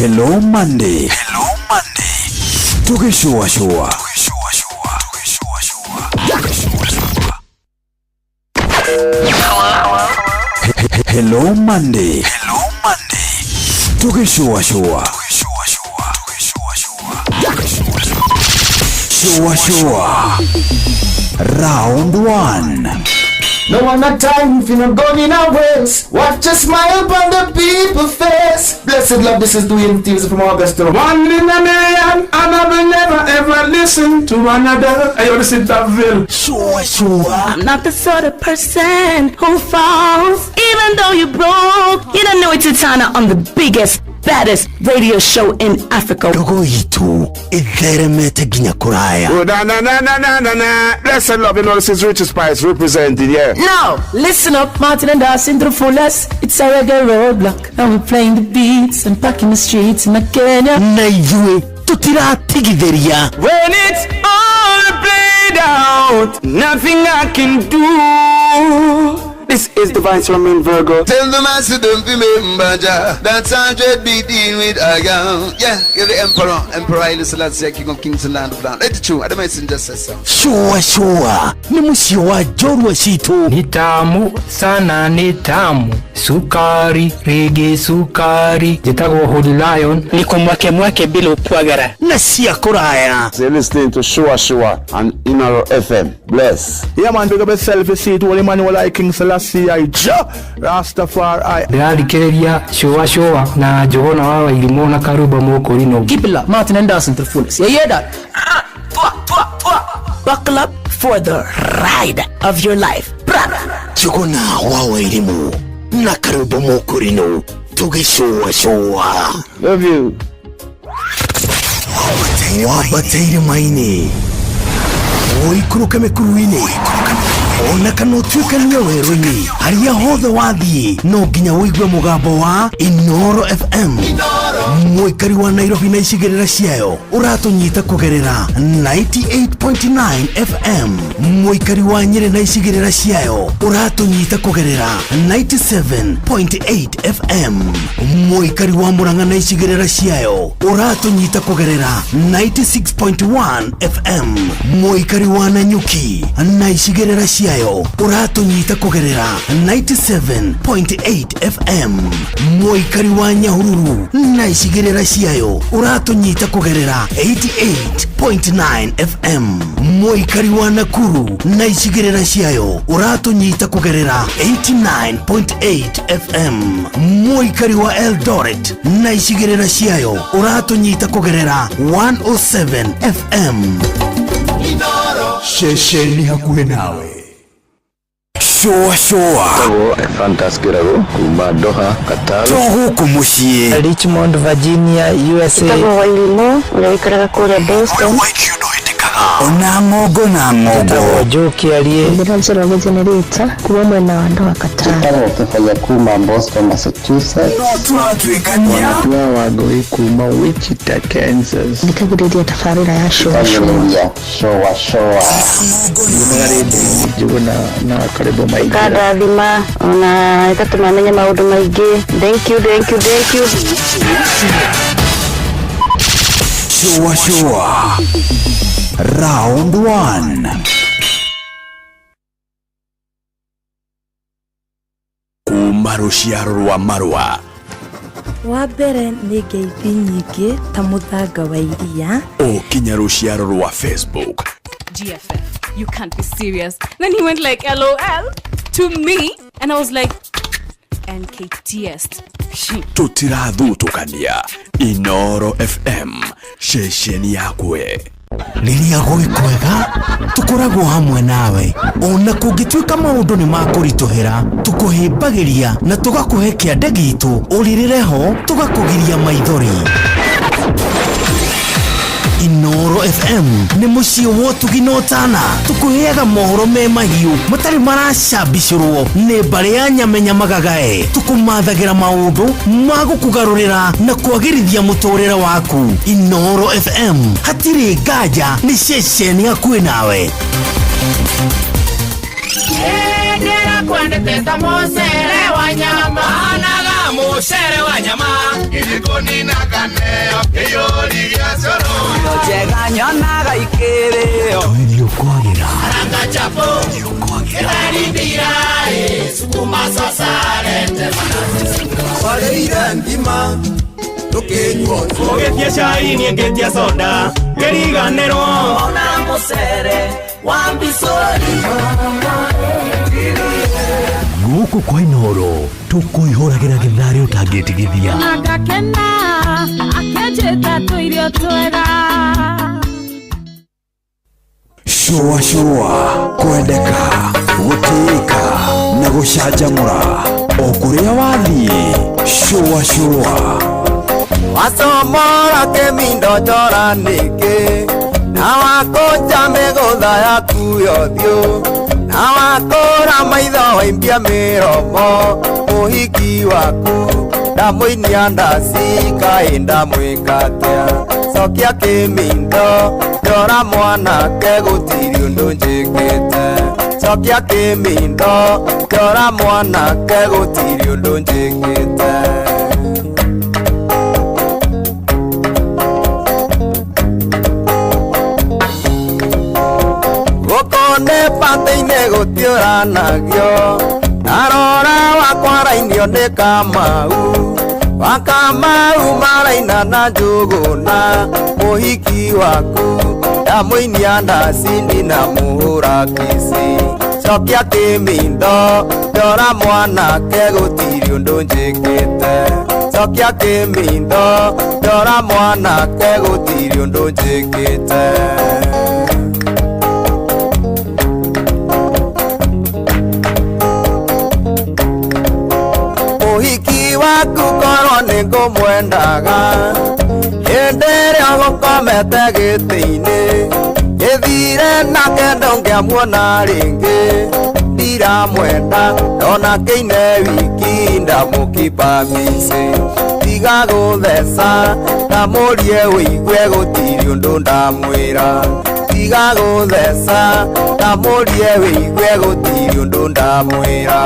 Hello Monday. Tukishua shua. Hello Monday. Tukishua shua. Shua. Round 1. No one got time if you're not going in our ways. Watch a smile upon the people's face. Blessed love, this is Dwayne Thieves from August. One in a million, and I will never ever listen to another. I want to sit that Ville. Shua. I'm not the sort of person who falls. Even though you broke, you don't know it's Itana on the biggest, baddest radio show in Africa. Dogo itu itheremete ginya kuraya. Oh, na. Blessed love, you know this is Richard Spice representing, yeah. Now, listen up, Martin and Darcy to the fullest. It's a reggae roadblock. And we're playing the beats and packing the streets in Kenya. Na yue tutira tigitheria. When it's all played out, nothing I can do. This is the Vice Roman Virgo. Tell the master don't remember that's 100 BD with Agam. Yeah, give the Emperor Haile Selassie, King of Kings and Land of Land. Let the true, I don't mention just as so. Shua. Ni musio wa jorwa situ. Nitamu sana nitamu. Sukari, reggae sukari. Jitago Holy Lion. Niko mwake bila upwagara. Na siya kuraya. You're listening to Shua on Inaro FM. Bless. Yeah man, big up yourself, you see it, Holy Emmanuel I King Selassie I Rastafari. Reali Keria, Shua na Johona Wawa Ilimona Karuba Moko Rino. Keep it up, Martin and Darcy to the fullest. You hear that? Buckle up for the ride of your life. Chukuna wawa ilimu. Na karubo mokurino. Tukishua. Love you. Wabateire maini. Oikuruka mekuruini. Ona kanotwika nyaweroni. Haria hothe wathie. No ginya wigwe mugambo wa Inoro FM. Mwikari wa Nairobi na icigerera ciayo. Uratunyita kugerera 98.9 FM. Mwikari wa Nyeri na icigerera ciayo. Uratunyita kugerera 97.8 FM. Mwikari wa Murang'a na icigerera ciayo. Uratunyita kugerera 96.1 FM. Mwikari wa Nanyuki na icigerera ciayo. Uratunyita kugerera 97.8 FM. Mwikari wa Nyahururu na icigerera ciayo. Uratunyita kugerera 88.9 FM. Mwikari wa Nakuru na icigerera ciayo. Uratunyita kugerera 89.8 FM. Mwikari wa Eldoret na icigerera ciayo. Uratunyita kugerera 107 FM. Shesheni hakuhe nawe. Shua. Tago Fantaskirago, Kumba Doha, Qatar. Tohu kumushie. Richmond, Virginia, USA. Tago Wailimo, unaikaraga kule Boston. Onangogo. Joki aliye. Ndiranzira wa generator kuwa mwena wa ndoa Qatar. Tago Kefaya Kuma, Boston, Massachusetts. Tuatuikania. Wanatua Wagoi Kuma, Wichita, Kansas. Ndikagudidia tafarira ya Shua. Shua. Juguna na karibu maigi. Kada dhima, ikatumamenya maudu maigi. Thank you. Shua. Round 1. Kuma ruciaro rwa marwa. Wambere ni ngeithi nyingi ta muthanga wa iria. Kinya ruciaro rwa Facebook. GFF, you can't be serious. Then he went like LOL to me and I was like NKTS. Tutirathutukania Inoro FM shesheni yakwe. Lilia goi kwega tukoragwo hamwe nawe ona kungituika maundu ni makurituhira tukuhimbagiria na tugakuhe kiande gitu uririreho tugakugiria maithori. Inoro FM ni mucio wotuginotana tukuheaga mohoro me mahiu matari maracambicurwo ni mbari ya nyamenya magagae tukumathagira maundu magukugarurira na kwagirithia muturire waku. Inoro FM hatiri ngaja ni ceceni hakuhi nawe. Kwende teta mosere wa nyama anaga mosere wa nyama Ekonina kaneo keyori gasoro Llega nyona ikere Toirio kwagira Aranga chapo Erari mira Sukuma sasare Temana Wale irandima Tokenyuo Ogetia shai niegetia soda Geriganero Ona mosere Wambisori Guku kwa Inoro tukuihuragira githari utangitigithia Agakena Akejeta tuirio twega Shua kwendeka gutiika na gucanjamura o kuria wathie shua Wasomora kemindo jora nike Na wakonja megotha yaku yothio Na wakora maitho waimbia miromo Muhiki waku Ndamuinia ndasi kainda mwikatia Sokia kemindo jora mwanake gutiri undu njikite Sokia kemindo jora mwanake gutiri undu njikite Gokone pate-ine gutiuranagio Narora wakwarainio ni Kamau Wakamau maraina na Njuguna Muhiki waku ndamuinia ndacini na muhura kisi Cokia kimindo ndora mwanake gutiri undu njikite Cokia kimindo ndora mwanake gutiri undu njikite Muhiki waku korwo ningumwendaga Hĩndĩ ĩrĩa gũkomete gĩtĩ-inĩ Gĩthire nake ndũngĩamuona rĩngĩ Ndiramwenda ndona kĩine wiki ndamũkipa mbici Tiga gũtheca ndamũrie wĩigue gũtirĩ ũndũ ndamwĩra Tiga gũtheca ndamũrie wĩigue gũtirĩ ũndũ ndamwĩra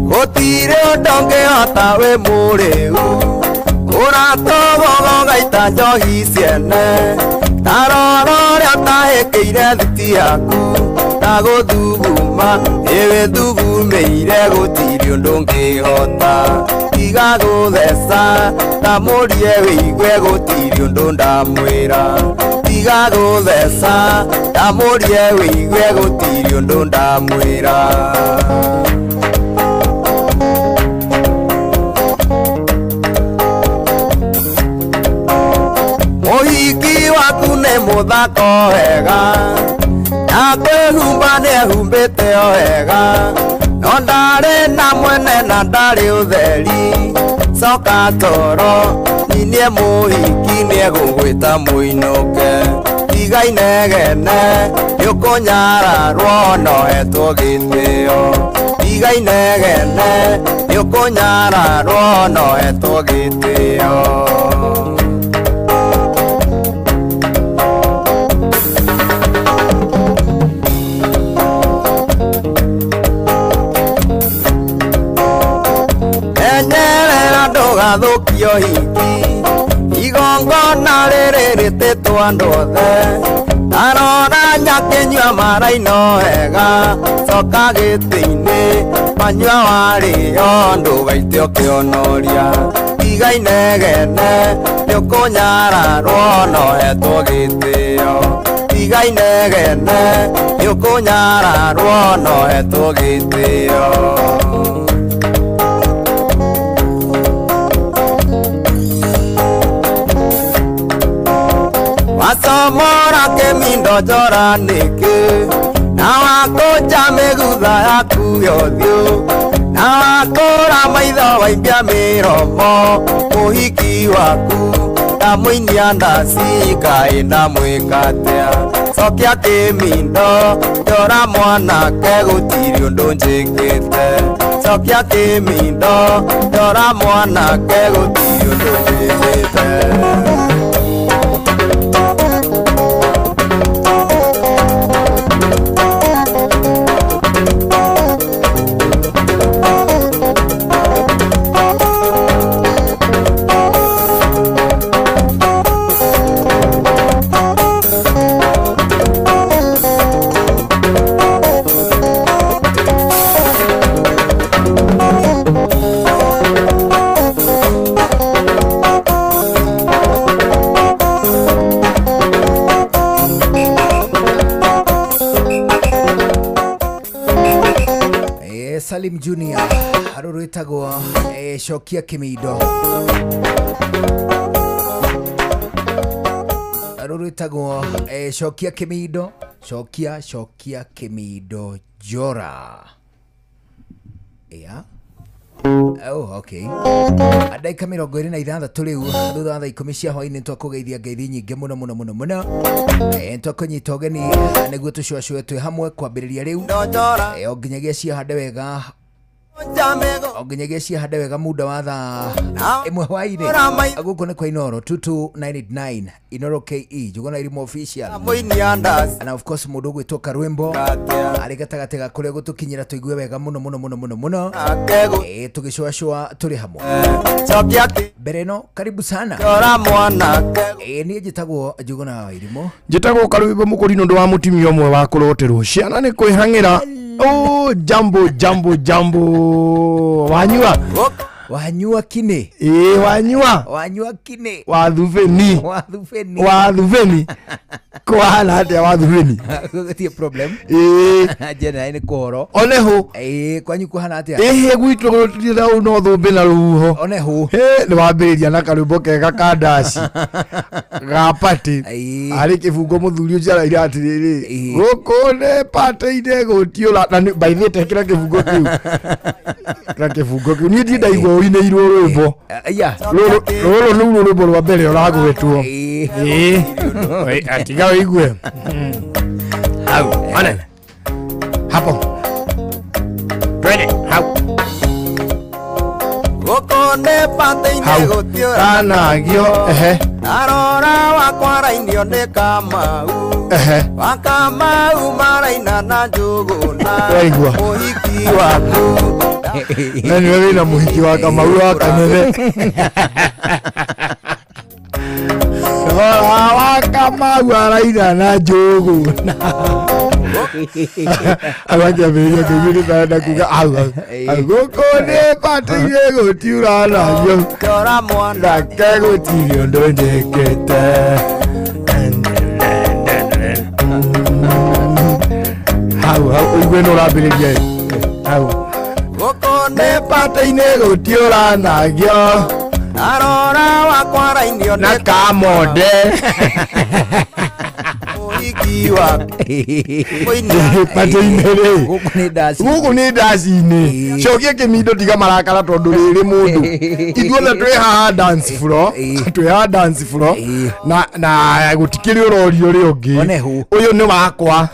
Gutire ndonge hata we muriu Uratogogo gaita njohi ciene Taroro ria tahikiire thiti yaku Na guthuguma iwe thugumeire gutiri undu ngihota Tiga gutheca ndamurie wĩigue gutiri undu ndamwĩra Tiga gutheca ndamurie wĩigue gutiri undu ndamwĩra Muhiki waku nĩ mũthako wega Na kwĩhumba nĩehumbĩte o wega No ndarĩ na mwene na ndarĩ ũtheri Coka toro Ninie mũhiki nĩegũgwĩta mũinũke Tiga inegene Nĩũkũnyararwo nohetwo gĩtĩo Tiga inegene Nĩũkũnyararwo nohetwo gĩtĩo Enyerera ndũgathũkio hiki Igongona rĩrĩ rĩtĩtwo andũ othe Tarora nyakĩnyua maraino wega Coka gĩtĩ-inĩ manyua warĩo ndũgaite ũkĩonoria Tiga inegene nĩũkũnyararwo nohetwo gĩtĩo Tiga inegene nĩũkũnyararwo nohetwo gĩtĩo Wasomora kemindo jora niki Na wakonja megutha yaku yothio Na wakora maitho waimbia miromo Muhiki waku ndamuinia ndasi kainda mwikatia Cokia kimindo jora mwanake gutiri undu njikite Cokia kimindo jora mwanake gutiri undu njikite Salim Junior arurwitagwo Shokia Kimido arurwitagwo Shokia Kimido Shokia Kimido Jora oh okay adaika 26 riu thutha wa 10 cia hwaini twakugeithia ngeithi nyingi muno twakunyita ugeni niguo tucwacwe twi hamwe kwambiriria riu onginyagia cia hande wega onginyagia cia hande wega muda wa thaa imwe hwaini guku ni kwa Inoro 2299 Inoro KE jugona irimo official and of course mundu gwitoka Rwimbo ari gatagate ga kuria gutukinyira tuigue wega muno tugicwacwa turi hamwe bereno karibu sana ni njitagwo jugona wa irimo njitagwo Karwimbo mukuri nundu wa mutimio mwe wa kuroterwo ciana ni kwihangira jambo wanyua kine wanyua kine wathuveni kwa atia wathuveni gutie problem jena ni koro oneho kwanyu kuhana atia gwitu gutira no thumbi na ruho oneho ni wambiriria na Karwimbo kega kandasi ga pati ari kibungo muthuri ucio araira atiriri gukone pati ine gutiura na baithite kira kibungo kiu ni ndaigua uineirwo Rwimbo ruru Rwimbo rwa mbere uragwetwo atiga igue au manene hapo twende hau gukone pate-ine gutiura anagio arora wakwa rainio ni Kamau Wakamau maraina na Njuguna muhiki waku nani wewe na muhiki wa Kamau wa Kanene Wakamau araina na Njuguna awaja vile kibiri baada kuga gukone pate-ine gutiura nagio kora mwana kegutirio ndonyekete hau igwe no rabiriria hau gukone pate-ine gutiura nagio arora wakwa rainio na Kamonde muhiki waku pate-ine guku ni ndasi-ini Shokia Kimido tiga marakara tondu riri mundu ithuothe twi haha dance floor na gutikiri urorio ri ungi uyu ni wakwa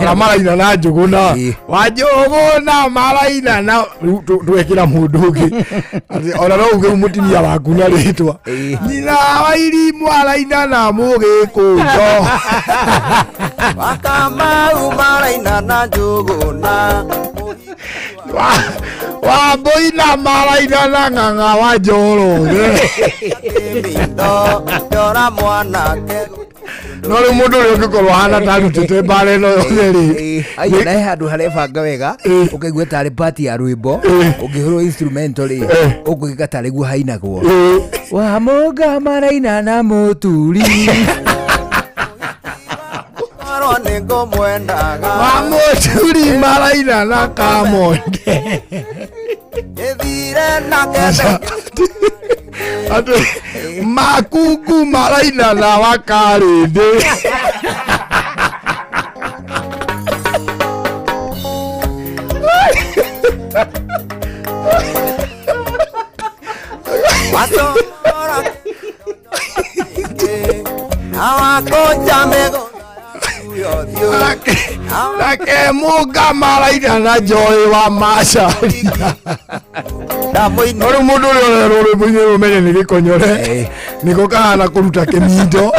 na maraina na Njuguna wa Njuguna maraina na twekira mundu ungi ona no uge mutimia waku na ritwa nyina wa Irimu araina na Mugikunjo Wakamau maraina na Njuguna wa boina maraina na Ng'ang'a wa Njoroge jora mwana no ri mundu ri ungikorwo hana tarutite bare no yothe ayo na handu harebanga wega ukaigua tari party ya Rwimbo ungihurwo instrumental ri ukugika tari guo hainagwo wa moga maraina na muturi ningo mwendaga wa muturi maraina na Kamonde ethire na kende atu makuku maraina na Wakarinde watora awako jamego Nake muga maraina na Joy wa Machari Nori mundu uri Rwimbo-ini rumenye ni gikonyore niko kahana kuruta Kimido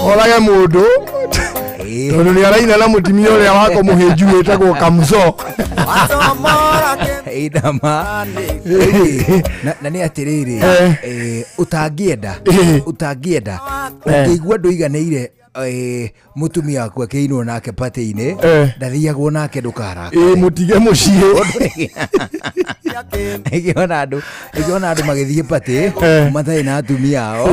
orage mundu tondu ni araina na mutimia uria wako muhinju witagwo Kamzo na ni atiriri utangienda ukigua nduiganeire mutumia waku akĩinwo nake pati-inĩ ndathiagwo nake ndũkaraka mutige muciĩ ikiona andũ magĩthiĩ pati matarĩ na atumia ao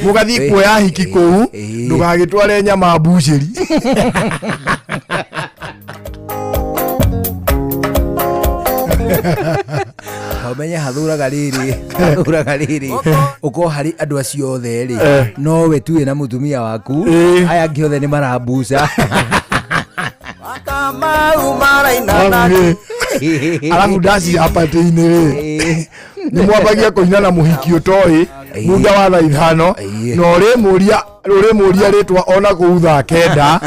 mũgathiĩ kuoya hiki kũu ndũgagĩtware nyama mbucĩri Kamenya hathuraga rĩrĩ uko hari andũ acio othe rĩ nowe tu na mutumia waku aya angĩ othe nĩ marambuca alafu ndaci apatĩ-inĩ rĩ nĩ mwambagia kũina na mũhiki ũtoĩ muda wa thaa ithano na ũrĩmũria rĩtwa ona kũu thaa kenda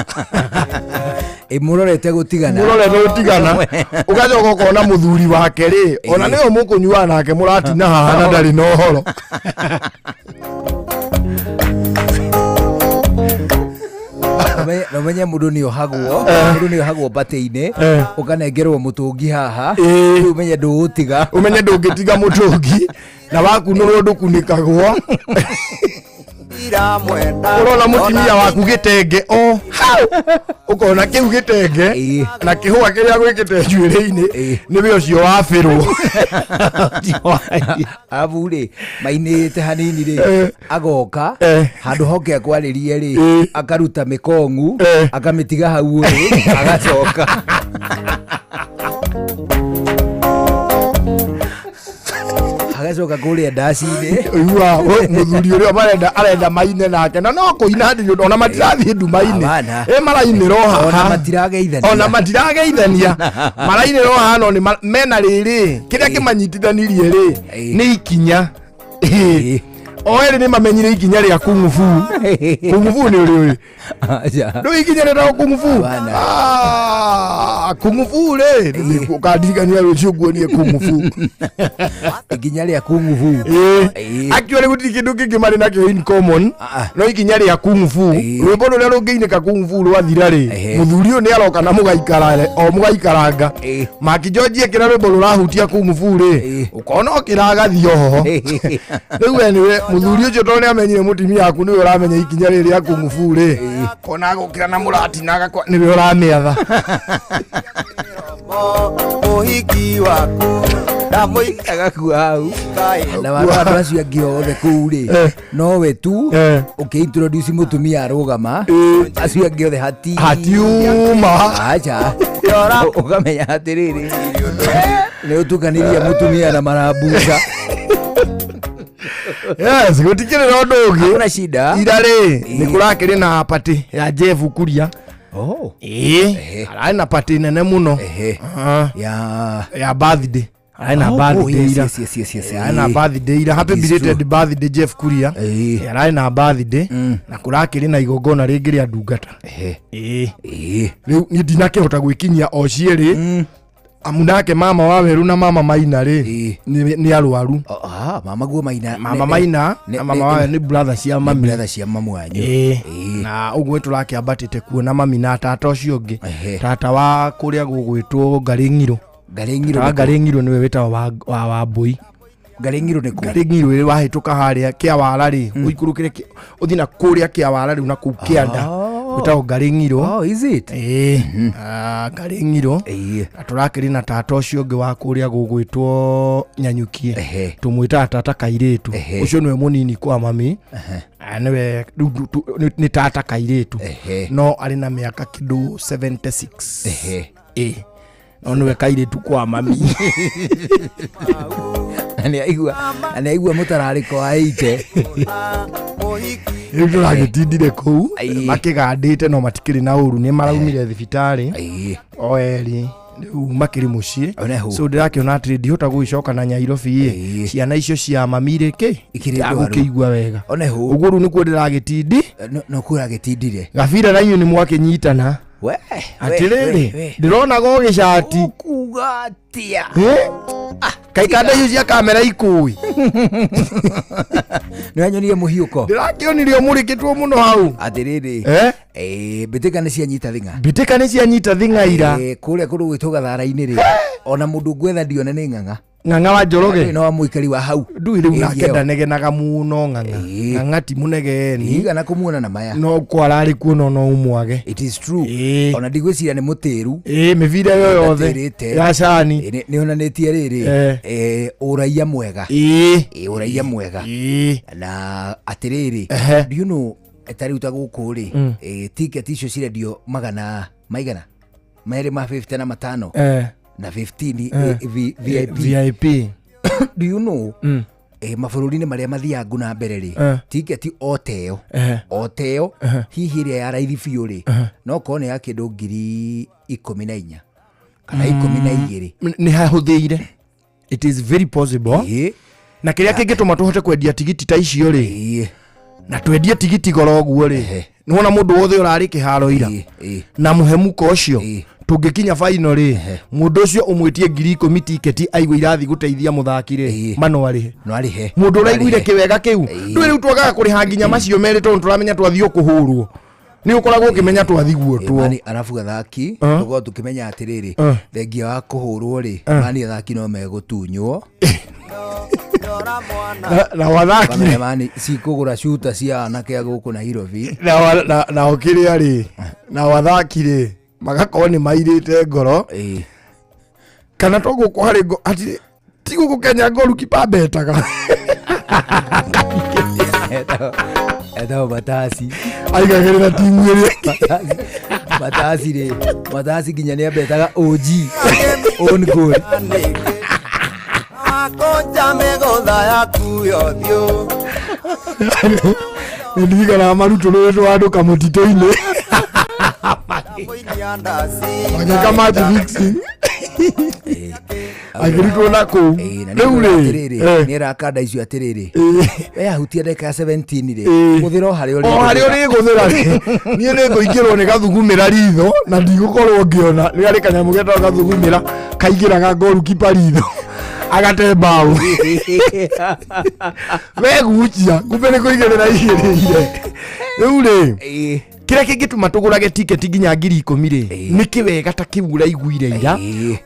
mũrorete gũtigana ũgacoka ũkona mũthuri wake rĩ ona nĩyo mũkũnyuaga nake mũratina haha na ndarĩ na ũhoro Nomenya mũndũ nĩ ohagwo pati-inĩ ũkanengerwo mũtũngi haha rĩu ũmenye ndũngĩtiga mũtũngi na wakunũrwo ndũkunĩkagwo ũrona mũtumia waku gĩtenge ũkona kĩu gĩtenge na kĩhũa kĩrĩa gwĩkĩte njuĩrĩ-inĩ nĩwe ũcio wabĩrwo abu rĩ mainĩte hanini rĩ agoka handũ hoke akwarĩrie rĩ akaruta mĩkong'u akamĩtiga hau rĩ agacoka agacoka kũrĩa ndaci-inĩ mũthuri ũrĩa arenda maine nake na no kũina ndĩ ona matirathiĩ nduma-inĩ marainĩrwo haha ona matirageithania marainĩrwo haha no mena rĩrĩ kĩrĩa kĩmanyitithanirie rĩ nĩ ikinya o erĩ nĩ mamenyire ikinya rĩa kung'u-fu nĩ ũrĩ ndũ ikinya rĩtagwo kung'u-fu kung'u-fu rĩ ũkandirikania rũciũ nguonie kung'u-fu ikinya rĩa kung'u-fu actually gũtirĩ kĩndũ kĩngĩ marĩ nakĩo in common no ikinya rĩa kung'u-fu rwĩmbo rũrĩa rũngĩinĩka kung'u-fu rwathira rĩ mũthuri ũyũ nĩ aroka na mũgaikaranga makĩnjonjie kĩra rwĩmbo rũrahutia kung'u-fu rĩ ũkona ũkĩragathio ho rĩu anyway mũthuri ũcio tondũ nĩ amenyire mũtumia waku nĩwe ũramenya ikinya rĩrĩ rĩa kung'u-fu rĩ kona gũkĩra na mũratina nĩwe ũramĩatha mũhiki waku agakua hau na andũ acio angĩ othe kũu rĩ nowe tu ũkĩintroduce mũtumia arũgama acio angĩ othe hatiuma acha ũkamenya atĩrĩrĩ nĩ ũtukanirie mũtumia na marambuca yes gũtikĩrĩ na ũndũ ũngĩ kuna shida ira rĩ nĩ kũrakĩrĩ na pati ya Jeff Kuria ararĩ na pati nene mũno ya birthday ararĩ na birthday ira ararĩ na birthday ira happy belated birthday Jeff Kuria ararĩ na birthday na kũrakĩrĩ na igongona rĩngĩ rĩa ndungata rĩu niĩ ndinakĩhota gwĩkinyia o cierĩ amunake mama wa Weru na mama Maina rĩ nĩ arwaru mama guo Maina mama Maina na mama wa ni brother cia mamu wanyu na ũguo tũrakĩambatĩte kuona mami na tata ũcio ũngĩ tata wa kũrĩa gũgwĩtwo Ngarĩng'iro nĩwe wĩtagwo wa Wambui Ngarĩng'iro nĩ Ngarĩng'iro ĩrĩ wahĩtũka harĩa Kĩawara rĩ ũikũrũkĩre ũthiĩ na kũrĩa Kĩawara rĩu na kũu Kĩanda wĩtagwo Ngarĩng'iro is it Ngarĩng'iro tũrakĩrĩ na tata ũcio ũngĩ wa kũrĩa gũgwĩtwo Nyanyukie tũmwĩtaga tata Kairĩtu ũcio nĩwe mũnini kwa mami nĩwe nĩ tata Kairĩtu no arĩ na mĩaka kĩndũ 76 no nĩwe Kairĩtu kwa mami nĩ aigua mũtararĩko wa 80 rĩu tũragĩtindire kũu makĩgandĩte no matikĩrĩ na ũru nĩ maraumire thibitarĩ o erĩ rĩu makĩrĩ mũciĩ so ndĩrakĩona atĩ ndihota gũgĩcoka na Nyairobi ciana icio cia mami rĩ gũkĩigua wega ũguo rĩu nĩkuo ndĩragĩtindi no kũragĩtindire Gabira na inyuĩ nĩ mwakĩnyitana atĩrĩrĩ ndĩronaga ũgĩcati kuga atia kaikanda icio cia kamera ikũĩ nĩwanyonirie mũhiũko ndĩrakĩonirie mũrĩkĩtwo mũno hau atĩrĩrĩ mbĩtĩka nĩ cianyita thing'a ira kũrĩa kũndũ gwĩtwo Gathara-inĩ rĩ ona mũndũ ngwetha ndione nĩ ng'ang'a ng'ang'a wa Njoroge no muikari wa hau nduire unakenda negenaga muno ng'ang'a ti munegeni igana kumuona na maya no kwarari kuona no umwage. It is true. Ona ndigwiciria ni mutiru mivira yo yothe ya cani ni onanetie riri uraia mwega uraia mwega na atiriri do you know etariuta gukuri ticket icio cirendio magana maigana mere ma 50 na matano na 15 VIP. Do you know mabũrũri-inĩ marĩa mathiangu na mbere rĩ tiketi oteo hihi ĩrĩa ya raithi biũ rĩ no korwo nĩ ya kĩndũ 14,000 kana 12 nĩ hahũthĩire. It is very possible. Na kĩrĩa kĩngĩtũma tũhote kwendia tigiti ta icio rĩ na twendie tigiti goro ũguo rĩ nĩwona mũndũ wothe ũrarĩ kĩharo ira na mũhemuko ũcio tũngĩkinya final rĩ mũndũ ũcio ũmwĩtie 10,000 tiketi aigua irathi gũteithia mũthaki rĩ mano arĩhe mũndũ ũraiguire kĩwega kĩu ndwĩ rĩu twagaga kũrĩha nginya macio merĩ tondũ tũramenya twathio kũhũrwo nĩ ũkoragwo ũkĩmenya twathi guotwo arabu gathaki tũkorwo tũkĩmenya atĩrĩrĩ thengia wa kũhũrwo rĩ mani athaki no megũtunywo na wathaki mani cikũgũra shuta cia anake gũkũ Nairobi na okĩrĩa rĩ na wathaki rĩ magakorwo nĩ mairĩte ngoro kana to gũkũ harĩ ati ti gũkũ Kenya goalkeeper betaga Edo Batasi aigagĩrĩra timu ĩrĩa Batasi nginya nĩ abetaga OG on goal akonja megotha yaku yothio ndigana marutũrũrĩtwo andũ kamũtitũ-inĩ Wanyaka maji mixing agirutwo na kũu rĩu rĩ nĩrakanda icio atĩrĩrĩ we ahutia ndeka 17 rĩ gũthĩra harĩa ũrĩ gũthĩra niĩ nĩ ngũingĩrwo nĩ gathugumĩra ritho na ndigũkorwo ngĩona nĩ harĩ kanyamũ getagwo gathugumĩra kaingĩraga goalkeeper ritho agate mbaũ we gucia kumbe nĩ kũigĩrĩra igĩrĩire rĩu rĩ kĩrĩa kĩngĩtũma tũgũrage tiketi nginya 10,000 rĩ nĩ kĩwega ta kĩu ũraiguire ira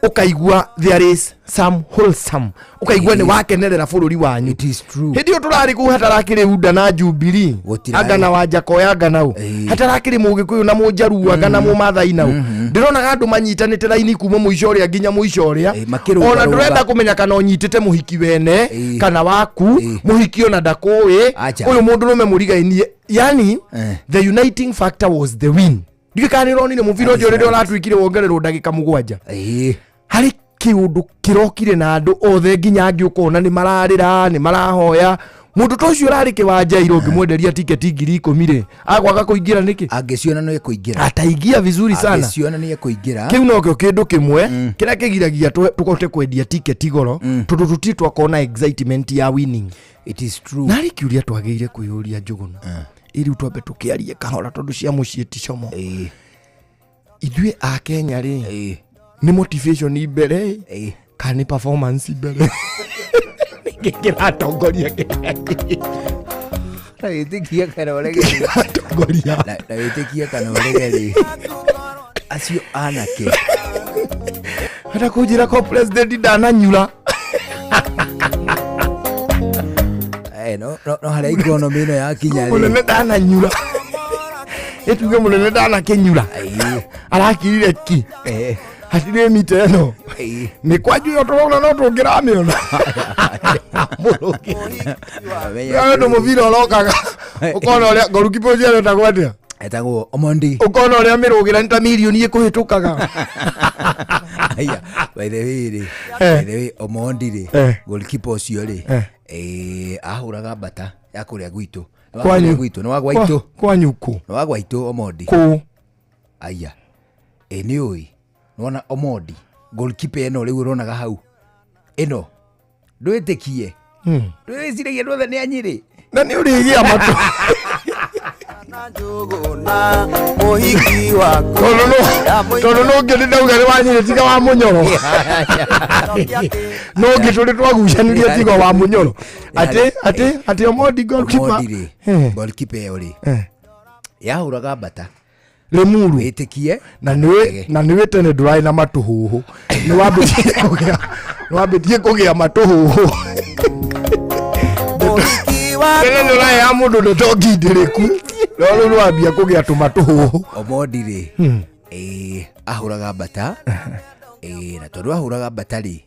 ũkaigua there is some wholesome ũkaigua nĩ wakenerera bũrũri wanyu. It is true. Hĩndĩ ĩyo tũrarĩ kũu hatarakĩrĩ Unda na Jubilee anga na Wanjakoya anga nau hatarakĩrĩ Mũgĩkũyũ na Mũjaruo anga na Mũmathai nau ndĩronaga andũ manyitanĩte raini kuma mũico ũrĩa nginya mũico ũrĩa ona ndũrenda kũmenya kana ũnyitĩte mũhiki wene kana waku mũhiki ona ndakũĩ ũyũ mũndũ rũme mũrigainie yani the uniting factor was the win. Ndikanĩroni nĩ mũbira ũcio rĩrĩa ũratuĩkire wongererwo ndagĩka 7 harĩ kĩũndũ kĩrokire na andũ othe nginya angĩ ũkona nĩ mararĩra nĩ marahoya mũndũ ta ũcio ũrarĩ kĩwanja iro ngĩmwenderia tiketi 10,000 rĩ agwaga kũingĩra nĩkĩ angĩciona no ekũingĩra ataingia vizuri sana angĩciona nĩ ekũingĩra kĩu no kĩo kĩndũ kĩmwe kĩrĩa kĩgiragia tũkote kwendia tiketi goro tondũ tũtirĩ twakona excitement ya winning. It is true. Na rĩkiuria twagĩrĩire kwĩyũria Njũgũna iriu twambe tũkĩarie kahora tondũ cia mũciĩ ti como ithuĩ a Kenya rĩ ni motivation mbere kana performance mbere ngĩkĩratongoria ĩtĩkia kana ũregeri atongoria na ĩtĩkia kana ũregeri acio anake hata kũnjĩra ko president ndananyura no harĩa economy ĩno yakinya rĩ mũnene ndananyura etuge mũnene ndanakenyura arakirire ki hatirĩ mita ĩno nĩ kwanju yo tũrona no tũngĩramĩona mũrũkĩ mũbira ũrokaga ũkona ũrĩa goalkeeper ũcio etagwo atĩa etagwo Omondi ũkona ũrĩa mĩrũgĩra nĩ ta mirioni ĩkũhĩtũkaga aya by the way Omondi rĩ goalkeeper ũcio rĩ ahũraga mbata ya kũrĩa gwitũ nĩ wa gwitũ kwanyu kũ nĩ wa gwitũ Omondi kũ aya nĩ ũĩ nona Omondi goalkeeper ĩno rĩu ũronaga hau ĩno ndwĩtĩkie ndwĩciragia ndwothe nĩ anyirĩ na nĩ ũrĩgĩa matũ mũhiki waku tondũ no ngĩ ndauga nĩ wanyirĩ tiga wa Mũnyoro no ngĩ tũrĩ twagucanĩrie tiga wa Mũnyoro atĩ Omondi goalkeeper ĩyo rĩ yahũraga mbata Lemuru ĩtĩkie na nĩ tene ndũrarĩ na matũhũhũ nĩ wambĩtie Nwambitie kugia matuhu. Neno la ya mundu ndotongindiriku. Lolo nwambia kugia tumatuhu. Omodire. Ahuraga bata. Na tondu ahuraga batari.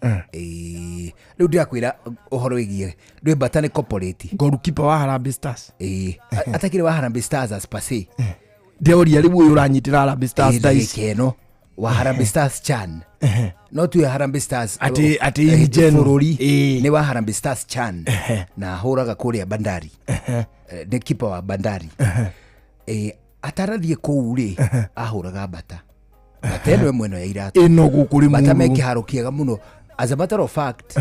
Riu ndirakwira uhoro wigie. Ndwe bata ni corporate. Goalkeeper wa Harambee Stars. Atakire wa Harambee Stars as pase. Ndeoria riu uyu uranyitira Harambee Stars dice. Keno wa Harambee Stars Chan. No tu Harambee Stars ati injeni ni wa Harambee Stars Chan na huraga kuria Bandari. Ni kipa wa Bandari. Atarathie kou ri ahuraga bata. Bateno mweno ya iratu. Ino gukuri Bata meki harokiega muno. As a matter of fact,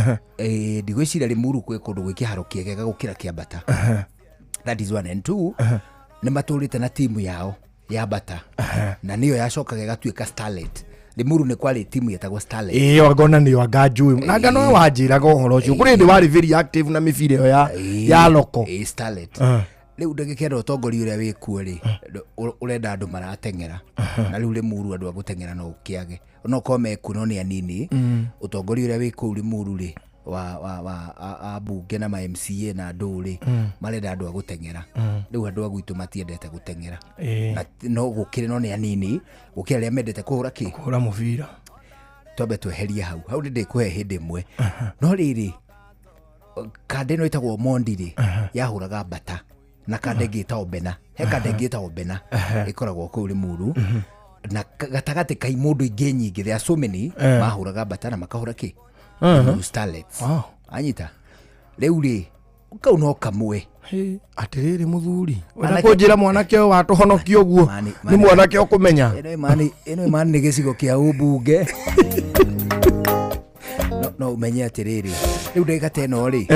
digwicira Limuru kwe kundu gwikiharokiega gukira kia bata. That is one and two. Ni maturite na timu yao ya bata. Na niyo yacokaga igatuika Starlet. Limuru ni kwali timu yetagwa Starlet. Wagona ni wagaju. Na ngano wajiraga uhoro ucio. Kuri ndi wari very active na mibira ya loko. Starlet. Riu ndagikenda utongori uria wikuo ri urenda andu maratengera na riu Limuru andu agutengera no ukiage no komeku no ni anini utongori uria wikuo Limuru ri wa abunge na ma MCA na andu ri marenda andu agutengera riu andu agwitu matiendete gutengera na no gukire no ni anini gukire ria mendete kuhura mubira tobe tweherie hau ndi kuhe hindi mwe no riri kande no itagwo Mondiri yahuraga bata na kande gitao Bena he kande gitao Bena ikoragwo ku Limuru na gatagate kai mundu ingi nyingi there so many mahuraga bata na makahura Starlets anyita riu ri ukau no kamwe atiriri muthuri wena kunjira mwanake watuhonokia uguo ni mwanake ukumenya eno mani ni gicigo kia ubunge no umenye atiriri riu ndagika teno ri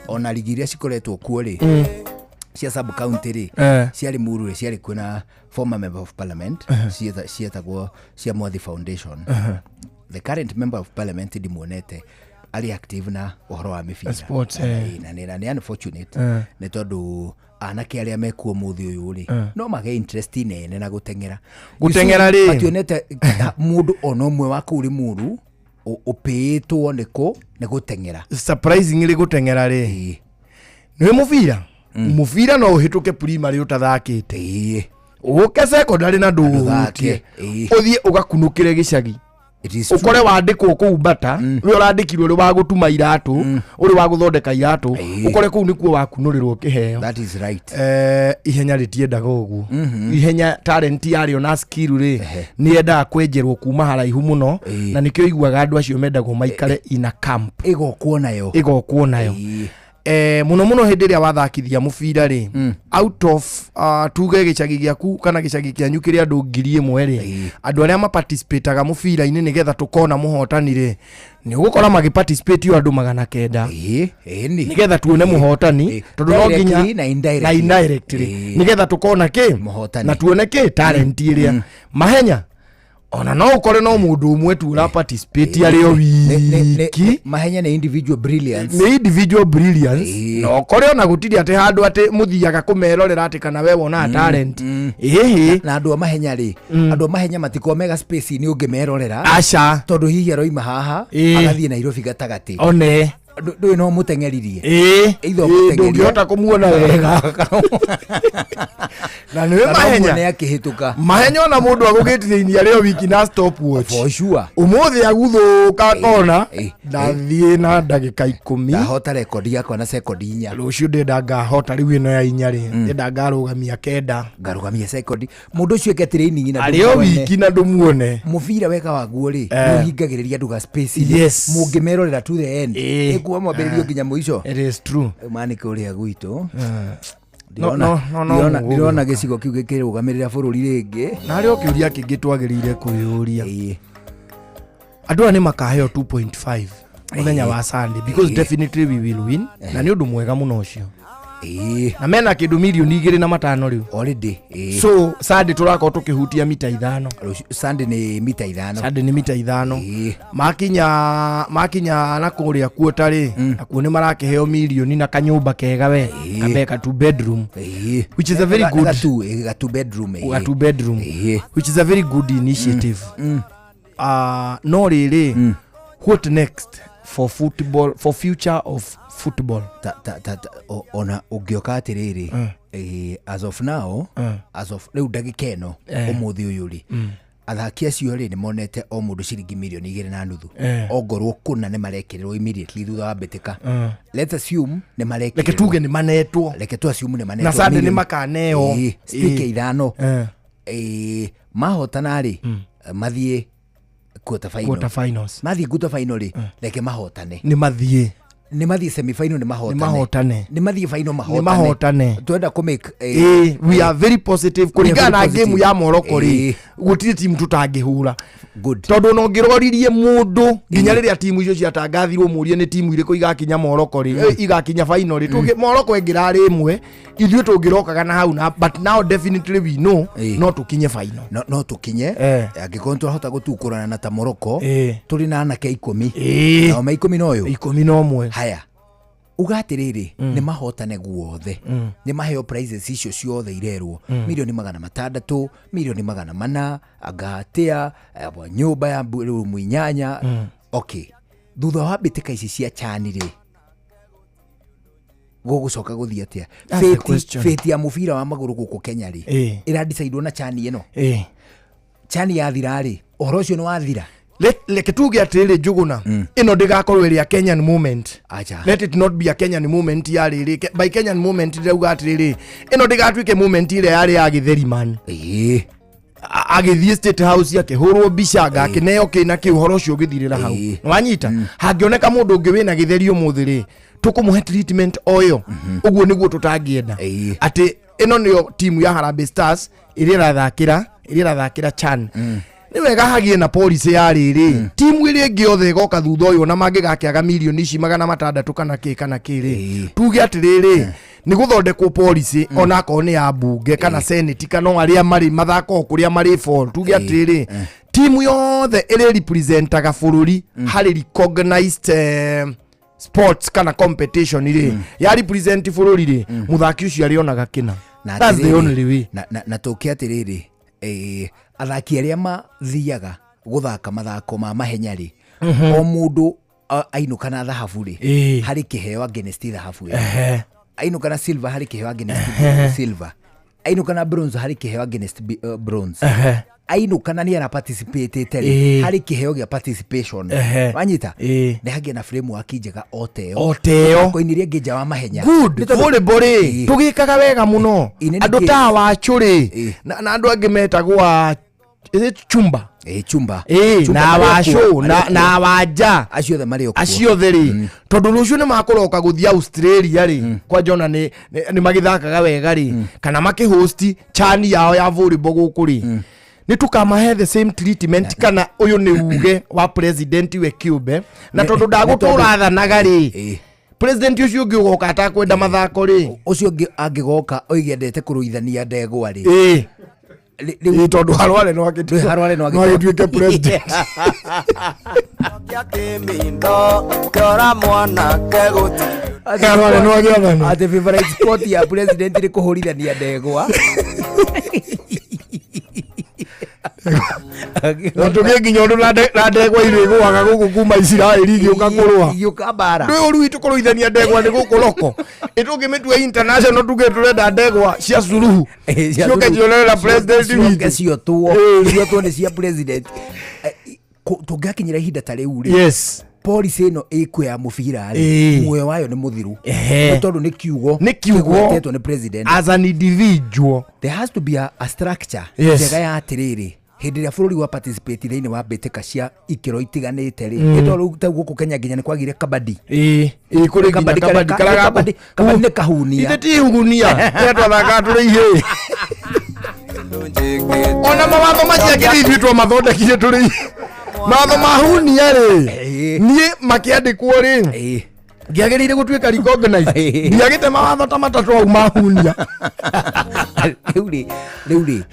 ona ligiria cikoretwo kuo ri cia sub county ri cia Limuru ri cia kuna former member of parliament cietagwo cia Mwathi Foundation. The current member of parliament ndimuonete ali active na uhoro wa mibira na ni unfortunate ni tondu anake aria mekuo muthi uyu ri no mage interest nene na gutengera ri ationete mundu ono mwe wa ku Limuru upiitwo ni gutengera surprisingly gutengera ri ni mubira no uhituke primary utathakite uke secondary na nduhutie uthie ugakunukire gicagi ukore wandikwo ku bata we urandikirwo uri wa gutuma iratu uri wa guthondeka iratu ukore ku nikuo wakunurirwo kiheo. That is right. Ihenya ritiendaga uguo ihenya talent yari ona skill ri ni enda kwenjerwo kuma haraihu muno na nikio iguaga andu acio mendagwo maikare ina camp igokwo nayo muno hindi ria wathakithia mubira ri out of tuge gicagi giaku kana gicagi kianyu kiri andu 1000 ri andu aria ma participate mubira ini nigetha tukona muhotani ri ni ugukora magi participate yo andu 900 nigetha tuone muhotani tondu no nginya na indirectly nigetha tukona ki na tuone ki talent iria mahenya ona no ukore no mundu umwe tu ura participate ari o wiki mahenya ni individual brilliance no ukore ona gutiri ate handu ate muthiaga kumerorera ate kana we wona talent na andu mahenya ri andu mahenya matiko mega space ni ungimerorera acha tondu hihi aroima haha agathie Nairobi gatagati one ndu no mutengeririe either ndungihota kumuona wega na niwe mahenya ne akihituka mahenya na mundu agugitiria leo wiki na stop watch for sure umuthi aguthuka kona ndathie na ndagika 10 ndahota record yakwa na second 4 rucio ndenda hota riu ino ya 4 ri ndenda ngarugamia kenda ngarugamia second mundu ucio eketire iningi na leo wiki na ndumuone mubira weka waguo ri uhingagiriria nduga space mungimerorera to the end kuwa mwambiririo nginya muico. It is true mani kuria gwitu no gicigo kiu gikirugamirira bururi ringi na ri okiuria kingi twagirire kuyuria andu ani makaheo 2.5 muthenya wa Sunday because definitely we will win na ni undu mwega muno ucio na mena kindu milioni 2.5 riu already so Sunday turako tukihutia mita 5 Sunday ni mita 5 makinya na kuria kuota ri akuo ni marakeheo milioni na kanyumba kega we kabeka 2 bedroom which is a very good 2 bedroom which is a very good initiative no riri what next for football, for future of football. Ona ungioka atiriri as of now, as of riu ndagika ino umuthi uyu ri athaki acio ri ni monete o mundu ciringi milioni 2.5 ongorwo kuna ni marekererwo immediately thutha wa mbitika. Let's assume ni marekererwo, leke tuge ni manetwo, leke tu assume ni manetwo na sande ni makaneo stike ithano mahotana ri mathie quarter finals, mathie quarter final ri leke mahotane, ni mathie semi final, ni mahotane, ni mathie final mahotane. Tuenda ku make we are very positive kuringana na game ya Morocco ri gutire team tutangihura good, tondu no ngiroririe mundu nginya riria timu icio ciatangathirwo murie ni timu iriko igakinya Morocco ri igakinya final ri tuge Morocco engirari imwe ithuĩ tũngĩrokaga na hau na, but now definitely we know no tukinye final, no tukinye angĩkorwo twahota gũtukũrana na ta Morocco tũrĩ na anake 10 na 10 noyo 11 haya ugatiriri ni mahotane guothe ni maheo prizes icio ciothe irerwo milioni 600 milioni 400 agatia abo nyumba ya rumu 8 okay thutha wa bitika ici cia chanire gugucoka guthia atia feti ya mubira wa maguru guku Kenya ri iradicidwo na chani ino chani ya thirari ohoro ucio ni wathira leke tuge atiri Njuguna ino ndigakorwo iri a Kenyan movement. Let it not be a Kenyan movement ya riri by Kenyan movement ndauga atiri ino ndigatuike movement ile yari ya Githeri man agithie State House yake hurwo bica gakineo kina ki uhoro ucio githirira hau wanyita hangioneka mundu ungi wina Githeri umuthiri tukumuhe treatment oyo uguo niguo tutangienda ati ino niyo timu ya Harambee Stars irira thakira Chan ni wega hagie na policy ya riri timu ile ingi othe goka thutha uyu na mangi gakiaga milioni ici 600 kana kiri tuge atiriri ni guthondekwo policy ona ko ni ya bunge kana senate kana aria mari mathako kuria mari fall tuge atiriri timu yothe iri representaga bururi hari recognized sports kana competition iri ya represent bururi ri muthaki ucio arionaga kina. That's the only way na tuke atiriri athaki aria mathiaga guthaka mathako ma mahenya ri o mundu ainuka na thahabu ri hari kiheo against thahabu ainuka na silver hari kiheo against silver ainuka na bronze hari kiheo against bronze ainuka na ni ana participate tele hari kiheo gia participation wanyita ni hagia na framework njega oteo ko inirie ngija wa mahenya good bore tugikaga wega muno andu ta wa churi na andu angi metagwa chumba na washo na waja acio the mari acio theri tondu rucio ni makuroka guthia Australia ri kwa jona ni magithakaga wega ri kana makihost chani yao ya volleyball guku ri ni tukamahe the same treatment kana uyu ni uge wa president we Cube na tondu ndagutuurathanaga ri president ucio ungi ugoka atakwenda mathako ri ucio angigoka oigendete kuruithania ndegwa ri tondu harware no agituike president yakimindo kora mwana keguti harware no agiathana ati favorite sport ya president ri kuhurithania ndegwa tuge nginya ndu na ndegwa irigwaga guku kuma Israeli giuka kurwa giuka bara ndu uru itu kuruithania ndegwa ni guku loko ituge mitwe international tuge turenda ndegwa cia suruhu cionke cionera president cionke cio tuo ni cia president tungakinyira ihinda ta riu ri yes policy no iko ya mubira ri muoyo wayo ni muthiru tondu ni kiugo tetwo ni president as an individual there has to be a structure njega ya atiriri hindi ria bururi wa participate thiini wa mbitika cia ikiro itiganite ri tondu ta guku Kenya nginya ni kwagire kabadi kuri kabadi ni kahunia iti hugunia tetwa thaka turi ihe ona mawatho maciakiri itwe mathondekire turi matho mahunia ri nie makiandikwo ri ngiagirire gutuika recognized ndiagite mawatho ta matatu au mahunia riu ri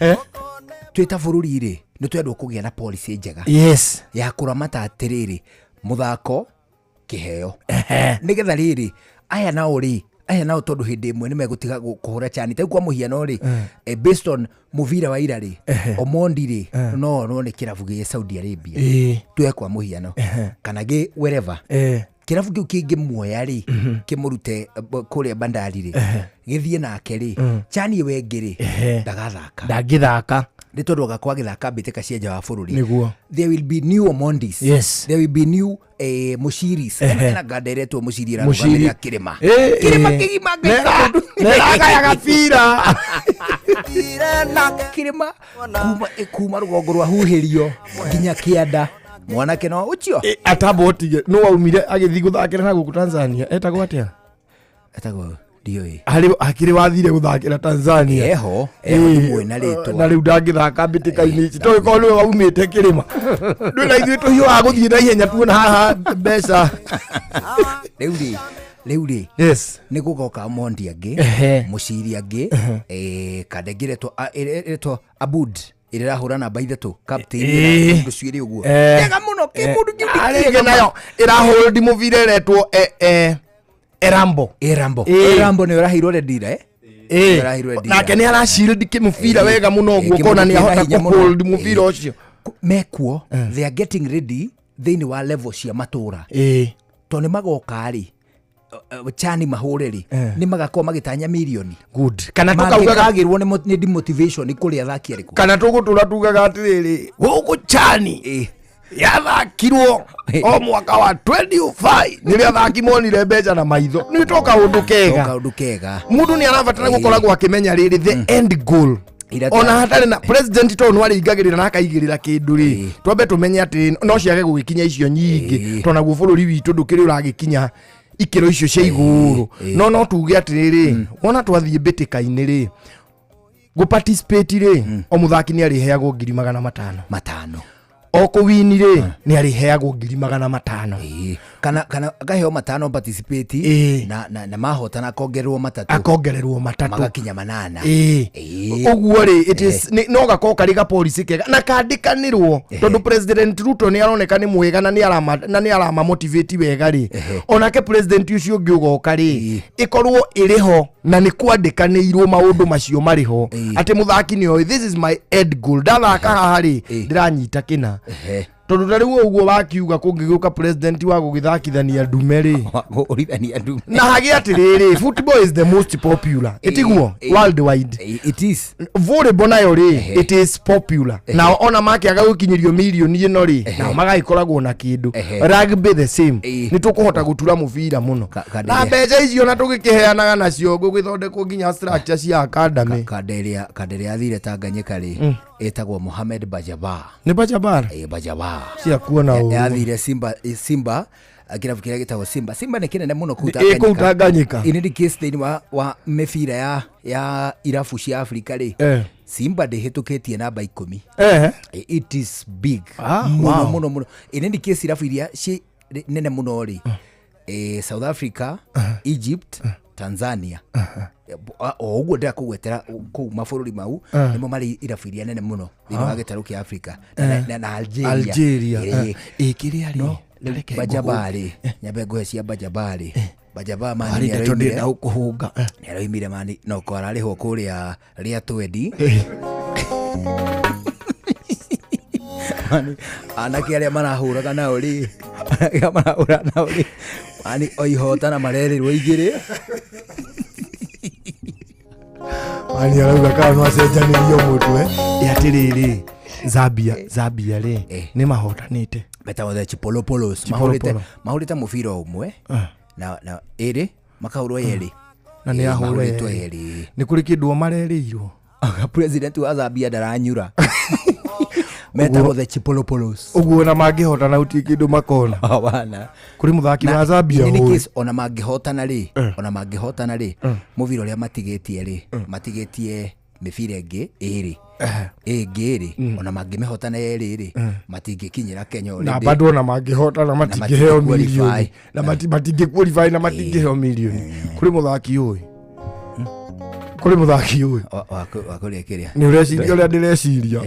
twita bururi ri ni twendwo kugia na policy njega yes ya kuramata atiriri muthako kiheo nigetha riri aya nao ri aya nao tondu hindi imwe ni megutiga kuhura chani tau kwa muhiano ri based on muvira wa ira ri Omondi ri no ni kirabu gi Saudi Arabia tuwe kwa muhiano kana gi wherever kirabu kiu kingi muoya ri kimurute kuria Bandari ri githie nake ri chani wengi ri ndagithaka ni tondu gakwa githaka mbiteka cia nja wa bururi niguo there will be new Omondis yes there will be new Mushiris na ganderetwo mushirira Mushiri kirima kigima neraga gabira kirima kuma rugongo rwa huhirio nginya kianda mwanake no ucio atabotige no waumire agithii guthakira na guku Tanzania etagwo atia etagwo ndioi akiri wathire guthakira Tanzania eho ndimwe na rito na riu ndangithaka mbitikaini ici toy ko niwe waumite kirima ndu na ithuĩ tũhiũ wa gũthiĩ na ihenya tuona haha mbeca rĩu rĩ yes nĩ gũgoka Omondi angĩ Mushiri angĩ kandengiretwo Abud irahura namba 3 captain ndu ciiri uguo ega muno kimundu ngiundi nayo irahold muvire retwo Erambo ni urahirwo redira nake ni ara shield kimufira wega muno uguo kona ni ahota kuhold muvira ucio mekuo they are getting ready thini wa level cia matura to ni magoka ri chani mahureri ni magakorwo magitanya milioni good kana tukaugaga agirwo ni demotivation kuri athaki ariku kana tugutura tugaga atiriri guku chani yathakirwo o mwaka wa 25 nili athaki monire mbeca na maitho ni toka undu kega mundu ni arabatara gukoragwo akimenya riri the end goal ona hatari na president to no aringagirira na akaigirira kindu ri twambe tumenye ati no ciage gugikinya icio nyingi tona guo bururi witu ndukiri uragikinya ikiro icio cia iguru no tuge atiriri wona twathie mbitikaini ri gu participate ri o muthaki ni ariheagwo 500 o kuwinire ni ariheagwo 500 kana agaheo 5 participate na mahotana akongererwo 3 magakinya 8 uguo ri it is no gako kariga policy kega na kandikanirwo tondu president Ruto ni aroneka ni mwega na ni arama motivate wega ri onake president ucio ngiugoka ri ikorwo iriho na ni kwandikanirwo maundu macio mariho ati muthaki ni oi this is my end goal ndathaka haha ri ndiranyita kina tondu tariu uguo wakiuga kungiguka president wa gugithakithania ndumeri na hagi atiriri football is the most popular itiguo worldwide it is volleyball nayo ri it is popular na ona makiaga gukinyirio milioni ino ri na magaikoragwo na kindu rugby the same ni tukuhota gutura mubira muno na mbeca icio na tugikiheanaga nacio gugithondekwo nginya structure cia academy kanderia athire Tanganyika ri etagwo Mohamed Bajabar ni Bajabar Bajabar cia kuona u athire Simba kirabu kiria gitagwo Simba ni kinene muno Tanganyika ini case thini wa mefira ya irabu cia Afrika ri Simba ndihitukitie namba 10 it is big muno ini case irabu iria ci nene muno ri South Africa Egypt Tanzania oguo ndira kugwetera ku mabururi mau nimo mari irabu iria nene muno thini wa gitaru kia Afrika na Algeria kiri ari Bajabari nyabe goe cia Bajabari mani ari ndio na ukuhunga aroimire mani no ko arariho kuria ria twendi mani anake aria marahuraga nao ri mani oihotana marerirwo igiri mani arauga kana no acenjanirio mutwe atiriri Zambia ri ni mahotanite betagwo the Chipolopolos mahurite mubira umwe na iri makaurwo yeri na ni ahurĩtwo yeri ni kuri kindu marerirwo president wa Zambia daranyura metagwo the Chipolopolos uguo na mangihotana uti kindu makona bana kuri muthaki wa Zambia ni case ona mangihotana ri mubira uria matigetie mibira ingi iri ona mangimehotana iri matingikinyira Kenya na bado ona mangihotana matingiheo milioni na matingiqualify na matingiheo milioni kuri muthaki wakurekeria ni ureciria uria ndireciria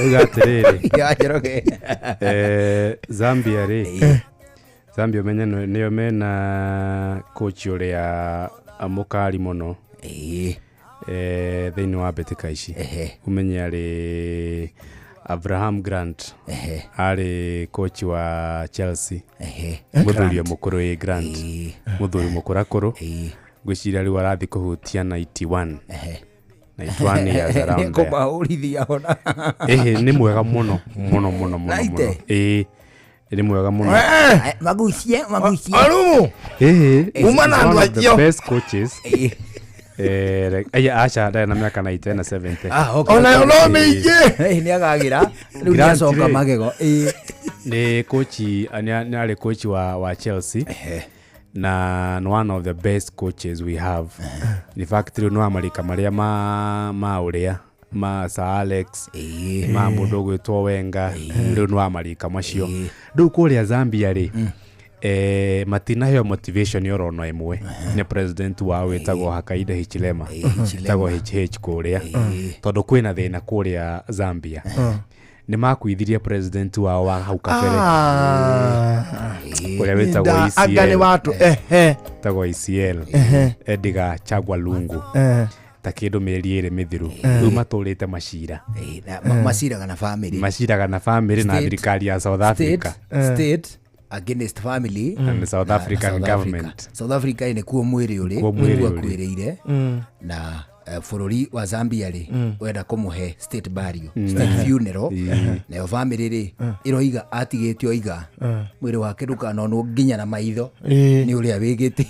igatiriri Zambia ri Zambia menya niyo mena coach uria amukari muno thĩinĩ wa mbĩtĩka ici umenye arĩ Abraham Grant arĩ coach wa Chelsea mũthuri mũkũrũ Grant mũthuri mũkũrakũrũ ngwĩciria rĩu arathi kũhutia 91 years around there. Kũmaũrithia ona nĩ mwega mũno ni mwega mũno magucie arumu umana andũ acio best coaches acha ndana miaka 90 na 70 ona no meije ni agagira riu ni acoka magego ni coach ani ari coach wa Chelsea na one of the best coaches we have. In fact riu no America maria ma uria ma Sir Alex ma mundu gwitwo Wenga riu no America macio riu kuria Zambia ri matinayo motivation yorono imwe ni president wa wetagwo Hakainde Hichilema tagwo HH kuria tondu kwina thina kuria Zambia ni makuithirie president wa hau kabere kuria wetagwo agane watu tagwo ICL Edgar Chagwa Lungu takindo meri mithiru riu maturite macira maciraga na family na thirikari ya South Africa state against family and the South African government. South Africa ine kuo mwiri uri kwirire na bururi wa Zambia ri wenda kumuhe state burial state funeral na yo family ri iroiga atigitio iga mwiri wake ndukana no nginya na maitho ni uria wigite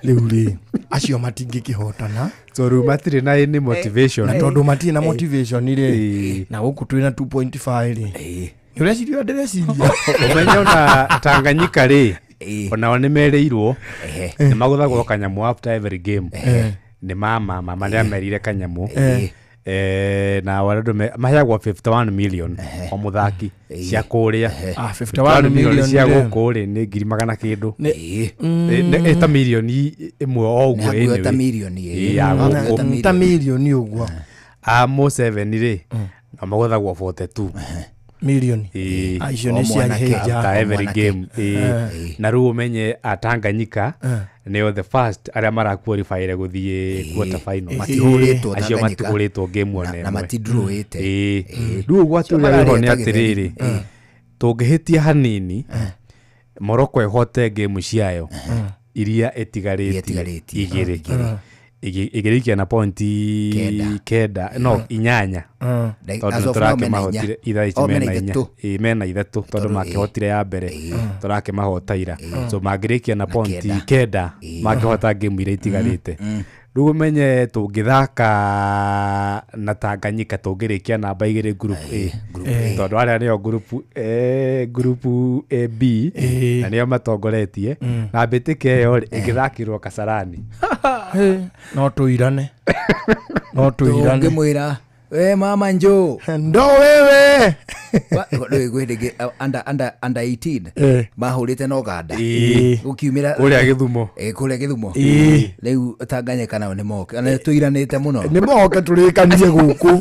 riu ri acio matingikihotana so riu matire na any motivation na tondu matire na motivation ri na guku twina 2.5 ri urecirio ndireciria umenya ona Tanganyika ri ona one mereirwo ni maguthagwo kanyamu after every game ni mama maria merire kanyamu na warado mahagwo 51 million o muthaki cia kuria 51 million cia gukuri ni ngiri magana kindu ni ta milioni imwe o uguo ni ta milioni ta milioni uguo mo 7 ri na maguthagwo 42 million acio ni cia heja every game na ru umenye Tanganyika neo the first aria mara qualify guthie quarter final matihuritwo game one na matidrowete ru gwaturia ro ni atiriri tungihitia hanini Morocco ehote game ciayo iria etigarite igirikia na pointi keda no inyanya tondu turake mahotire mena ithatu tondu makihotire ya mbere turake mahotaira so magirikia na pointi keda makihota game ira itigarite riu menye tungithaka na Tanganyika tungirikia namba 2 group A tondu aria niyo group AB na niyo matongoretie na mbitike yo igithakirwo Kasarani no tuirane ngimwira we mama njo ndo wewe gwithige under 18 mahurite no ganda gukiumira uria Githumo kuria Githumo riu Tanganyika nao ni moke ana tuiranite muno ni moke turikanie guku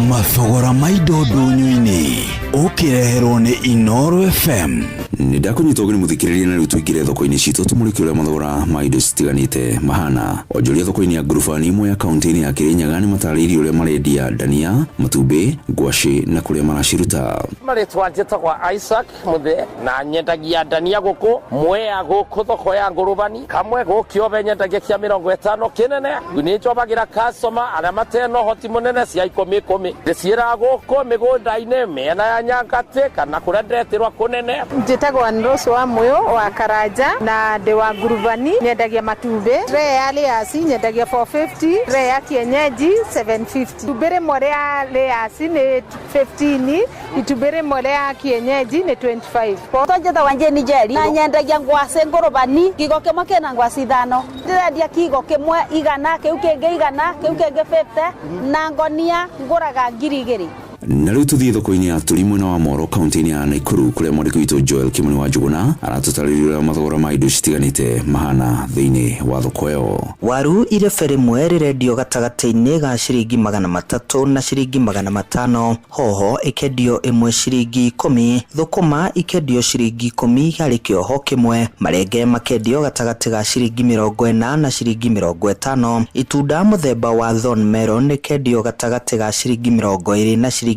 mathogora maidodo nyuini ukireherwo ni Inoro FM ni ndakunyita ugeni muthikiriria na riu tuingire thoko-ini citu tumurike uria mathogora ma indo citiganite mahana onjoria thoko-ini ya ngurubani imwe ya kaunti-ini ya Kirinyaga ni matariirie uria marendia ndania matumbi ngwaci na kuria maraciruta maritwa njitagwa Isaac muthe na nyendagia ndania guku mwea guku thoko ya ngurubani kamwe gukio nyendagia kia 50 kinene ni njobagira customer aria mateno hoti munene cia 10 ndiciira guku migunda-ini mena ya Nyangati kana kuria ndetirwa kunene njitagwa Nroso wa Moyo wa Karanja na de wa ngurubani nyendagia matumbe tray ya leasi nyendagia 450 tray ya kienyeji 750 tubere more ya leasi ni 15 itubere more ya kienyeji ni 25 tonjeta wanje ni jeri na nyendagia ngwase ngurubani kigo kimwe kena ngwasi 5 ndirendia kigo kimwe igana kiu kenge 50 na ngonia nguraga 2,000 Na rĩu tũthiĩ thoko-inĩ ya tũri mwena wa Moro kaunti-inĩ ya Nakuru kũrĩa mwandĩki witũ Joel Kimani wa Njuguna aratũtarĩria ũrĩa mathogora ma indo citiganĩte mahana thĩinĩ wa thoko ĩyo. Waru irebe rĩmwe rĩrendio gatagatĩ-inĩ ga ciringi 300 na ciringi 500. Hoho ikendio ĩmwe ciringi 10. Thũkũma ikendio ciringi 10 harĩ kĩoho kĩmwe. Marenge makendio gatagatĩ ga ciringi 40 na ciringi 50. Itunda mũthemba wa thorn melon ikendio gatagatĩ ga ciringi 20 na ciringi 30.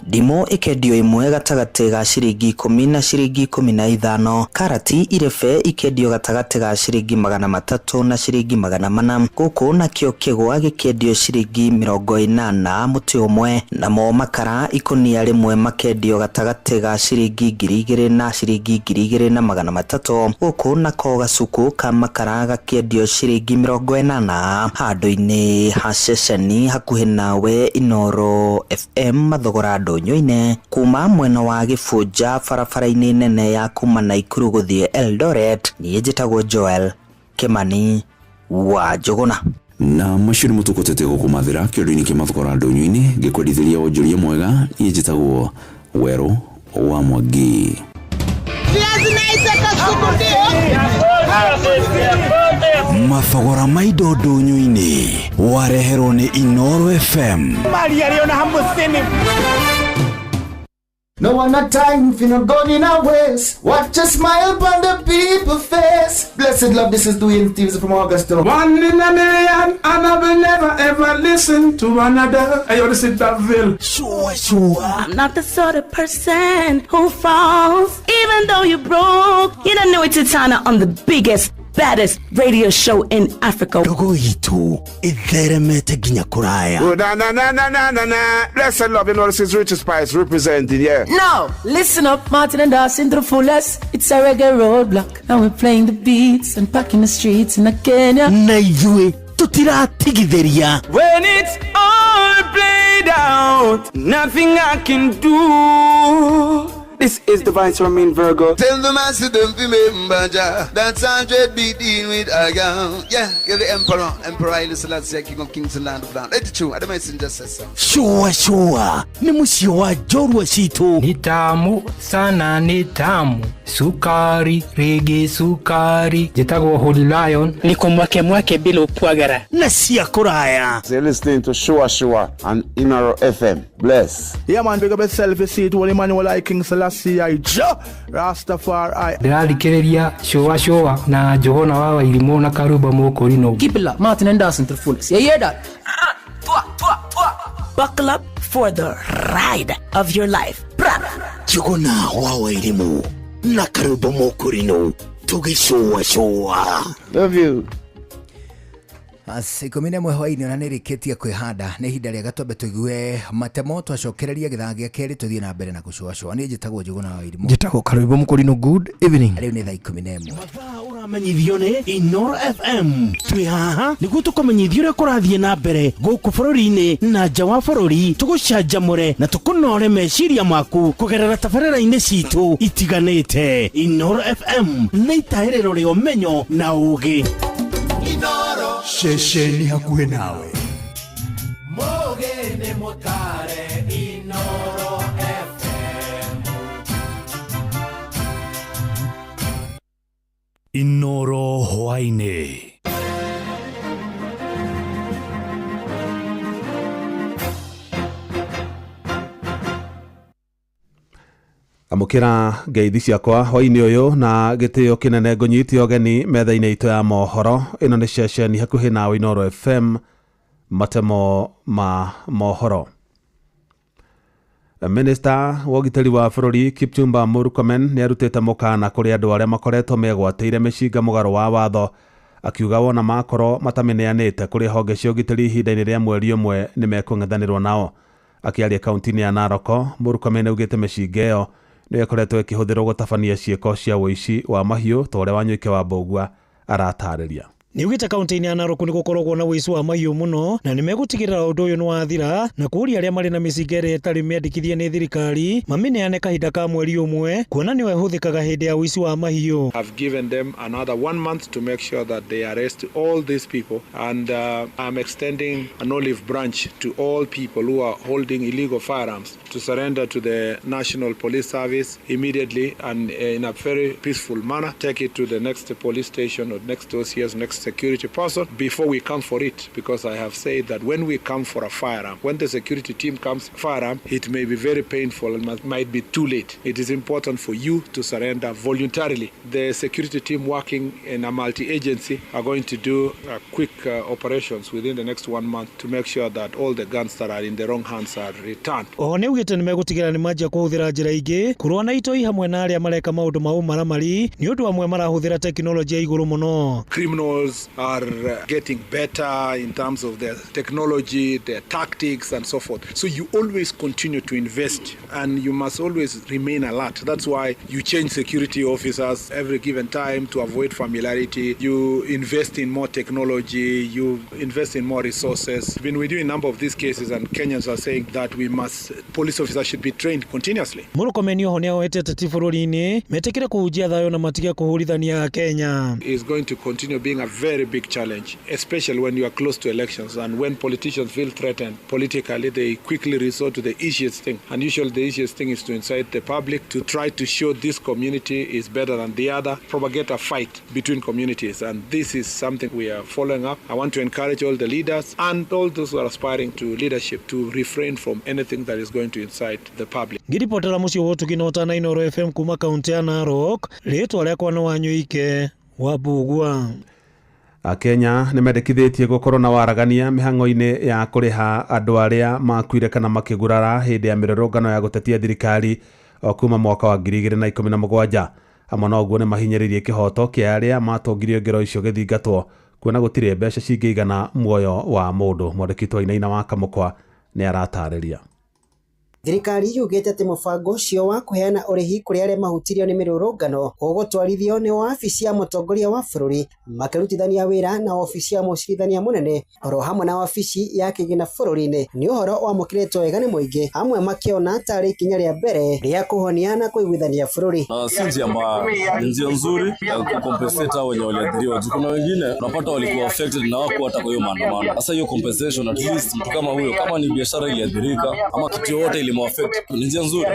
Ndimũ ikendio ĩmwe gatagatĩ ga ciringi 10 na ciringi 15. Karati irebe ikendio gatagatĩ ga ciringi 300 na ciringi 400. Gũkũ nakĩo kĩgwa gĩkendio ciringi 80 mũtĩ ũmwe. Namo makara ikũnia rĩmwe makendio gatagatĩ ga ciringi 2,000 na ciringi 2,300. Gũkũ nako gacuku ka makara gakendio ciringi 80. Handũ-inĩ ha ceceni hakuhĩ nawe Inoro FM mathogora ndũnyũ-inĩ kuma mwena wa Gĩbũnja barabara-inĩ nene ya kuma Naikuru gũthiĩ Eldoret. Niĩ njĩtagwo Joel Kimani wa Njuguna. Na macio nĩ mũtũkotete gũkũmathĩra kĩũndũ-inĩ kĩa mathogora ndũnyũ-inĩ gĩkwendithĩria wonjoria mwega. Niĩ njĩtagwo Werũ wa Mwangi. Mathogora ma indo ndũnyũ-inĩ wareherwo nĩ Inoro FM. No one a time if you not going in a ways. Watch a smile upon the people's face. Blessed love, this is Dwayne Thieves from Augusta. 1 in a million, and I will never ever listen to another. I already said that, Bill. Sure. I'm not the sort of person who falls, even though you broke. You don't know it's Tana on the biggest, baddest radio show in Africa. Dogo itu itheremete ginya kuraya. Oh, na. Blessed love, you know this is Richard Spice representing, yeah. No, listen up, Martin and Dawson to the fullest. It's a reggae roadblock, and we're playing the beats and packing the streets in Kenya. Na yue tutiratigithĩria. When it's all played out, nothing I can do. This is Divine Sermon Virgo. Tell the master don't remember that's 100 beating with a gun. Yeah, give the emperor Haile Selassie, king of kings and land of land. Let you, I don't mind just say Sure. Ni musio wa jorwa situ. Ni tamu sana, ni tamu. Sukari, rege sukari. Jitagwo Holy Lion. Niko mwake bila upwagara. Na siya kuraya. You're listening to Shua and Inaro FM. Bless. Yeah man, big up yourself, you see it, Holy Emmanuel I King Selassie I Rastafari. Ndĩrarikĩrĩria Shua na Johona wa Wairimu na Karuba Mokorino. Keep it locked, Martin and Dawson to the fullest. You hear that? Buckle up for the ride of your life. Johona wa Wairimu na Karuba Mokorino. Shua. Love you. Asikomine hwaini ona nĩrĩkĩtie kwĩhanda nĩ ihinda rĩa gatwambe tũigue matemo twacokereria gĩthanga gĩa kerĩ tũthiĩ na mbere na gũcũacũa. Niĩ njĩtagwo Njuguna wa Irimũ. Njĩtagwo Karuba Mokorino. Good evening. Rĩu nĩ thaa 11. Mathaa ũramenyithio nĩ Inoro FM. Twĩ haha nĩguo tũkũmenyithia ũrĩa kũrathiĩ na mbere gũkũ bũrũri-inĩ na nja wa bũrũri, tũgũcanjamũre na tũkũnore meciria maku kũgerera tabarĩra-inĩ citũ itiganĩte. Inoro FM nĩ itaĩrĩro rĩa ũmenyo na ũũgĩ. Inoro Shesheni hakuhe nawe. Mogene motare Inoro FM. Inoro hwaine. Amukira ngeithi ciakwa hwaini uyu na gitio kinene ngunyitio geni metha-inĩ itũ ya mohoro. Ĩno nĩ ceceni hakuhĩ nawe Inoro FM, matemo ma mohoro. Minister wa ũgitĩri wa bũrũri Kipchumba Murkomen nĩ arutĩte mũkana kũrĩ andũ arĩa makoretwo megwatĩire mĩcinga mũgarũ wa watho, akiuga wona makorwo matameneanĩte kũrĩ honge cia ũgitĩri ihinda-inĩ rĩa mweri ũmwe nĩ mekũng'ethanĩrwo nao. Akĩaria kaunti-inĩ ya Narok, Murkomen augĩte mĩcinga ĩyo nĩ ĩkoretwo ĩkĩhũthĩrwo gũtabania ciĩko cia ũici wa mahiũ ta ũrĩa Wanyuike wa Mbũgua aratarĩria. Niugite kaunti-ini ya Narok ni gukoragwo na wici wa mahiũ muno na nimegutigirira undu uyu ni wathira na kuria aria mari na micingere itari miandikithie ni thirikari mamineane kahinda ka mweri umwe kuona niwe huthikaga hindi ya wici wa mahiũ. I've given them another 1 month to make sure that they arrest all these people, and I'm extending an olive branch to all people who are holding illegal firearms to surrender to the National Police Service immediately and in a very peaceful manner. Take it to the next police station or next OCS, next security person before we come for it, because I have said that when we come for a firearm, when the security team comes firearm, it may be very painful and might be too late. It is important for you to surrender voluntarily. The security team working in a multi-agency are going to do quick operations within the next 1 month to make sure that all the guns that are in the wrong hands are returned. Niugite nimegutigira ni manjia kuhuthira njira ingi kurwa na itoi hamwe na aria mareka maundu mau maramari ni undu amwe marahuthira teknolojia ya iguru muno. Criminals are getting better in terms of their technology, their tactics and so forth. So you always continue to invest and you must always remain alert. That's why you change security officers every given time to avoid familiarity. You invest in more technology, you invest in more resources. We've been reviewing a number of these cases and Kenyans are saying that police officers should be trained continuously. Murkomen yoho ni awetete ti bururi-ini metikire kuhujia thayo na matige kuhurithania Kenya. Is going to continue being a very big challenge, especially when you are close to elections and when politicians feel threatened politically, they quickly resort to the easiest thing. And usually the easiest thing is to incite the public to try to show this community is better than the other, propagate a fight between communities. And this is something we are following up. I want to encourage all the leaders and all those who are aspiring to leadership to refrain from anything that is going to incite the public. Ngiripotera mucio wotu kinota na Inooro FM kuma kaunti ya Narok, ritwa riakwa ni Wanyuike wa Bugua. Akenya nimendekithitie gukorwo na waragania mihang'o-ini ya kuriha andu aria makuire kana makigurara hindi ya mirurungano ya gutetia thirikari kuma mwaka wa 2017. Amwe na uguo ni mahinyiririe kihoto kia aria matongirio ngero icio githingatwo kuona gutire mbeca cingĩigana muoyo wa mundu. Mwandĩki Wainaina wa Kamũkwa ni aratarĩria. Thirikari yugite ati mubango ucio wa kuheana urihi kuri aria mahutirio ni mirurungano ugutwarithio ni wabici ya mutongoria wa bururi makirutithania wira na wabici ya mucirithania munene oro hamwe na wabici ya kigina bururi-ini. Ni uhoro wa mukiretwo wega ni muingi, amwe makiona tari ikinya ria mbere ria kuhonia na kuiguithania bururi. Si njia nzuri ya kukompensate wenye waliathiriwa. Kuna wengine unapata walikuwa affected na wako hata kwa hiyo maandamano. Sasa hiyo compensation, at least mtu kama huyo, kama ni biashara iliathirika ama kitu yote ni njia nzuri.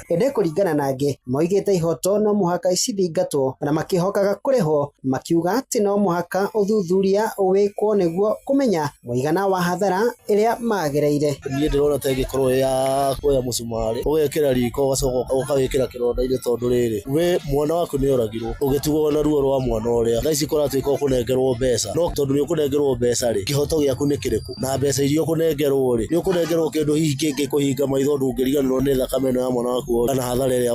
Ende kuringana nage moigite ihoto no muhaka icithingatwo na makihokaga kuriho, makiuga ati no muhaka uthuthuria wikwo niguo kumenya muigana wa hathara iria magereire. Niĩ ndirona ta ĩngĩkorwo ya kuoya mũcumari ũgekĩra riko ũgacoka ũkawĩkĩra kĩronda-inĩ, tondũ rĩrĩ we mwana waku nĩ oragirwo ũgĩtugwo na ruo rwa mwana ũrĩa thaa ici kũratuĩka ũkũnengerwo mbeca, no tondũ nĩ ũkũnengerwo mbeca rĩ kĩhoto gĩaku nĩ kĩrĩkũ? Na mbeca iria ũkũnengerwo rĩ nĩ ũkũnengerwo kĩndũ hihi kĩngĩ kũhinga maitho ndũngĩriganĩrwo nĩ thakame ĩno ya mwana waku kana hathara ĩrĩa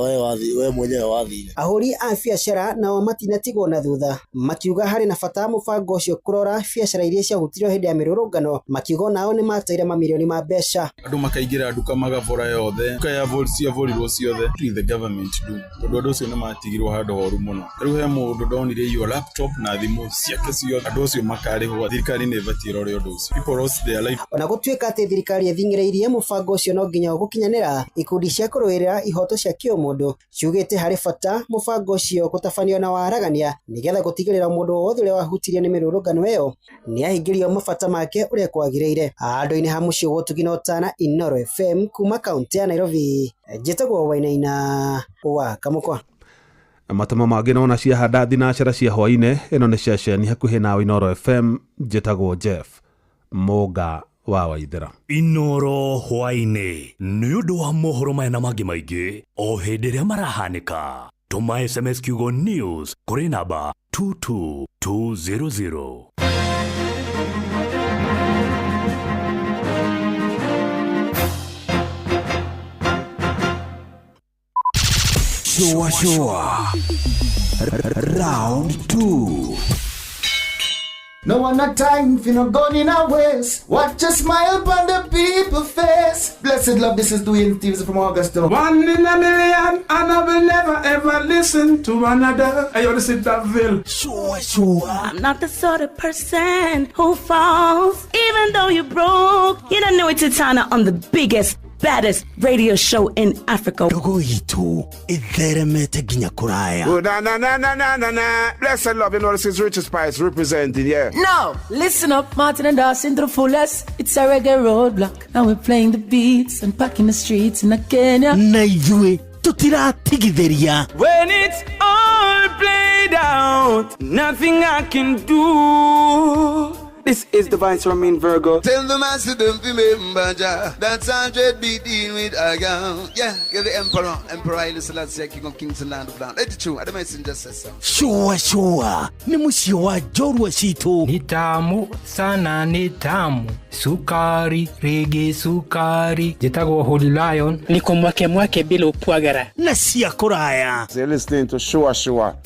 we mwenyewe wathire. Ahũri a biacara nao matinatigwo na thutha, makiuga harĩ na bata mũbango ũcio kũrora biacara iria ciahutirio hĩndĩ ya mĩrũrũngano, makiuga nao nĩ mateire mamirioni ma mbeca. Andũ makaingĩra nduka magabora yothe, nduka ya ciavorirwo ciothe. The government do tondũ andũ ũcio nĩ matigirwo handũ horu mũno. Rĩu he mũndũ ndonire iyo laptop na thimũ ciake ciothe, andũ ũcio makarĩhwo. Thirikari nĩ ĩbatiĩ ĩrore ũndũ ũcio. People lost their life. Ona gũtuĩka atĩ thirikari ĩthing'ĩrĩirie mũbango ũcio no nginya gũkinyanĩra, ikundi cia kũrũĩrĩra ihoto cia kĩũmũndũ ciugĩte harĩ bata mũbango ũcio gũtabanio na waragania nĩgetha gũtigĩrĩra mũndũ wothe ũrĩa wahutirio nĩ mĩrũrũngano ĩyo nĩ ahingĩrio mabata make ũrĩa kwagĩrĩire. Handũ-inĩ ha mũciĩ wotu Ginotana, Inooro FM kuma kaunti ya Nairobi, njĩtagwo Wainaina wa Kamũkwa. Matemo mangĩ nona ciahanda thinacara cia hwainĩ. Ĩno nĩ ceceni hakuhĩ na Inooro FM. Njĩtagwo Jeff Mũnga wa Waithĩra. Inooro hwainĩ nĩ ũndũ wa mohoro maya na mangĩ maingĩ o hĩndĩ ĩrĩa marahanĩka. Tũma SMS kiugo news kũrĩ namba 22200. Showa Round 2. No one a time if you not going in a ways. Watch a smile upon the people face. Blessed love, this is Dwayne Stevens from Augusta. 1 in a million, and I will never ever listen to another. I want to sit that Ville. Sure. I'm not the sort of person who falls, even though you're broke. You don't know it's Tana on the biggest, baddest radio show in Africa. Dogo itu itheremete ginya kuraya. Oh, na. Blessed love, you know this is Richard Spice representing, yeah. No, listen up, Martin and Dawson to the fullest. It's a reggae roadblock. Now we're playing the beats and packing the streets in Kenya. Na yue tutiratigithiria. When it's all played out, nothing I can do. This is the Vice Romain Virgo. Tell the master don't remember that's 100 BD with Agam. Yeah, give the Emperor Haile Selassie, King of Kings and Land of Land. That's true. I don't mention just as so. Sure. Ni musio wa jorwa situ. Ni tamu sana, ni tamu. Sukari, reggae sukari. Jitagwa Holy Lion. Niko mwake bila upwagara. Na siya kuraya. So you're listening to Shua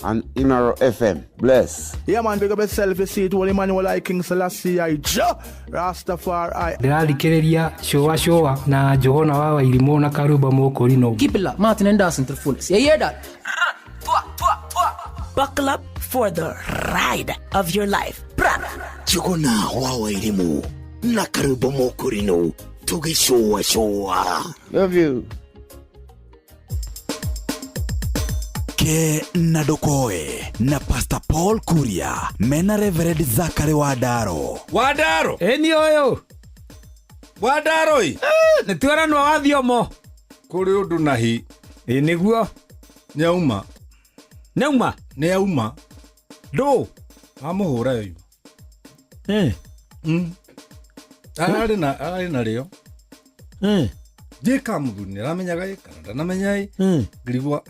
on Inaro FM. Bless. Yeah man, big up yourself. You see it, Holy Emmanuel I King Selassie I Rastafari. Ndĩrarikĩrĩria showa na Johona wa Wairimu na Karuba Mokorino. Keep it locked, Martin and Dawson to the fullest. You hear that? Buckle up for the ride of your life. Johona wa Wairimu na Karuba Mokorino. Tugi showa. Love you. Ke Nadokoe na Pastor Paul Kuria mena Reverend Zachary Wadaro. Eni oyo Wadaroi nĩtwĩra nwa wa thiomo kũrĩ ũndũ nahi nĩguo nĩauma ndũ amũhũra yoima ararĩ na rĩo Jeka muguni ramenyaga ikara namenyai ngirigwa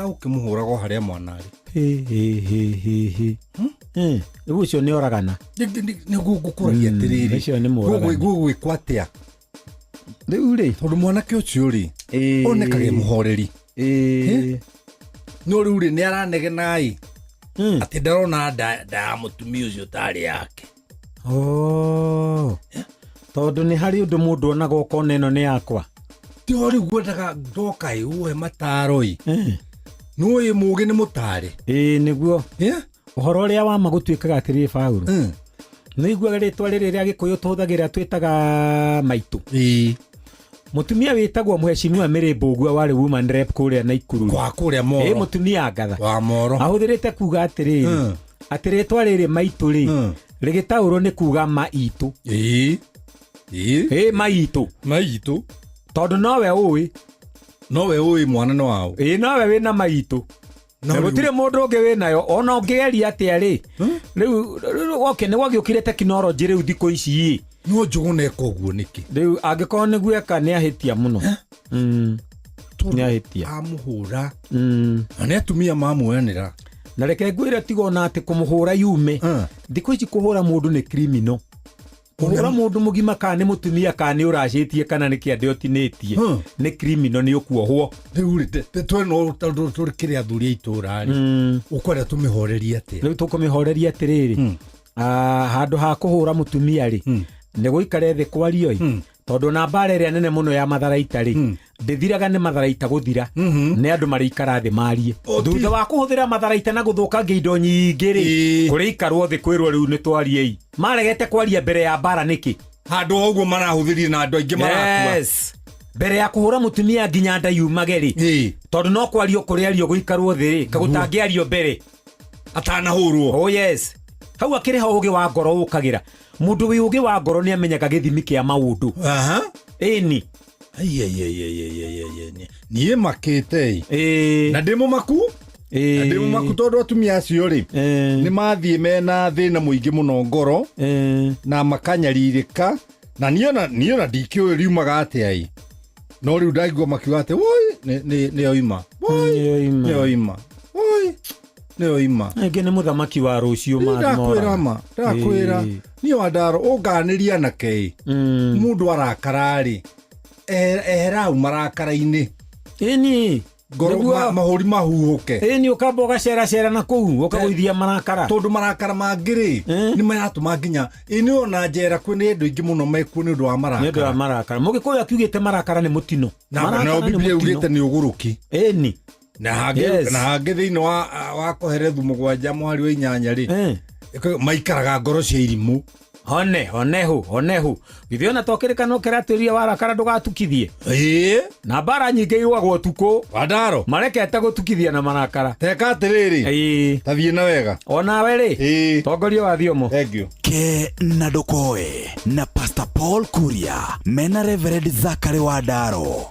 ukimũhũraga harĩa mwana ari ucio nĩ oragana nĩ gũkũragia tiriri ucio nĩ mũoragana gũgwĩkwo atĩa rĩu rĩ tondũ mwanake ũcio rĩ onekage mũhoreri no rĩu rĩ nĩ aranegenai atĩ ndarona nda mũtumia ũcio tarĩ yake tondũ nĩ harĩ ũndũ mũndũ onaga ũkona ĩno nĩ yakwa Tiori gwendaga ndoka uwe mataroi. Nuwe mũgĩ nĩ mũtare. Nĩguo. Ũhoro ũrĩa wa magũtuĩkaga atĩrĩ Paulo. Nĩ iguaga rĩtwa rĩrĩ rĩa Gĩkũyũ tũhũthagĩra twĩtaga maitũ. Mũtumia wĩtagwo Mheshimiwa Mary Mbũgua warĩ woman rep kũrĩa Naikuru. Kwa kũrĩa Moro. Mũtumia ngatha. Wa Moro. Ahũthĩrĩte kuga atĩrĩ. Atĩ rĩtwa rĩrĩ maitũ rĩ. Rĩgĩtaũrwo nĩ kuga maitũ. Maitũ. Tondũ nowe ũĩ mwana no wao. Nowe wĩna maitũ. Na gũtirĩ mũndũ ũngĩ wĩnayo ona ũngĩgeria atĩa rĩ. Rĩu okay nĩ gwagĩũkire tekinoronjĩ rĩu thikũ ici. No Njũgũna eka ũguo nĩkĩ? Rĩu angĩkorwo nĩguo eka nĩ ahĩtia mũno. Nĩ ahĩtia. Amũhũra. Na nĩ atumia mamuoyanĩra. Na reke ngwĩre tigona atĩ kũmũhũra yume. Thikũ ici kũhũra mũndũ nĩ criminal. Kũhũra mũndũ mũgima kana nĩ mũtumia kana nĩ ũracĩtie kana nĩ kĩande ũtinĩtie nĩ criminal nĩ ũkuohwo. Rĩu tweno tũrĩ kĩrĩa athuri itũra ũkwenda tũmĩhorerie atĩa? Rĩu tũkũmĩhoreria atĩrĩrĩ handũ ha kũhũra mũtumia rĩ nĩ gũikare thĩ kwario tondũ na mbara ĩrĩa nene mũno ya Matharaita rĩ ndĩthiraga nĩ Matharaita gũthira nĩ andũ marĩikara thĩ marie thutha wa kũhũthĩra Matharaita na gũthũkangia indo nyingĩ rĩ kũrĩ ikarwo thĩ kwĩrwo rĩu nĩ twariei maregete kwaria mbere ya mbara nĩkĩ handũ ũguo marahũthĩrire na andũ aingĩ marakua mbere ya kũhũra mũtumia nginya nda yumage rĩ tondũ no kwario kũrĩ ario gũikarwo thĩ rĩ kagũtangĩario mbere atanahũrwo. Oh yes hau akĩrĩ ha ũgĩ wa ngoro ũkagĩra mũndũ wĩ ũgĩ wa ngoro nĩ amenyaga gĩthimi kĩa maũndũ. Ĩni niĩ makĩte na ndĩ mũmaku tondũ atumia acio rĩ nĩ mathiĩ mena thĩna mũingĩ mũno ngoro na makanyarirĩka na niĩ ona ndikĩũĩ riumaga atĩa no rĩu ndaigua makiuga atĩ nĩoima Ege nĩ mũthamaki wa rũciũ ndakwĩra niĩ Wandaro ũnganĩria nake mũndũ arakararĩ ehera marakara-inĩ ngoro mahuri mahuhuke ni ukamba ugacera na kuu ukaguithia marakara tondu marakara mangiri ni maratuma nginya ni ona njera kwini andu ingi muno mekuo ni undu wa marakara mugikuyu akiugite marakara ni mutino na Biblia ugite ni uguruki ni na hangi thiini wa kuhere thumu gwanja mwari wa 8 ri maikaraga ngoro cia irimu honehu bithiona tokirikano kiraturia warakara ndugatukithie na bara nyingi iwagwo tuko Wandaro marekete gutukithia na marakara teka atiriri tathie na wega onawe ri tongoria wa thiomo ke na ndukoe na Pastor Paul Kuria mena Reverend Zachary Wandaro.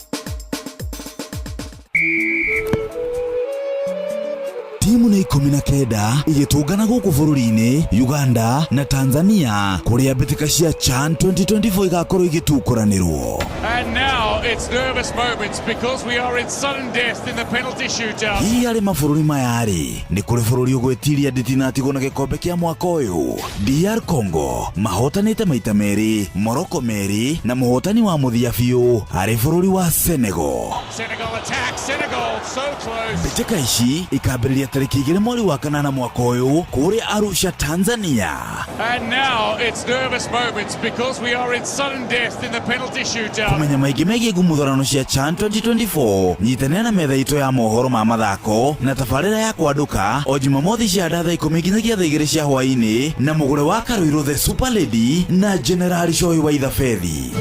Timu na 19 igitungana guku bururi-ini Uganda na Tanzania kuria mbitika cia CHAN 2024 igakorwo igitukuranirwo. And now it's nervous moments because we are in sudden death in the penalty shootout. Hihi ari mabururi mayari ni kuri bururi ugwetiria nditinatigwo na gikombe kia mwaka uyu. DR Congo mahotanite maita meri, Morocco meri na muhotani wa muthia biu ari bururi wa Senegal. Senegal attack, Senegal so close. Mbitika ici ikambiriria tariki 2 mweri wa kanana mwaka uyu kuria Arusha, Tanzania. And now it's nervous moments because we are in sudden death in the penalty shootout. Kumenya maigi megie ngumuthorano cia CHAN 2024 nyitanira na metha itu ya mohoro ma mathako na tabarira ya kwanduka o Jumamothi cia thaa 10 nginyagia thaa 2 cia hwaini na mugure wa Karuiro the Super Lady na General Choi wa Ithafethi.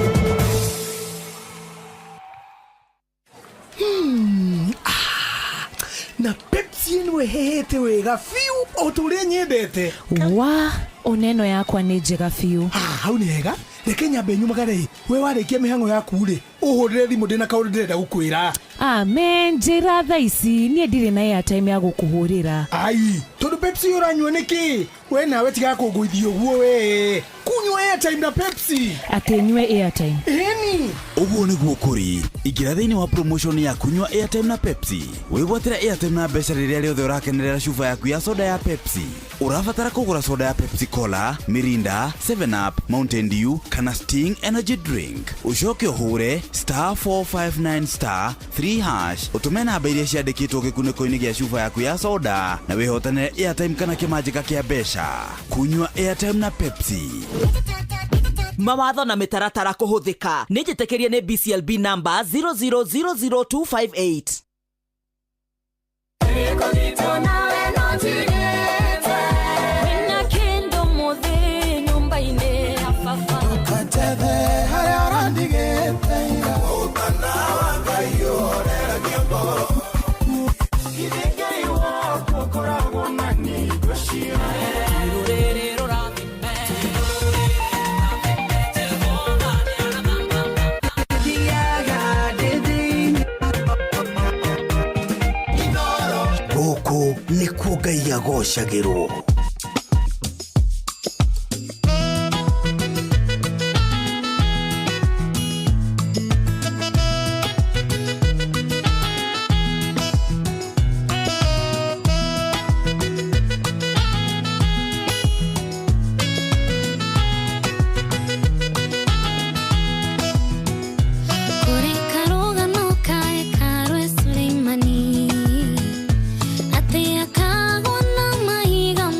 Na Pepsi nwe hete wega fiu otule nyendete wa oneno yakwa ni njega fiu hau ni hega reke nyambe nyumagare we warikia mihango yaku ri uhurire thimu ndina kaundu ndirenda gukwira amen njira thaa ici nie ndire na airtime ya gukuhurira ai tondu Pepsi uranywa niki we nawe tiga kuguithio guo we kunywa airtime na Pepsi atenywe airtime eni uguo niguo kuri ingira thiini wa promotion ya kunywa airtime na Pepsi wigwatira airtime na mbeca riria riothe urakenerera chufa yaku ya soda ya Pepsi urabatara kugura soda ya Pepsi Cola, Mirinda, 7 Up, Mountain Dew kana Sting energy drink ucoke uhure *459*3# utume namba iria ciandikitwo gikuniko-ini gia chufa yaku ya soda na wihotane airtime kana kimanjika kia mbeca. Kunywa airtime na Pepsi. Mawatho na mitaratara kuhuthika ni njitikirie ni BCLB number 0000258. Guku ni kugai yagocagirwo. Ate akagona mahiga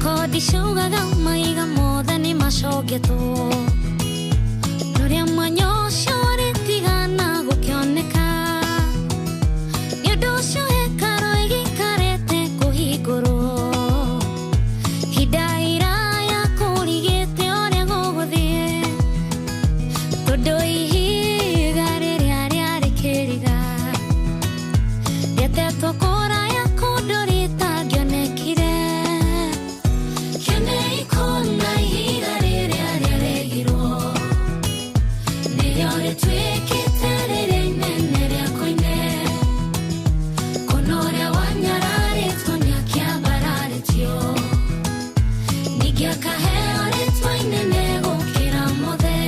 kodi shugaga maiga mothe ni macogetwo nuria mwanya ucio ritigana gukioneka ni undu ucio hekaro igikarete kuhingurwo hinda iraya kurigite uria guguthie tondu ihiga riria riari kiriga rietetwo kuraya kundu ritangionekire kene ikona ihiga riria riaregirwo nirio ritwikite riria inene ria koine konoria wanyararitwo niakiambararitio ningĩ akaheo rĩtwa inene gũkĩra mothe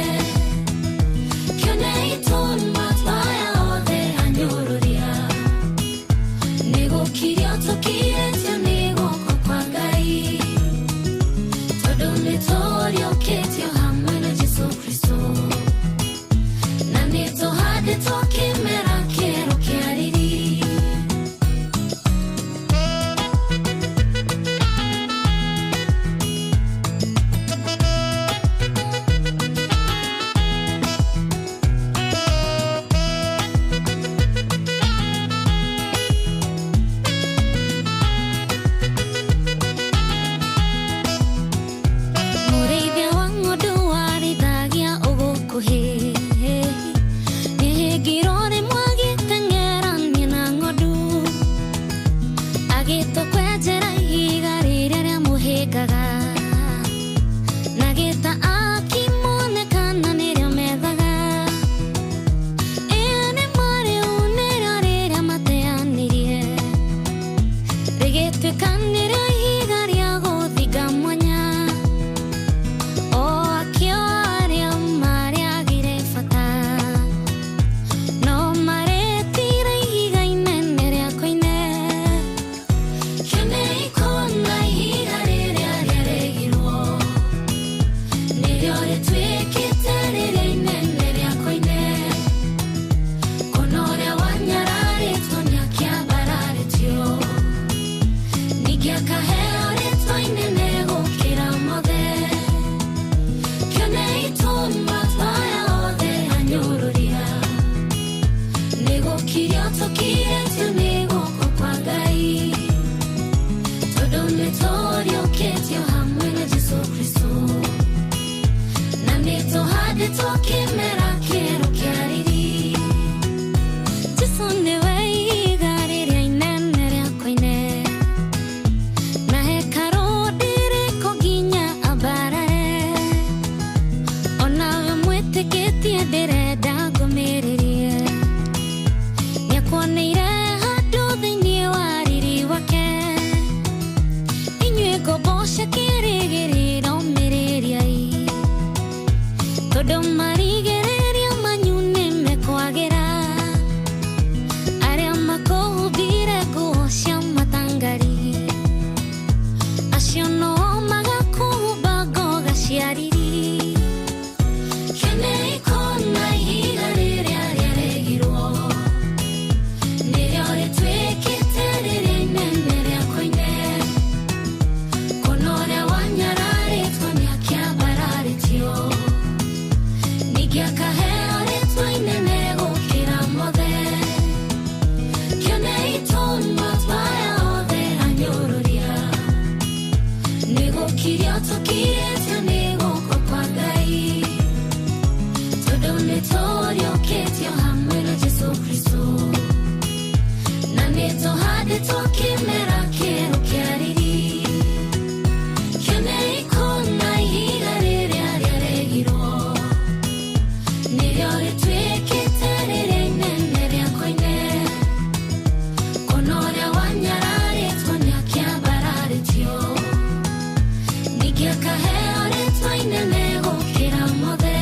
kĩone itũma twaya othe anyũrũria nĩ gũkirio tũkirĩtio nĩ guoko kwa Ngai tondũ nĩ tũriũkĩtio hamwe na Jesũ Kristo na nĩ tũhandĩtwo kĩmera kĩerũ kĩa riri. Mũrĩithia wa ng'ondu warithagia ũgũkũhĩ nĩhĩngirwo rĩmwe agĩteng'erania na ng'ondu agĩtũkwenjera ihiga rĩrĩa rĩamũhĩngaga na gĩta akĩmonekana nĩrĩo methaga ĩni marĩu nĩrĩo rĩrĩa mateanirie rĩgĩtuĩka nĩrĩo ihiga rĩa gũthinga mwanya o akĩo arĩa marĩagire bata no marĩtire ihiga inene rĩa koine kĩone ikona ihiga rĩrĩa rĩaregirwo nĩrĩo rĩtuĩkĩte rĩrĩa inene rĩa koine konoria wanyararitwo nĩakĩambararitio ningĩ akaheo rĩtwa inene gũkĩra mothe kĩone itũma twaya othe anyũrũria nĩ gũkirio tũkirĩtio nĩ guoko kwa Ngai tondũ nĩ tũriũkĩtio hamwe na Jesũ Kristo na nĩ tũhandĩtwo kĩmera kĩerũ kĩa riri. Jesũ nĩwe ihiga rĩrĩa inene rĩa koine na hekarũ ndĩrĩko nginya ambarare onawe mwĩtĩkĩtie ndĩrenda ngũmĩrĩrie nĩakuoneire handũ thĩinĩ wa riri wake inyuĩ ngombo cia kĩĩrĩgĩrĩro mĩrĩriai tondũ marigĩrĩrio manyu nĩmekwagĩra arĩa makũhumbire nguo cia matangari acio no magakũhumba ngoga cia riri kĩone ikona ihiga rĩrĩa rĩaregirwo nĩrĩo rĩtuĩkĩte rĩrĩa inene rĩa koine konoria wanyararitwo nĩakĩambararitio ningĩ akaheo rĩtwa inene gũkĩra mothe kĩone itũma twaya othe anyũrũria nĩ gũkirio tũkirĩtio nĩ guoko kwa Ngai tondũ nĩ tũriũkĩtio hamwe na Jesũ Kristo na nĩ tũhandĩtwo kĩmera kĩerũ kĩa riri kĩone ikona ihiga rĩrĩa rĩaregirwo nĩrĩo rĩtuĩkĩte rĩrĩa inene rĩa koine konoria wanyararitwo nĩakĩambararitio ningĩ akaheo rĩtwa inene gũkĩra mothe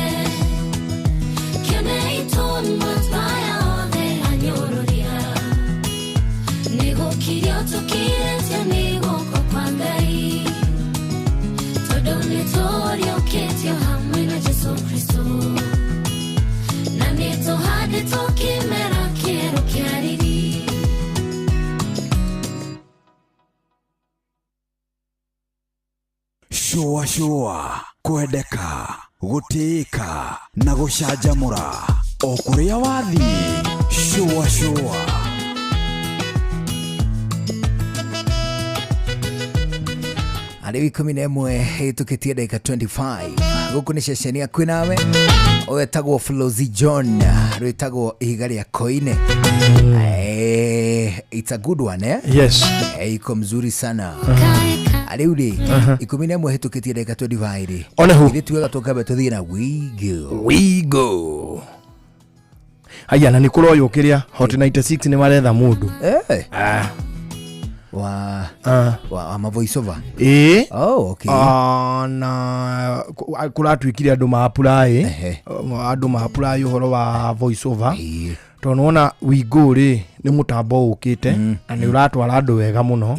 kĩone itũma twaya othe anyũrũria nĩ gũkirio tũkirĩtio nĩ guoko kwa Ngai tondũ nĩ tũriũkĩtio hamwe na Jesũ Kristo na nĩ tũhandĩtwo kĩmera kĩerũ kĩa riri. shua kwendeka gutika na gucanjamura o kuria wathi shua Ari 11 hitukitie dakika 25 guku ni ceceni ya kwinawe oyetagwo Flozy John rwitagwo ihiga ria koine. It's a good one Yes. Iko mzuri sana. Ari uri 11 hitukitie dakika 25 Onehu ile tuwega tokabe tuthie na we go aya na nikuro yo kiria Hot 96 ni maretha mundu wa ma voice over okay na kuratwikire andu ma apply uhoro wa voice over tonona wigo ri ni mutambo ukite na ni uratwara andu wega muno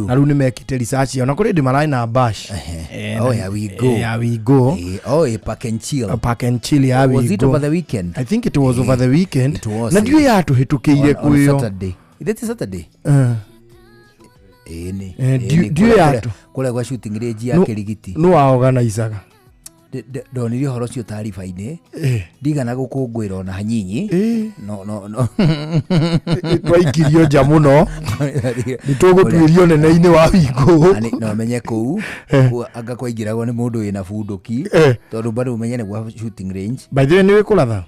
na riu ni mekite research ona kuri ndi marai na bash wigo pack and chill ya wigo. Was it over the weekend? I think it was over the weekend. Na ndio yatuhitukiire kuyo Saturday. Saturday ndio yatu kule kwa shooting range ya Kirigiti no organizaga ndonire horo cio taarifa-ini ndigana gukungwira ona hanyinyi no twaikirio nja muno nitugutwirio nene-ini wa wigo no menye kuu anga kwaingiragwo ni mundu wina bunduki tondu bado umenye ni gwa shooting range. By the way, niwe kuratha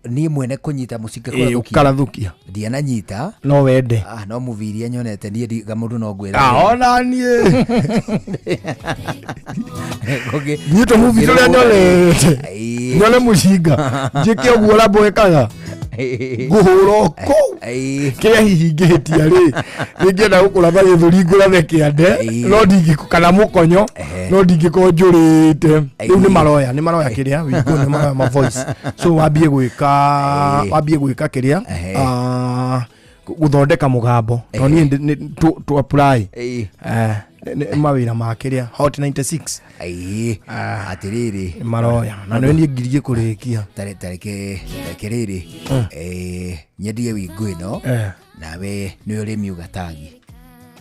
ni mwene kunyita musike kurathukia ndiananyita no wende no muviria nyonete nie ndiga mundu no ngwira ona nie ni to muviria nyonete nyone mushinga njike uguo raboekaga guhuroko kiria hihingitia ri ningienda gukuratha githuri ngurane kiande no ndingikana mukonyo no ndingikonjurite riu ni maroya kiria wigo ni maroya ma voice so wambie gwika kiria guthondeka mugambo no ni to apply mawira ma kiria Hot 96 atiriri maroya na no ni ngirie kurikia tareke riri nyendie wigo ino nawe ni uri miugatagi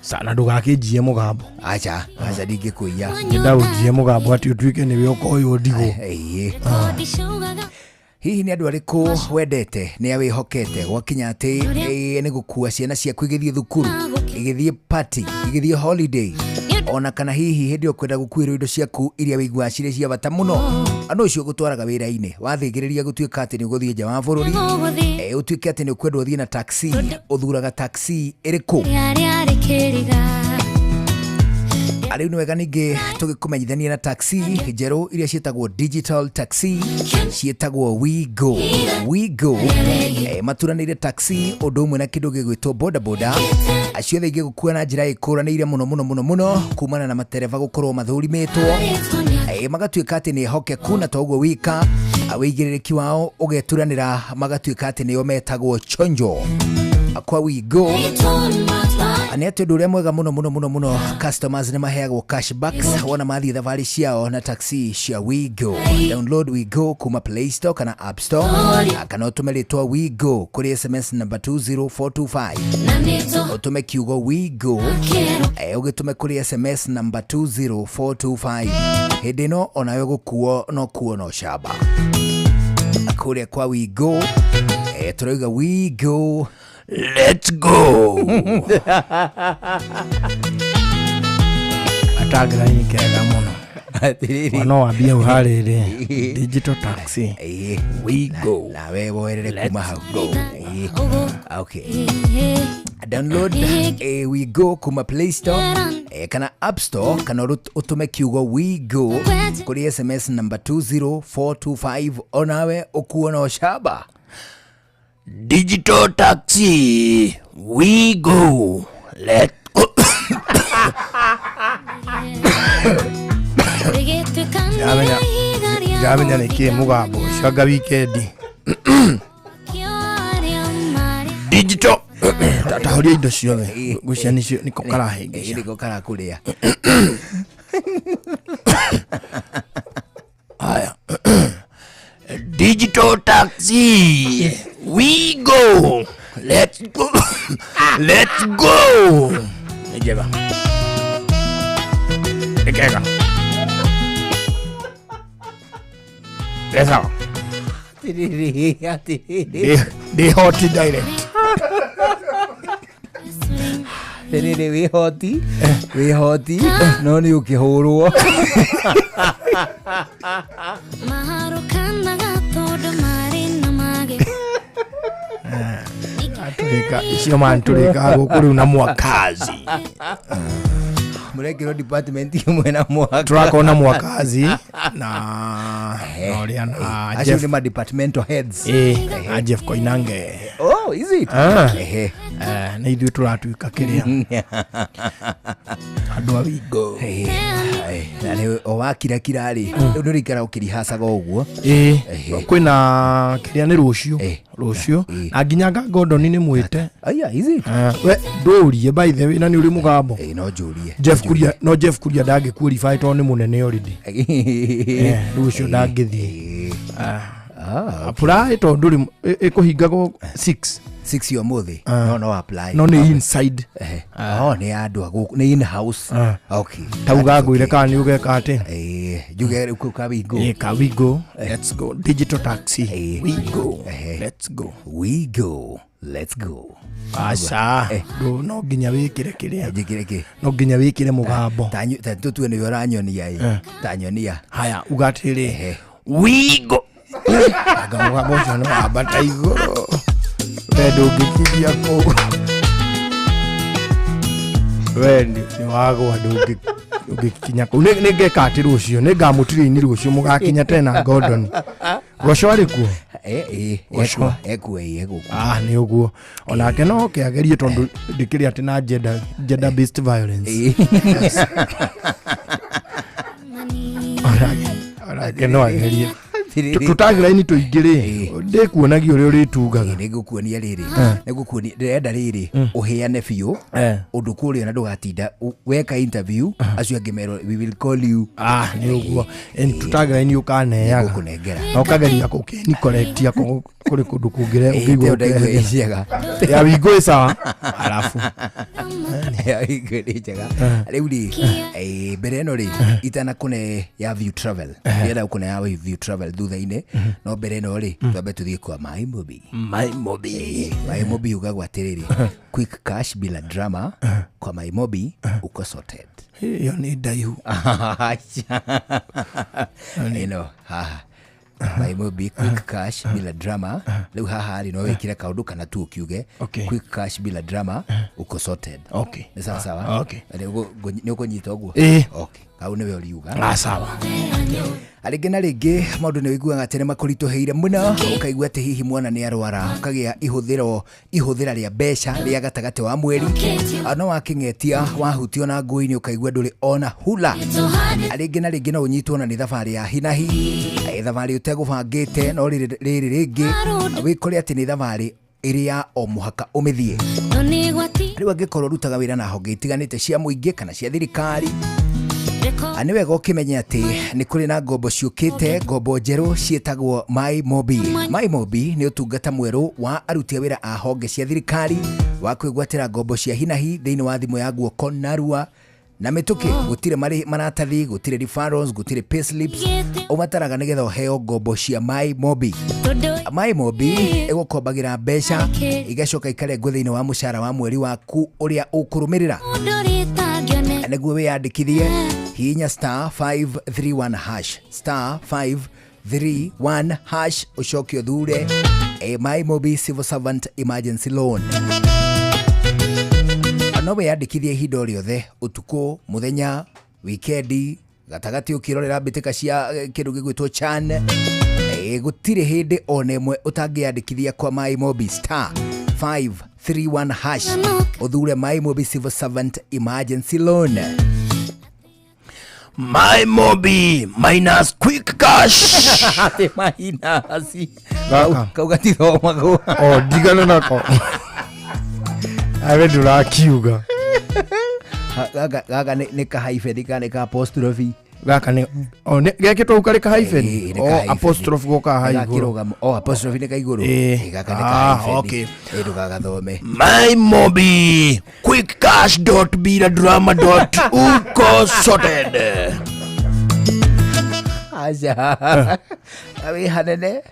sana ndugakijie mugambo acha ndingikuia ndawujie mugambo ati utwike niwe ukoyo ndigo hihi ni andu ariku wendete ni awihokete gwakinya ati ni gukua ciana ciaku igithie thukuru igithie party igithie holiday ona kana hihi hindi ukwenda gukuira indo ciaku iria wigua cire cia bata muno andu ucio gutwaraga wira-ini wathingiriria gutuika ati ni guthie nja wa bururi utuike ati ni ukwenda uthie na taxi uthuraga taxi iriku ariu ni wega ningi tugikumenyithania na taxi njeru iria cietagwo digital taxi cietagwo wigo maturanire taxi undu umwe na kindu gigwitwo boda aciothe igigukua na njira ikuranire muno kumana na matereva gukorwo mathurimitwo magatuika ati ni hokeku na toguo wika wigiriki wao ugeturanira magatuika ati nio metagwo chonjo kwa wigo ani ati undu uria mwega muno customers ni maheagwo cashbacks wona mathi thavari ciao na taxi cia wigo. Download wigo kuma Play Store kana App Store kana utume ritwa wigo kuri SMS number 20425 utume kiugo wigo ugitume kuri SMS number 20425 hindi no onayo gukuo no shaba kuri kwa wigo turauga wigo. Let's go. Atagira ikega muno. Wano wabia uharire digital taxi. Wigo. Na wewe werere kuma hau. Okay. Download Wigo kuma Play Store kana App Store kana utume kiugo wigo kuri SMS number 20425 onawe ukuona oshaba. Digital taxi, we go. Let go. Jamenya niki mugambo shaga weekend. Digital. Tata horia indo ciothe. Guciani cio niko karahingisha. Niko karakuria. Aya. Digital taxi, we go. Let's go. Let's go. njega ekega Lesa They hot direct Terere we hoti no ni ukihurwo Aturika icio manturika gukuru na mwakazi murekero department imwe na mwaka turakona mwakazi na oria na Jeff ma departmental heads na Jeff Koinange. Oh, is it? Na ithuĩ turatuika kiria andu a Wigo na nĩ owakira kirari rĩu nĩrĩikara ũkĩrihacaga ũguo kwĩna kiria nĩ rũciũ na nginyaga Gordon nĩ mwĩte aya is it we ndũrie by the way na nĩ uri mugambo no njũrie Jeff Kuria ndangĩqualify tondũ nĩ mũnene already rũciũ ndangĩthiĩ apply tondũ ĩkũhingagwo 6 yo muthi no apply no ni inside ni andu agu ni in house okay tauga ngwire kana ni ugeka ati juge ku Kawigo Kawigo let's go digital taxi we go let's go asa no nginya wikire kiria njikire no nginya wikire mugambo tutue ni yoranyonia tanyonia haya ugatire Wigo aga mugambo no abata igoro Wedo gikithia ko wendi ni wago andu ugikinya ko ne ngeka ati rucio ne ngamutirini rucio mugakinya tena Gordon goco ari ku ekuo ni uguo onake no kiagerie tondu ndikiri ati na gender based violence onake no agerie tutagira ini tuingire ndikuonagia uri uritugaga nigukuonia riri nigukuonia ndirenda riri uheane biu undu kurio na ndugatinda weka interview acio angimero we will call you ni uguo tutagira ini ukaneaga kunengera no kageria kokeni correct yako kuri kundu kungire ungigwo ndaigaiciaga ya Wigo sawa alafu ya Wigo njega riu ri mbere no ri itana kune ya view travel ndira kune ya view travel thutha-ini no mbere no ri twambe tuthie kwa My Mobi ugagwa atiriri quick cash bila drama kwa My Mobi uko sorted hiyo ni ndaihu My Mobi quick cash bila drama riu haha ri no wikire kaundu kana tu ukiuge quick cash bila drama uko sorted ni sawa sawa ni ukunyita uguo okay kau niwe uriuga sawa aringi na ringi maundu ni wiguaga tene makurituheire muno ukaigua ati hihi mwana ni arwara ukagia ihuthira ria mbeca ria gatagati wa mweri no wakingetia wahutio na ngui-ini ukaigua nduri ona hula aringi na ringi no unyitwo na ni thabari ya hinahi thabari utegubangite no riri ringi wikore ati ni thabari iria o muhaka umithie riu angikorwo rutaga wira na honge itiganite cia muingi kana cia thirikari aniwe gokimenya ati ni kuri na ngombo ciukite ngombo njeru cietagwo My Mobi ni utungata mweru wa aruti wira a honge cia thirikari wa kwigwatira ngombo cia hinahi thiini wa thimu ya guoko narua na mituki gutire maratathi gutire referrals gutire payslips umataraga nigetha uheo ngombo cia My Mobi igukombagira mbeca igacoka ikarengwo thiini wa mushara wa mweri waku uria ukurumirira niguo wiyandikithie hinya *531# ucoke uthure My Mobi Civil Servant Emergency Loan no wiyandikithie ihinda riothe utuku muthenya wikendi gatagati ukirorera mbitika cia kindu gigwitwo chan gutire hindi ona imwe utangiyandikithia kwa My Mobi *531# uthure My Mobi Civil Servant Emergency Loan. My Mobi minus quick cash minus kaugati thomago digana nako awe ndurakiuga gaga ni ka hyphen ka ni ka apostrophe gaka ni gekitwo ukari ka hyphen apostrophe goka haiguru apostrophe ni ka iguru gaka ni ka hyphen okay gathome my mobi quickcash.biradrama.uko sorted aja awi hanene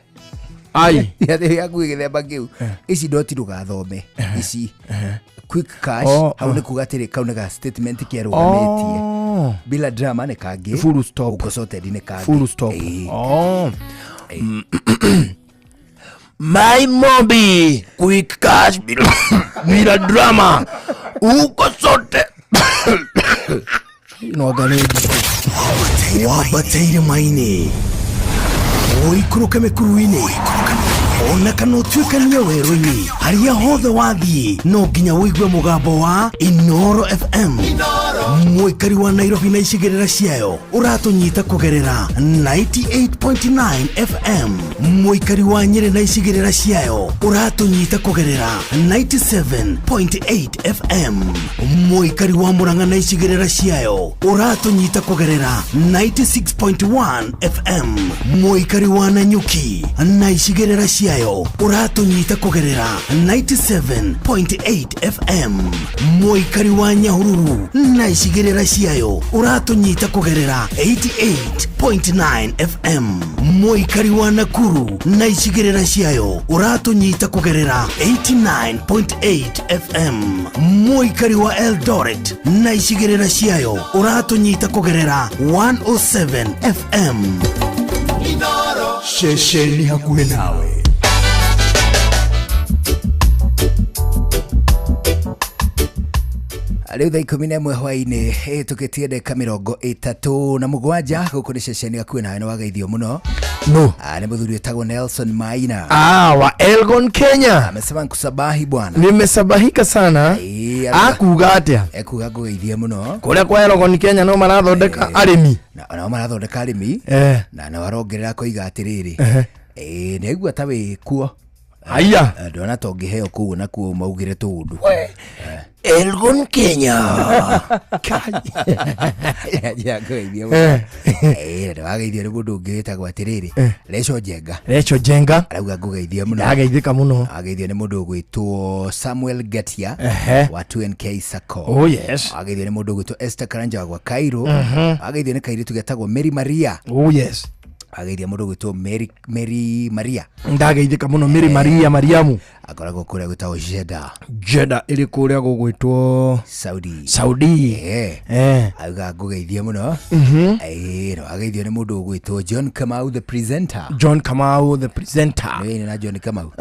ai yathiri yaku igithemba kiu ici ndoti rugathome ici quick cash hau ni kugatire kau ni ga statement kia rugametie bila drama ni kangi full stop uko sorted ni kangi full stop my mobi quick cash bila drama uko sorted no gani wabateire maini oikuruke mekuruini ona kana utuikanie werũ-inĩ harĩa hothe wathiĩ no nginya ũigue mũgambo wa Inoro FM mũikari wa Nairobi na icigĩrĩra ciayo ũratũnyita kũgerera 98.9 FM mũikari wa Nyĩrĩ na icigĩrĩra ciayo ũratũnyita kũgerera 97.8 FM mũikari wa Murang'a na icigĩrĩra ciayo ũratũnyita kũgerera 96.1 FM mũikari wa Nanyuki na icigĩrĩra ciayo uratunyita kugerera 97.8 FM mũikari wa Nyahururu na icigĩrĩra ciayo uratunyita kugerera 88.9 FM mũikari wa Nakuru na icigĩrĩra ciayo uratunyita kugerera 89.8 FM mũikari wa Eldoret na icigĩrĩra ciayo uratunyita kugerera 107 FM shesheni hakuhe nawe Rĩu thaa 11 hwaĩ-inĩ tukitie ndeka 37 gũkũ nĩ ceceni gakuĩ nawe nĩ wageithio mũno no nĩ mũthuri wĩtagwo Nelson Maina wa Elgon Kenya amesema nkusabahi bwana nimesabahika sana akuga atia ekuga ngũgeithie mũno kũrĩa kwa Elgon Kenya no marathondeka arĩmi na marathondeka arĩmi na no arongerera koiga atĩrĩrĩ nĩaigua ta wĩ kuo haya ndona to ngĩheo kũu na kuo maugire tũũndũ Elgon Kenya yageithio wageithio nĩ mũndũ ũngĩ wĩtagwo atĩrĩrĩ Recho Jenga arauga ngũgeithie mũno ageithĩka mũno ageithio nĩ mũndũ ũgwĩtwo Samuel Getia wa 2NK Sacco ageithio nĩ mũndũ ũgwĩtwo Esther Karanja wa Cairo ageithio nĩ kairĩtu getagwo Mary Maria ageithia mũndũ gwĩtwo Mary Maria ndageithĩka mũno Mary Maria Mariamu akoragwo kũrĩa gwĩtagwo Jeddah ĩrĩ kũrĩa gũgwĩtwo Saudi auga ngũgeithia mũno no ageithio nĩ mũndũ gwĩtwo John Kamau the presenter na John Kamau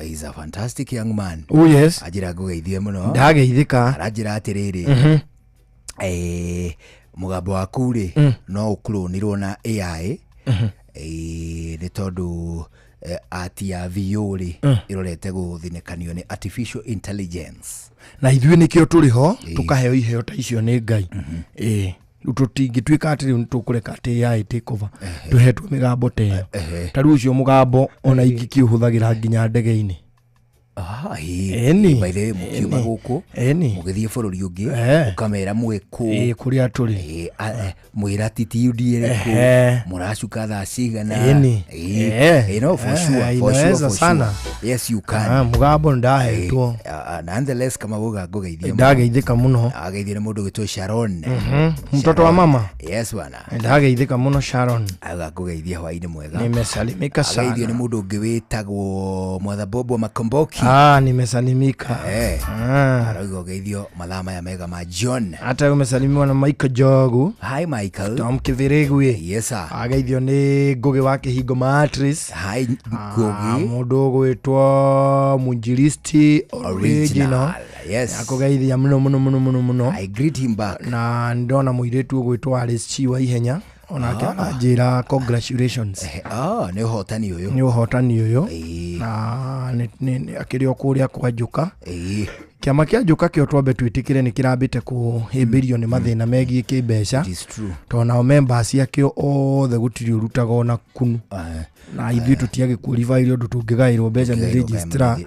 he's a fantastic young man ajira ngũgeithia mũno ndageithĩka arajira atĩrĩrĩ mũgambo waku rĩ no ũklonirwo na AI nĩ tondũ ati ya VO-rĩ ĩrorete gũthinekanio nĩ artificial intelligence na ithuĩ nĩkĩo tũrĩ ho tũkaheo iheo ta icio nĩ Ngai tũtingĩtuĩka atĩ rĩu nĩtũkũreka atĩ AI take over tũhetwo mĩgambo ta ĩyo ta rĩu ũcio mũgambo ona ingĩkĩũhũthagĩra nginya ndege-inĩ by the way mukiuma guku mugithie bururi ungi ukamera mweku kuria turi mwira attitude iriku muracuka thaa cigana no for sure sana yes you can mugambo ndahetwo nonetheless kama woga ngugeithia ndageithika muno ageithia mundu gitwo Sharon mtoto wa mama yes bwana ndageithika muno Sharon aga ngugeithia hwaini mwega nimesalimika sana ageithio ni mundu ungi witagwo Mother Bobo Makomboki nimesalimika arauga geithio mathaa maya mega ma John hata umesalimiwa na Michael Jogu hi Michael Tom Kiviregwe yes sir ageithio ni Ngugi wa Kihingo Matrix hi Ngugi mundu gwitwa Munjilisti original yes akogeithia muno I greet him back na ndona muiretu gwitwa Alice Chiwa ihenya onake ajira congratulations ni uhotani uyu na ni akiri okuria kwa Njuka kiama kia njuka kio twambe twitikire ni kirambite kuhimbirio ni mathina megie kimbeca tona members yakio othe gutiri urutaga ona kunu na ithuĩ tũtiage qualify ũndũ tũngĩgaĩrwo mbeca nĩ registrar.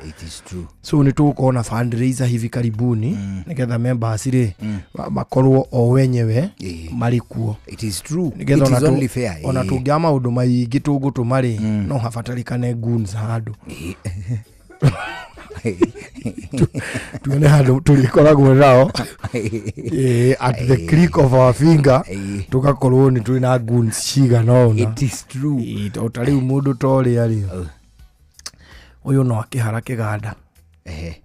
So nĩ tũkona fundraiser hivi karibuni nigetha members rĩ makorwo o wenyewe marĩ kuo. Nigetha ona tũngĩama maũndũ maingĩ tũngũtũma rĩ no habatarĩkane goons handũ tuone handũ tũrĩkoragwo nao at the click of our finger tugakorwo nĩ tũrĩ na goons cigana ona. It is true. Ta rĩu mũndũ ta ũrĩa rĩ ũyũ no akĩhara kĩganda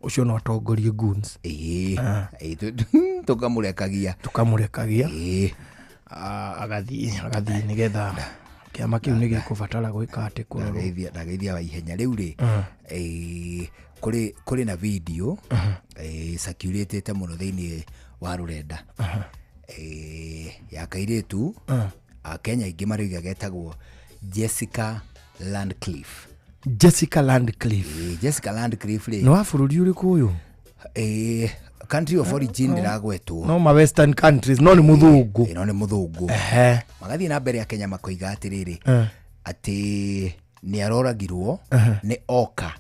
ũcio no atongorie goons tukamũrekagia agathiĩ nigetha kiama kĩu nĩ gĩkũbatara gwĩka atĩ kũrorwo ndageithia wa ihenya rĩu rĩ kũrĩ na video circulated mũno thĩinĩ wa rũrenda ya kairĩtu Kenya ingĩ marĩga getagwo Jessica Landcliffe rĩ no wa bũrũri ũrĩkũ ũyũ country of origin ndĩragwetwo no ma western countries no nĩ mũthũngũ magathiĩ na mbere ya Kenya makoiga atĩrĩrĩ atĩ nĩ aroragirwo nĩ Oka.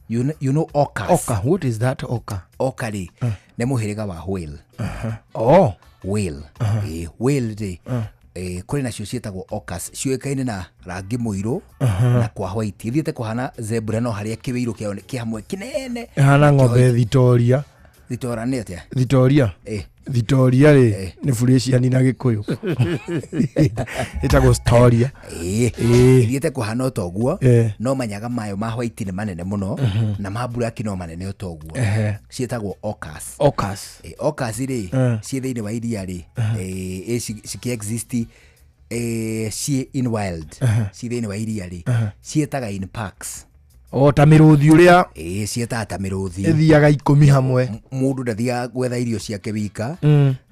You know Okas? What is that Oka? Oka rĩ nĩ mũhĩrĩga wa whale. Whale. Whale rĩ kũrĩ nacio ciĩtagwo Okas ciũĩkaine na rangi mũirũ na kwa white ithiĩte kũhana zebra no harĩa kĩwĩirũ kĩao kĩ hamwe kĩnene hana ng'ombe Victoria nĩ atĩa Victoria rĩ nĩ Frisian na Gĩkũyũ ĩtagwo Storia ithiĩte kũhana o toguo no manyaga mayo ma white nĩ manene mũno na ma black no manene o toguo ciĩtagwo Okas rĩ ciĩ thĩinĩ wa iria rĩ cikĩ-exist ciĩ in wild ciĩ thĩinĩ wa iria rĩ ciĩtaga in parks ta mĩrũthi ũrĩa ciĩtaga ta mĩrũthi ĩthiaga 10 hamwe mũndũ ndathiaga gwetha irio ciake wika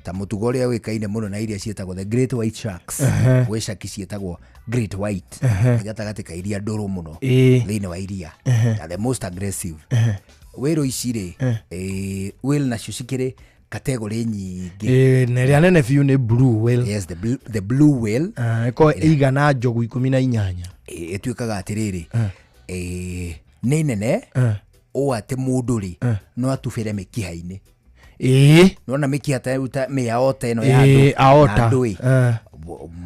ta mũtugo ũrĩa wĩkaine mũno na iria ciĩtagwo the great white sharks gwĩ shaki ciĩtagwo great white gatagatĩ ka iria ndũrũ mũno thĩinĩ wa iria na the most aggressive whale ici rĩ whale nacio cikĩrĩ category nyingĩ na ĩrĩa nene biũ nĩ blue whale. Yes, the blue whale ĩkorwo ĩigana njogu 18 ĩtuĩkaga atĩrĩrĩ nĩ nene o atĩ mũndũ rĩ no atubĩre mĩkiha-inĩ nona mĩkiha ta mĩaota ĩno ya andũ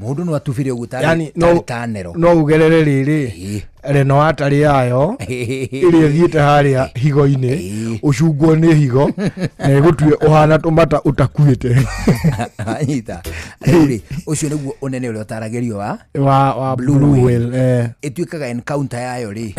mũndũ no atubĩre ũguo ta nero no ugerere rĩrĩ reno atarĩ yayo ĩrĩa ĩthiĩte harĩa higo-inĩ ũcungwo nĩ higo na ĩgũtue ũhana tũmata ũtakuĩte anyita rĩu ũcio nĩguo ũnene ũrĩa ũtaragĩrio wa blue whale ĩtuĩkaga encounter yayo rĩ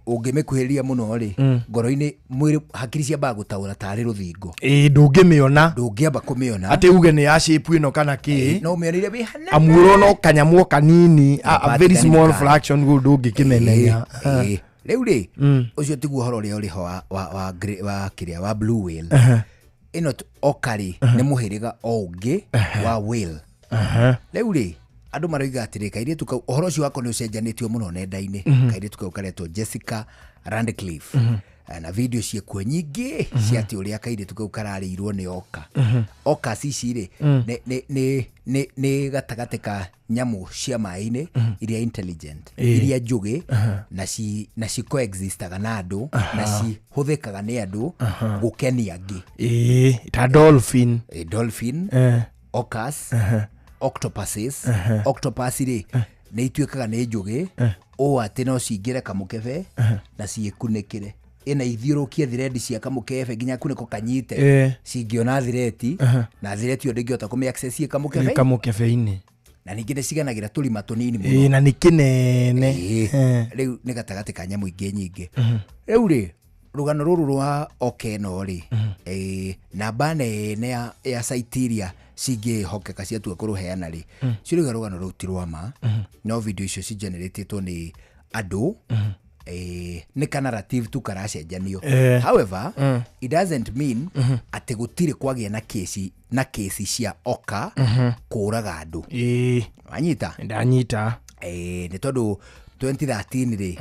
ũngĩmĩkuhĩrĩria mũno rĩ ngoro-inĩ mwĩrĩ hakiri ciambaga gũtaũra tarĩ rũthingo ndũngĩamba kũmĩona atĩ uge nĩ ya shape ĩno kana kĩ no ũmĩonire wĩ hanene amuro no kanyamũ kanini a very small fraction ndũngĩkĩmenya rĩu rĩ ũcio tiguo ũhoro ũrĩa ũrĩ ho wa kĩrĩa wa blue whale ĩno Oka rĩ nĩ mũhĩrĩga o ũngĩ wa whale rĩu rĩ andũ maroiga atĩrĩ kairĩtu kau ũhoro ũcio wako nĩ ũcenjanĩtio mũno nenda-inĩ kairĩtu kau karetwo Jessica Landcliffe na video ciekuo nyingĩ cia atĩ ũrĩa kairĩtu kau kararĩirwo nĩ Oka. Okas ici rĩ nĩ gatagatĩ ka nyamũ cia maĩ-inĩ iria intelligent iria njũgĩ na ci-coexistaga na andũ na cihũthĩkaga nĩ andũ gũkenia angĩ ta dolphin Okas octopuses octopus rĩ nĩ ituĩkaga nĩ njũgĩ o atĩ no cingĩre kamũkebe na ciĩkunĩkĩre ĩna ithiũrũkie thiredi cia kamũkebe nginya kunĩko kanyite cingĩona thireti na thireti ĩyo ndĩngĩhota kũmĩ-access kamũkebe-inĩ na ningĩ nĩ ciganagĩra tũrima tũnini mũno na nĩ kĩnene rĩu nĩ gatagatĩ ka nyamũ ingĩ nyingĩ rĩu rĩ rũgano rũrũ rwa Oka ĩno rĩ namba nene ya Saitiria cingĩhokeka ciatua kũrũheana rĩ ciuga rũgano rũu ti rwa ma no video icio cigeneratĩtwo nĩ andũ nĩ ka narrative tu karacenjanio however it doesn't mean atĩ gũtirĩ kwagĩa na kesi cia Oka kũraga andũ wanyita ndanyita nĩ tondũ 2013 rĩ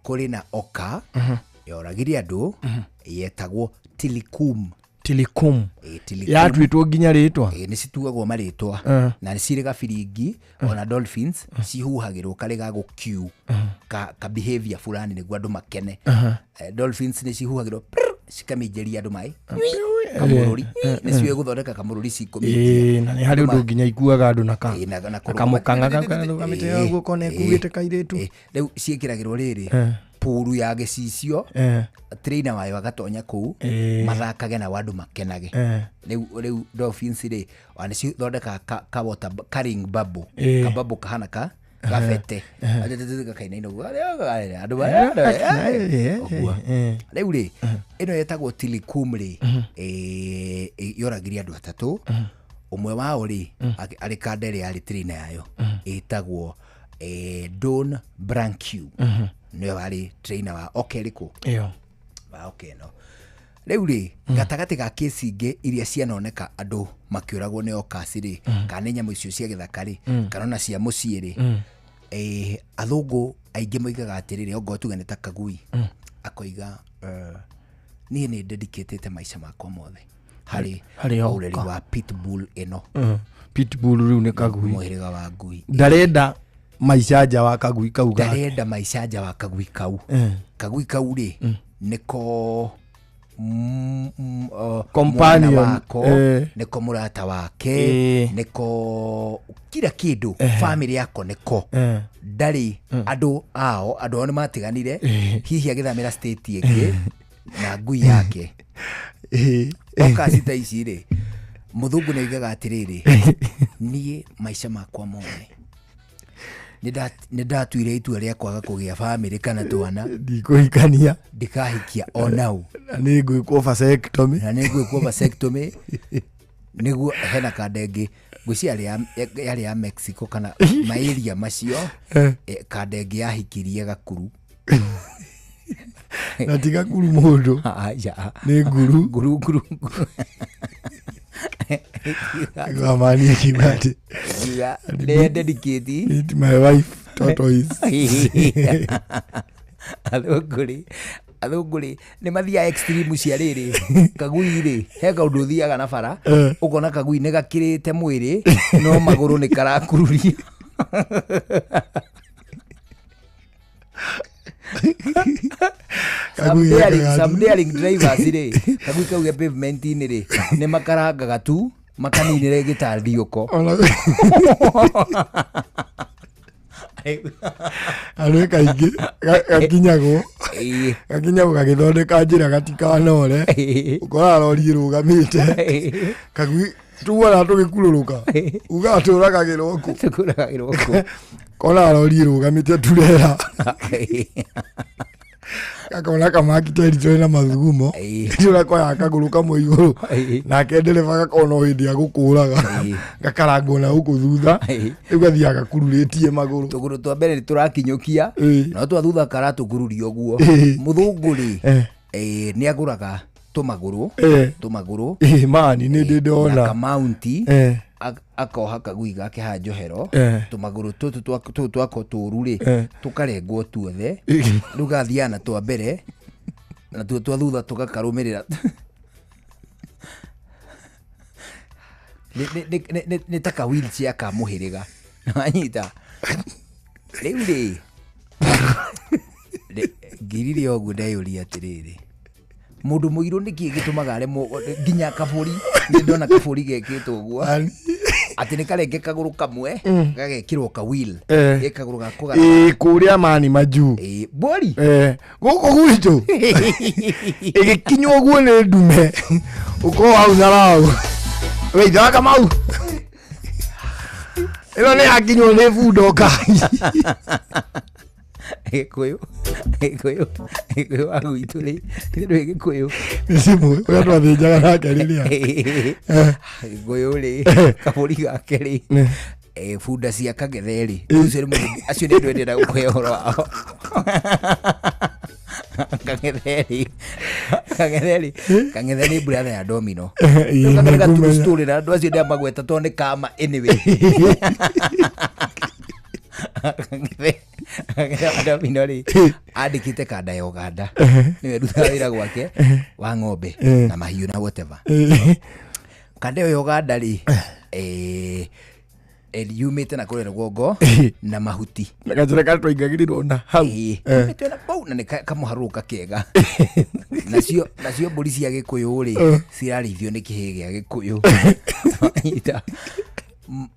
kũrĩ na Oka yoragire andu yetagwo Tilikum. Yatwitwo nginya ritwa ni situagwo maritwa na ni ciri gabiringi ona dolphins cihuhagirwo kari ga gukiu ka behavior fulani niguo andu makene. Dolphins ni cihuhagirwo cikamijeria andu mai kamururi ni ciwe guthondeka kamururi cikomithia na ni hari undu nginya ikuaga andu na kamukanga kamite yaguo kone kuite kairitu riu ciekiragirwo riri puru ya gicicio trainer wayo agatonya kuu mathakage na wandu makenage. Riu dolphins ri wani cithondeka ka water carrying bubble ka bubble kahana ka gafete kaina ino andu riu ri ino yetagwo Tilikum ri yoragiria andu atatu. Umwe wao ri ari kadere ari trainer yayo etagwo Don Brancu niwe wari trainer wa Okeriko wa Okeno. Riu ri gatagati ga kesi ingi iria cianoneka andu makiuragwo ni okasi ri kana nyamu icio cia githaka ri kana na cia mucii ri athungu aingi moigaga atiriri ongo tuge ni ta Kagui akoiga ni dedicated maisha makwa mothe hari ureri wa pitbull ino. Pitbull riu ni Kagui muhiriga wa ngui ndarenda maisha wa Kagui kau ndarenda maisha wa Kagui kau. Kagui kau ri niko companion wako niko murata wake niko kila kindu family yako niko ndari andu ao ni matiganire hihi agithamira state ingi na ngui yake okasita ici ri muthungu ni igaga atiriri nie maisha makwa mone nidatuire itua ria kwaga kugia family kana twana ndikuhikania ndikahikia onau na ningwikwo vasectomy niguo hena kadenge ngwisi yari ya Mexico kana mairia macio kadenge yahikirie gakuru na tiga kuru mundu ni nguru Gamani kibati. They dedicate it my wife tortoise. Aluguri ni mathia extreme cia riri Kagui ri heka undu thiaga na bara ukona Kagui ne gakirite mwiri no maguru ni karakururia some daring drivers ri Kagui kauge pavement ni ri ne makaranga tu makaninire gitandiuko anu kaingi gakinyagwo gagithondeka njira gatikanore ukora rori rugamite Kagui tuwara tugikururuka uga turagagirwo kona rori rugamite turera akona kama kiteri na mathugumo tira kwa akaguru kamwe iguru na kendereva gakona hindi agukuraga gakarangwo na huku thutha igathia gakururetie maguru tuguru twa mbere turakinyukia no twa thutha karatukururio guo muthunguri ni aguraga tumaguru mani ni ndona na mounti akoha Kagui gake ha njohero tumaguru tutu twako tururi tukarengwo tuothe rugathiana twa mbere na twa thutha tugakarumirira ni taka wheelchair ka muhiriga anyita riu ngirire ogu ndayuria atiriri mundu muiru niki gitumaga remo nginya kaburi ni ndona kaburi gekitwo guo ati ni karenge kaguru kamwe gagekirwo ka wheel gekaguru gakuga kuria mani maju bori guko gwito igikinywo guo ni ndume uko au narau we daga mau ilo ni akinyo ni fudo kai Gikuyu agu ituri ndio Gikuyu simu kwa twathinjaga nake riria Gikuyu ri kaburi gake ri funda cia kagetheri acio ni ndwendera gukuhe horo wao kangetheri brother ya Domino kangetheri tu story na ndo acio ndia magweta to ni kama anyway Domino ri andikite kanda ya Uganda niwe ruta wira gwake wa ng'ombe na mahiũ na whatever kanda ya Uganda ri yumite na kũrĩa rũgongo na mahuti na kanjĩra twaingagĩrirwo na hau tena pau na nĩkamũharũka kega nacio mbũri cia Gĩkũyũ ri cirarĩithio nĩ kĩhĩĩ gĩa Gĩkũyũ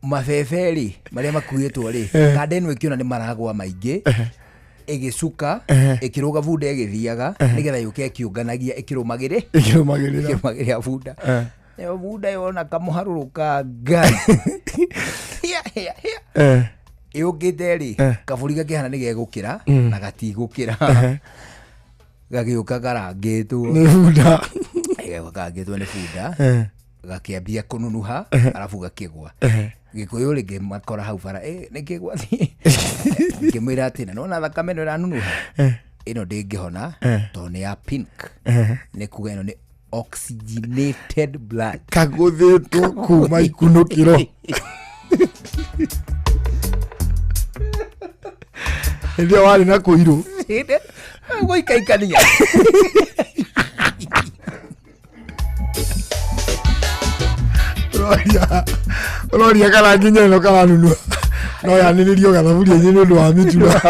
mabebe ri marĩa makuĩtwo ri kanda ĩno ĩkĩona nĩ maragwa maingĩ ĩgĩcuka ĩkĩrũga bunda ĩgĩthiaga nĩgetha yũke ĩkĩũnganagia ĩkĩrũmagĩrĩra bunda yo bunda yona kamũharũrũka ngai yũkĩte ri kabũri gakĩhana nĩ gegũkĩra na gatigũkĩra gagĩũka garangĩtwo nĩ bunda gagĩũkangĩtwo nĩ bunda gakĩambia kũnunuha arabu gakĩgwa Gĩkũyũ rĩngĩ makora hau bara nĩkĩgwa ngĩmwĩra atĩ nona thakame ĩno ĩranunuha ĩno ndĩngĩhona tondũ nĩ ya pink nĩ kuga ĩno nĩ oxygenated blood kagũthĩtwo kuma ikunũkĩro ndio warĩ na kũirũ gũikaikania Roria kana nginya ĩno karanunua no yanĩrĩrio gathaburia-inĩ nĩ ũndũ wa mĩtura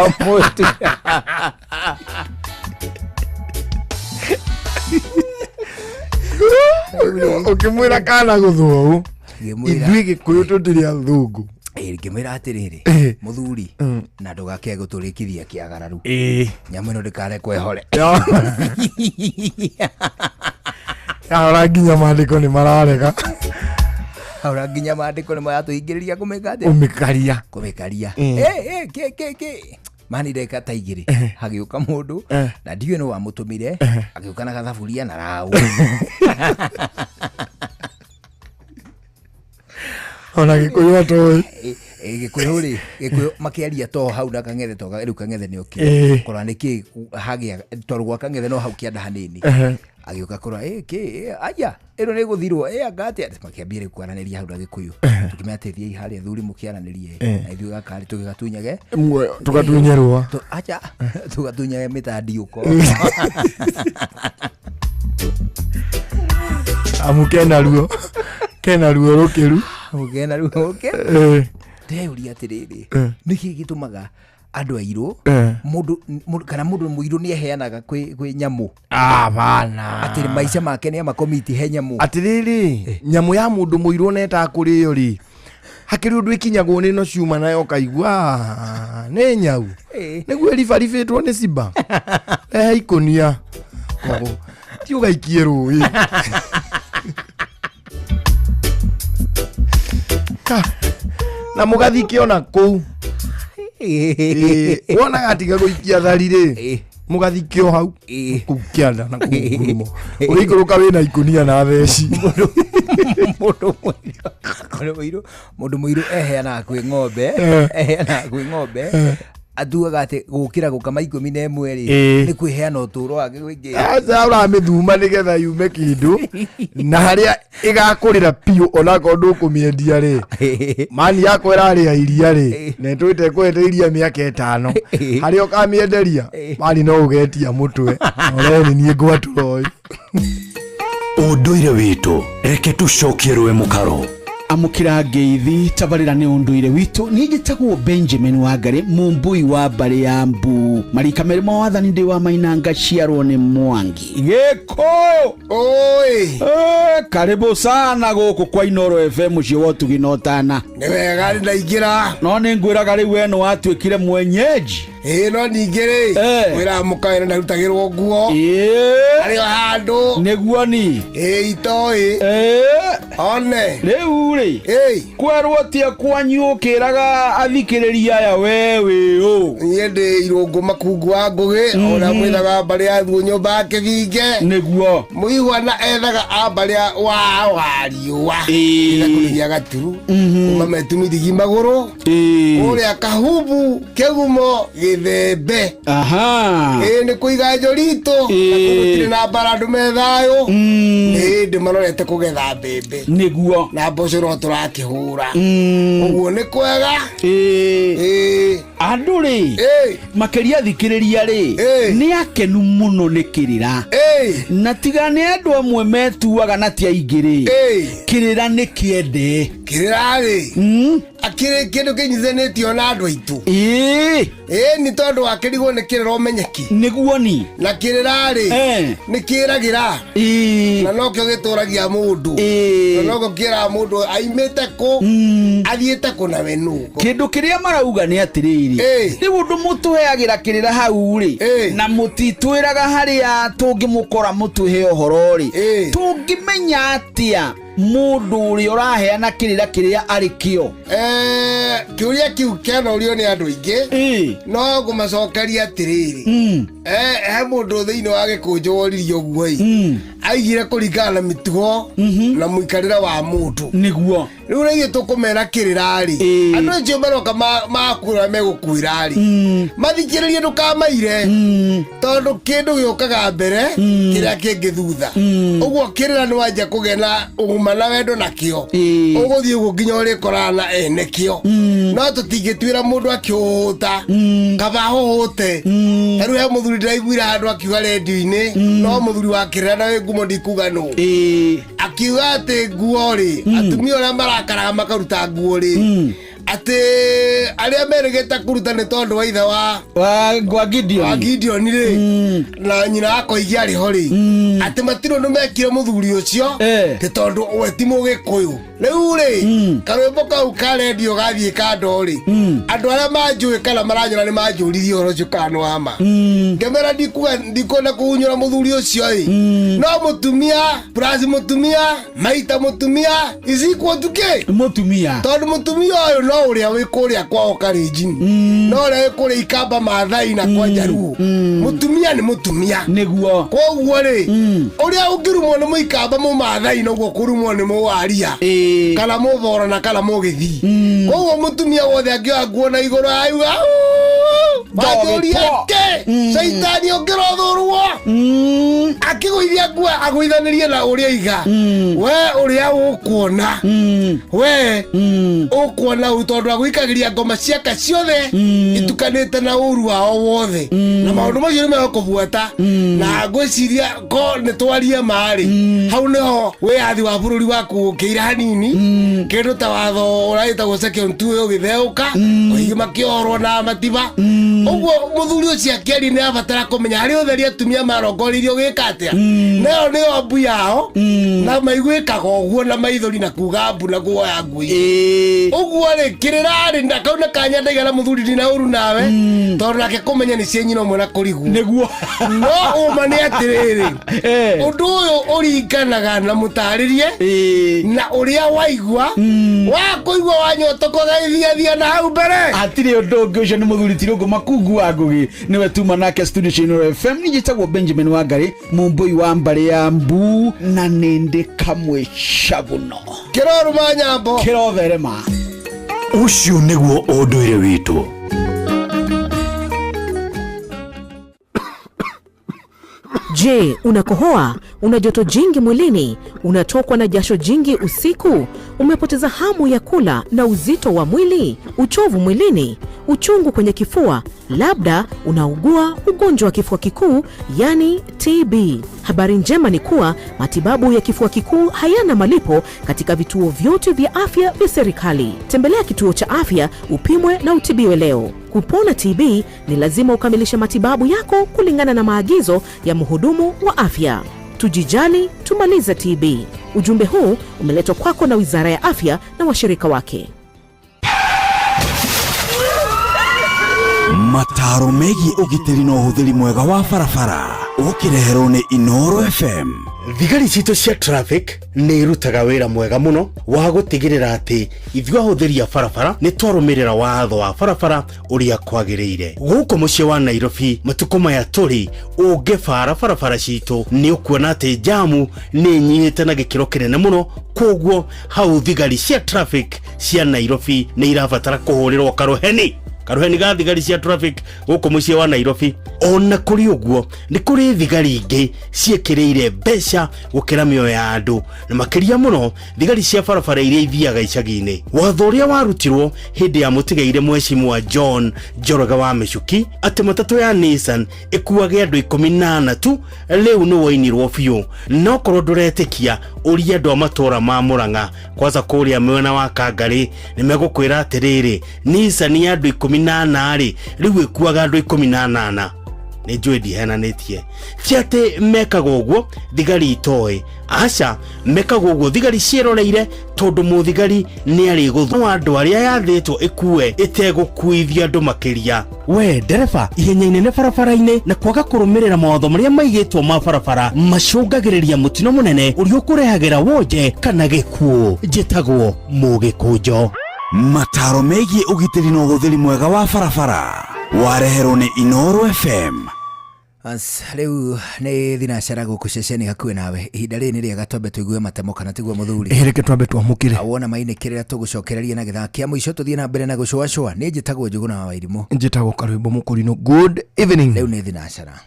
ũkĩmwĩra kana gũthũa ithuĩ Gĩkũyũ tũtirĩ athũngũ ngĩmwĩra atĩrĩrĩ mũthuri na ndũgake gũtũrĩkithia kĩagararu nyamũ ĩno ndĩkarekwo ĩhore yahora nginya maandĩko nĩ mararega ahora nginya maandĩko nĩ maratũingĩrĩria kũmĩkaria mani ndeka ta igĩrĩ hagĩũka mũndũ na ndiũĩ nĩ wamũtũmire agĩũka na gathaburia na raũ ona Gĩkũyũ atoĩ Gĩkũyũ ri Gĩkũyũ makĩaria to hau na kang'ethe to rĩu kang'ethe nĩ okĩ kora nĩkĩ hagĩa tondũ gwa kang'ethe no hau kĩanda hanini agĩũka kora aja ĩno nĩ gũthirwo anga atĩa makĩambia rĩu kwaranĩria hau na Gĩkũyũ tũkĩmeteithia harĩa thuri mũkĩaranĩrie na ithuĩ gakari tũgĩgatunyage tũgatunyerwo aja tũgatunyage mĩtandiũko amukena ruo rũkĩru ndeuria atĩrĩrĩ nĩkĩ gĩtũmaga andũ airũ kana mũndũ mũirũ nĩ aheanaga kwĩ nyamũ bana atĩ maica make nĩ amakomiti he nyamũ atĩrĩrĩ nyamũ ya mũndũ mũirũ neta kũrĩo ri hakĩrĩ ũndũ ikinyagwo nĩ no ciuma nayo kaigua nĩ nyau nĩguo ribaribĩtwo nĩ simba he ikonia ti ũgaikie rũĩ na mũgathike ona kũu wona gatiga gũikia thari rĩ mũgathike o hau kũu kĩanda na kũu ngurumo ũrĩikũrũka wĩna ikonia na theci mũndũ mũirũ eheanaga kwĩ ng'ombe athuaga atĩ gũkĩra gũkama 11 rĩ nĩ kwĩheana ũtũũro wake gwĩngĩ ũramĩthuma nĩgetha yume kĩndũ na harĩa ĩgakũrĩra piũ onakorwo ndũkũmĩendia rĩ mani yakwa ĩrarĩa iria rĩ na ĩtwĩte kwete iria mĩaka 5 harĩa ũkamĩenderia mani no ũgetia mũtwe oreni niĩ ngwatũra ũyũ ũndũire witũ reke tũcokie rũĩ mũkaro amukira ngeithi tabarira ni unduire witu ni gitagwo Benjamin Wangari mumbui wa bare ya Mbu marika merimo wathani ndi wa Mainanga ciarwo ni Mwangi Giko oi karibu sana guku kwa Inoro FM cio tuginotana ni wega ni ndaingira no ni ngwiraga riu weno watwikire mwenyeji no ningiri wira mukaira ndarutagirwo nguo ari handu niguo ni itoi one riu ri kwerwo tia kwanyukiraga athikiriria aya wewe nyende irungu makungu wa ngugi ona mwithaga bari ya thuo nyumba yake thinge niguo muigwana ethaga abari wa wariwa kurugia gaturu kuma metumithigi maguru uria kahubu kegumo githembe aha ni kuiga njorito gutire na barandu methayo ndi marorete kugetha mbembe niguo na mboco no turakihura uguo ni kwega andu ri makeria thikiriria ri ni akenu muno ni kirira na tiga ni andu amwe metuaga na ti aingi ri kirira ni kiende kirira ri akire kindu kinyithanitio na andu aitu ni tondu wakirigwo ni kirira umenyeki niguo ni na kirira ri ni kiragira na no kio gituragia mundu na no kira mundu aimete ku athiete ku na wenu kindu kiria marauga ni atiriri riu ndu mutuheagira kirira hau ri na mutitwiraga haria tungimukora mutuhe uhoro ri tungimenya atia mundu uri uraheana kirira kiria arikio kiuria kiu kena urio ni andu ingi no gumacokeria atiriri he mundu thiini wa gikunjo woririo guoi aigire kuringana na mitugo na muikarira wa mundu niguo riu rege tukumera kirira ri andu acio maroka makura megukwira ri mathikiririe ndukamaire tondu kindu giokaga mbere kiria kingi thutha uguo kirira ni wanja kugena ugumana wendo nakio uguthie uguo nginya urikorana nekio no tutingitwira mundu akiuta kaba hote riu he muthuri ndiraiguira handu akiuga redio-ini no muthuri wa kirira na ngumo ndikuga no akiuga ati nguo ri atumia uria marakaraga makaruta nguo ri ati aria merigeta kuruta ni tondu wa ithe wa Gideon ri na nyina akoigia ri hori ati matiro no mekire muthuri ucio ti tondu we ti mugikuyu riu ri karwimbo kau ka redio gathie kando ri andu aria manjui kana maranyora ni manjuririe horo ucio kana wama ngemera ndikona kuhunyura muthuri ucio no mutumia plus mutumia maita mutumia izikwo tuke mutumia tondu mutumia uyu no uria wi kuria kwao Kalenjin no uria wi kuria Ikamba Maathai na kwa Jaruo mutumia ni mutumia niguo koguo ri uria ungirumwo ni Muikamba mu Maathai noguo kurumwo ni Muwaria kana Muthora na kana Mugithi koguo mutumia wothe angioya nguo na iguru ayuga bajoria ke saitani ongirothurwo akiguithia nguo aguithanirie na uria iga we uria ukuona we ukuona utondu aguikagiria ngoma ciaka ciothe itukanite na uru wao wothe na maundu macio ni megokubuata na ngwiciria ko ni twarie mari hau niho wiathi wa bururi waku ukiira hanini kindu ta watho uraitagwo second two ugitheuka oigima kiorwo na matiba uguo muthuri ucio akiari ni abatara kumenya hari utheri atumia marongoririo gikatia neo ni ombu yao na maiguikaga uguo na maithori na kuga mbu na kuoya ngui uguo ri kirira ri ndakauna kanya ndaigana muthuri dina uru nawe tondu nake kumenya ni cienyino mwe na kurigu niguo no uma ni atiriri undu uyu uringanaga na mutaririe na uria waigua wa kuigua wanyotoka gaithia na hau mbere atiri undu ungi ucio ni muthuri Tirungu Makungu wa Ngugi niwe tuma nake studio Chinoro FM nijitagwo Benjamin Wangari mumbui wa mbari ya mbu na nindi kamwe shaguno kiroru manyambo kirotherema ucio niguo unduire witu. Je, unakohoa? Una joto jingi mwilini? Unatokwa na jasho jingi usiku? Umepoteza hamu ya kula na uzito wa mwili? Uchovu mwilini? Uchungu kwenye kifua? Labda unaugua ugonjwa wa kifua kikuu, yani TB. Habari njema ni kuwa matibabu ya kifua kikuu hayana malipo katika vituo vyote vya afya vya serikali. Tembelea kituo cha afya upimwe na utibiwe leo. Kupona TB ni lazima ukamilishe matibabu yako kulingana na maagizo ya mhudumu wa afya. Tujijali, tumalize TB. Ujumbe huu umeletwa kwako na Wizara ya Afya na washirika wake. Mataro megi ugitiri no huthiri mwega wa barabara ukireherwo ni Inoro FM. Thigari citũ cia traffic nĩ irutaga wĩra mwega mũno wa gũtigĩrĩra atĩ ithuĩ ahũthĩri a barabara nĩ twarũmĩrĩra watho wa barabara ũrĩa kwagĩrĩire. Gũkũ mũciĩ wa Nairobi matukũ maya tũrĩ ũngĩbara barabara citũ nĩ ũkuona atĩ jamu nĩ inyihĩte na gĩkĩro kĩnene mũno, koguo hau thigari cia traffic cia Nairobi nĩ irabatara kũhũrĩrwo karoheni. karuheni ga thigari cia traffic guku mucie wa Nairobi. Ona kuri uguo ni kuri thigari ingi ciekireire mbeca gukira mioyo ya andu na makiria muno thigari cia barabara iria ithiaga icagi-ini. Watho uria warutirwo hindi ya mutigaire Mheshimiwa John Njoroge wa Michuki ati matatu ya Nissan ikuage andu 14 tu riu no wainirwo biu no korwo nduretikia uria andu amatora ma Murang'a kwaza kuria mwena wa Kangari ni megukwira atiriri Nissan ya andu 18 ri riu ikuaga andu 18 ni njui ndihenanitie tiate mekaga uguo thigari itoe aca mekaga uguo thigari cieroreire tondu muthigari ni ari guthu andu aria yathitwo ikue itegukuithia andu makiria. We ndereba ihenya inene barabara-ini na kwaga kurumirira mawatho maria maigitwo ma barabara macungagiriria mutino munene uria ukurehagira wonje kana gikuo. Njitagwo Mugikunjo. Mataro megie ugitiri na uhuthiri mwega wa barabara wareherwo ni Inooro FM. Riu ni thinacara guku ceceni hakuhi nawe ihinda ri ni riega twambe tuigue matemo kana tiguo muthuri reke twambe twamukire awona mainikirira tugucokereria na githaa kia muico tuthie na mbere na gucwacwa ni njitagwo Njuguna wa Wairimu njitagwo Karwimbo Mukurino. Good evening. Riu ni thinacara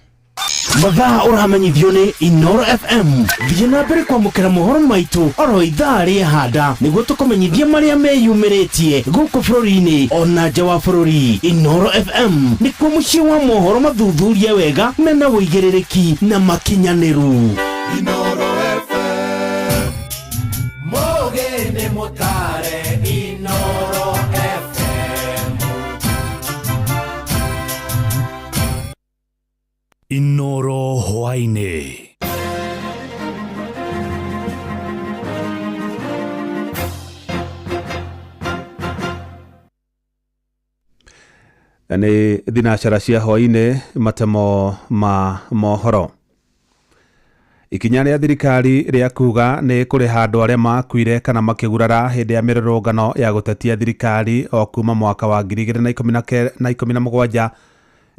mathaa uramenyithio ni Inooro FM. Thie na mbere kwamukira mohoro maitu oro ithaa ria handa niguo tukumenyithia maria meyumiritie guku bururi-ini ona nja wa bururi. Inooro FM nikuo mucie wa mohoro mathuthurie wega mena uigiririki na makinyaniru. Inooro FM Mogene Mutare. Inooro FM Inooro hwaini. Ni thinacara cia hwaini matemo ma mohoro. Ikinya ria thirikari ria kuga ni kuriha andu aria makuire kana makigurara hindi ya mirurungano ya gutetia thirikari o kuma mwaka wa 2017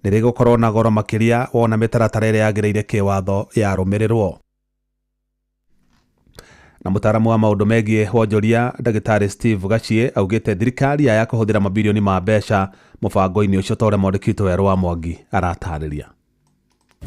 nirigukorwo na goro makiria wona mitaratara iria yagireire kiwatho ya rumirirwo. Na mutaramu wa maundu megie wonjoria Dagitari Steve Gachie augite thirikari ya kuhuthira mabilioni ma mbeca mubango-ini ucio tore mwandikitwo Werũ wa Mwangi aratariria.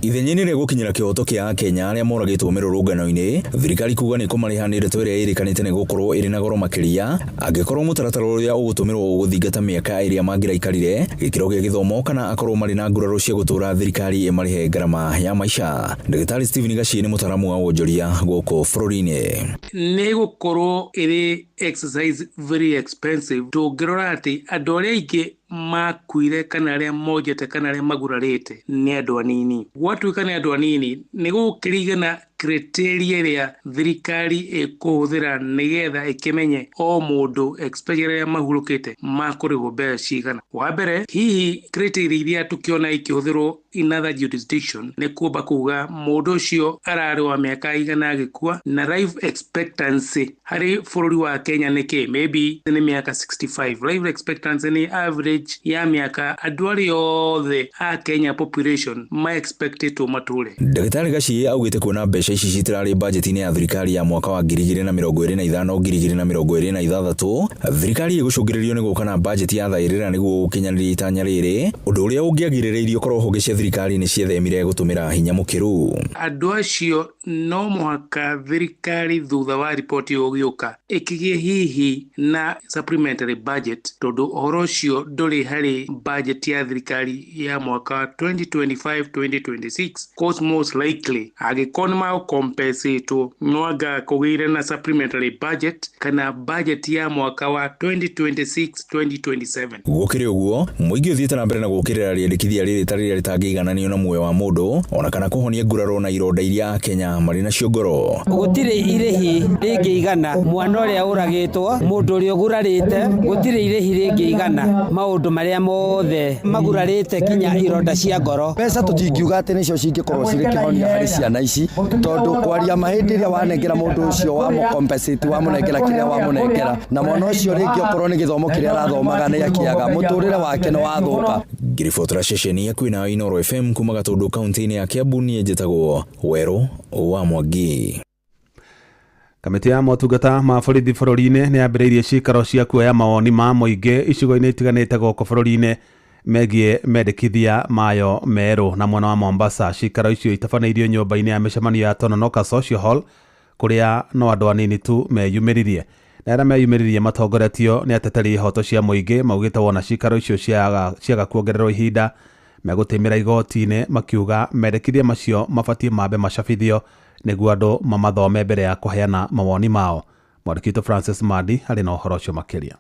Ithenyenire gukinyira kihoto kia Kenya aria moragitwo mirurungano-ini thirikari kuga ni kumarihanire tweria irikanite ni gukorwo iri na goro makiria angikorwo mutaratara uria ugutumirwo guthingata miaka iria mangiraikarire gikiro gia githomo kana akorwo mari na nguraro cia gutura thirikari imarihe garama ya maisha. Dagitari Stephen Gachie ni mutaramu wa wonjoria guku bururi-ini ni gukorwo iri exercise very expensive tungirora ati andu aria aingi makuire kana aria mojete kana aria magurarite ni andu anini. Gwatuika ni andu anini ni gukirigana criteria iria thirikari ikuhuthira nigetha ikimenye o mundu especially aria mahurukite makurigwo mbeca cigana. Wa mbere hihi criteria iria tukiona ikihuthirwo in other jurisdiction ni kuomba kuga mundu ucio arari wa miaka igana agikua na life expectancy hari bururi wa Kenya niki maybe ni miaka 65. Life expectancy ni average ya miaka andu aria othe a Kenya population ma expected to mature. Dagitari Gachie augite kuona mbeca ici citirari budget-ini ya thirikari ya mwaka wa 2025-2026 thirikari igucungiririo ni gukana budget ya thairira niguo gukinyaniria itanya riri undu uria ungiagirireirio korwo honge cia thirikari ni ciethemire gutumira hinya mukiru. Andu acio no muhaka thirikari thutha wa ripoti ugiuka ikigie hihi na supplementary budget tondu uhoro ucio nduri hari budget ya thirikari ya mwaka wa 2025-2026 cause most likely agikona ma compensate noaga kugire na supplementary budget kana budget ya mwaka wa 2026-2027. Gukire uguo muingi uthiite na mbere na gukirira riendekithia riri tarira ritangigananio na muoyo wa mundu ona kana kuhonia nguraro na ironda iria Kenya mari nacio ngoro. Gutire irehi ringiigana mwana uria uragitwo mundu uria ugurarite gutire irehi ringiigana maundu maria mothe magurarite kinya ironda cia ngoro. Pesa tutingiuga ati nicio cingikorwo ciri kihonia hari ciana ici tondu kwaria mahindi ria wanengera mundu ucio wa compensate wa munengera kiria wa munengera na mwana ucio ringi okorwo ni githomo kiria arathomaga ni akiaga muturire wake ni wathuka. Ngirifotora ceceni ya kwina Inooro FM kuma Gatundu kaunti-ini ya Kiambu ni njitagwo Werũ wa Mwangi. Kamiti ya motungata ma borithi bururi-ini ni yambiriirie cikaro cia kuoya mawoni ma muingi icigo-ini itiganite goko bururi-ini megie mendekithia mayo meru na mwena wa Mombasa. Cikaro icio itabanĩirio nyũmba-inĩ ya mĩcemanio ya Tononoka Social Hall kuria no andũ anini tu meyumĩririe. Na arĩa meyumĩririe matongoretio nĩ ateteri ihoto cia mũingĩ maugĩte wona cikaro icio ciaga kuongererwo ihinda megũtĩmĩra igoti-inĩ makiuga mendekithia macio mabatie mambe macabithio nĩguo andũ mamathome mbere ya kũheana mawoni mao. Mwandĩki Francis Madi arĩ na ũhoro ũcio makĩria.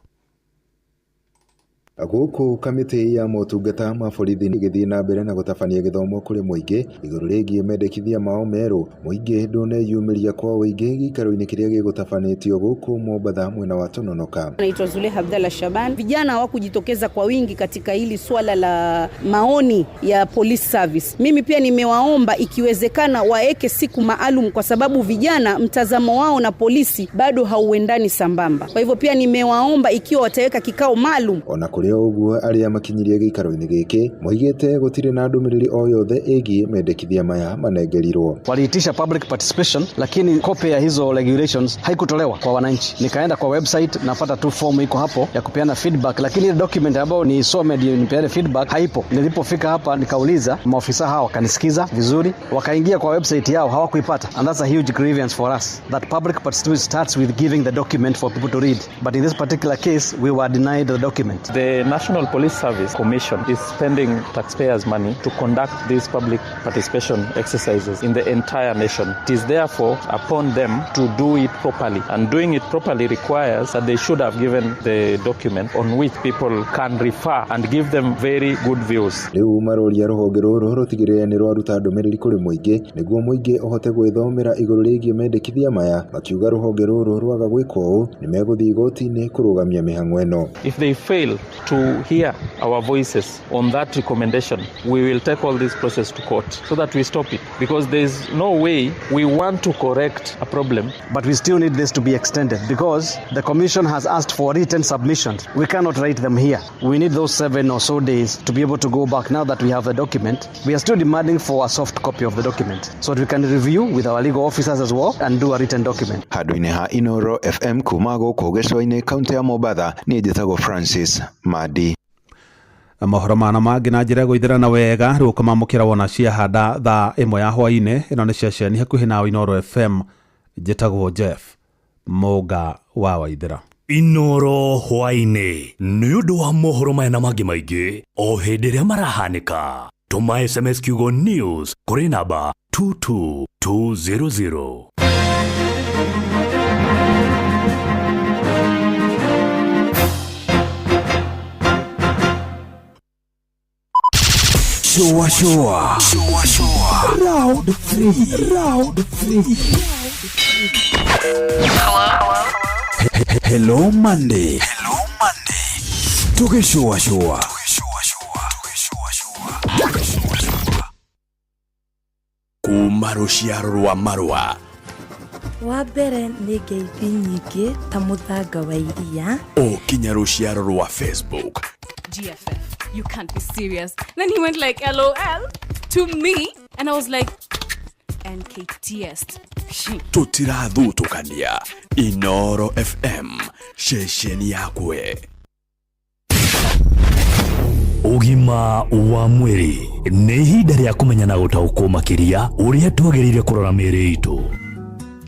Gũkũ kamĩtĩ ya motungata ma borithi ĩgĩthiĩ na mbere na gũtabania gĩthomo kũrĩ mũingĩ igũrũ rĩgiĩ mendekithia mao merũ. Mũingĩ ndũneyumĩria kwa ũingĩ gĩikaro-inĩ kĩrĩa gĩgũtabanĩtio gũkũ Mombatha mwena wa Tononoka. Naitwa Zuleha Abdalla Shaban. Vijana hawakujitokeza kwa wingi katika hili swala la maoni ya police service. Mimi pia nimewaomba ikiwezekana waeke siku maalum kwa sababu vijana mtazamo wao na polisi bado hauendani sambamba. Kwa hivyo pia nimewaomba ikiwa wataweka kikao maalum. Leo uguo aria makinyirie gĩikaro-inĩ gĩkĩ moigĩte gũtirĩ na ndũmĩrĩri o yothe ĩgiĩ mendekithia maya manengerirwo. Waliitisha public participation lakini copy ya hizo regulations haikutolewa kwa wananchi. Nikaenda kwa website napata tu form iko hapo ya kupeana feedback, lakini ile document ambayo ni some ndio nipeane feedback haipo. Nilipofika hapa nikauliza, maofisa hao wakanisikiza vizuri, wakaingia kwa website yao hawakuipata. And that's a huge grievance for us that public participation starts with giving the document for people to read, but in this particular case we were denied the document. The National Police Service Commission is spending taxpayers' money to conduct these public participation exercises in the entire nation. It is therefore upon them to do it properly, and doing it properly requires that they should have given the document on which people can refer and give them very good views. Rĩu maroria rũhonge rũrũ rũtigĩrĩre nĩ rwaruta ndũmĩrĩri kũrĩ mũingĩ nĩguo mũingĩ ũhote gwĩthomera igũrũ rĩgiĩ mendekithia maya, makiuga rũhonge rũrũ rwaga gwĩka ũũ nĩ megũthiĩ igoti-inĩ kũrũgamia mĩhang'o ĩno. If they fail to hear our voices on that recommendation, we will take all this process to court so that we stop it, because there is no way we want to correct a problem. But we still need this to be extended because the commission has asked for written submissions. We cannot write them here. We need those 7 or so days to be able to go back. Now that we have the document, we are still demanding for a soft copy of the document so that we can review with our legal officers as well and do a written document. Handũ-inĩ ha Inoro FM kuma gũkũ gĩcũa-inĩ kaunti ya Mombatha, niĩ njĩtagwo Francis Madi. Mohoro mana mangĩ na njĩra gũithĩrana wega rĩu kũmamũkĩra wona ciahanda thaa 1 ya hwaĩ-inĩ. Ĩno nĩ ceceni hakuhĩ na Inoro FM. Njĩtagwo Jeff Mũga wa Waithĩra. Inoro hwaĩ-inĩ nĩ ũndũ wa mohoro maya na mangĩ maingĩ o hĩndĩ ĩrĩa marahanĩka. Tũma SMS kiugo news kũrĩ namba 22200. Showa. Round 3. Hello Monday. Tuge showa. Kuma rũciaro rwa Marua. Wa mbere nĩ ngeithi nyingĩ ta mũthanga wa iria. Kinya rũciaro rwa Facebook. GFF, you can't be serious. Then he went like LOL to me and I was like NKTS. Tutirathutũkania. Inoro FM, ceceni yakwe. Ũgima wa mwĩrĩ nĩ ihinda rĩa kũmenya na gũtaũkwo makĩria ũrĩa twagĩrĩire kũrora mĩĩrĩ itũ.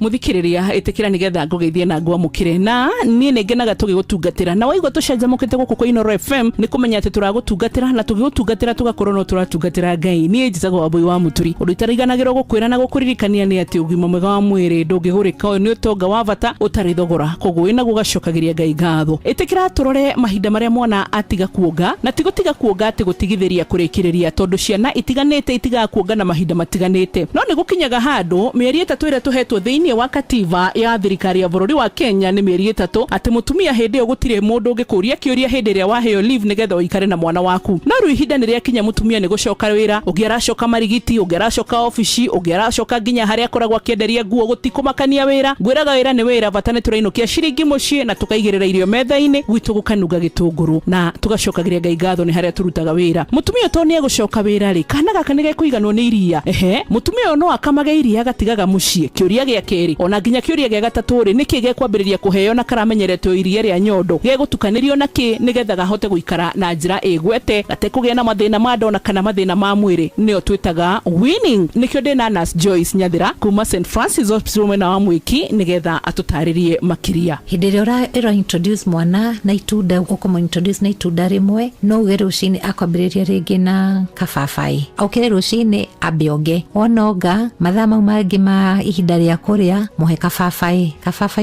Muthikiriria itikira nigetha ngugeithie na ngwamukire na nie nengenaga tugigutungatira na waigwa tucanjamukite guku kwa Inoro FM ni kumenya ati turagutungatira na tugigutungatira tugakorwo no turatungatira Ngai. Nie njitagwo Wambui wa Muturi undu itariganagirwo gukwira na gukuririkania ni ati ugima mwega wa mwiri ndungigurika ni utonga wa bata utari thogora koguo ina gugacokagiria Ngai ngatho. Itikira turore mahinda maria mwana atiga kuonga na tigutiga kuonga ati gutigithiria kurikiriria tondu ciana itiganite itiga kuonga na mahinda matiganite no ni gukinyaga handu mieri 3 ira tuhetwo thiini wa katiba ya thirikari ya bururi wa Kenya ni mieri 3 ati mutumia hindi yo gutire mundu ngikuria kiuria hindi ria waheo leave nigetha uikare na mwana waku na ru ihinda ni ria kinya mutumia ni gucoka wira ugiracoka marigiti ugiracoka ofici ugiracoka nginya haria akoragwo akienderia nguo gutikumakania wira ngwiraga wira ni wira batane turainokia ciringi mucie na tukaigirira irio metha-ini gwitu gukanuga gitunguru na tugacokagiria Ngai ngatho ni haria turutaga wira mutumia to ni gucoka wira ri kana gaka ni gekuiganwo ni iria mutumia no akamage iria gatigaga mucie kiuria giake keri ona nginya kiuria gya gatatu ri niki gekwambiriria kuheo na karamenyeretwo iria ria nyondo gegutukanirio na ki nigetha gahote guikara na njira igwete gatekugia na mathina ma nda kana mathina ma mwiri nio twitaga winning. Nikio ndina Nurse Joyce Nyathira kuma St Francis Hospital na wa Mwiki nigetha atutaririe makiria. Hindi ria ira introduce mwana na itunda ukomo introduce na itunda rimwe no uge rucini akwambiriria ringi na kababai aukire rucini ambionge wonoga mathaa mau mangi ma ihinda ria kuria muhe kababai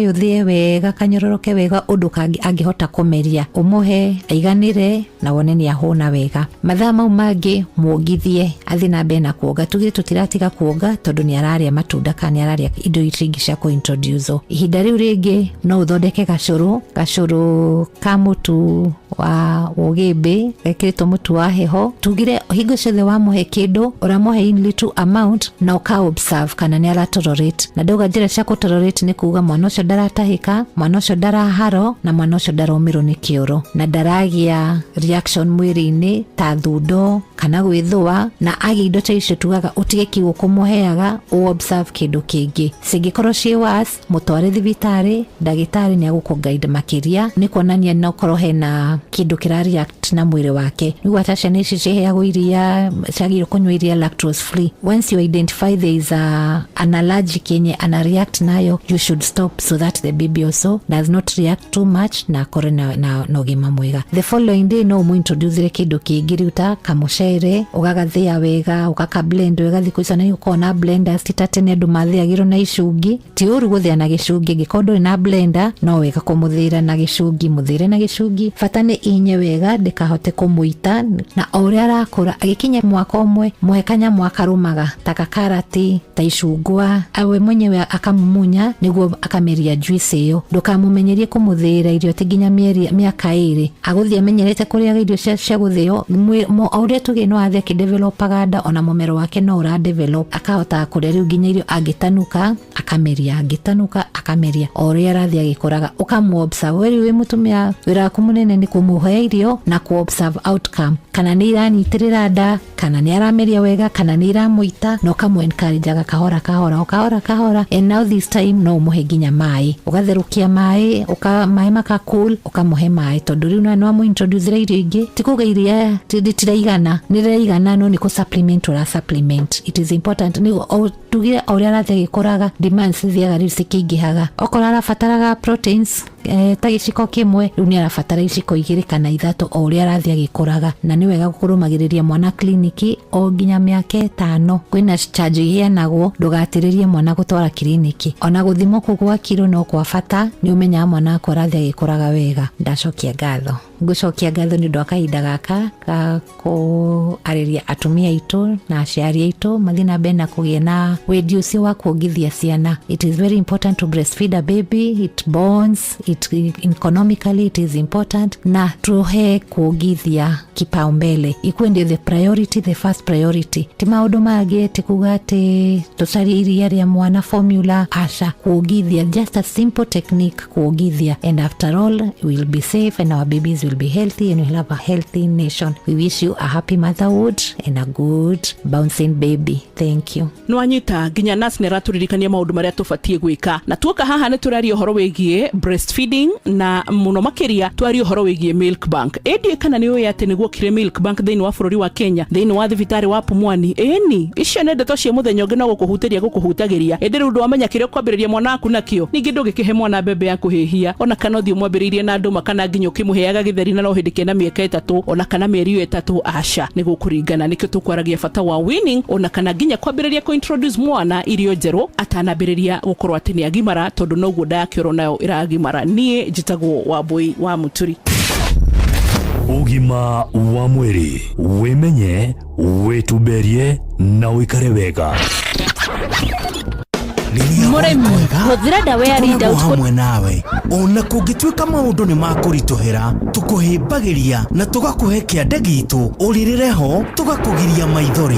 uthie wega kanyororoke wega undu kangi angihota kumeria umuhe aiganire na wone ni ahuna wega. Mathaa mau mangi muongithie athi na mbere na kuoga tugire tutiratiga kuoga tondu ni araria matunda kana ni araria indo iringi cia ku introduce. Ihinda riu ringi no uthondeke gacuru ka mutu wa ugimbi gekirito mutu wa heho tugire hingo ciothe wa muhe kindu uramuhe in little amount na uka observe kana ni ara tolerate na ndoga njira cia ku tolerate ni kuga mwana ucio ndaratahika mwana ucio ndaraharo na mwana ucio ndaromirwo ni kioro na ndaragia reaction mwiri-ini ta thundo kana gwithua na agi indo ta icio tugaga utige kiugo kumuheaga u observe kindu kingi cingikorwo ci was mutware thibitari ndagitari ni agukuguide makiria ni kuonania no korwo hena kindu kira react na mwiri wake ni watasha ni ciheagwo iria ciagirwo kunywa iria lactose free. Once you identify there is an allergic yenye ana react nayo you should stop so that the baby also does not react too much na kore na ugima mwega. The following day no mu introduce kindu kingi uta kamucere ugagathia wega ukaka blend wega thiku icio ni ukona blenders titatene andu mathiagirwo na icungi ti uru guthia na gicungi gikondo na blender no wega kumuthira na gicungi muthire na gicungi fatane inye wega ndikahote kumuita na uria arakura agikinya mwaka umwe muhekanya mwaka rumaga taka karati ta icungwa awe mwenyewe akamumunya niguo akameria juice iyo ndukamumenyerie kumuthira irio tinginya miaka 2 aguthia menyerete kuria irio cia guthio uria tuge no athia ki developaga nda ona mumero wake no ura develop akahota kuria riu nginya irio agitanuka akameria agitanuka akameria uria arathia agikuraga ukamu observe wi mutumia wira kumunene ni kumuhe irio na ku observe outcome kana ni iranyitirira nda kana ni arameria wega kana ni iramuita no kamu encourage aga kahora and now this time no muhe ginya mai ugatherukia mai mai maka cool ukamuhe mai tondu riu no mu introduce irio ingi tikuga iria tiraigana niraigana no ni ku supplement or supplement. It is important ni tugire uria arathia gikuraga demands thiaga riu cikingihaga okora arabataraga proteins ta giciko kimwe riu ni arabatara iciko 2 kana 3 uria arathia gikuraga na ni wega kurumagiriria mwana kliniki o ginya miaka 5 kwina charge hianagwo ndugatiririe mwana gutwara kliniki ona guthimo kugwa kiro no kwa bata ni umenya mwana akwa arathia gikuraga wega. Ndacokia ngatho ngucokia ngatho ni ndoka kahinda gaka ga kuariria atumia itu na aciari itu mathina bena kugia na wendi ucio wa kuongithia ciana. It is very important to breastfeed a baby. It bonds, it economically it is important na tuhe kuongithia kipaumbele ikuwe ndio the priority, the first priority. Ti maundu mangĩ tikuga ati tucarie iria ria mwana formula asha kuongithia just a simple technique kuongithia and after all we will be safe and our babies will be healthy and we'll have a healthy nation. We wish you a happy motherhood and a good bouncing baby. Thank you. Nwanyita ginya Nurse neraturirikania maundu maria tubatie gwika na tuoka haha ni turaria uhoro wigie breastfeeding na muno makiria twaria uhoro wigie milk bank. Edi kana ni uya ati niguo kire milk bank thiini wa bururi wa Kenya thiini wa thibitari wa Pumwani eni icio ne ndeto cia muthenya ungi no gukuhuteria gukuhutagiria edi rundu wamenya kire kwambiriria mwana aku nakio ningi ndugikihe mwana bebe ya kuhihia ona kana thio mwambiririe na nduma kana nginyo kimuheaga githeri na no hindike na miaka 3 ona kana mieri 3 asha nigu kuringana nikio tukwaragia fata wa winning ona kana nginya kwambiriria ku introduce mwana irio njeru atanambiriria gukorwo ati ni agimara tondu noguo nda yake nayo iragimara. Nie njitagwo Wambui wa Muturi. Ugima wa mwiri wimenye wituberie na wikare wega. Muremi huthira dawa ya Read Out hamwe nawe ona kungituika maundu ni makurituhira tukuhimbagiria na tugakuhe kiande gitu uririreho tugakugiria maithori.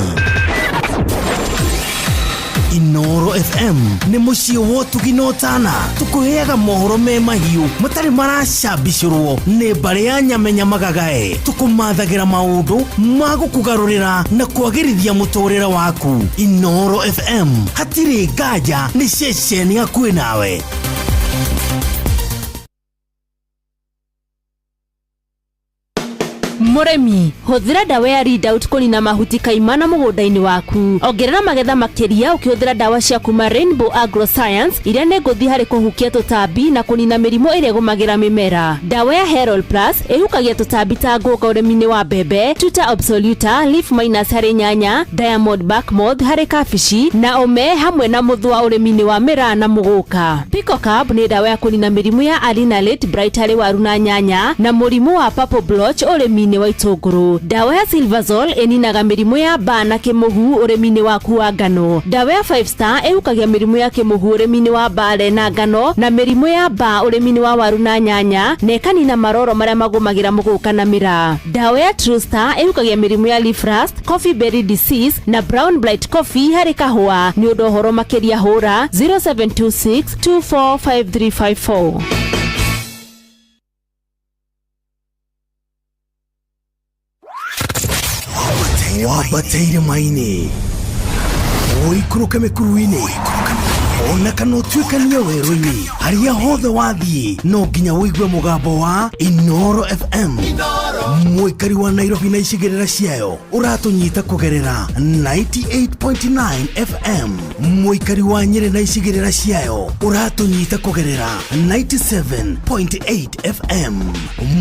Inoro FM nĩ mũciĩ wotuginotana tũkũheaga mohoro me mahiũ matarĩ maracambicũrwo nĩ mbarĩ ya nyamenya magagae tũkũmathagĩra maũndũ ma gũkũgarũrĩra na kwagĩrithia mũtũrĩre waku. Inoro FM hatirĩ nganja nĩ ceceni hakuhĩ nawe. Muremi, huthira dawa ya Readout kũnina mahuti kaimana mũgũnda-inĩ waku. Ongerera magetha makĩria ũkĩhũthĩra dawa cia kuma Rainbow Agroscience iria nĩ ngũthi harĩ kũhukia tũtambi na kũnina mĩrimũ ĩrĩa ĩgũmagĩra mĩmera. Dawa ya Herol Plus ĩhukagia tũtambi ta ngũnga ũrĩmi-inĩ wa mbembe, Tuta Absoluta, Leaf Minus harĩ nyanya, Diamond Back Moth harĩ kabici na ome hamwe na mũthũa ũrĩmi-inĩ wa mĩraa na mũgũka. Pico Carb nĩ dawa ya kũnina mĩrimũ ya Alinalate Bright harĩ waru na nyanya na mũrimũ wa Purple Blotch ũrĩmi-inĩ wa itũngũrũ. Dawa ya Silvazol ĩninaga mĩrimũ ya mbaa na kĩmũhu ũrĩmi-inĩ waku wa ngano. Dawa ya 5 Star ĩhukagia mĩrimũ ya kĩmũhu ũrĩmi-inĩ wa mbare na ngano na mĩrimũ ya mbaa ũrĩmi-inĩ wa waru na nyanya na ĩkanina maroro marĩa magũmagĩra mũgũka na mĩraa. Dawa ya True Star ĩhukagia mĩrimũ ya leaf rust, coffee berry disease na brown blight coffee harĩ kahũa. Nĩ ũndũ ũhoro makĩria hũra 0726 245354. Wabateire maini oikũrũka mĩkuru-inĩ ona kana ũtuĩkanie werũ-inĩ harĩa hothe wathiĩ no nginya wĩigue mũgambo wa Inoro FM. Mũikari wa Nairobi na icigĩrĩra ciayo ũratũnyita kũgerera 98.9 FM. Mũikari wa Nyĩrĩ na icigĩrĩra ciayo ũratũnyita kũgerera 97.8 FM.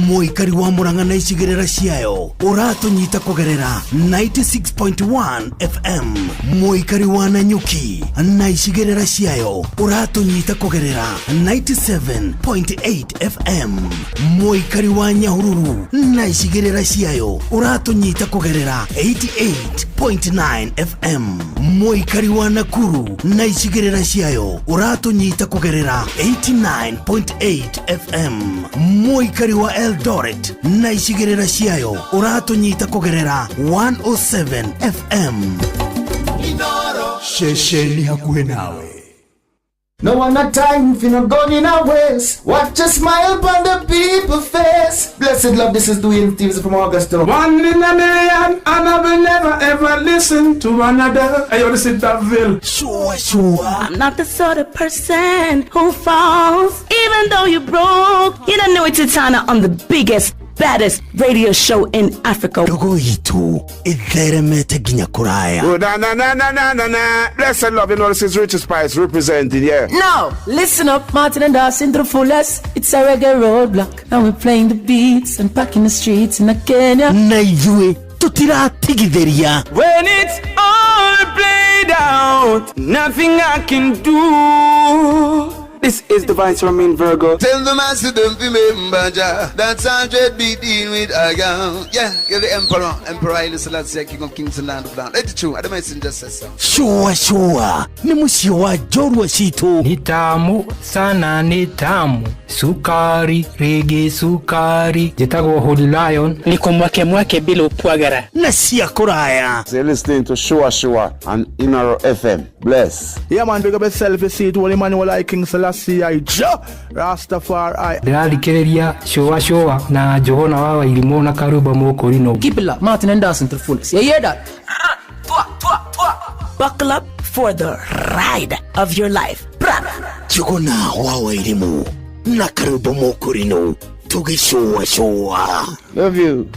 Mũikari wa Murang'a na icigĩrĩra ciayo ũratũnyita kũgerera 96.1 FM. Mũikari wa Nanyuki na icigĩrĩra ciayo ũratũnyita kũgerera 97.8 FM. Mũikari wa Nyahururu na icigĩrĩra ciayo ũratũnyita kũgerera 88.9 FM. Mũikari wa Nakuru na icigĩrĩra ciayo ũratũnyita kũgerera 89.8 FM. Mũikari wa Eldoret na icigĩrĩra ciayo ũratũnyita kũgerera 107 FM. Shesheni hakuhĩ nawe. No one a time for no gun in our ways. Watch a smile upon the people's face. Blessed love, this is Dwayne Stevens from Augusta. One in a million, and I will never ever listen to another. I only sit that Ville. Sure. I'm not the sort of person who falls. Even though you broke, you don't know it's Tana on the biggest, baddest radio show in Africa. Dogo hitu itheremete ginya kuraya. Oh, na. Blessed love, you know this is Richard Spice representing, yeah. No, listen up, Martin and Dawson to the fullest. It's a reggae roadblock, and we're playing the beats and packing the streets in Kenya. Naijue tutiratigithĩria. When it's all played out, nothing I can do. This is the Vice Ramin Virgo. Tell the master don't remember that's 100 BD with Aga. Yeah, give the Emperor Haile Selassie, King of Kings and Land of Down. Let it true, the messenger says so. Sure. Ni mũciĩ wa Njorua citũ. Ni tamu sana, ni tamu. Sukari, reggae sukari. Njĩtagwo Holy Lion. Niko mwake bila upwagara. Na cia kũraya. You're listening to Shua on Inoro FM. Bless. Yeah man, big up yourself, you see it. Holy Emmanuel I King Selassie I Rastafari. Ndĩrathikĩrĩria Shua na Johona wa Wairimũ na Karuba Mũkũrinũ. Keep it up, Martin and Dawson to the fullest. You hear that? Buckle up for the ride of your life. Johona wa Wairimũ na Karuba Mũkũrinũ. Tũgĩcua. Love you.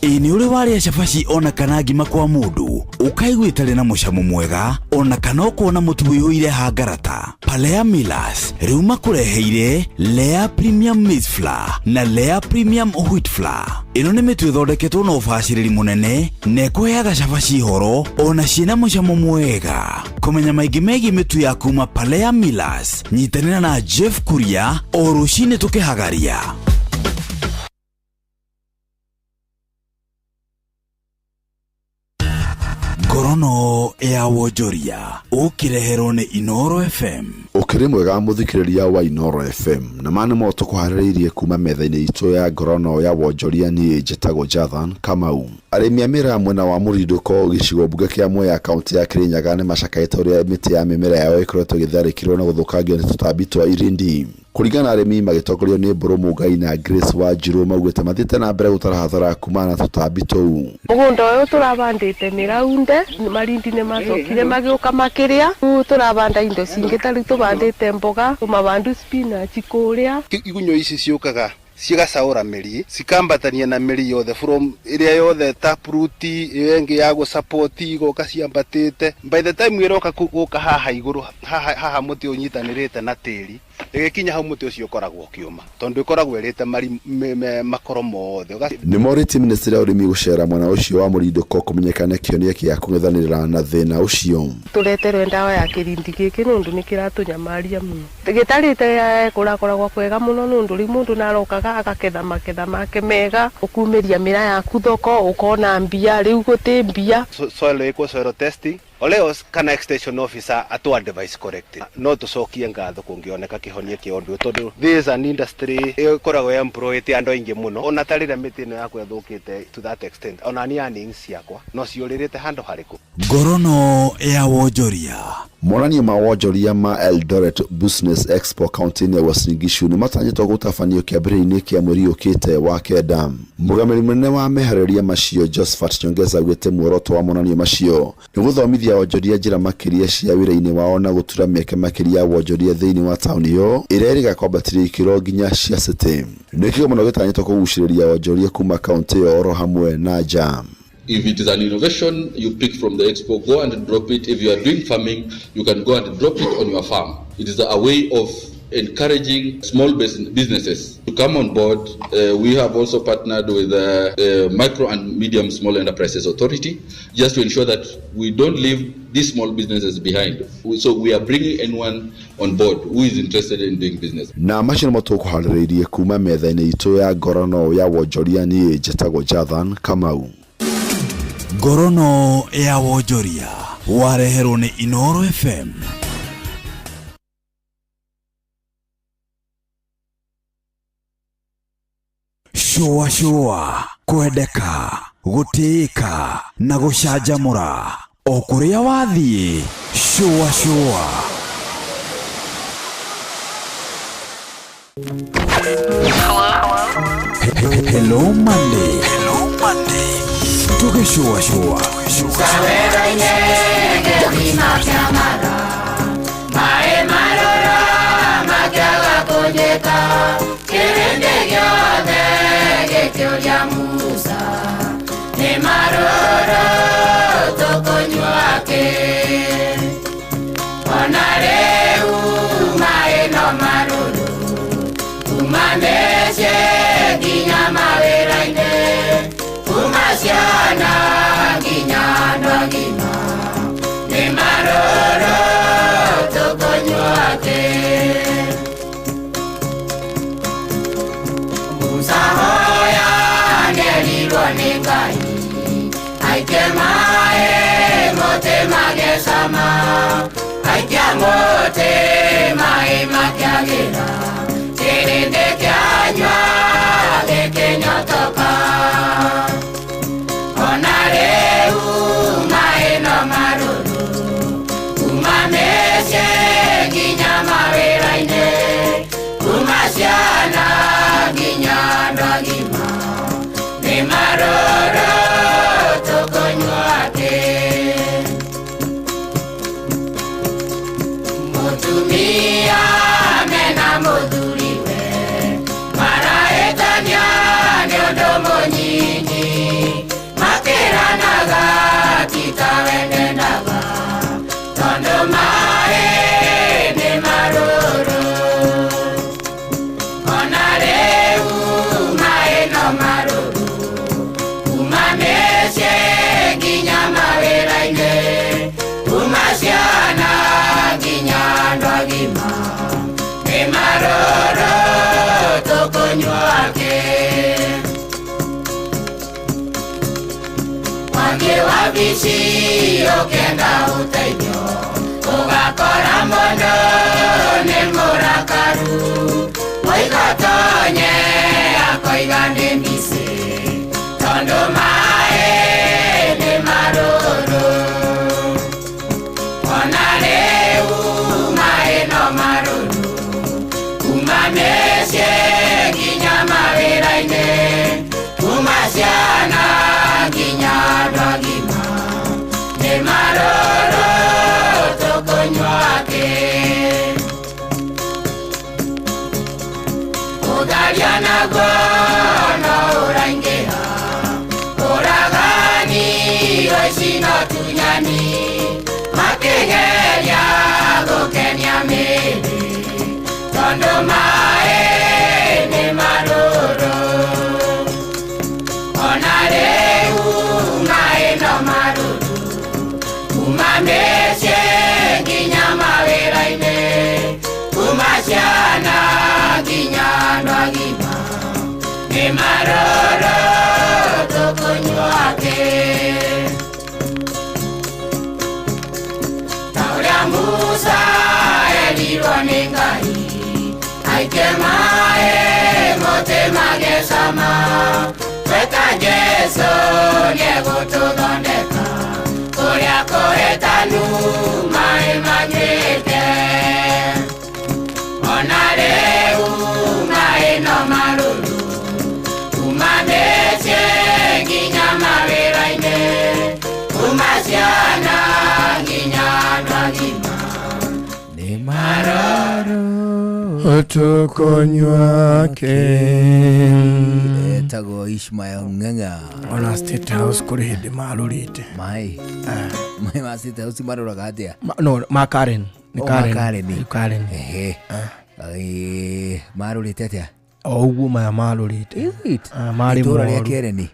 Ni uri waria cabaci ona kana ngima kwa mundu ukaigua itarĩ na mucamo mwega ona kana ukona mutu wiyũire hangarata. Palea Millers rĩu makureheire Lea Premium Maize Flour na Lea Premium Wheat Flour. Ĩno nĩ mĩtu ĩthondeketwo na ũbacĩrĩri mũnene na ĩkũheaga cabaci horo ona ciĩna mucamo mwega. Kũmenya maingĩ megiĩ mĩtu ya kuma Palea Millers, nyitanĩra na Jeff Kuria o rũcinĩ tũkĩhagaria. Ngorono ya wonjoria ukireherwo ni Inoro FM. Ukiri mwega muthikiriria wa Inoro FM na mane moto kuhariririe kuma metha-ini itu ya ngorono ya wonjoria ni Njetago Jathan Kamau. Arimi amira mwena wa Murinduko gicigo mbuga kia Mwea kaunti ya Kirinyaga ni macakaite uria miti ya mimera yao ikoretwo githarikirwo na guthukangio ni tutambi twa irindi. Kuringana arimi magitongorio ni Mburu Mugai na Grace Wanjiru maugite mathite na mbere gutara hathara kumana na tutambi tou. Mugunda uyu turabandite miraunde marindi ne macokire magiuka makiria turabanda indo cingi tari tubandite mboga tumabandu spinach kuria igunyo ici ciukaga cigacaura miri cikambatania na miri yothe from iria yothe taproot yengi ya go support igoka ciambatite by the time iroka guka haha iguru haha muti unyitanirite na tiri igikinya hau muti ucio koragwo kiuma tondu ikoragwo irite mari makoro mothe ni moriti ministry ya urimi gucera mwana ucio wa Murinduko kumenyekana kionia kia kung'ethanirira na thina ucio tureterwe ndawa ya kirindi giki nundu nikiratunyamaria muno gitarite kurakoragwo kwega muno nundu ri mundu narokaga agaketha maketha make mega ukumiria mira yaku thoko ukona mbia riu guti mbia soil eco soil testing Oleos kana extension officer atu advice correct no tucokie ngatho kungioneka kihonie kiondu tondu this is an industry ikoragwo employed ando ingi muno ona tarira miti no yakwa thukite to that extent ona ni earnings ciakwa no ciuririte hando hariku. Ngorono ya wonjoria Monani ma wonjoria ma Eldoret Business Expo County ya Uasin Gishu ni matanyitwo gutafanio kiambiriini kia mweri ukite wa kenda. Mugamiri munene wa mehareria macio Josephat Nyongeza gwete muoroto wa monani macio ni guthomithia wonjoria njira makiria cia wira-ini wao na gutura mieke makiria wonjoria thiini wa tauni yo iria igakwambatira ikiro nginya cia city. Ni kigo muno gitanyitwo kuguciriria wonjoria kuma county yo oro hamwe na jam. If it is an innovation you pick from the expo, go and drop it. If you are doing farming, you can go and drop it on your farm. It is a way of encouraging small businesses to come on board. We have also partnered with the Micro and Medium Small Enterprises Authority just to ensure that we don't leave these small businesses behind. So we are bringing anyone on board who is interested in doing business. Na mashino moto kuhariririe kuma metha-ini itu ya ngorono ya wonjoria ni Njetago Jathan Kamau. Ngorono ya wonjoria wareherwo ni Inoro FM. Shua kwendeka gutika na gucanjamura o kuria wathie shua Hello Monday tuge shua Sabera inege bima chamara mae marora makaga kujeka kirende gyode gekyo ya Musa ne marora tokonywake onareu mae no maruru umaneshe ginya mawera ine umasiana ginya ndogima ne marora tokonywake Musahoya nelironekai aikemae mote magesama aikamote mae makiagera terende kyanywa gekenyotoka onareu mae no maruru umameshe ginya maweraine umasiana ginya ndogima ne maroro tokonywake mutumia mena mudhuriwe maraetania neodomo nyingi makeranaga tikawendenaga tondo mae ne maroro onareu mae no maroro umameshe ginya maweraine umasiana ginya ndogima ne maroro tokonywake wake wabishi ukienda uteithio ugakora mũndũ nĩ mũrakaru mũigotonye akoiga nĩ mbici tondũ maĩ nĩ marũrũ ona rĩu maĩ no marũrũ kuma mĩciĩ nginya mawĩra-inĩ kuma ciana nginya andũ agima nĩ marũrũ tũkũnyua kĩ ũtharia naguo no ũraingĩha ũragani ũici no tunyani makĩgeria gũkenia mĩĩrĩ tondũ maĩ nĩ marũrũ ona rĩu maĩ no marũrũ kuma mĩciĩ nginya mawĩra-inĩ kuma ciana nginya andũ agima nĩ marũrũ tũkũnyua kĩ ta ũrĩa Musa erirwo nĩ Ngai aikie maĩ mũtĩ magĩe cama tweta Jesũ nĩegũtũthondeka kũrĩa kũhĩtanu maĩ manyuĩte ona rĩu maĩ no marũrũ kuma mĩciĩ nginya mawĩra-inĩ kuma ciana nginya andũ agima nĩ marũrũ tũkũnyua kĩ etagwo Ishmael Ng'eng'a ona State House kũrĩ hĩndĩ marũrĩte maĩ ma State House marũraga atĩa no ma Karen nĩ Karen marũrĩte atĩa o ũguo maya marũrĩte marĩ itũra rĩa Kĩereni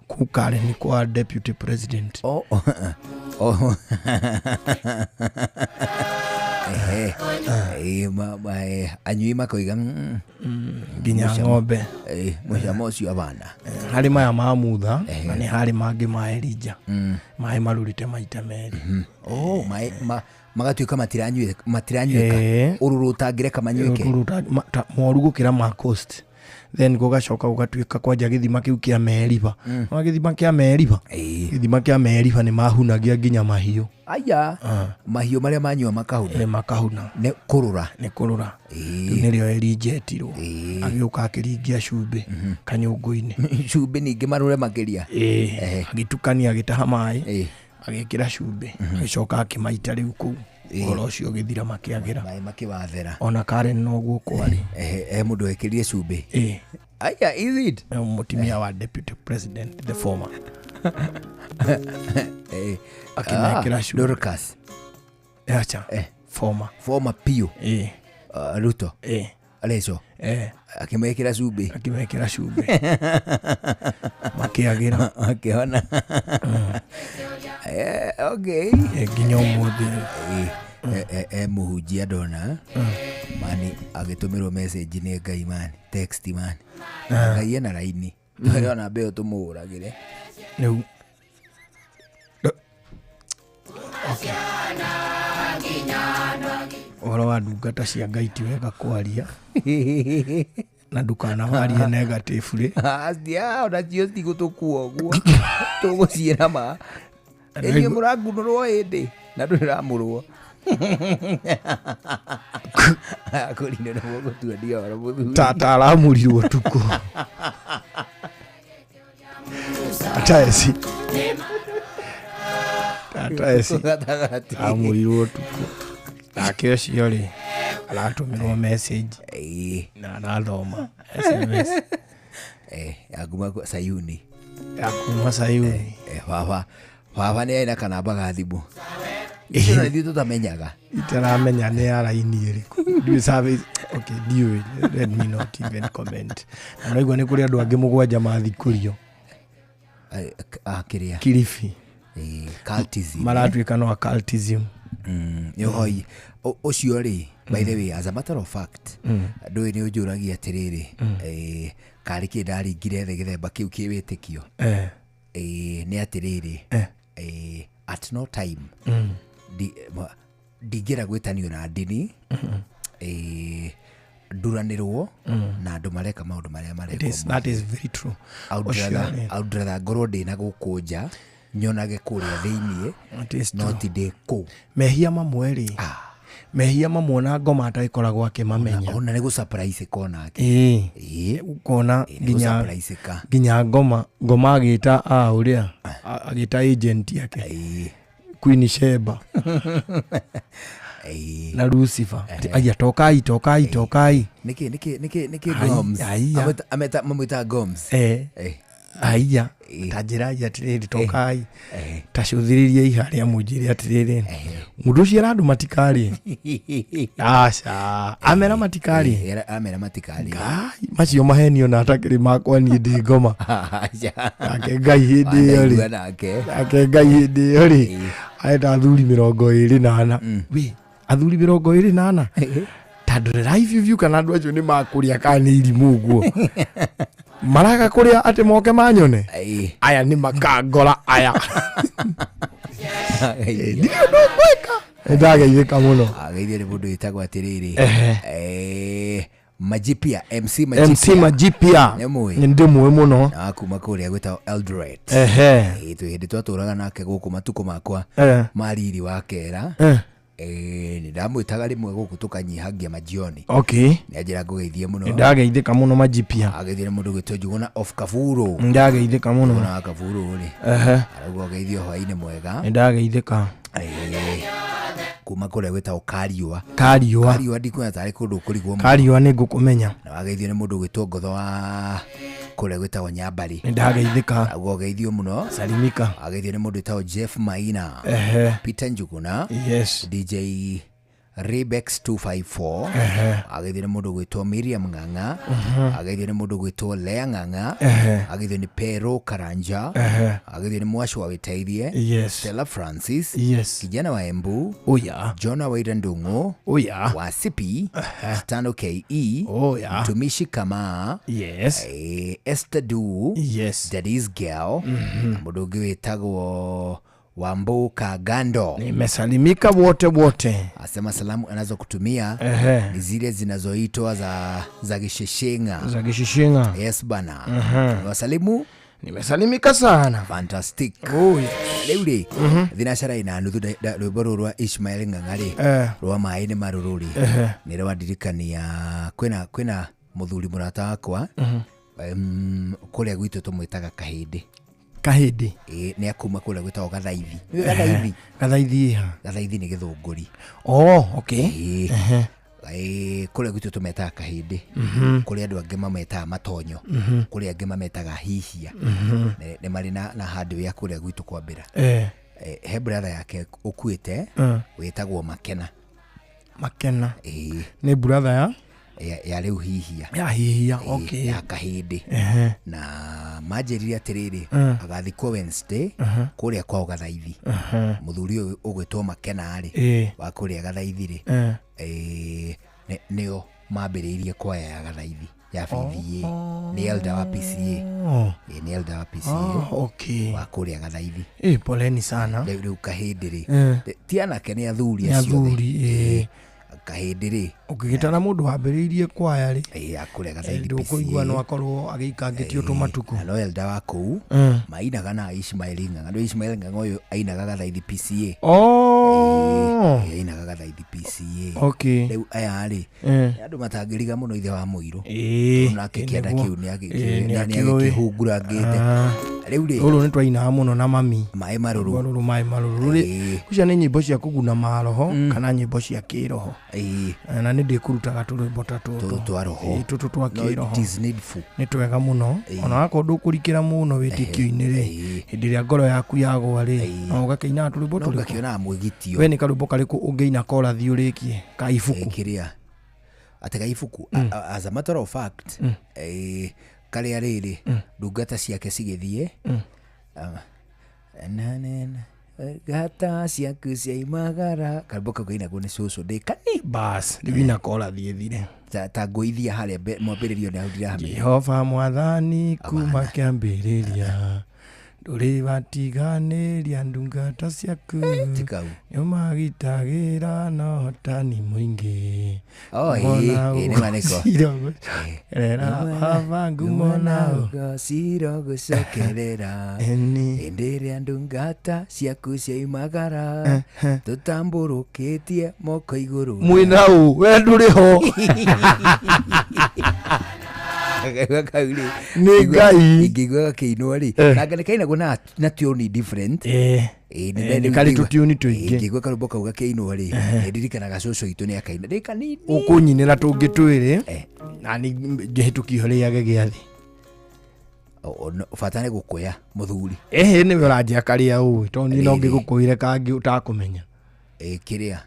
kũ Karen kwa deputy president anyui makoiga nginya ng'ombe mũcamo ũcio abana harĩ maya ma mutha na nĩ harĩ mangĩ ma Elija maĩ marũrĩte maita merĩ magatuĩka matiranyuĩka ũrũrũ ũtangĩreka manyuĩke moru gũkĩra ma coast then gũgacoka gũgatuĩka kwanja gĩthima kĩu kĩa Meriba gĩthima kĩa Meriba nĩ mahunagia nginya mahiũ aya mahiũ marĩa manyua makahuna nĩ kũrũra nĩrĩo Elijetirwo agĩũka akĩringia cumbĩ kanyũngũ-inĩ cumbĩ ningĩ marũre makĩria agĩtukania agĩtaha maĩ agĩkĩra cumbĩ agĩcoka akĩmaita rĩu kũu ũhoro ũcio ũgĩthira makĩagĩra maĩ makĩwathera ona Karen noguo kwarĩ mũndũ ekĩrire cumbĩ aya mũtumia wa deputy president the former akĩmekĩra cumbĩ Dorcas former Pio Ruto Aleso akĩmekĩra cumbĩ makĩagĩra akĩona nginya ũmũthĩ mũhunjia ndona mani agĩtũmĩrwo message nĩ Ngai mani text mani Ngai ena raini ona mbeo tũmũhũragĩre rĩu ũhoro wa ndungata cia Ngai ti wega kwaria na ndukanawarie negative ona cio citigũtũkua ũguo tũgũciĩra ma inyuĩ mũrangunũrwo hĩndĩ na ndũramũrwo akũrinde na gũtua ndiora mũthuri tata aramurirwo tukũ tata eci amurirwo tukũ nake ũcio rĩ aratũmĩrwo message na arathoma SMS yakuma Sayuni baba nĩ aina kanamba ga thimũ ithuĩ tũtamenyaga itaramenya nĩ ya raini ĩrĩkũ ndiũĩ let me not even comment na noigua nĩ kũrĩ andũ angĩ mũgwanja mathikũrio Kilifi maratuĩka no cultism yohoi ũcio rĩ by the way as a matter of fact ndũĩ nĩ ũnjũragia atĩrĩrĩ karĩ kĩ ndaringire thĩ gĩthemba kĩu kĩ wĩtĩkio nĩ atĩrĩrĩ at no time ndingĩra gwĩtanio na ndini nduranĩrwo na andũ mareka maũndũ marĩa mareka. That is very true. I'd rather ngorwo ndĩ na gũkũ nja nyonage kũrĩa thĩiniĩ no ti ndĩ kũ. Mehia mamwe rĩ mehia mamwe na ngoma ataikoragwo akĩmamenya ona nĩ gũ-surprise kona ukona nginya ngoma agĩta ũrĩa agĩta agent yake Queen Sheba na Lucifer aya tokai niki Goms ameta Goms aya tajira ya tiriri tokai tacuthiririe iharĩa munjire atiriri mundu ucio arandu matikari aca amera matikari macio mahenio na atakiri makwa ni ndi ngoma ake ngai hindi iyo ri aenda athuri 24 we athuri 24 tandu live view kana andu acio ni makuria kana irimu guo maraga kuria ati moke manyone aya ni makangora aya ndio kweka ndageithika muno ageithie ni mundu itagwo atiriri Majipia MC Majipia ndi muwe muno akuma kuria gwita Eldoret twihindi twaturaga nake guku matuko makwa mariri wa kera ni ndamwitaga rimwe guku tukanyihagia majioni ni ajira ngugeithie muno ndageithika muno Majipia ageithie mundu gwitwo Njuguna of Kavuru ndageithika muno na Kavuru ri araguo geithio hwaine mwega ndageithika kuma kuria gwita Kariua ndikuona tari kundu kurigwo Kariua ni ngukumenya na wageithio ni mundu gwitwo Ngotho wa kuria gwita Nyambari ndageithika araguo geithio muno salimika ageithio ni mundu gwitwo Jeff Maina Peter Njuguna DJ Rebex 254 ageithio ni mundu gwitwo Miriam Ng'ang'a ageithio ni mundu gwitwo Lea Ng'ang'a ageithio ni Pero Karanja ageithio ni Mwashu wa Witeithie Stella Francis kijana wa Embu Jonah wa Irandungu wa Sipi Stano KE Tumishi Kama Esther Du Daddy's Girl mundu gwitagwo Wambu Kagando nimesalimika wote asema salamu anazo kutumia ni zile zinazoitwa za gisheshenga yes bana wasalimu nimesalimika sana fantastic leure thinashara ina nuthu rwimbo rwa Ishmael Ng'ang'ari rwa maĩ nĩ marururi nĩ rwandirikania kwĩna muthuri murata wakwa kuria gwitũ tumwitaga Kahindi ni akuma kuria gwitagwo Gathaithi ni Githunguri kuria gwitũ tumetaga Kahindi kuria andu angĩ mametaga Matonyo kuria angĩ mametaga Hihia nĩ marĩ na handũ ya kuria gwitũ kwambĩra he brother yake ukuĩte wĩtagwo Makena nĩ brother ya riu Hihia ya Kahindi na manjĩrire atiriri agathikwo Wednesday kuria kwao Gathaithi muthuri uyu ugwitwo Makena ri wa kuria Gathaithi ri nio mambĩrĩirie kwaya ya Gathaithi ya FVA ni elder wa PCA wa kuria Gathaithi poleni sana riu Kahindi ri ti anake ni athuri Kahindi ri ukigitana mundu wambĩrĩirie kwaya ri akuria Gathaithi ndũkũigua no akorwo agĩikangĩtio tũmatuko no elder wa kũu mainaga na Ishmael Ng'ang'a ũyũ ainaga Gathaithi PCA ainaga Gathaithi PCA rĩu aya ri andũ matangĩriga mũno ithe wa Mũirũ nake kĩanda kĩu nĩ agĩkĩhungurangĩte rĩu ri ũrũ nĩ twainaga mũno na mami maĩ marũrũ ri kucia nĩ nyĩmbo cia kũguna maroho kana nyĩmbo cia kĩroho na nĩ ndĩkũrutaga tũrwĩmbo ta tũtũ twa kĩroho nĩ twega mũno ona wakorwo ndũkũrikĩra mũno wĩtĩkio-inĩ rĩ hĩndĩ ĩrĩa ngoro yaku yagwa rĩ no ũgakĩinaga tũrwĩmbo tũrĩkũ we nĩ karwĩmbo karĩkũ ũngĩina korathi ũrĩkie ka ibuku atĩ ka ibuku as a matter of fact karĩa rĩrĩ ndungata ciake cigĩthiĩ gata ciaku ciaimagara karwĩmbo kau kainagwo nĩ cũcũ ndĩkani bas rĩu ina korathi ĩthire ta ngũithia harĩa mwambĩrĩrio nĩ ahũthira Jehova Mwathani kuma kĩambĩrĩria Turi batiganĩria ndungata ciaku Nyumagitagira no tani mwingi Nĩ manĩko Rera baba ngumona Gaciro gũcokerera Hĩndĩ ĩrĩa ndungata ciaku ciaumagara Tũtambũrũkĩtie moko igũrũ Mwĩna ũ we ndũrĩ ho Nĩ Ngai Ingĩigua gakĩinwo rĩ Nanga nĩ kainagwo na tune different Nĩ karĩ tũtiuni tũingĩ Ingĩigua karũmbo kau gakĩinwo rĩ Nĩndirikanaga cũcũ itũ nĩ akaina Ndĩ kanini Ũkũnyinĩra tũngĩ twĩrĩ Na nĩ ngĩhĩtũki hũrĩage gĩathĩ Bata nĩ gũkũya mũthuri nĩwe ũranjĩa karĩa ũĩ Tondũ niĩ no ngĩgũkũĩre kangĩ ũtakũmenya Kĩrĩa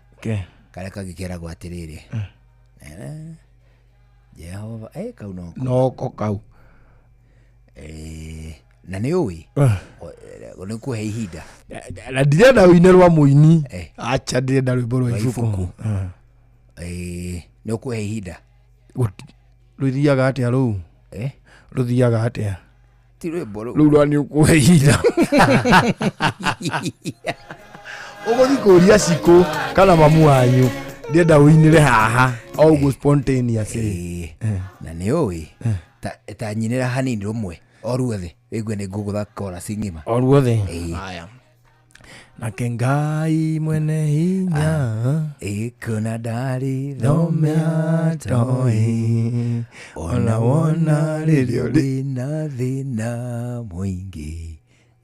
karĩa kagĩkeragwo atĩrĩrĩ Jehova kau noko kau na nĩ ũĩ nĩ kũhe ihinda na ndirenda wĩine rwa mũini acha ndirenda rwĩmbo rwa ibuku nĩ ũkũhe ihinda rũthiaga atĩa rũu rũthiaga atĩa ti rwĩmbo rũu rwa nĩ ũkũhe ihinda ũgũthiĩ kũria cikũ kana mamu wanyu ndienda wĩinĩre haha o ũguo spontaneous na nĩ ũĩ ta nyinĩra hanini rũmwe o ruothe wĩgue nĩ ngũgũtha chorus ng'ima o ruothe nake Ngai mwene hinya kuna ndarĩ thomea toĩ ona wona rĩrĩa wĩna thĩna mũingĩ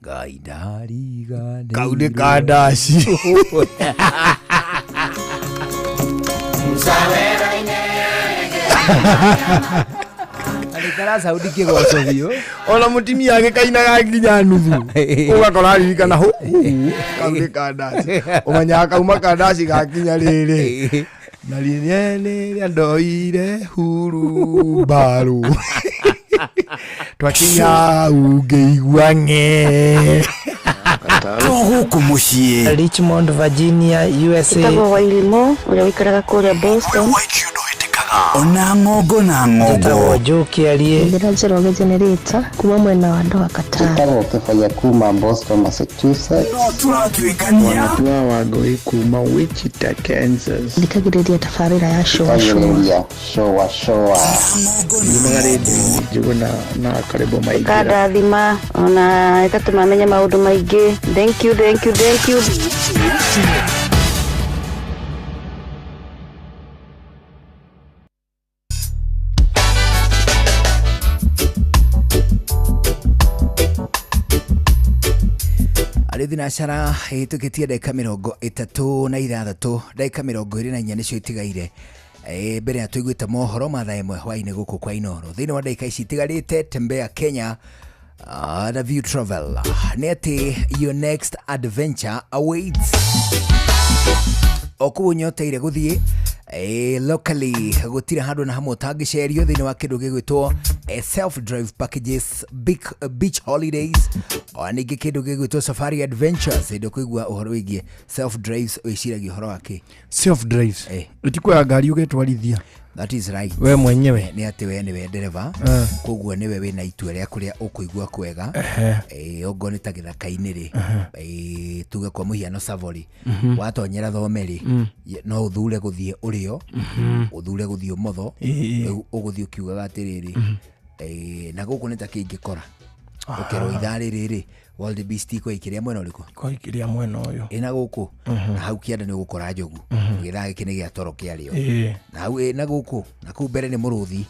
Ngai ndariganĩirwo kau nĩ kandaci Alikara saudi kĩgoco biũ ona mũtimia agĩkainaga nginya nuthu ũgakora aririkana kau nĩ kandaci ũmenyaga kauma kandaci gakinya rĩrĩ na rĩrĩa ndoire huru mbaru twakinya ngĩigua ng'e gũkũ mũciĩ Richmond, Virginia, USA. Itagwo Wairimo ũrĩa wĩikaraga kũrĩa Boston. Ona ng'ongo na ng'ongo Njokiarie Njĩra Njoroge Generator kuma mwena wa Ndoha Katara. Itagwo Kĩboya kuma Boston, Massachusetts. Turatwĩkania Wangũi kuma Wichita, Kansas. Thikagĩrĩria tabarĩra ya Showa Showa. Ngimaga rĩndio njuguna na karibu maingĩ. Kadathima ona ĩtatũmamenya maũndũ maingĩ. Thank you. Arĩ thinacara ĩtũkĩtie ndagĩka 36 ndagĩka 24 nĩcio itigaire mbere ya tũiguĩte mohoro mathaa ĩmwe hwainĩ gũkũ kwa Inooro thĩinĩ wa ndagĩka ici itigarĩte Tembea Kenya na View Travel nĩ atĩ your next adventure awaits okuo nyoteire gũthiĩ locally gũtira handũ na hamwe ũtangĩcerio thĩinĩ wa kĩndũ gĩgwĩtwo self drive packages beach holidays o ningĩ kĩndũ gĩgwĩtwo safari adventures hĩndĩ kũigua ũhoro wĩgiĩ self drives wĩciragia ũhoro wake self drives ũtikuoya ngari ũgĩtwarithia that is right we mwenyewe nĩ atĩ we nĩwe ndereva koguo nĩwe wĩna itua rĩa kũrĩa ũkũigua kwega ongo nĩ ta gĩthaka-inĩ rĩ tuge kwa mũhiano Savori watonyera Thome rĩ no ũthure gũthiĩ ũrĩo ũthure gũthiĩ ũmotho ũgũthiĩ ũkiugaga atĩrĩrĩ na gũkũ nĩ ta kĩngĩkora ũkerwo ithaa rĩrĩ rĩ World Beast iko ikiria mwena ũrĩkũ ko ikiria mwena ũyũ ĩna gũkũ na hau kĩanda nĩ ũgũkora njogu gĩthaa gĩkĩ nĩ gĩa toro kĩarĩo na hau na gũkũ na kũu mbere nĩ mũrũthi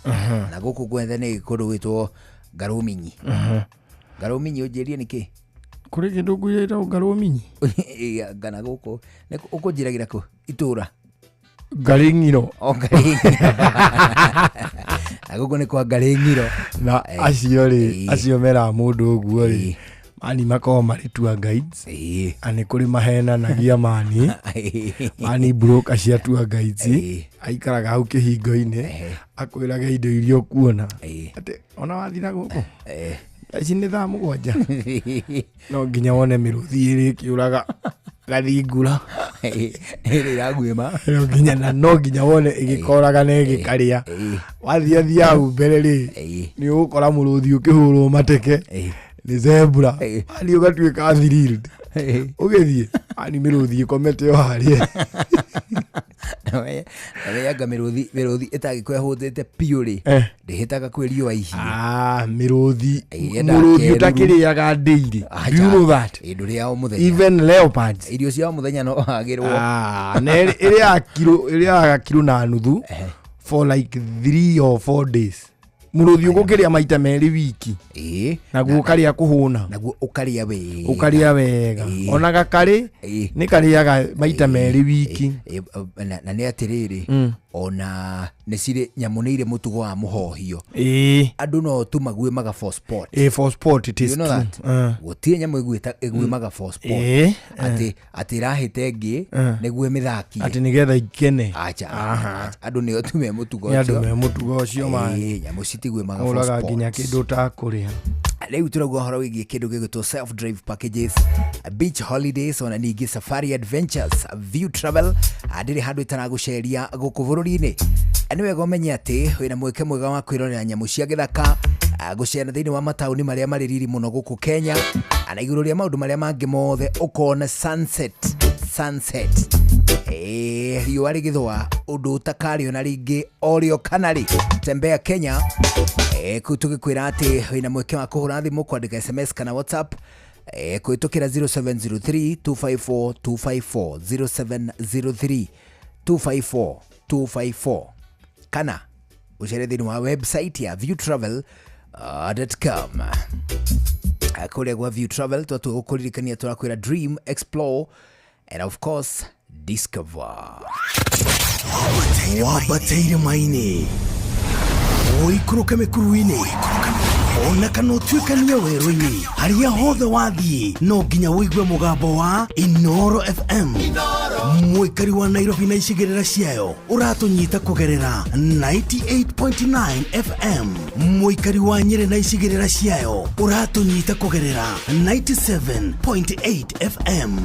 na gũkũ gwethe nĩ kũndũ gwĩtwo Ngaruminyi Ngaruminyi ũnjĩrie nĩkĩ kũrĩ kĩndũ gwĩtwo Ngaruminyi ngana gũkũ ũkũnjĩragĩra kũ itũra Ngaring'iro na gũkũ nĩ kwa Ngaring'iro na acio rĩ acio mera mũndũ ũguo rĩ mani makoragwo marĩ tour guides anĩ kũrĩ mahenanagia mani broker cia tour guides aikaraga hau kĩhingo-inĩ akwĩraga indo iria ũkuona atĩ ona wathiĩ na gũkũ ici nĩ thaa 7 no nginya wone mĩrũthi ĩrĩ ĩkĩũraga gathingura ĩragwĩma no nginya wone ĩgĩkoraga na ĩgĩkarĩa wathiĩ hau mbere rĩ nĩ ũgũkora mũrũthi ũkĩhũrwo mateke ni zebra ali ugatuika thrilled ugethie ani miruthi komete yo hari Yaga miruthi etagikwe hutete piuri ndihitaga kwerio ihi miruthi utakiriaga ndeiri. Do you know that? Even leopards irio cia muthenya no agirwo na iria kilo na nuthu for like 3 or 4 days. Muruthi ugukiria maita meri wiki naguo karia kuhuna naguo ukaria wega ona gakari ni kariaga maita meri wiki na ni atiriri ona ni cire nyamunire mutugo wa muhohio andu no tumague maga for sport for sport it is true gutie nyamu igwe maga for sport ati rahite ngi negue mithaki ati nigetha ikene andu ni otume mutugo ucio ma nyamu citigwe maga for sport nginya kindu ta kuria Leo turaguo horo wigie kindu gigitwo self drive packages, beach holidays ona ningi safari adventures, view travel adiri handu itanaguceria guku bururi-ini. Aniwe gomenye ati wina mweke mwega wa kwirorera nyamu cia githaka gucera thiini wa matauni maria mari riri muno guku Kenya ana iguru ria maundu maria mangi mothe ukona sunset riua rigithwa undu utakari ona ringi orio kanari tembea Kenya kutugikwira ati wina mweke wa kuhura thimu kwandika SMS kana WhatsApp kuitukira 0703 254 254 0703 254 kana uchere thiini wa website ya viewtravel.com kule kwa View Travel twatu ukuririkania turakwira dream, explore and of course discover. Wabateire maini oikuruka mekuruini ona kana tuikania werũ-inĩ haria hothe wathiĩ no nginya wĩigue mũgambo wa Inoro FM mũikari wa Nairobi na icigĩrĩra ciayo ũratũnyita kũgerera 98.9 FM mũikari wa Nyĩrĩ na icigĩrĩra ciayo ũratũnyita kũgerera 97.8 FM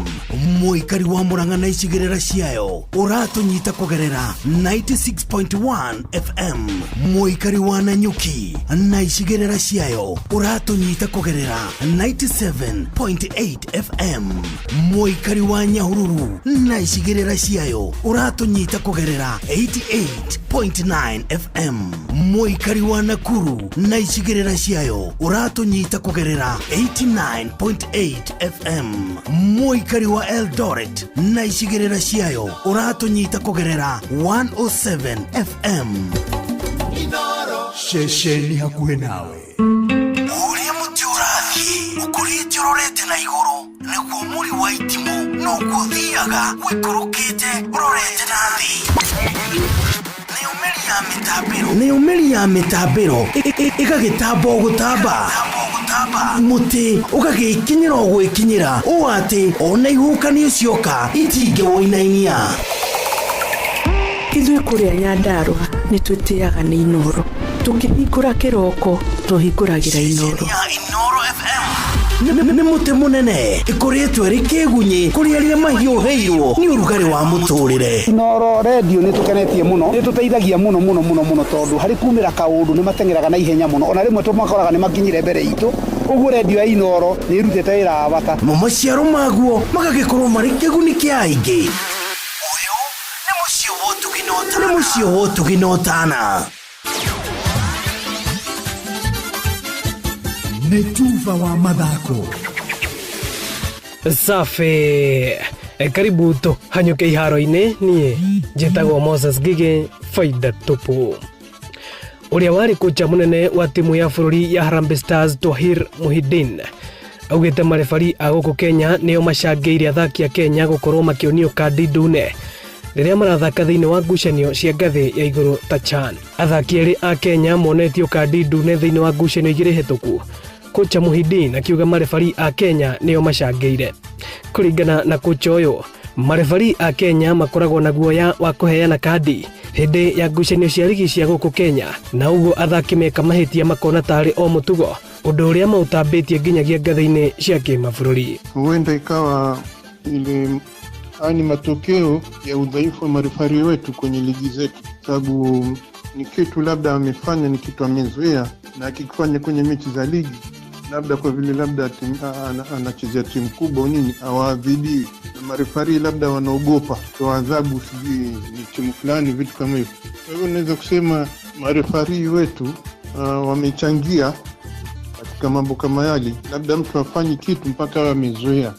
mũikari wa Murang'a na icigĩrĩra ciayo ũratũnyita kũgerera 96.1 FM mũikari wa Nanyuki na icigĩrĩra ciayo uratunyita kugerera 97.8 FM muikari wa Nyahururu na icigĩrĩra ciayo uratunyita kugerera 88.9 FM muikari wa Nakuru na icigĩrĩra ciayo uratunyita kugerera 89.8 FM muikari wa Eldoret na icigĩrĩra ciayo uratunyita kugerera 107 FM Shesheni hakuhe nawe uria muti urathie ukurite urorete na iguru niguo muri wa itimu no guthiaga wikurukite urorete na thi ni umeri ya mitambiro igagitambo gutamba muti ugagikinyira gwikinyira u ati ona ihukani cioka itinge woinainia ithuĩ kũrĩa Nyandarua nĩ twĩtĩaga nĩ Inoro tũkĩhingũra kĩroko tũhingũragĩra Inoro nĩ muti munene ikoretwo ri kĩgunyi kũrĩ arĩa mahiũhĩirwo nĩ ũrugarĩ wa mũtũrĩre. Inoro radio nĩ tũkenetie mũno nĩ tũteithagia mũno tondũ harĩ kumĩra kaũndũ nĩ matengeraga na ihenya mũno ona rĩmwe tũmakoraga nĩ makinyire mbere itũ. Ũguo radio ya Inoro nĩ irutĩte wĩra wa bata maciaro maguo magagĩkorwo marĩ kĩguni kĩa aingĩ. Nĩ mũciĩ wotuginotana nĩ tuva wa mathako safi karibu to hanyuke iharo-inĩ niĩ njĩtagwo Moses Gige faida tupu. Ũrĩa warĩ kocha mũnene wa timu ya bũrũri ya Harambee Stars Twahir Muhyiddin augĩte marebari a gũkũ Kenya nĩo macangĩire athaki a Kenya gũkorwo makĩonio kandi ndune rĩrĩa marathaka thĩinĩ wa ngucanio cia ngathĩ ya igũrũ ta CHAN. Athaki erĩ a Kenya monetio kandi ndune thĩinĩ wa ngucanio igĩrĩ hetũku. Kocha Muhyiddin akiuga marebari a Kenya nĩo macangĩire. Kũringana na kocha ũyũ, marebari a Kenya makoragwo na guoya wa kũheana kandi hĩndĩ ya ngucanio cia ligi cia gũkũ Kenya, na ũguo athaki meka mahĩtia makona tarĩ o mũtugo, ũndũ ũrĩa maũtambĩtie nginyagia ngathĩ-inĩ cia kĩmabũrũri. Huenda ikawa ile ni matokeo ya udhaifu wa marefari wetu kwenye ligi zetu, sababu ni kitu labda amefanya, ni kitu amezoea na akikifanya kwenye mechi za ligi labda kwa vile labda anachezea timu kubwa nini awaadhibiwi, na marefari labda wanaogopa kwa adhabu, sijui ni timu fulani, vitu kama hivyo. Kwa hivyo naweza kusema marefari wetu wamechangia katika mambo kama yale. Labda mtu afanyi kitu mpaka amezoea,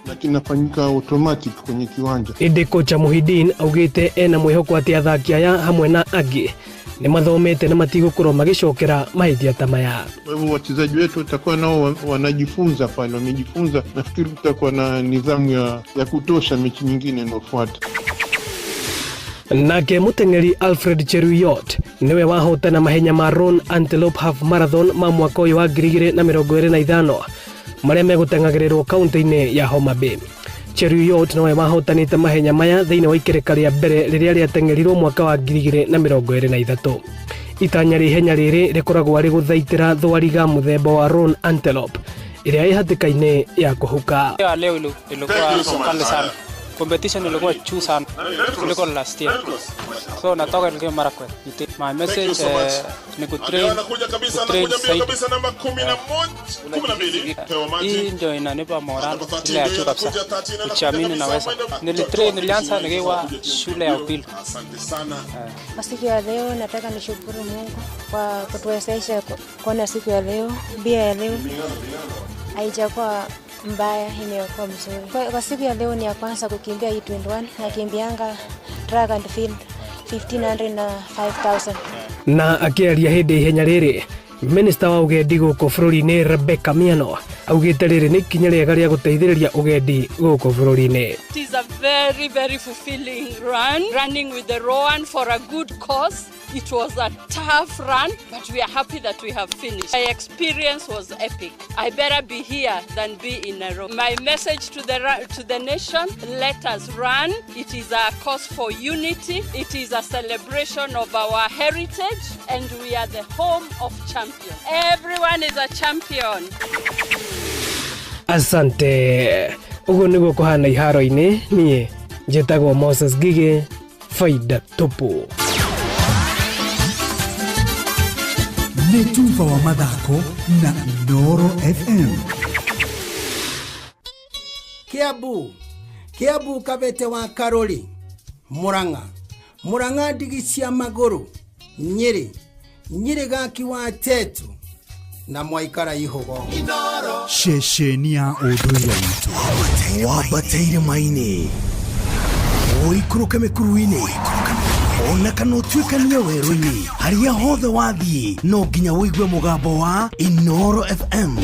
lakini nafanyika automatic kwenye kiwanja. Indi kocha Muhidin augite ena mwihoko ati athaki aya hamwe na angi ni mathomete na matigũkorwo magĩcokera mahĩtia ta maya. Kwa hivyo wachezaji wetu watakuwa nao wanajifunza pale, wamejifunza. Nafikiri tutakuwa na nidhamu ya kutosha mechi nyingine inayofuata. Nake muteng'eri Alfred Cheruiyot niwe wahotana mahenya ma Roan Antelope Half Marathon ma mwaka ũyũ wa 2025 marĩa megũteng'agĩrĩrwo kaunti-inĩ ya Homa Bay. Cheruiyot niwe wahotanĩte mahenya maya thĩinĩ wa ikereka rĩa mbere rĩrĩa rĩateng'erirwo mwaka wa 2023. Itanya rĩa ihenya rĩrĩ rĩkoragwo arĩ gũthaitĩra thwariga mũthemba wa Roan Antelope ĩrĩa ĩ hatĩka-inĩ ya kũhuka. Leo ilikuwa kali sana. Competition ilikuwa juu sana kuliko last year. So natoka ile mara kwa. My message ni kutrain kabisa namba 11. Hii ndio inanipa moral ile ya juu kabisa. Kuamini naweza. Nilianza nikiwa shule ya upili. Asante sana. Kwa siku ya leo nataka nishukuru Mungu kwa kutuwezesha kuona siku ya leo, bia ya leo. Haijakuwa mbaya, imekuwa mzuri. Kwa siku ya leo ni ya kwanza kukimbia E21, nakimbianga track and field 1500 na 5000. Na akiaria hĩndĩ ihenya rĩrĩ, Minister wa ugendi gũkũ bũrũri-inĩ Rebecca Miano augĩte rĩrĩ nĩ ikinya rĩega rĩa gũteithĩrĩria ugendi gũkũ bũrũri-inĩ. It is a very, very fulfilling run, running with the Roan for a good cause. It was a tough run, but we are happy that we have finished. My experience was epic. I better be here than be in Nairobi. My message to the nation, let us run. It is a cause for unity. It is a celebration of our heritage, and we are the home of champions. Everyone is a champion. Asante. Uguo nĩguo kũhana iharo-inĩ. Niĩ njĩtagwo Moses Ngigĩ, Faida Tupu. Netuva wa mathako na Inooro FM. Kiambu Kabete wa Karori, Murang'a ndigi cia magũrũ, Nyeri gaki wa Tetu na Mwaikara Ihogo. Shesheni ya ũndũire witũ wambateire maini ũikũrũke mĩkuru-inĩ ona kana ũtuĩkanie werũ-inĩ harĩa hothe wathiĩ no nginya wĩigue mũgambo wa Inooro FM.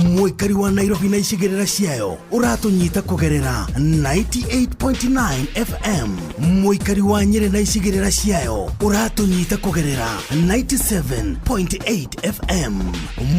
Mũikari wa Nairobi na icigĩrĩra ciayo ũratũnyita kũgerera 98.9 FM. Mũikari wa Nyeri na icigĩrĩra ciayo ũratũnyita kũgerera 97.8 FM.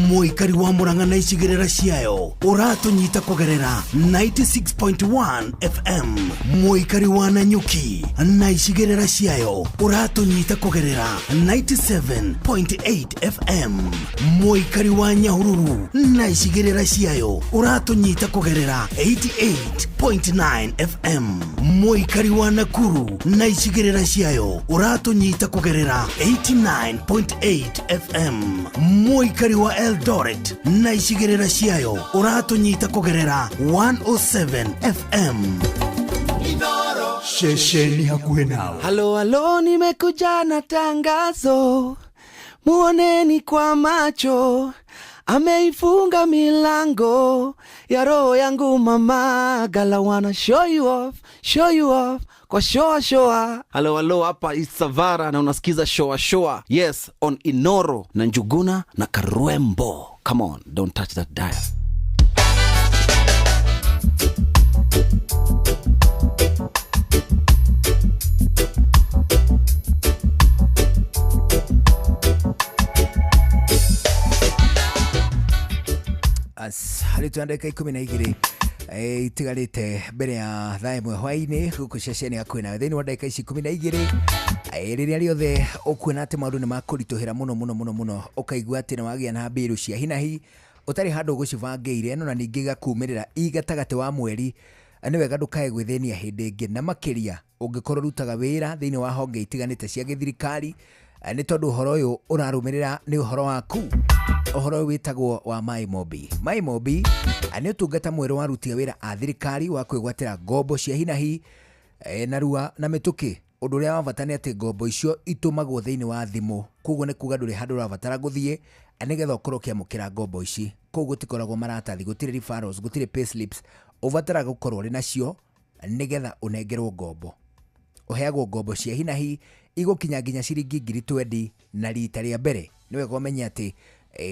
Mũikari wa Murang'a na icigĩrĩra ciayo ũratũnyita kũgerera 96.1 FM. Mũikari wa Nanyuki na icigĩrĩra ciayo ũratũnyita kũgerera 97.8 FM. Mũikari wa Nyahururu na icigĩrĩra ciayo ũratũnyita kũgerera 88.9 FM. Mũikari wa Nakuru na icigĩrĩra ciayo ũratũnyita kũgerera 89.8 FM. Mũikari wa Eldoret na icigĩrĩra ciayo ũratũnyita kũgerera 107 FM. Shesheni hakuhe nao. Halo, nimekuja na tangazo, muoneni kwa macho, ameifunga milango ya roho yangu mama. Gala wanna show you off kwa showa. Halo, hapa is Savara na unasikiza showa. Yes, on Inooro na Njuguna na Karwembo. Come on, don't touch that dial. Harĩ tuandeka 12 itigarĩte mbere ya thaa ĩmwe hwaĩ-inĩ gũkũ ceceni ya kwĩna thĩinĩ wa ndagĩka ici 12 rĩrĩa rĩothe ũkuona atĩ maũndũ nĩ makũritũhĩra mũno ũkaigua atĩ nĩ wagĩa na mbĩrũ cia hinahi ũtarĩ handũ gũcibangĩire no na ningĩ gakumĩrĩra gatagatĩ wa mweri. Nĩ wega ndũkae gwĩthĩnia hĩndĩ ĩngĩ na makĩria ũngĩkorwo rutaga wĩra thĩinĩ wa honge itiganĩte cia gĩthirikari, nĩ tondũ ũhoro ũyũ ũrarũmĩrĩra nĩ ũhoro waku. ohoro witagwo wa MyMobi. MyMobi nĩ ũtungata mwerũ wa ruti wĩra a thirikari wa kwĩgwatĩra ngombo cia hinahi na rua na mĩtũkĩ. Ũndũ ũrĩa wa bata nĩ atĩ ngombo icio itũmagwo thĩinĩ wa thimũ, koguo nĩ kuga ndũrĩ handũ ũrabatara gũthiĩ nĩgetha ũkorwo ũkĩamũkĩra ngombo ici. Koguo gũtikoragwo maratathi, gũtirĩ referrals, gũtirĩ payslips, ũbataraga gũkorwo ũrĩ nacio nĩgetha ũnengerwo ngombo. Ũheagwo ngombo cia hinahi igũkinya nginya ciringi 20,000 na rita rĩa mbere. Nĩ wega ũmenye atĩ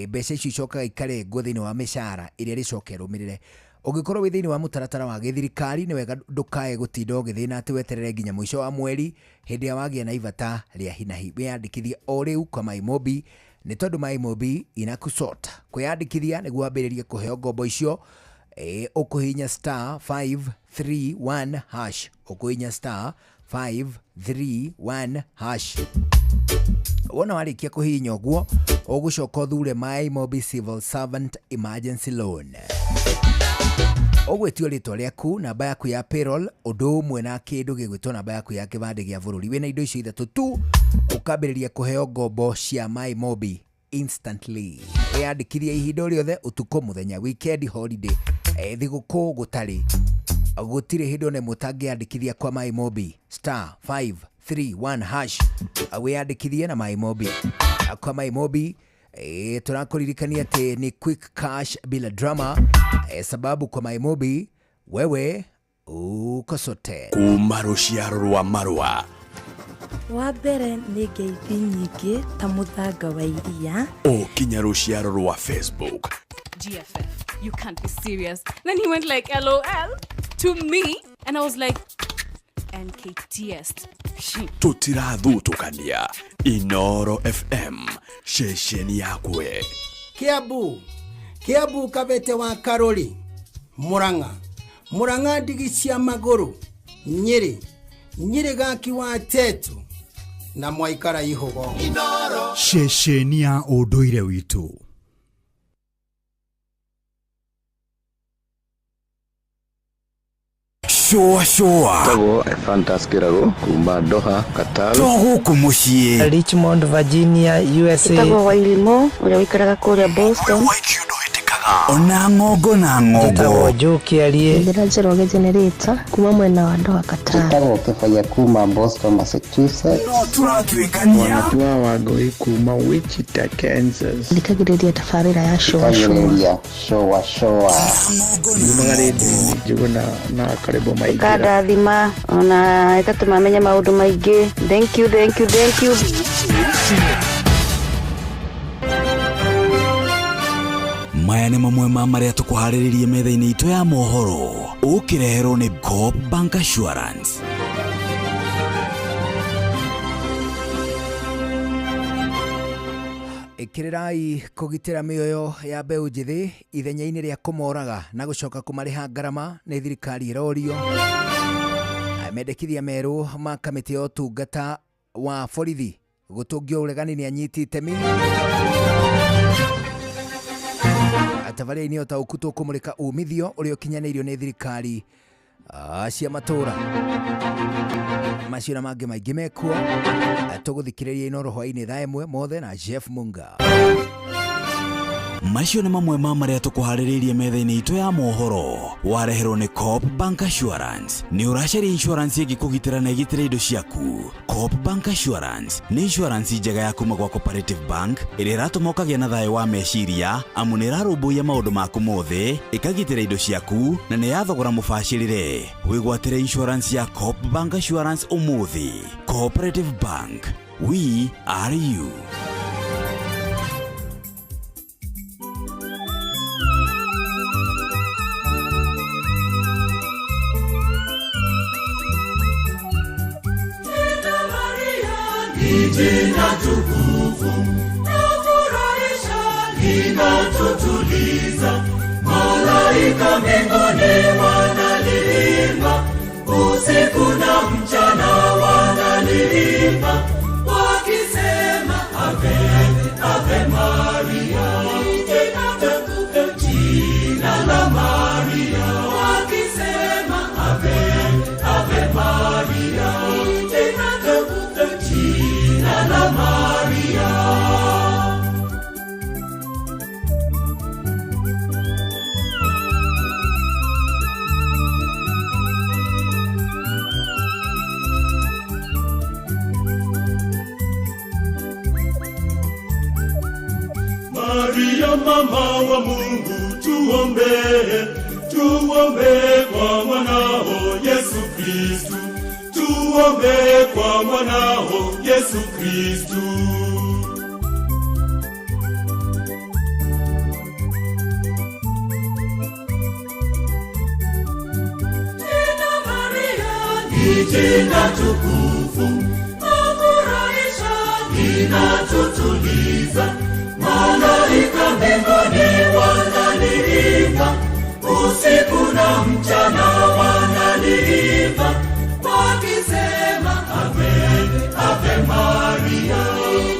mbeca icio icokaga ikarengwo thĩinĩ wa mĩcara ĩrĩa rĩcoke rũmĩrĩre. Ũngĩkorwo wĩ thĩinĩ wa mũtaratara wa gĩthirikari nĩ wega ndũkae gũtinda ũgĩthĩna atĩ weterere nginya mũico wa mweri hĩndĩ ya wagĩa na ibata rĩa hinahi. Wĩyandĩkithie o rĩu kwa MyMobi nĩ tondũ MyMobi inakusota. Kwĩyandĩkithia nĩguo wambĩrĩrie kũheo ngombo icio ũkũhihinya *531#. Ũkũhihinya *531#. Wona warĩkia kũhihinya ũguo ũgũcoka ũthure MyMobi Civil Servant Emergency Loan. Ũgwĩtio rĩtwa rĩaku, namba yaku ya payroll, ũndũ ũmwe na kĩndũ gĩgwĩtwo namba yaku ya kĩbandĩ gĩa bũrũri. Wĩna indo icio ithatũ tu ũkambĩrĩria kũheo ngombo cia MyMobi instantly. Wĩyandĩkithie ihinda rĩothe, ũtukũ, mũthenya, weekend, holiday, thigũkũ gũtarĩ. Gũtirĩ hĩndĩ ona ĩmwe ũtangĩyandĩkithia kwa MyMobi. *531#. Wĩyandĩkithie na MyMobi. Kwa MyMobi tunakuririkania atĩ ni quick cash bila drama, sababu kwa MyMobi wewe uko sote. Kuma rũciaro rwa Marua. Wa mbere nĩ ngeithi nyingĩ ta mũthanga wa iria. Kinya rũciaro rwa Facebook. GFF, you can't be serious. Then he went like LOL to me and I was like NKTS. Tutirathutũkania. Inoro FM, shesheni yakwe. Kiambu Kabete wa Karori, Murang'a ndigi cia magũrũ, Nyeri gaki wa Tetu na Mwaikara Ihogo. Shesheni ya ũndũire witũ. Shoa Tago Fantaskirago kumba Doha Qatar Togo kumushie Richmond Virginia USA Tago wa ilimo ule wikaraga kule Boston Ona ngogo Tago Joki alie Ndiraje generator kuma mwena wa Doha Qatar Tago kefanya kuma Boston Massachusetts Turatwikania Wanatua wagoi kuma Wichita Kansas Ndikagiredia tafarira ya showa Jumagaridi juguna na karibu maigi Kada dhima ona itatumamenya maundu maigi. Thank you Maya nĩ mamwe ma marĩa tũkũharĩrĩirie metha-inĩ itũ ya mohoro. Ũkĩreherwo nĩ Coop Bank Assurance. Ikirirai kũgitĩra mĩoyo ya mbeũ njĩthĩ ithenya-inĩ rĩa kũmoraga na gũcoka kũmarĩha ngarama nĩ thirikari ĩrorio. Mendekithia merũ ma kamĩtĩ ya ũtungata wa borithi gũtũngio ũregani nĩ anyiti itemi. Tabarĩra-inĩ ota ũkutwo kũmũrĩka umithio ũrĩa ũkinyanĩirio nĩ thirikari cia matũra. Macio na mangĩ maingĩ mekuo tũgũthikĩrĩria Inoro hwainĩ thaa ĩmwe mothe na Jeff Munga. Macio nĩ mamwe ma marĩa tũkũharĩrĩirie metha-inĩ itũ ya mohoro. Wareherwo nĩ Coop Bank Assurance. Nĩ ũracaria insurance ĩngĩkũgitĩra na ĩgitĩre indo ciaku. Coop Bank Assurance nĩ insurance njega ya kuma gwa Cooperative Bank ĩrĩa ĩratũma ũkagĩa na thayũ wa meciria amu nĩ ĩrarũmbũiya maũndũ maku mothe, ĩkagitĩra indo ciaku na nĩ ya thogora mũbacĩrĩre. Wĩgwatĩre insurance ya Coop Bank Assurance ũmũthĩ. Cooperative Bank, we are you. Jina tukufu nafurahisha, linatutuliza. Malaika mbinguni wanaliimba, usiku na mchana wanaliimba, wakisema Ave, Ave Maria. Jina tukufu, jina la Maria, wakisema Ave, Ave Maria. Jina tukufu, jina la Maria. Maria mama wa Mungu, tuombe kwa mwanao Yesu Kristu, tuombe kwa mwanao Yesu Kristu. Jina Maria ni jina tukufu, afurahisha, linatutuliza. Malaika mbinguni wanaliimba, usiku na mchana wanaliimba, wakisema Ave, Ave Maria.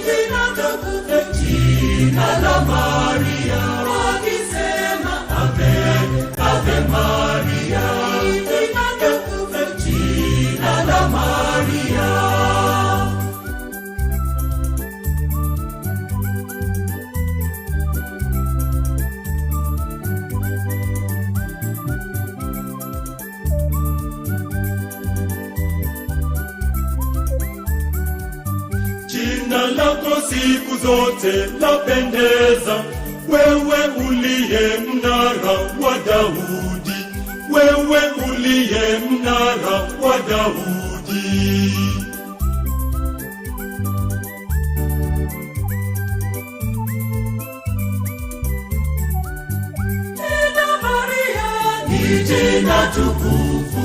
Jina tukufu, jina la Maria, wakisema Ave, Ave Maria. Jina tukufu, jina la Maria. Jina lako siku zote lapendeza, wewe uliye mnara wa Daudi, wewe uliye mnara wa Daudi. Jina Maria ni jina tukufu,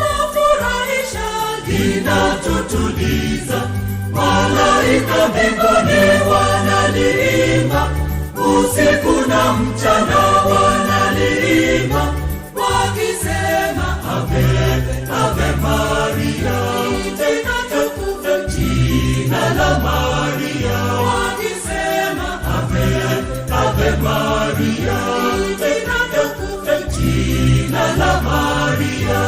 afurahisha, linatutuliza. Malaika mbinguni wanaliimba, usiku na mchana wanaliimba, wakisema Ave, Ave Maria. Jina tukufu, jina la Maria, wakisema Ave, Ave Maria. Jina tukufu, jina la Maria.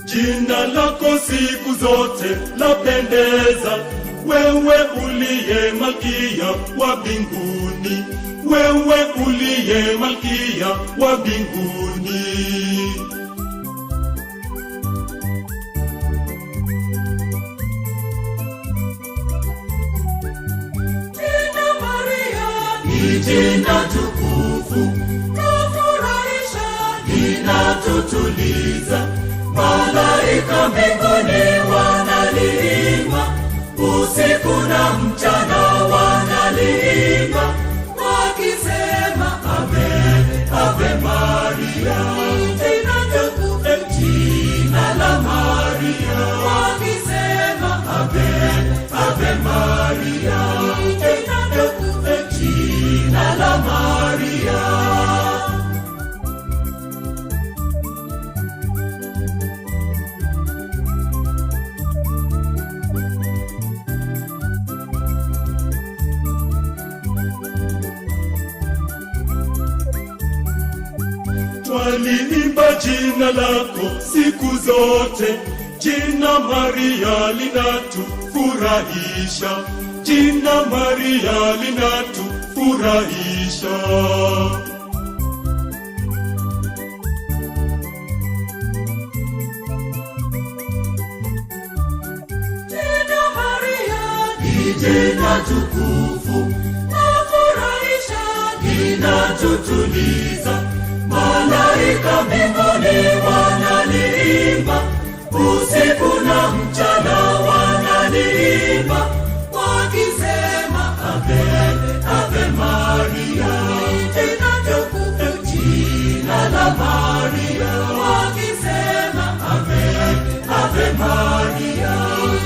Jina lako siku zote lapendeza, wewe uliye malkia wa mbinguni, wewe uliye malkia wa mbinguni. Jina Maria ni jina tukufu, afurahisha, linatutuliza. Malaika mbinguni wanaliimba, usiku na mchana wanaliimba, wakisema Ave, Ave Maria. Jina tukufu, jina la Maria, wakisema Ave, Ave Maria. Jina tukufu, jina la Maria. Twaliimba jina lako siku zote, jina Maria linatufurahisha, jina Maria linatufurahisha. Jina Maria ni jina tukufu, afurahisha, linatutuliza. Malaika mbinguni wanaliimba, usiku na mchana wanaliimba, wakisema Ave, Ave Maria. Jina tukufu, jina la Maria, wakisema Ave, Ave Maria.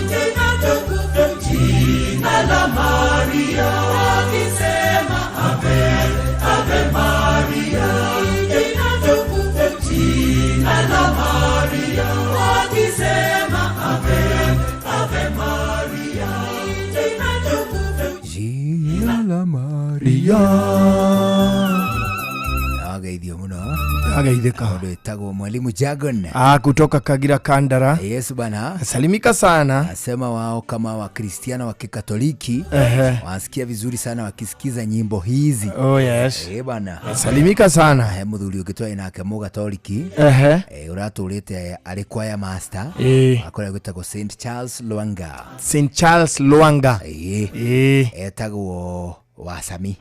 Jina tukufu, jina la Maria, wakisema Ave, Ave Maria. Jina la Maria, wakisema Ave, Ave Maria. Jina tukufu, jina la Maria. wageithio muno. Ageithika. Ndio itago mwalimu Jagon. Kutoka Kagira Kandara. Yes bana. Salimika sana. Asema wao kama Wakristiano wa Kikatoliki wasikia vizuri sana wakisikiza nyimbo hizi. Oh yes. Bana. Salimika sana. Muthuri ukitwa inake mu Katoliki. Uraturite ari choir master. Akora gwitagwo St Charles Lwanga. St Charles Lwanga. Etagwo Wasami.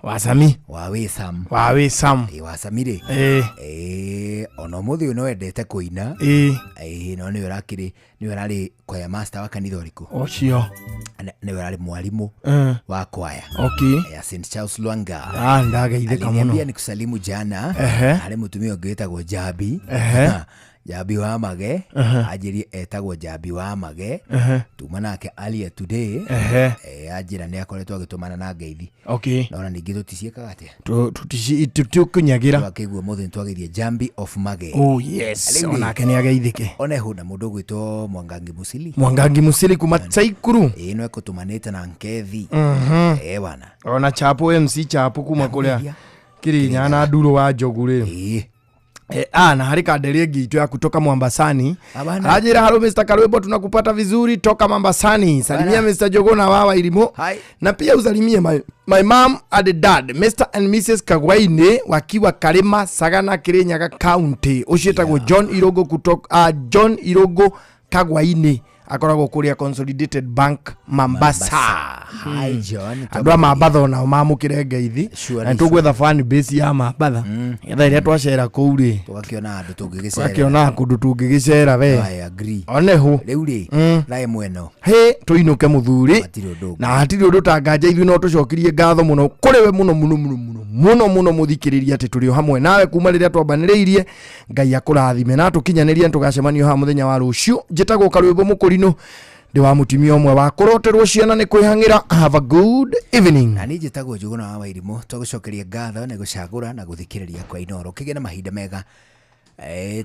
Wawisam. Wasamire. Ono muthi no endete kuina. No ni urakiri ni urari choir master wa kanitha uriku. Ocio. Ni urari mwalimu wa choir. Ya St Charles Lwanga. Ndageithika muno. Aliniambia nikusalimu jana. Ari mutumia ungitagwo Jabi. Jabi wa Mage, ajiri etagwo Jabi wa Mage, tumanake earlier today, ajira ni akoretwo agitumana na ngeithi. Naona ningi tuticiekaga atia. Tukunyagira. Twakigwo muthe twagithie Jambi of Mage. Oh yes. Onake ni ageithike. One hu na mundu gwitwo Mwangangi Musili. Mwangangi Musili kuma Tsaikuru. No ekutumanite na nkethi. Bana. Ona chapo MC chapo kuma kuria. Kirinya na Nduro wa Njogure. Na hari kaderi gitu ya kutoka Mwambasani. Ajira halo Mr. Karwebo, tunakupata vizuri toka Mwambasani. Salimia Mr. Jogona wawa ilimo. Na pia usalimie my mom and dad Mr. and Mrs. Kagwaine wakiwa Karema Sagana Kirinyaga County. Ushitagwo John Irogo kutoka John Irogo Kagwaine. Akoragwo kuria Consolidated Bank Mombasa. Hi John. Andwa mabatho na mamukire ngeithi. Na tugwetha fan base ya mabatha. Etha iria twacera kuuri. Tugakiona andu tungigicera. Tugakiona kundu tungigicera we. I agree. Onehu. Riu ri thae mweno. Tuinuke muthuri. Na hatiri undu tanganja ithu no tucokirie ngatho muno kuri we muno muthikiriria ati turi hamwe nawe kuma riria twambaniriirie. Ngai akurathime na tukinyaniria tugacemanio ha muthenya wa rucio. Njitagwo Karwebo Mukurino. Ndi wa mutimia omwe wa kuroterwo ciana ni kwihangira. Have a good evening. Na ni njitagwo Njuguna wa Wairimu. Tugucokeria ngatho na gucagura na guthikiriria kwa Inoro. Kige na mahinda mega.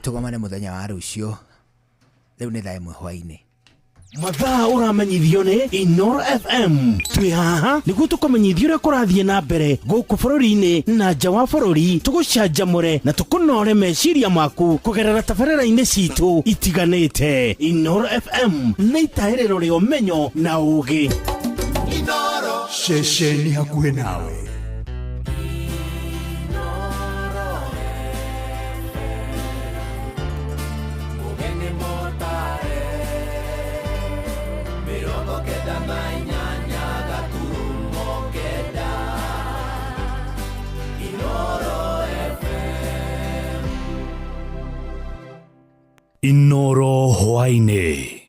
Tugomane muthenya wa rucio. Riu ni thae mwe hwaini. Mathaa uramenyithio ni Inoro FM. Twi haha niguo tukumenyithio uria kurathie na mbere guku bururi-ini na nja wa bururi. Tugucanjamure na tukunore meciria maku kugerera tabarĩra-inĩ citu itiganĩte. Inoro FM nĩ itaĩrĩro rĩa ũmenyo na ũũgĩ. Inoro ceceni hakuhĩ nawe. Inoro hwainĩ.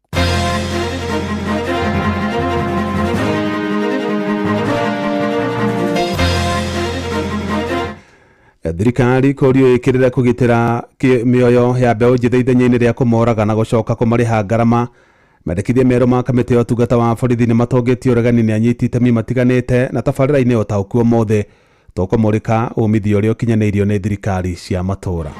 Thirikari korio ikirira kugitira mioyo ya mbeũ njĩthĩ ithenya-inĩ rĩa kũmoraga na gũcoka kũmarĩha ngarama. Mendekithia merũ ma kamĩtĩ ya ũtungata wa borithi nĩ matongĩtie ũregani nĩ anyiti itemi matiganĩte na tabarĩra-inĩ ũtaũku ũmũthĩ tũkũmũrĩka umithio ũrĩa ũkinyanĩirio nĩ thirikari cia matũũra.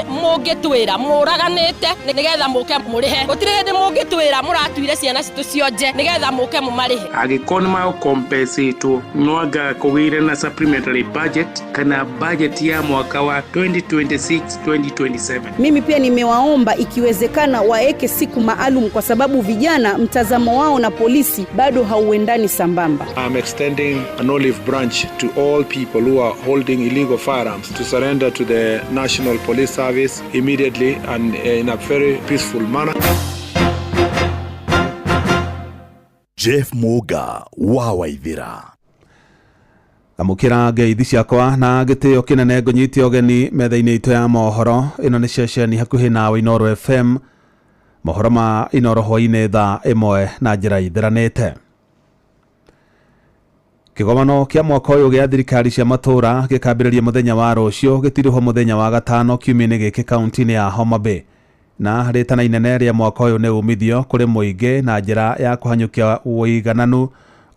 Mungitwira muraganite nigetha muke murihe gutire hindi mungitwira muratwire ciana citu cionje nigetha muke mumarihe agikoni ma compensate noaga kugire na supplementary budget kana budget ya mwaka wa 2026-2027. Mimi pia nimewaomba ikiwezekana waeke siku maalum kwa sababu vijana mtazamo wao na polisi bado hauendani sambamba. I'm extending an olive branch to all people who are holding illegal firearms to surrender to the National Police Service immediately and in a very peaceful manner. Jeff Muga wa Waithira. Amukira ngeithi ciakwa na gitio kinene ngonyiti ogeni metha-inĩ itu ya mohoro. Ino ni ceceni hakuhi nawe Inoro FM. Mohoro ma Inoro hwainĩ thaa ĩmwe na njĩra ithiranĩte. Kigomano kia mwaka uyu gia thirikari cia matũũra gikambĩrĩria muthenya wa rũcio gĩtirĩho muthenya wa gatano kiumia-inĩ gĩkĩ kaunti-inĩ ya Homa Bay. Na rĩtana inene rĩa mwaka uyu nĩ umithio kũrĩ mũingĩ na njĩra ya kũhanyũkia ũigananu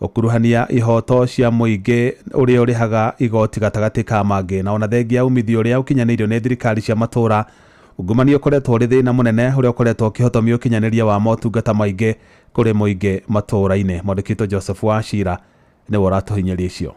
ũkuruhania ihoto cia mũingĩ ũrĩa ũrĩhaga igoti gatagatĩ ka mangĩ. Na ona thengia umithio ũrĩa ũkinyanĩirio nĩ thirikari cia matũũra ungumania ũkoretwo ũrĩ thĩna mũnene ũrĩa ũkoretwo ũkĩhotomia ũkinyanĩria wa motungata maingĩ kũrĩ mũingĩ matũũra-inĩ. Mwandĩkĩtwo Joseph Wachira nĩ waratuhinyeria icio.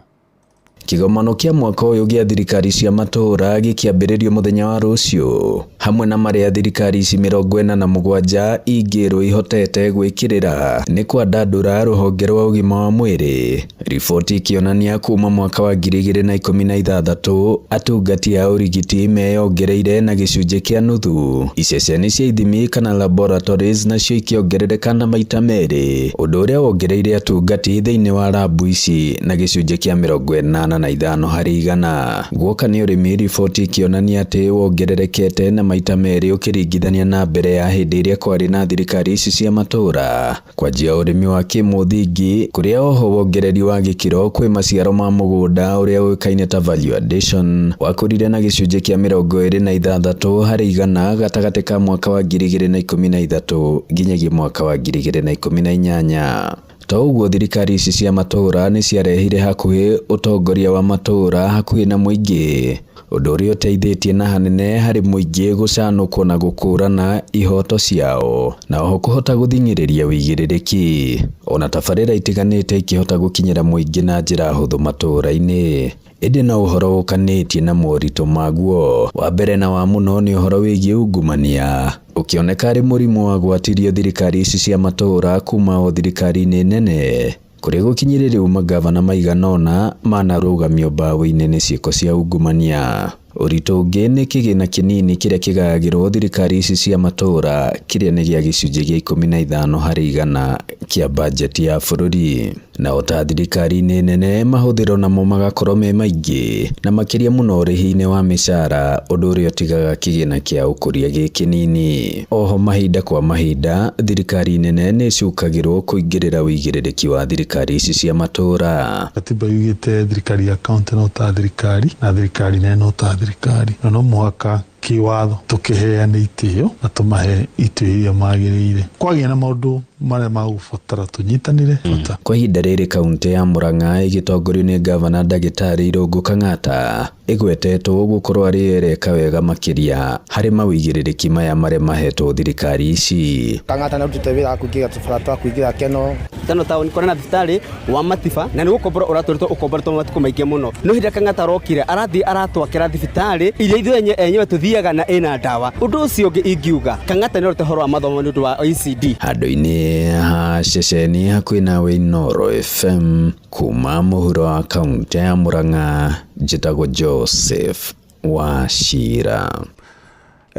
Kigomano kia mwaka uyu gia thirikari cia matura gikiambiririo muthenya wa rucio hamwe na maria thirikari ici 47 ingiro ihotete gwikirira ni kwandandura ruhonge rwa ugima wa mwiri. Riboti ikionania kuma mwaka wa 2016 atungati a urigiti meyongereire na gicunji kia nuthu. Iceceni cia ithimi kana laboratories nacio ikiongerereka na maita meri, undu uria wongereire atungati thiini wa labu ici na gicunji kia 85 hari 100. Guoka ni urimi, riboti ikionania ati wongererekete na maita meri ukiringithania na mbere ya hindi iria kwari na thirikari ici cia matura. Kwanjia urimi wa kimuthingi kuria oho wongereri wa gikiro kwi maciaro ma mugunda uria uikaine ta value addition wakurire na gicunji kia 26 hari 100 gatagati ka mwaka wa 2013 nginyagia mwaka wa 2018. Toguo thirikari ici cia matura ni ciarehire hakuhi utongoria wa matura hakuhi na muingi, undu uria uteithitie na hanene hari muingi gucanukwo na gukurana ihoto ciao na oho kuhota guthinyiriria wigiririki. Ona tabarira itiganite ikihota gukinyira muingi na njira huthu matura-ini. Indi na uhoro ukanitie na morito maguo. Wa mbere na wa muno ni uhoro wigie ungumania, ukioneka ari murimu wa gwatirio thirikari ici cia matura kuma o thirikari-ini nene kuri gukinyiriria magavana maiganona manarugamio mbaũ-inĩ nĩ ciĩko cia ungumania. Ũritũ ũngĩ nĩ kĩgĩna kĩnini kĩrĩa kĩgayagĩrwo thirikari ici cia matura kĩrĩa nĩ gĩa gĩcunjĩ gĩa 15 harĩ 100 kĩa bajeti ya bũrũri. Na ota thirikari-inĩ nene mahũthĩro namo magakorwo me maingĩ na makĩria mũno ũrĩhi-inĩ wa mĩcara, ũndũ ũrĩa ũtigaga kĩgĩna kĩa ũkũria gĩkĩ nini. Oho mahinda kwa mahinda thirikari nene nĩ icukagĩrwo kũingĩrĩra ũigĩrĩrĩki wa thirikari ici cia matura. Katiba yugĩte thirikari ya kaunti no ta thirikari na thirikari nene no ta thirikari, na no mũhaka kiwatho tukiheane itio na tumahe itio iria magĩrĩire. Kwagĩa na maũndũ marĩa magũbatara tunyitanire. Kwa ihinda rĩrĩ kaunti ya Murang'a ĩgĩtongorio nĩ gavana Ndagĩtarĩ Irũngũ Kang'ata ĩgwetetwo gũkorwo arĩ ereka wega makĩria harĩ mawĩigĩrĩrĩki maya marĩa mahetwo thirikari ici. Kang'ata na rutĩte wĩra kũingĩra tũbarabara kũingĩra Keno taũni kũrĩ na thibitarĩ wa Matiba na nĩ gũkombora ũratũrĩtwo ũkomboretwo matukũ maingĩ mũno. No hĩndĩ Kang'ata arokire arathiĩ aratwakĩra thibitarĩ iria ithuĩ enyewe tuthiaga na ina ndawa. Ũndũ ũcio ũngĩ ingiuga Kang'ata nĩ ũrute horo wa mathomo nĩ ũndũ wa OECD. Handũ-inĩ ha ceceni hakuhĩ nawe Inoro FM kuma mũhuro wa kaunti ya Murang'a, njĩtagwo Joseph Wachira.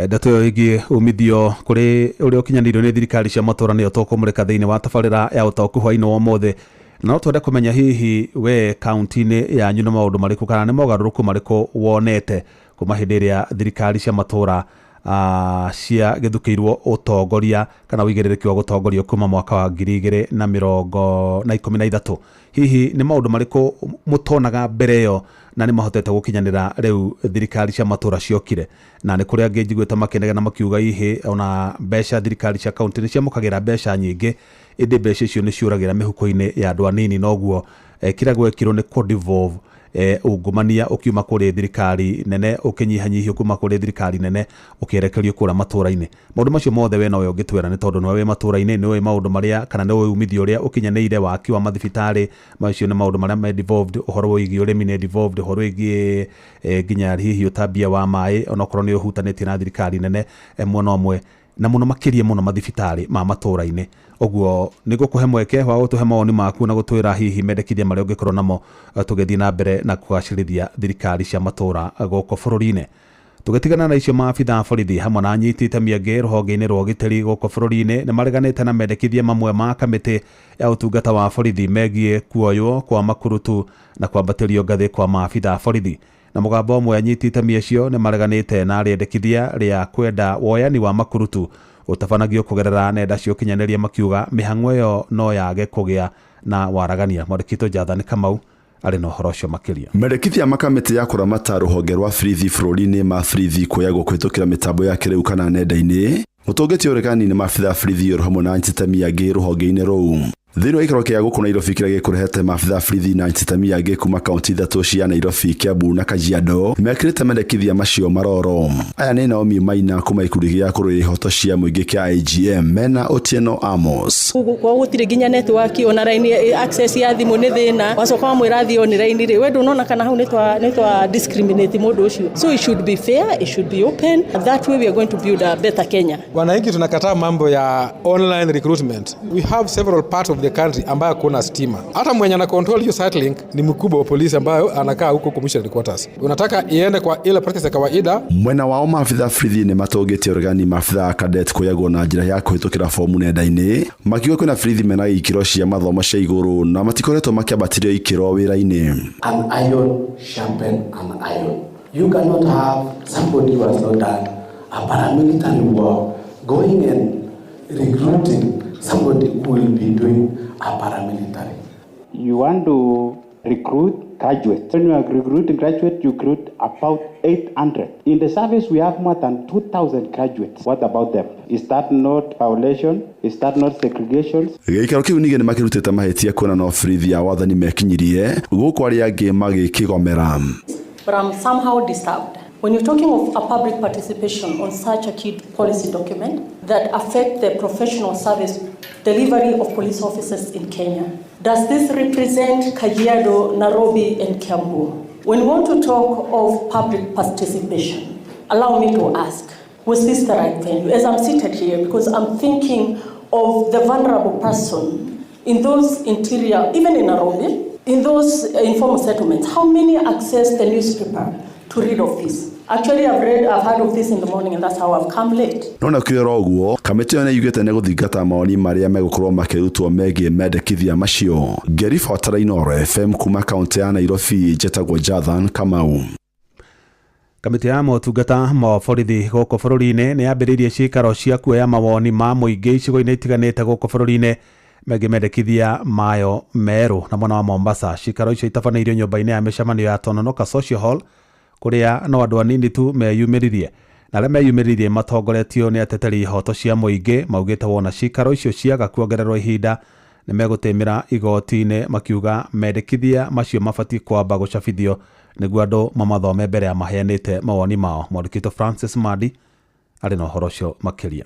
Ndeto ĩyo ĩgiĩ umithio kũrĩ ũrĩa ũkinyanĩirio nĩ thirikari cia matura nĩyo tũkũmũrĩka thĩinĩ wa tabarĩra ya ũtaũku hwainĩ wa ũmũthĩ. No twende kũmenya hihi we kaunti-inĩ yanyu nĩ maũndũ marĩkũ kana nĩ mogarũrũku marĩkũ wonete kuma hĩndĩ ĩrĩa thirikari cia matura cia gĩthukĩirwo ũtongoria kana ũigĩrĩrĩki wa gũtongoria kuma mwaka wa 2013. Hihi nĩ maũndũ marĩkũ mũtonaga mbere ĩyo na nĩ mahotete gũkinyanĩra rĩu thirikari cia matura ciokire, na nĩ kũrĩa angĩ njiguĩte makĩnegena makiuga ihe ona mbeca thirikari cia kaunti nĩ ciamũkagĩra mbeca nyingĩ, ĩndĩ mbeca icio nĩ ciũragĩra mĩhuko-inĩ ya andũ anini, noguo kĩrĩa gwekirwo nĩ kũ-devolve ungumania ukiuma kũrĩ thirikari nene ũkĩnyihanyihio kuma kũrĩ thirikari nene ũkĩerekerio kũra matura-inĩ. Maũndũ macio mothe we nowe ũngĩtwĩra nĩ tondũ nĩwe wĩ matura-inĩ, nĩwe maũndũ marĩa kana nĩwe umithio ũrĩa ũkinyanĩire waki wa mathibitarĩ. Macio nĩ maũndũ marĩa me devolved, ũhoro wĩgiĩ ũrĩmi nĩ devolved, ũhoro wĩgiĩ nginya hihi ũtambia wa maĩ onokorwo nĩ ũhutanĩtie na thirikari nene mwena ũmwe, na mũno makĩria mũno mathibitarĩ ma matura-inĩ. Oguo nĩ gũkũhe mweke wa gũtũhe mawoni maku na gũtwĩra hihi mendekithia marĩa ũngĩkorwo namo tũgĩthiĩ na mbere na kũgacĩrithia thirikari cia matura gũkũ bũrũri-inĩ. Tũgĩtigana na icio maabitha a borithi hamwe na anyiti itemi angĩ rũhonge-inĩ rwa ũgitĩri gũkũ bũrũri-inĩ nĩ mareganĩte na mendekithia mamwe ma kamĩtĩ ya ũtungata wa borithi megiĩ kuoywo kwa makurutu na kwambatĩrio ngathĩ kwa maabitha a borithi. Na mũgambo ũmwe anyiti itemi acio nĩ mareganĩte na rĩendekithia rĩa kwenda woyani wa makurutu utabanagio kugerera nenda cia ũkinyanĩria makiuga mĩhang'o ĩyo no yage kũgĩa na waragania. Mwandĩkitwo Jathani Kamau arĩ na ũhoro ũcio makĩria. Mendekithia makamĩtĩ ya kũramata rũhonge rwa borithi bũrũri-inĩ ma borithi kuoyagwo kũhĩtũkĩra mĩtambo ya kĩrĩu kana nenda-inĩ. Mũtũngĩti ũregani nĩ maabitha borithi hamwe na anyiti itemi angĩ rũhonge-inĩ rũu. Thĩinĩ wa gĩikaro kĩa gũkũ Nairobi kĩrĩa gĩkũrehete maabitha borithi na itemi angĩ kuma kaunti ithatũ cia Nairobi, Kiambu na Kajiado mekĩrĩte mendekithia macio maroro. Aya nĩ Naomi Maina kuma gĩkundi gĩa kũrũĩrĩra ihoto cia mũingĩ kĩa IGM mena Otieno Amos. Kwa gũtirĩ nginya network ona line access ya thimũ nĩ thĩna, wacoka wamwĩra thiĩ on line rĩ, we ndũnona kana hau nĩ twa discriminate mũndũ ũcio. So it should be fair, it should be open. That way we are going to build a better Kenya. Wananchi tunakataa mambo ya online recruitment. We have several parts of the country ambayo kuna stima. Hata mwenye ana control hiyo Starlink ni mkubwa wa polisi ambayo anakaa huko commissioner quarters. Unataka iende kwa ile practice ya kawaida. Mwena wao maabitha borithi nĩ matũngĩtie organi maabitha cadet kũyagwo na njĩra ya kũhĩtũkĩra fomu nenda-inĩ, makiuga kwĩna borithi mena ikĩro cia mathomo cia igũrũ na matikoretwo makĩambatĩria ikĩro wĩra-inĩ. An iron sharpen an iron. You cannot have somebody who has not done a paramilitary work going and recruiting somebody who will be doing a paramilitary. You want to recruit graduates. When you are recruiting graduates, you recruit about 800. In the service, we have more than 2,000 graduates. What about them? Is that not violation? Is that not segregation? Gĩikaro kĩu ningĩ nĩ makĩrutĩte mahĩtia kuona no borithi a wathani mekinyirie gũkũ arĩa angĩ magĩkĩgomera. But I'm somehow disturbed. When you're talking of a public participation on such a key policy document that affect the professional service delivery of police officers in Kenya, does this represent Kajiado, Nairobi, and Kiambu? When we want to talk of public participation, allow me to ask, was this the right venue? As I'm seated here, because I'm thinking of the vulnerable person in those interior, even in Nairobi, in those informal settlements, how many access the newspaper to read of this? Actually, I've heard of this in the morning, and that's how I've come late. Nona kwĩra ũguo, kamĩtĩ ĩyo nĩ yugĩte nĩ gũthingata mawoni marĩa megũkorwo makĩrutwo megiĩ mendekithia macio. Ngĩribotera Inooro FM kuma kaunti ya Nairobi, njĩtagwo Jathan Kamau. Kamĩtĩ ya motungata ma borithi gũkũ bũrũri-inĩ nĩ yambĩrĩirie ciikaro cia kuoya mawoni ma mũingĩ icigo-inĩ itiganĩte gũkũ bũrũri-inĩ megiĩ mendekithia mayo merũ na mwena wa Mombasa. Ciikaro icio itabanĩirio nyũmba-inĩ ya mĩcemanio ya Tononoka Social Hall, kũrĩa no andũ anini tu meyumĩririe, na arĩa meyumĩririe matongoretio nĩ ateteri ihoto cia mũingĩ maugĩte wona ciikaro icio ciaga kuongererwo ihinda nĩ megũtĩmĩra igoti-inĩ, makiuga mendekithia macio mabatiĩ kwamba gũcabithio nĩguo andũ mamathome mbere ya maheanĩte mawoni mao. Mwandĩki Francis Madi arĩ na ũhoro ũcio makĩria.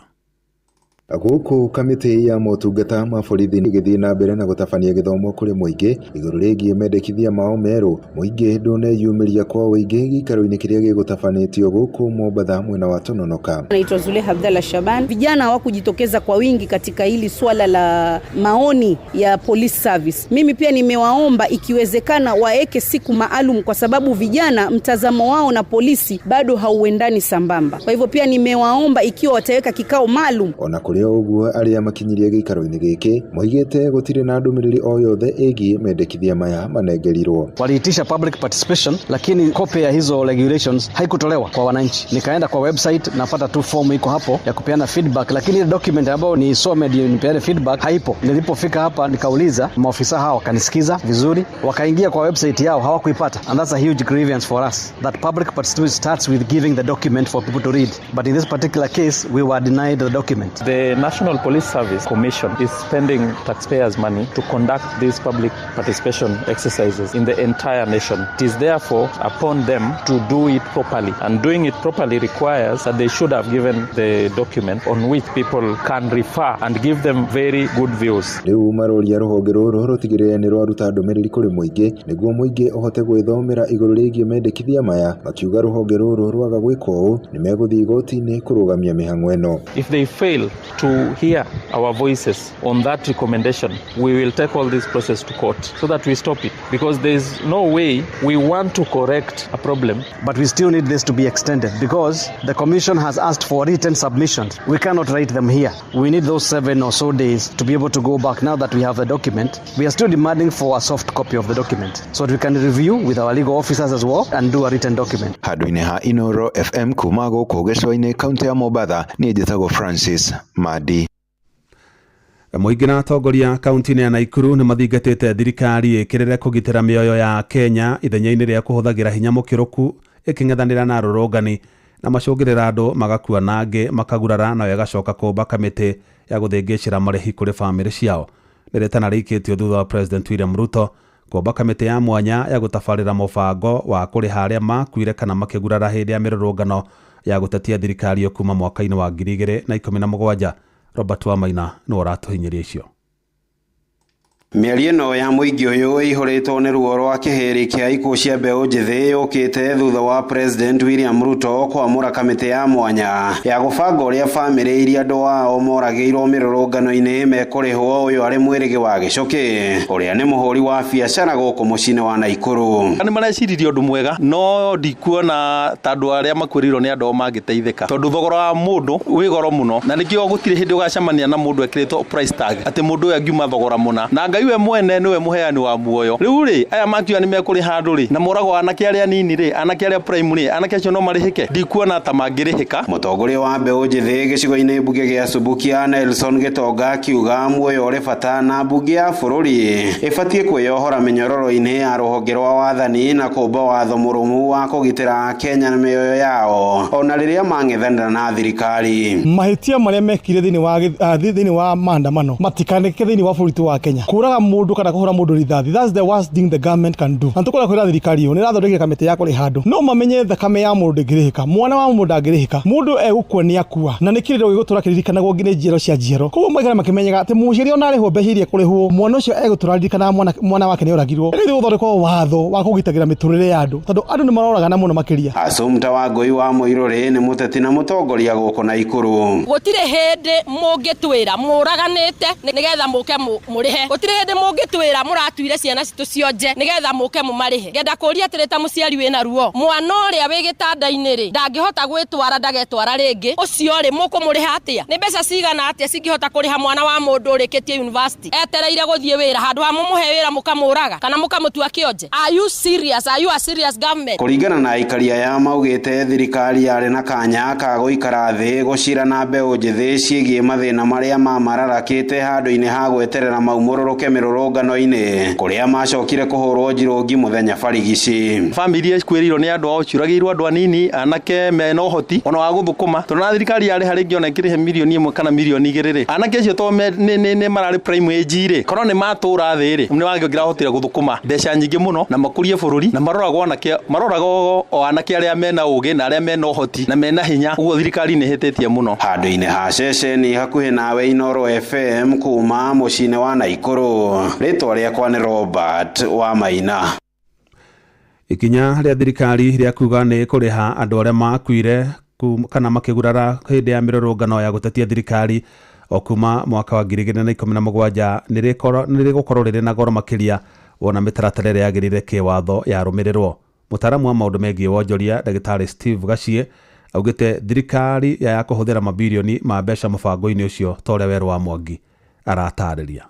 Gũkũ kamĩtĩ ya motungata ma borithi ĩgĩthiĩ na mbere na gũtabania gĩthomo kũrĩ mũingĩ igũrũ rĩgiĩ mendekithia mao merũ, mũingĩ ndũneyumĩria kwa ũingĩ gĩikaro-inĩ kĩrĩa gĩgũtabanĩtio gũkũ Mombasa mwena wa Tononoka. Naitwa Zuleha Abdalla Shaban. Vijana hawakujitokeza kwa wingi katika hili swala la maoni ya police service. Mimi pia nimewaomba ikiwezekana waeke siku maalum, kwa sababu vijana mtazamo wao na polisi bado hauendani sambamba. Kwa hivyo pia nimewaomba ikiwa wataweka kikao maalum. Leo ũguo arĩa makinyirie gĩikaro-inĩ gĩkĩ moigĩte gũtirĩ na ndũmĩrĩri o yothe ĩgiĩ mendekithia maya manengerirwo. Waliitisha public participation, lakini copy ya hizo regulations haikutolewa kwa wananchi. Nikaenda kwa website napata tu form iko hapo ya kupeana feedback, lakini ile document ambayo nisome ndio nipeane feedback haipo. Nilipofika hapa nikauliza, maofisa hao wakanisikiza vizuri, wakaingia kwa website yao hawakuipata. And that's a huge grievance for us, that public participation starts with giving the document for people to read, but in this particular case we were denied the document. The National Police Service Commission is spending taxpayers' money to conduct these public participation exercises in the entire nation. It is therefore upon them to do it properly, and doing it properly requires that they should have given the document on which people can refer and give them very good views. Rĩu maroria rũhonge rũrũ rũtigĩrĩre nĩ rwaruta ndũmĩrĩri kũrĩ mũingĩ nĩguo mũingĩ ũhote gwĩthomera igũrũ rĩgiĩ mendekithia maya, makiuga rũhonge rũrũ rwaga gwĩka ũũ nĩ megũthiĩ igoti-inĩ kũrũgamia mĩhang'o ĩno. If they fail to hear our voices on that recommendation, we will take all this process to court so that we stop it, because there is no way we want to correct a problem. But we still need this to be extended, because the commission has asked for written submissions. We cannot write them here. We need those 7 or so days to be able to go back. Now that we have the document, we are still demanding for a soft copy of the document so that we can review with our legal officers as well and do a written document. Handũ-inĩ ha Inooro FM kuma gũkũ gĩcũa-inĩ kaunti ya Mombasa, niĩ njĩtagwo Francis Madi. Mũingĩ na atongoria kaunti-inĩ ya Nakuru nĩ mathingatĩte thirikari ĩkĩrĩre kũgitĩra mĩoyo ya Kenya ithenya-inĩ rĩa kũhũthagĩra hinya mũkĩrũku ĩkĩng'ethanĩra na arũrũngani na macũngĩrĩra andũ magakua na angĩ makagurara nayo ĩgacoka kũmba kamĩtĩ ya gũthĩngĩcĩra marĩhi kũrĩ bamĩrĩ ciao. nĩrĩtana rĩikĩtio thutha wa President William Ruto kuomba kamĩtĩ ya mwanya ya gũtabarĩra mũbango wa kũrĩha arĩa makuire kana makĩgurara hĩndĩ ya mĩrũrũngano ya gũtetia thirikari kuma mwaka-inĩ wa 2017. Robert Wamaina nĩ ũratũhinyĩria icio. Mĩario ĩno ya mũingĩ ũyũ ĩihũrĩtwo nĩ ruo rwa kĩhĩri kĩa ikuũ cia mbeũ njĩthĩ yũkĩte thutha wa President William Ruto kwamũra kamĩtĩ ya mwanya ya gũbanga ũrĩa bamĩrĩ iria andũ ao moragĩirwo mĩrũrũngano-inĩ mekũrĩhwo ũyũ arĩ mwĩrĩgĩ wa gĩcũkĩ ũrĩa nĩ mũhũri wa biacara gũkũ mũciĩ-inĩ wa Naikuru. Nĩ mareciria ũndũ mwega no ndikuona ta andũ arĩa makwĩrĩirwo nĩ andũ mangĩteithĩka tondũ thogora wa mũndũ wĩ goro mũno na nĩkĩo gũtirĩ hĩndĩ ũgacemania na mũndũ ekĩrĩtwo price tag atĩ mũndũ ũyũ angiuma thogora mũna na Ngai we mwene niwe muheani wa muoyo. Rĩu rĩ aya makiuga nĩ mekũrĩ handũ rĩ na moragwo anake arĩa nini rĩ anake arĩa prime rĩ anake acio no marĩhĩke ndikuona ta mangĩrĩhĩka. Mũtongoria wa mbeũ njĩthĩ gĩcigo-inĩ mbunge gĩa Subukia Nelson Gitonga akiuga muoyo ũrĩ bata na mbunge ya bũrũri ĩbatiĩ kwĩyohora mĩnyororo-inĩ ya rũhonge rwa wathani na kũmba watho mũrũmu wa kũgitĩra Kenya na mĩoyo yao ona rĩrĩa mang'ethanĩra na thirikari. Mahĩtia marĩa mekire thĩinĩ wa maandamano matikanĩke thĩinĩ wa bũrũri wa Kenya. Kũraga mũndũ kana kũhũra mũndũ rithathi, that's the worst thing the government can do. Na tũkora kwĩra thirikari yo nĩ ĩrathondeka kamĩtĩ ya kũrĩ handũ no mamenye thakame ya mũndũ ndĩngĩrĩhĩka, mwana wa mũndũ ndangĩrĩhĩka, mũndũ egũkua nĩ akua na nĩ kĩrĩro gĩgũtũra kĩririkanagwo nginya njiaro cia njiaro. Koguo maigana makĩmenyaga atĩ mũciari ona arĩhwo mbeca iria kũrĩhwo mwana ũcio egũtũra ririkana mwana wake nĩ oragirwo. Nĩ gũthondekwo watho wa kũgitagĩra mĩtũrĩre ya andũ tondũ andũ nĩ maroragana mũno makĩria. Assumpta Wangui wa Mũirũrĩ nĩ mũteti na mũtongoria gũkũ Naikuru. Gũtirĩ hĩndĩ mũngĩtwĩra mũraganĩte nĩgetha mũke mũrĩhe, gũtirĩ hĩndĩ mũngĩtwĩra mũratuire ciana citũ cionje nĩgetha mũke mũmarĩhe. Ngenda kũria atĩrĩ ta mũciari wĩna ruo mwana ũrĩa wĩ gĩtanda-inĩ rĩ ndangĩhota gwĩtwara ndagetwara rĩngĩ ũcio rĩ mũkũmũrĩha atĩa? Nĩ mbeca cigana atĩa cingĩhota kũrĩha mwana wa mũndũ ũrĩkĩtie university etereire gũthiĩ wĩra handũ ha mũmũhe wĩra mũkamũraga kana mũkamũtua kĩonje? Are you serious? Are you a serious government? Kũringana na aikaria ya maugĩte thirikari yarĩ na kanya ka gũikara thĩ gũcira na mbeũ njĩthĩ ciĩgiĩ mathĩna marĩa mamararakĩte handũ-inĩ ha gweterera maumũrũrũke mĩrũrũngano-inĩ kũrĩa macokire kũhũrwo njirũngi mũthenya barigici. Family kwĩrĩirwo nĩ andũ ao ciũragĩirwo andũ anini anake mena ũhoti ona wa gũthũkũma tondũ na thirikari yarĩ harĩ ngĩona ĩkĩrĩhe mirioni 1 kana mirioni 2 rĩ anake acio to nĩ mararĩ prime age rĩ korwo nĩ matũra thĩ rĩ nĩ wangĩongera gũthũkũma mbeca nyingĩ mũno na makũrie bũrũri na maroragwo o anake arĩa mena ũgĩ na arĩa mena ũhoti na mena hinya. Ũguo thirikari nĩ hĩtĩtie mũno. Handũ-inĩ ha ceceni hakuhĩ nawe Inooro FM kuma mũciĩ-inĩ wa Naikuru, rĩtwa rĩakwa nĩ Robert Wamaina. Ikinya rĩa thirikari rĩa kuga nĩ kũrĩha andũ arĩa makuire kana makĩgurara hĩndĩ ya mĩrũrũngano ya gũtetia thirikari o kuma mwaka wa 2017 nĩ rĩgũkorwo rĩrĩ na goro makĩria wona mĩtaratara ĩrĩa yagĩrĩire kĩwatho yarũmĩrĩrwo. Mũtaaramu wa maũndũ megiĩ wonjoria Ndagĩtarĩ Steve Gacie augĩte thirikari ya kũhũthĩra mabilioni ma mbeca mũbango-inĩ ũcio ta ũrĩa Werũ wa Mwangi aratarĩria.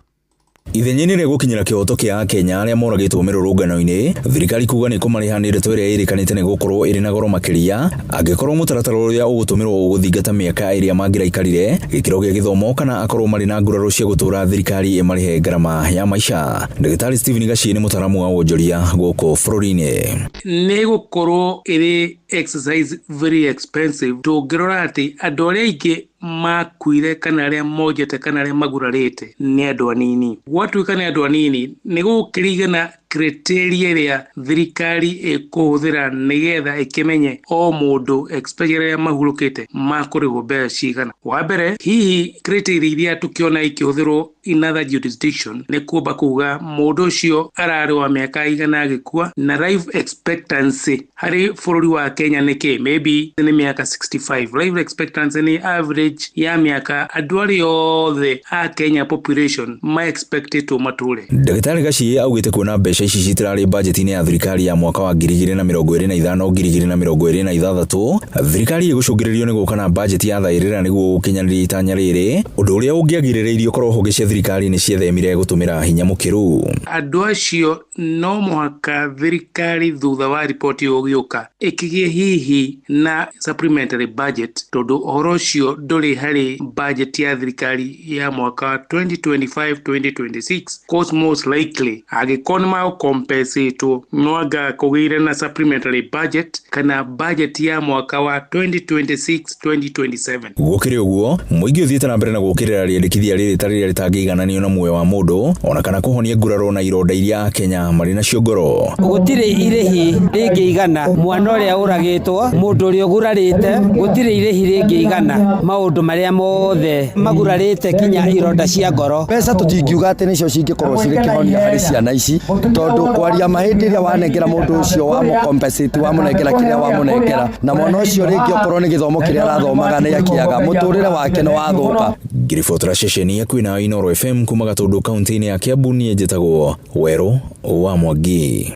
Ithenya-inĩ rĩa gũkinyĩra kĩhoto kĩa Akenya arĩa moragĩtwo mĩrũrũngano-inĩ, thirikari kuga nĩ kũmarĩha ndeto ĩrĩa ĩrĩkanĩte nĩ gũkorwo ĩrĩ na goro makĩria angĩkorwo mũtaratara ũrĩa ũgũtũmĩrwo gũthingata mĩaka ĩrĩa mangĩraikarire gĩkĩro gĩa gĩthomo kana akorwo marĩ na nguraro cia gũtũra thirikari ĩmarĩhe ngarama ya maica. Ndagĩtarĩ Stephen Gacie nĩ mũtaaramu wa wonjoria gũkũ bũrũri-inĩ. Nĩ gũkorwo ĩrĩ exercise very expensive tũngĩrora atĩ andũ arĩa aingĩ makuire kana arĩa monjete kana arĩa magurarĩte nĩ andũ anini. Gwatuĩka nĩ andũ anini nĩ gũkĩringana criteria ĩrĩa thirikari ĩkũhũthĩra nĩgetha ĩkĩmenye o mũndũ especially arĩa mahurũkĩte makũrĩhwo mbeca cigana. Wa mbere hihi criteria iria tũkĩona ikĩhũthĩrwo in other jurisdiction nĩ kuomba kuga mũndũ ũcio ararĩ wa mĩaka igana agĩkua na life expectancy harĩ bũrũri wa Kenya nĩ kĩ maybe nĩ mĩaka 65. Life expectancy nĩ average ya mĩaka andũ arĩa othe a Kenya population ma expectĩtwo matũre. Ndagĩtarĩ Gacie augĩte kuona mbeca ici citirarĩ budget-inĩ ya thirikari ya mwaka wa 2025-2026 thirikari ĩgũcũngĩrĩrio nĩ gũka na budget ya thaĩrĩra nĩguo gũkinyanĩria itanya rĩrĩ, ũndũ ũrĩa ũngĩagirĩrĩirio korwo honge cia thirikari nĩ ciethemire gũtũmĩra hinya mũkĩru. Andũ acio no mũhaka thirikari thutha wa ripoti ũgĩũka ĩkĩgĩe hihi na supplementary budget, tondũ ũhoro ũcio ndũrĩ harĩ budget ya thirikari ya mwaka wa 2025-2026, cause most likely agĩkorwo nĩ magũcompensatwo no anga kũgĩire na supplementary budget kana budget ya mwaka wa 2026-2027. Gũkĩrĩ ũguo, mũingĩ ũthiĩte na mbere na gũkĩrĩra rĩendekithia rĩrĩ tarĩ rĩtangĩigananio na muoyo wa mũndũ ona kana kũhonia nguraro na ironda iria Kenya marĩ nacio ngoro. Gũtirĩ irĩhi rĩngĩigana mwana ũrĩa ũragĩtwo, mũndũ ũrĩa ũgurarĩte, gũtirĩ irĩhi rĩngĩigana maũndũ marĩa mothe magurarĩte kinya ironda cia ngoro. Mbeca tũtingiuga atĩ nĩcio cingĩkorwo cirĩ kĩhonia harĩ ciana ici, tondũ kwaria mahĩndĩ rĩrĩa wanengera mũndũ ũcio wa mũcompensate wamũnengera kĩrĩa wamũnengera, na mwana ũcio rĩngĩ okorwo nĩ gĩthomo kĩrĩa arathomaga nĩ akĩaga, mũtũrĩre wake nĩ wathũka. Ngiribotra ceceni ya Kwina Inooro FM kuma Gatundu kaunti-inĩ ya Kiambu, niĩ njĩtagwo Werũ wa Mwangi.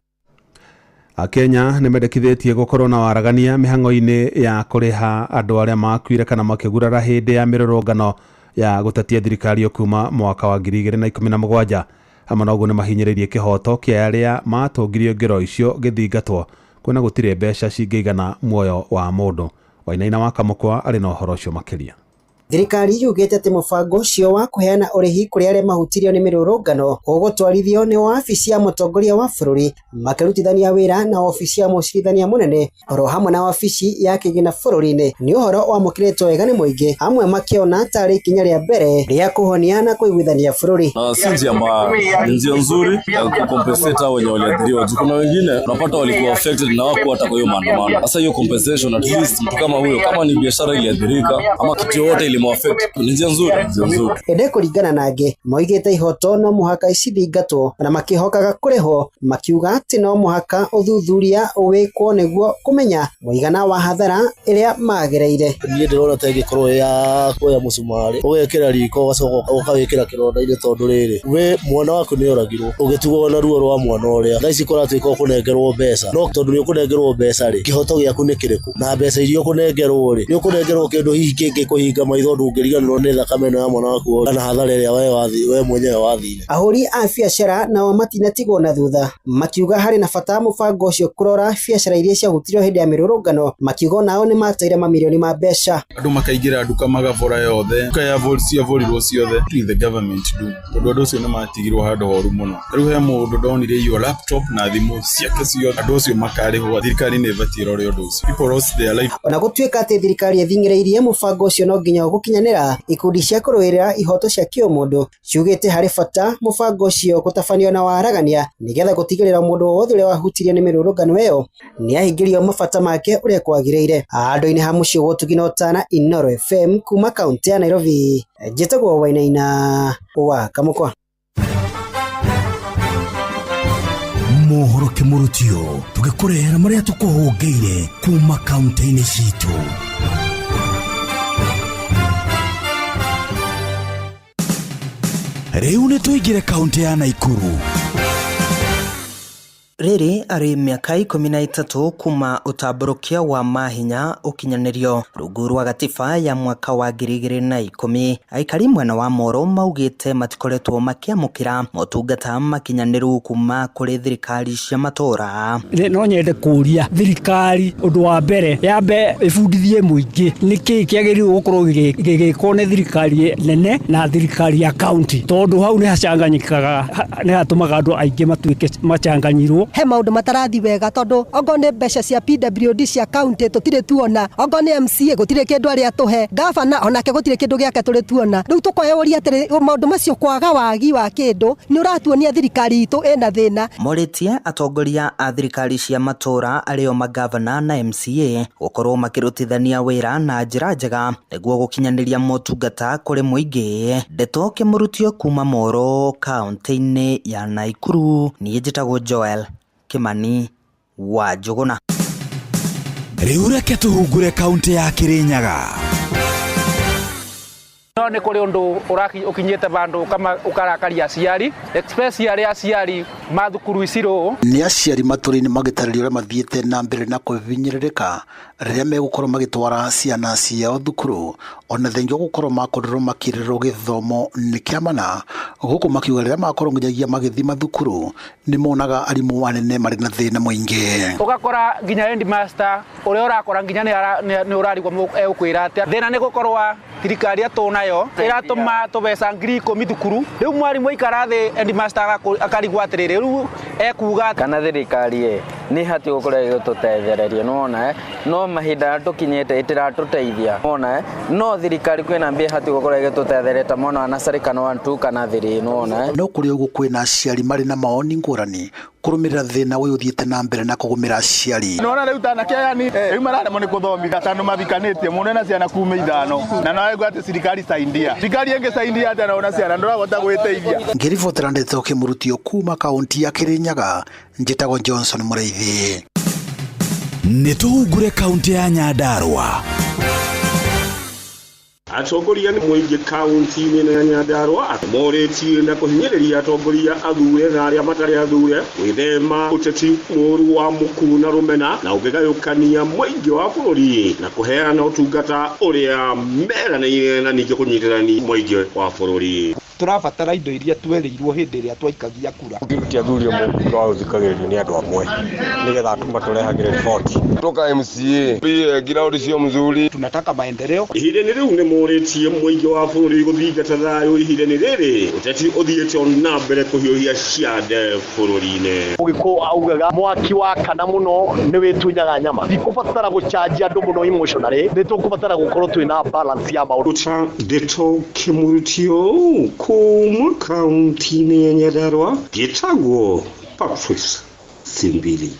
Akenya nĩ mendekithĩtie gũkorwo na waragania mĩhang'o-inĩ ya kũrĩha andũ arĩa makuire kana makĩgurara hĩndĩ ya mĩrũrũngano ya gũtetia thirikari kuma mwaka wa 2017. Hamwe na ũguo nĩ mahinyĩrĩirie kĩhoto kĩa arĩa matũngirio ngero icio gĩthingatwo, kwona gũtirĩ mbeca cingĩigana muoyo wa mũndũ. Wainaina wa Kamũkwa arĩ na ũhoro ũcio makĩria. Thirikari yugĩte atĩ mũbango ũcio wa kũheana ũrĩhi kũrĩ arĩa mahutirio nĩ mĩrũrũngano ũgũtwarithio nĩ wabici ya mũtongoria wa bũrũri makĩrutithania wĩra na wabici ya mũcirithania mũnene oro hamwe na wabici ya kĩgĩna bũrũri-inĩ. Nĩ ũhoro wamũkĩrĩtwo wega nĩ mũingĩ, amwe makĩona tarĩ ikinya rĩa mbere rĩa kũhonia na kũiguithania bũrũri. Si njia nzuri ya kukompensate wenye waliathiriwa. Kuna wengine unapata walikuwa affected na wako hata kwa hiyo maandamano. Sasa hiyo compensation, at least mtu kama huyo, kama ni biashara iliathirika ama kitu yote ni njia nzuri. Ende kũringana nake moigĩte ihoto no mũhaka icithingatwo na makĩhokaga kũrĩhwo, makiuga atĩ no mũhaka ũthuthuria wĩkwo nĩguo kũmenya mũigana wa hathara ĩrĩa magereire. Niĩ ndĩrona ta ĩngĩkorwo ya kuoya mũcumarĩ ũgekĩra riko ũgacoka ũkawĩkĩra kĩronda-inĩ, tondũ rĩrĩ we mwana waku nĩ oragirwo ũgĩtugwo na ruo rwa mwana ũrĩa, thaa ici kũratuĩka ũkũnengerwo mbeca, no tondũ nĩ ũkũnengerwo mbeca rĩ, kĩhoto gĩaku nĩ kĩrĩkũ? Na mbeca iria ũkũnengerwo rĩ, nĩ ũkũnengerwo kĩndũ hihi kĩngĩ kũhinga maitho ndũngĩriganĩrwo nĩ thakame ĩno ya mwana waku kana hathara ĩrĩa we mwenyewe wathire. Ahũri a biacara nao matinatigwo na thutha, makiuga harĩ na bata mũbango ũcio kũrora biacara iria ciahutirio hĩndĩ ya mĩrũrũngano, makiuga nao nĩ mateire mamirioni ma mbeca. Andũ makaingĩra nduka magabora yothe, nduka ciavorirwo ciothe, the government do, tondũ andũ ũcio nĩ matigirwo handũ horu mũno. Rĩu he mũndũ ndonire iyo laptop na thimũ ciake ciothe, andũ ũcio makarĩhwo, thirikari nĩ ĩbatiĩ ĩrore ũndũ ũcio. People lost their life. Ona gũtuĩka atĩ thirikari ĩthing'ĩrĩirie mũbango ũcio no nginya gũkinyanĩra, ikundi cia kũrũĩrĩra ihoto cia kĩũmũndũ ciugĩte harĩ bata mũbango ũcio gũtabanio na waragania nĩgetha gũtigĩrĩra mũndũ wothe ũrĩa wahutirio nĩ mĩrũrũngano ĩyo nĩ ahingĩrio mabata make ũrĩa kwagĩrĩire. Handũ-inĩ ha mũciĩ gũtugina Otana, Inooro FM kuma kaunti ya Nairobi, njĩtagwo Wainaina wa Kamũkwa. Mohoro kĩmũrutio tũgĩkũrehera marĩa tũkũhũngĩire kuma kaunti-inĩ citũ. Rĩu nĩ tũingĩre kaunti ya Naikuru. Rĩrĩ arĩ mĩaka 13 kuma ũtambũrũkia wa mahinya ũkinyanĩrio rungu rwa gatiba ya mwaka wa 2010. Aikari mwena wa Moro maugĩte matikoretwo makĩamũkĩra motungata makinyanĩru kuma kũrĩ thirikari cia matũra. No nyende kũria thirikari ũndũ wa mbere yambe ĩbundithie mũingĩ nĩkĩ kĩagĩrĩirwo gũkorwo gĩgĩkwo nĩ thirikari nene na thirikari ya county, tondũ hau nĩ hacanganyikaga, nĩ hatũmaga andũ aingĩ matuĩke macanganyirwo. He maũndũ matarathi wega, tondũ ongo nĩ mbeca cia PWD cia county tũtirĩ tuona, ongo nĩ MCA gũtirĩ kĩndũ arĩa tũhe, gavana onake gũtirĩ kĩndũ gĩake tũrĩ tuona. Rĩu tũkoyũria atĩ maũndũ macio kwaga wagi wa kĩndũ nĩ ũratuonia thirikari itũ ĩna thĩna. Morĩtie atongoria a thirikari cia matũra arĩo magavana na MCA gũkorwo makĩrutithania wĩra na njĩra njega nĩguo gũkinyanĩria motungata kũrĩ mũingĩ. Ndeto Kĩmũrutio kuma Moro kaunti-inĩ ya Naikuru, niĩ njĩtagwo Joel Kimani wa Njũgũna. Rĩu reke tũhungũre kaunti ya Kĩrĩnyaga. no nä kå rä å ndå å kinyä te bandå ukarakaria aciari especially aciari mathukuru icirå nä aciari matå-inä magätarä å rä a mathiäte na mbere na kåhinyä rä rä ka rä rä a megåkorwo magätwara ciana ciao thukuru ona thengia gå korwo makorerwo makä rä rwo gä thomo nä kä amana gå kå makiuga rä rä a makorwo nginyagia magä thi mathukuru nä monaga arimå anene marä na thä na må ingä å gakora nginya headmaster å rä a å rakora nginya nä å rarigwo egå kwä ra atä thä na nä gå korwa thirikari atå nayo ä ratå ma tå beca 10,000 thukuru rä u mwarimå aikara thä headmaster akarigwo atä rä rä rä u ekuga kana thirikari nä hati gå korwo ä gå tå tethereria nona no mahinda tå kinyä te ä tä ratå teithia nona no thirikari kwä na mbia hati gå korwo ä gä tå tethereta mwana wanacarä kana 1 kana 3 nona no kå rä å gå kwä na aciari marä na maoni ngårani kå rå mä rä ra thä na å yå å thiä te na mbere na kå gå mä ra aciari nona rä u tanake ayani rä u mararemwo nä kå thomithia tandå mathikanä tie må na ciana kuma 5 na nawe atä thirikari caindia thirikari ĩngĩ caindia atä naona ciana ndårahota gwä teithia ngä ribotera Ndeto kä må rutio kuma kaunti ya Kirinyaga njätagwo Johnson må reithi nä tå hungure kaunti ya Nyandarua atongoria nĩ mũingĩ kaunti-inĩ ya Nyandarua morĩtie na kũhinyĩrĩria atongoria athure na arĩa matarĩ athure gwĩthema ũteti mũru wa mũkuru na rũmena na ũngĩgayũkania mũingĩ wa bũrũri na kũheana ũtungata ũrĩa meranĩire na ningĩ kũnyitithania mũingĩ wa bũrũri. Tũrabatara indo iria twerĩirwo hĩndĩ ĩrĩa twaikagia kura. Ũkĩrutia thurio mũkuru wa ũthikagĩrĩrio nĩ andũ amwe nĩgetha matũrehagĩre riboti. Toka MCA pia giraudi sio mzuri. Tunataka maendeleo. Ihinda-inĩ rĩu nĩ morĩtie mũingĩ wa bũrũri gũthingata thayũ ihinda-inĩ rĩrĩ ũteti ũthiĩte na mbere kũhiũhia ciande bũrũri-inĩ. Ũgĩkũ augaga mwaki wa kana mũno nĩ wĩtunyaga nyama. Tikũbatara gũcanjia andũ mũno emotionally. Nĩ tũkũbatara gũkorwo twĩna balance ya maũndũ. Ndeto Kĩmũrutio kuma kaunti-inĩ ya Nyandarua gĩtagwo Patrice Simbili.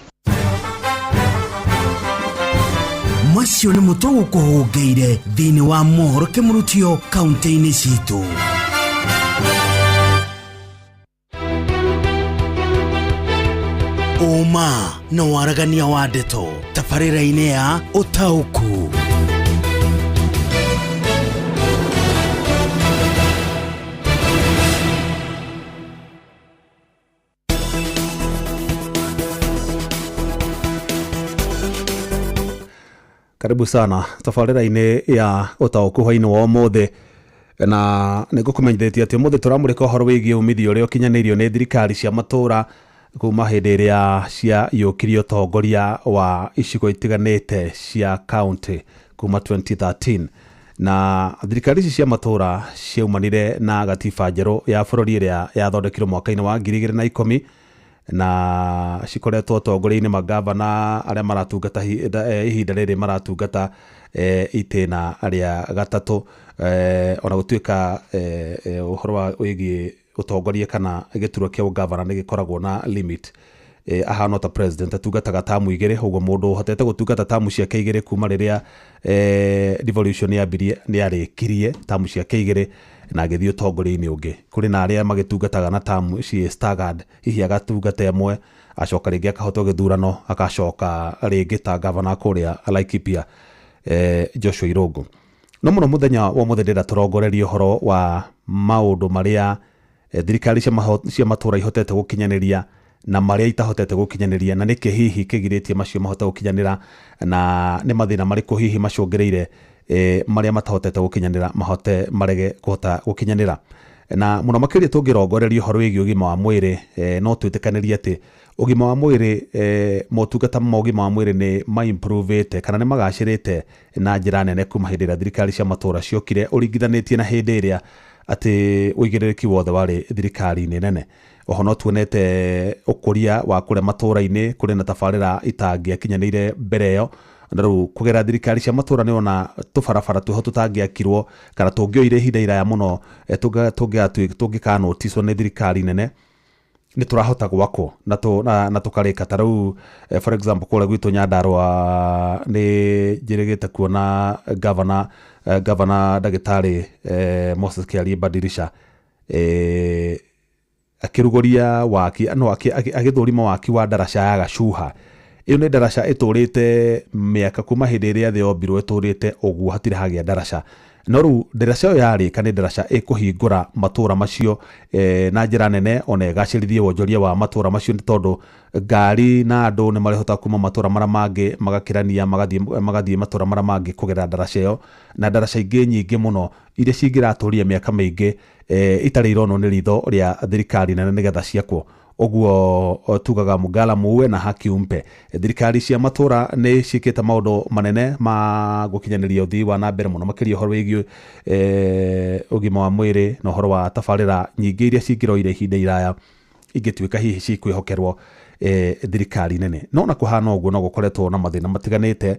macio nĩ mũtũgũ kũhũngĩire thĩinĩ wa mohoro Kĩmũrutio kaunti-inĩ citũ. Ũma na waragania wa ndeto tabarĩra-inĩ ya ũtaũku. Karibu sana tabarĩra-inĩ ya ũtaũku hwainĩ wa ũmũthĩ na nĩngũkũmenyithĩtie atĩ ũmũthĩ tũramũrĩka ũhoro wĩgiĩ umithio ũrĩa ũkinyanĩirio nĩ thirikari cia matũra kuma hĩndĩ ĩrĩa ciayũkirie ũtongoria wa icigo itiganĩte cia kaunti kuma 2013 na thirikari ici cia matũra ciaumanire na gatiba njerũ ya bũrũri ĩrĩa yathondekirwo mwaka-inĩ wa 2010 na cikoretwo ũtongoria-inĩ magavana arĩa maratungata ihinda rĩrĩ maratungata itĩna rĩa gatatũ ona gũtuĩka ũhoro wa wĩgiĩ ũtongoria kana gĩturwa kĩa ũgavana nĩ gĩkoragwo na limit ahana ta president atungataga tamu 2 ũguo mũndũ ũhotete gũtungata tamu ciake 2 kuma rĩrĩa devolution yambirie nĩ arĩkirie tamu ciake 2 na agĩthiĩ ũtongoria-inĩ ũngĩ. Kũrĩ na arĩa magĩtungataga na tamu ciĩ staggered, hihi agatungata ĩmwe acoka rĩngĩ akahotwo gĩthurano agacoka rĩngĩ ta gavana kũrĩa Laikipia Joshua Irungu. No mũno mũthenya wa mũthenya ndĩrenda tũrongorerie ũhoro wa maũndũ marĩa thirikari cia matũra ihotete gũkinyanĩria na marĩa itahotete gũkinyanĩria na nĩkĩ hihi kĩgirĩtie macio mahote gũkinyanĩra na nĩ mathĩna marĩkũ hihi macũngĩrĩire marĩa matahotete gũkinyanĩra mahote marege kũhota gũkinyanĩra. Na mũno makĩria tũngĩrongoreria ũhoro wĩgiĩ ũgima wa mwĩrĩ no twĩtĩkanĩrie atĩ ũgima wa mwĩrĩ motungata ma ũgima wa mwĩrĩ nĩ ma-improvete kana nĩ magacĩrĩte na njĩra nene kuma hĩndĩ ĩrĩa thirikari cia matũra ciokire ũringithanĩtie na hĩndĩ ĩrĩa atĩ ũigĩrĩrĩki wothe warĩ thirikari-inĩ nene. Oho no tuonete ũkũria wa kũrĩa matũra-inĩ kũrĩ na tabarĩra itangĩakinyanĩire mbere ĩyo na rĩu kũgerera thirikari cia matũra nĩ ona tũbarabara twĩho tũtangĩakirwo kana tũngĩoire ihinda iraya mũno tũngĩkanoticwo nĩ thirikari nene nĩ tũrahota gwakwo na tũkarĩka. Ta rĩu for example kũrĩa gwitũ Nyandarua nĩ njĩrĩgĩte kuona gavana ndagĩtarĩ Moses Kĩarie Dirisha akĩrugũria waki agĩthũrima waki wa ndaraca ya Gacuha. Ĩyo nĩ ndaraca ĩtũrĩte mĩaka kuma hĩndĩ ĩrĩa thĩ yombirwo ĩtũrĩte ũguo hatirĩ hagĩa ndaraca no riu nderaca ĩyo yarĩka nĩ nderaca ĩkũhingũra matũra macio na njĩra nene ona ĩgacĩrithie wonjoria wa matũra macio nĩ tondũ ngari na andũ nĩ marĩhota kuma matũra marĩa mangĩ magakĩrania magathiĩ matũra marĩa mangĩ kũgerera ndaraca ĩyo na ndaraca ingĩ nyingĩ mũno iria cingĩratũria mĩaka mĩingĩ itarĩ ironwo nĩ ritho rĩa thirikari nene nĩgetha ciakwo. Oguo tugaga Mugala Muwe na Haki Umpe thirikari cia matũra nĩ ciĩkĩte maũndũ manene ma gũkinyanĩria ũthii wa na mbere mũno makĩria ũhoro wĩgiĩ ũgima wa mwĩrĩ na ũhoro wa tabarĩra nyingĩ iria cingĩroire ihinda iraya ingĩtuĩka hihi cikwĩhokerwo thirikari nene. No na kũhana ũguo no gũkoretwo na mathĩna matiganĩte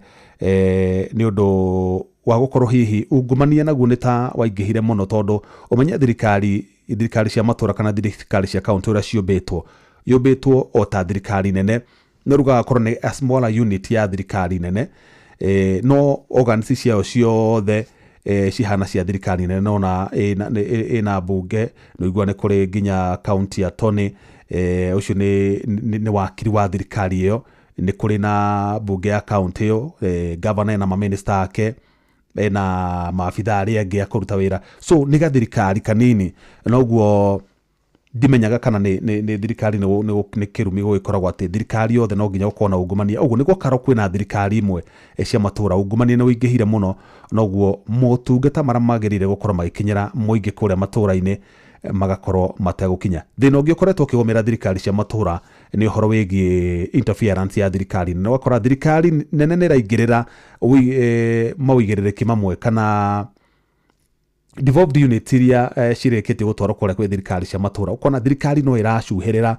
nĩ ũndũ wa gũkorwo hihi ungumania naguo nĩ ta waingĩhire mũno tondũ ũmenye thirikari cia matũra kana thirikari cia kaunti ũrĩa ciũmbĩtwo o ta thirikari nene no rugaga korwo nĩ a smaller unit ya thirikari nene no organs ciao ciothe cihana cia thirikari nene no na ĩna mbunge no igua nĩ kũrĩ nginya county attorney ũcio nĩ wakiri wa thirikari ĩyo nĩ kũrĩ na mbunge ya county ĩyo governor na maminista ake na maabitha arĩa angĩ a kũruta wĩra so nĩ gathirikari kanini noguo ndimenyaga kana nĩ thirikari nĩ kĩrumi gũgĩkoragwo atĩ thirikari yothe no nginya gũkorwo na ungumania ũguo nĩguo karo kwĩna thirikari imwe cia matũra ungumania nĩ wĩingĩhire mũno noguo motungata marĩa magĩrĩire gũkorwo magĩkinyĩra mũingĩ kũrĩa matũra-inĩ magakorwo mategũkinya. Thĩna ũngĩ ũkoretwo ũkĩgũmĩra thirikari cia matũra nĩ ũhoro wĩgiĩ interference ya thirikari nene. Ũgakora thirikari nene nĩ ĩraingĩrĩra mawĩigĩrĩrĩki mamwe kana devolved unit iria cirĩkĩtie gũtwarwo kũrĩa kwĩ thirikari cia matũra. Ũkona thirikari no ĩracuhĩrĩra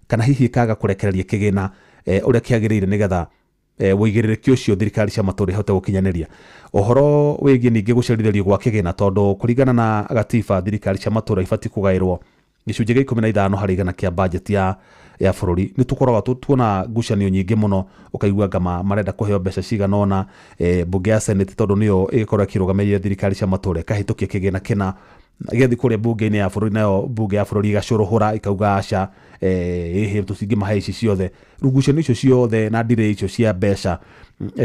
kana hihi ĩkaga kũrekereria kĩgĩna ũrĩa kĩagĩrĩire nĩgetha wĩigĩrĩrĩki ũcio thirikari cia matũra ihote gũkinyanĩria. Ũhoro wĩgiĩ ningĩ gũcerithĩrio gwa kĩgĩna tondũ kũringana na gatiba thirikari cia matũra ibatiĩ kũgaĩrwo gĩcunjĩ gĩa 15 harĩ igana kĩa budget ya bũrũri. Nĩ tũkoragwo tuona ngucanio nyingĩ mũno ũkaigua ngama marenda kũheo mbeca cigana ona mbunge ya senate tondũ nĩyo ĩkorwo ĩkĩrũgamĩrĩra thirikari cia matũra ĩkahĩtũkia kĩgĩna kĩna gĩathi kũrĩa mbunge-inĩ ya bũrũri nayo mbunge ya bũrũri igacũrũhũra ikauga aca tũtingĩmahe ici ciothe. Ngucanio icio ciothe na ndire icio cia mbeca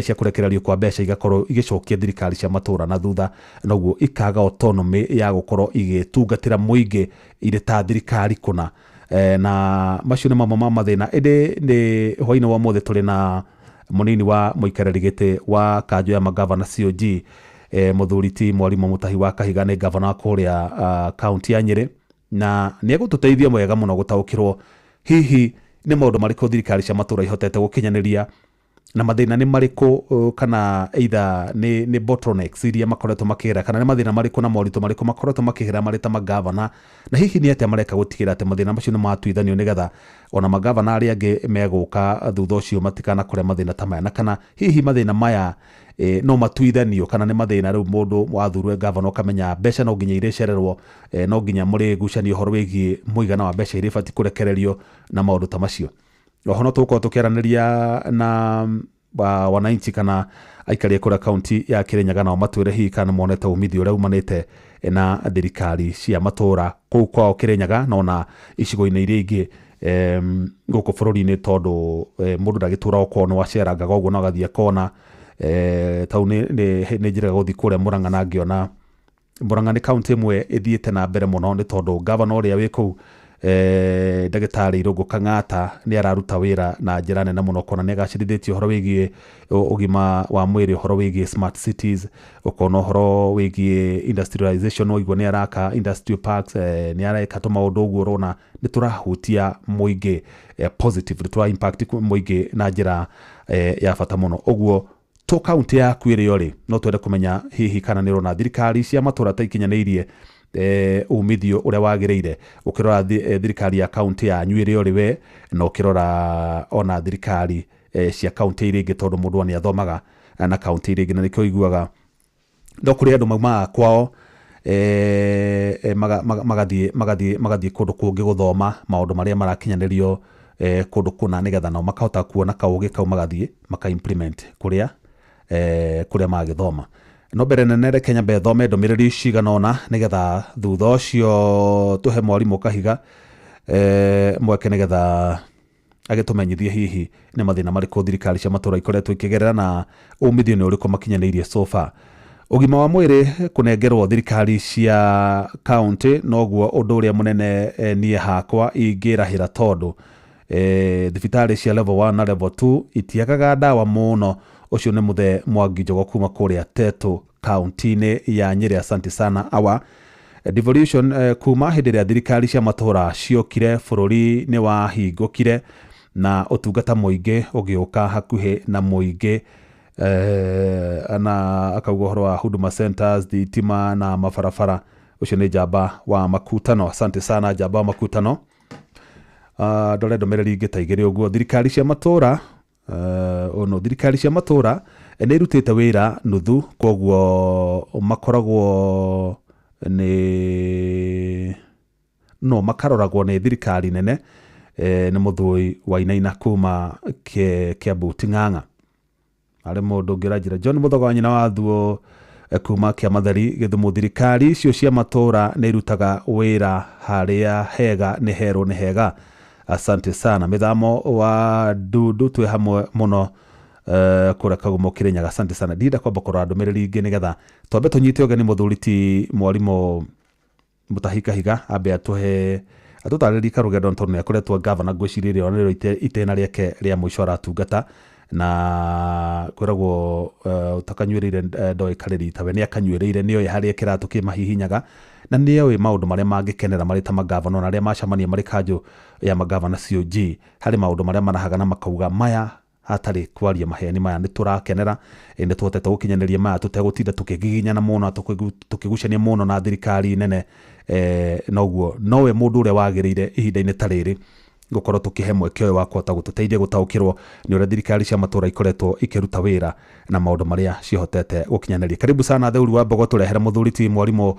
cia kũrekererio kwa mbeca igakorwo igĩcokia thirikari cia matũra na thutha noguo ikaga autonomy ya gũkorwo igĩtungatĩra mũingĩ irĩ ta thirikari kũna na macio nĩ mamwe ma mathĩna. Ĩndĩ nĩ hwainĩ wa ũmũthĩ tũrĩ na mũnini wa mũikarĩri gĩtĩ wa kanjũ ya magavana COG mũthuri ti Mwarimũ Mutahi wa Kahiga nĩ gavana wa kũrĩa kaunti ya Nyĩrĩ na nĩ egũtũteithia mwega mũno gũtaũkĩrwo hihi nĩ maũndũ marĩkũ thirikari cia matũra ihotete gũkinyanĩria na mathĩna nĩ marĩkũ kana either nĩ bottlenecks iria makoretwo makĩgera kana nĩ mathĩna marĩkũ na moritũ marĩkũ makoretwo makĩgera marĩ ta magavana na hihi nĩ atĩa mareka gũtigĩra atĩ mathĩna macio nĩ matuithanio nĩgetha ona magavana arĩa angĩ megũka thutha ũcio matikanakore mathĩna ta maya na kana hihi mathĩna maya no matuithanio kana nĩ mathĩna rĩu mũndũ wathurwo gavana ũkamenya mbeca no nginya irĩcererwo no nginya mũrĩ ngucanio ũhoro wĩgiĩ mũigana wa mbeca iria ibatiĩ kũrekererio na maũndũ ta macio. Oho no tũgũkorwo tũkĩaranĩria na wananchi kana aikari kũrĩa kaunti ya Kĩrĩnyaga nao matwĩre hihi kana monete umithio ũrĩa umanĩte na thirikari cia matũra kũu kwao Kĩrĩnyaga no na icigo-inĩ iria ingĩ gũkũ bũrũri-inĩ tondũ mũndũ ndagĩtũra okorwo nĩ wacerangaga ũguo na agathiĩ akona tau nĩ njĩraga gũthiĩ kũrĩa Mũrang'a na ngĩona Mũrang'a nĩ kaunti ĩmwe ĩthiĩte na mbere mũno nĩ tondũ gavana ũrĩa wĩ kũu ndagĩtarĩ Irũngũ Kang'ata nĩ araruta wĩra na njĩra nene mũno kona nĩ agacĩrithĩtie ũhoro wĩgiĩ ũgima wa mwĩrĩ ũhoro wĩgiĩ smart cities ũkona ũhoro wĩgiĩ industrialization ũiguo nĩ araka industrial parks nĩ areka tũmaũndũ ũguo ũrona nĩ tũrahutia mũingĩ positive tũra impact mũingĩ na njĩra ya bata mũno. Ũguo to kaunti yaku ĩrĩ rĩ no twende kũmenya hihi kana nĩ ũrona thirikari cia matũra ta ikinyanĩirie umithio ũrĩa wagĩrĩire ũkĩrora thirikari ya kaunti ya Nyĩrĩ ũrĩ we na ũkĩrora ona thirikari cia kaunti iria ingĩ tondũ mũndũ nĩ athomaga na kaunti iria ingĩ na nĩkĩo iguaga no kũrĩ andũ maumaga kwao magathiĩ kũndũ kũngĩ gũthoma maũndũ marĩa marakinyanĩrio kũndũ kũna nĩgetha nao makahota kuona kaũgĩ kau magathiĩ maka implement kũrĩa magĩthoma. No mbere nene Kenya bethome ndũmĩrĩri cigana ũna nĩgetha thutha ũcio tũhe Mwarimũ Kahiga mweke nĩgetha agitumenyithia hihi nĩ mathĩna marĩkũ thirikari cia matũra ikoretwo ikĩgerera na umithio nĩ ũrĩkũ makinyanĩirie so far. Ũgima wa mwĩrĩ kũnengerwo thirikari cia county noguo ũndũ ũrĩa mũnene niĩ hakwa ingĩrahĩra tondũ thibitarĩ cia level 1 na level 2 itiagaga ndawa mũno. Ũcio nĩ Mũthe Mwangi Njogo kuma kũrĩa Teto county-inĩ ya Nyeri. Asante sana our devolution kuma hĩndĩ ĩrĩa thirikari cia matũra ciokire bũrũri nĩ wahingũkire na ũtungata mũingĩ ũgĩũka hakuhĩ na mũingĩ na akauga ũhoro wa huduma centers, thitima na mabarabara. Ũcio nĩ Njamba wa Makutano. Asante sana Njamba wa Makutano. Ndore ndũmĩrĩri ingĩ ta igĩrĩ ũguo. Thirikari cia matũra thirikari cia matũra nĩ irutĩte wĩra nuthu, koguo makoragwo makaroragwo nĩ thirikari nene. Nĩ Mũthũi Wainaina kuma Kiambu Ting'ang'a. Arĩ mũndũ ũngĩranjĩra John Mũthoga wa nyina wa Thuo kuma Kĩamathari Gĩthumo. Thirikari icio cia matũra nĩ irutaga wĩra harĩa hega nĩ herwo nĩ hega. Asante sana. Mĩthamo wa Ndudu twĩ hamwe mũno kũrĩa Kagumo Kĩrĩnyaga. Asante sana. Ndinda kwamba kũrora ndũmĩrĩri ingĩ nĩgetha twambe tũnyite ũgeni mũthuri ti mwarimũ Mutahi Kahiga ambe atũtarĩrie karũgendo tondũ nĩ akoretwo governor ngwĩciria rĩo nĩrĩo itena rĩake rĩa mũico aratungata na kwĩragwo utakanyuĩrĩire ndoĩ karĩri tawe nĩ akanyuĩrĩire nĩoĩ harĩa kĩratũ kĩmahihinyaga na nĩoĩ maũndũ marĩa mangĩkenera marĩ ta magavana na arĩa macamania marĩ kanjũ ya magavana COG harĩ maũndũ marĩa marahaga na makauga maya hatarĩ kwaria maheni maya nĩ tũrakenera nĩ tuhotete gũkinyanĩria maya tũtegũtinda tũkĩgiginyana mũno tũkĩgucania mũno na thirikari nene noguo nowe mũndũ ũrĩa wagĩrĩire ihinda-inĩ ta rĩrĩ gũkorwo tũkĩhe mweke ũyũ wa kũhota gũtũteithia gũtaũkĩrwo nĩ ũrĩa thirikari cia matũra ikoretwo ikĩruta wĩra na maũndũ marĩa cihotete gũkinyanĩria. Karibu sana Theuri wa Mbogo tũrehere mũthuri ti mwarimũ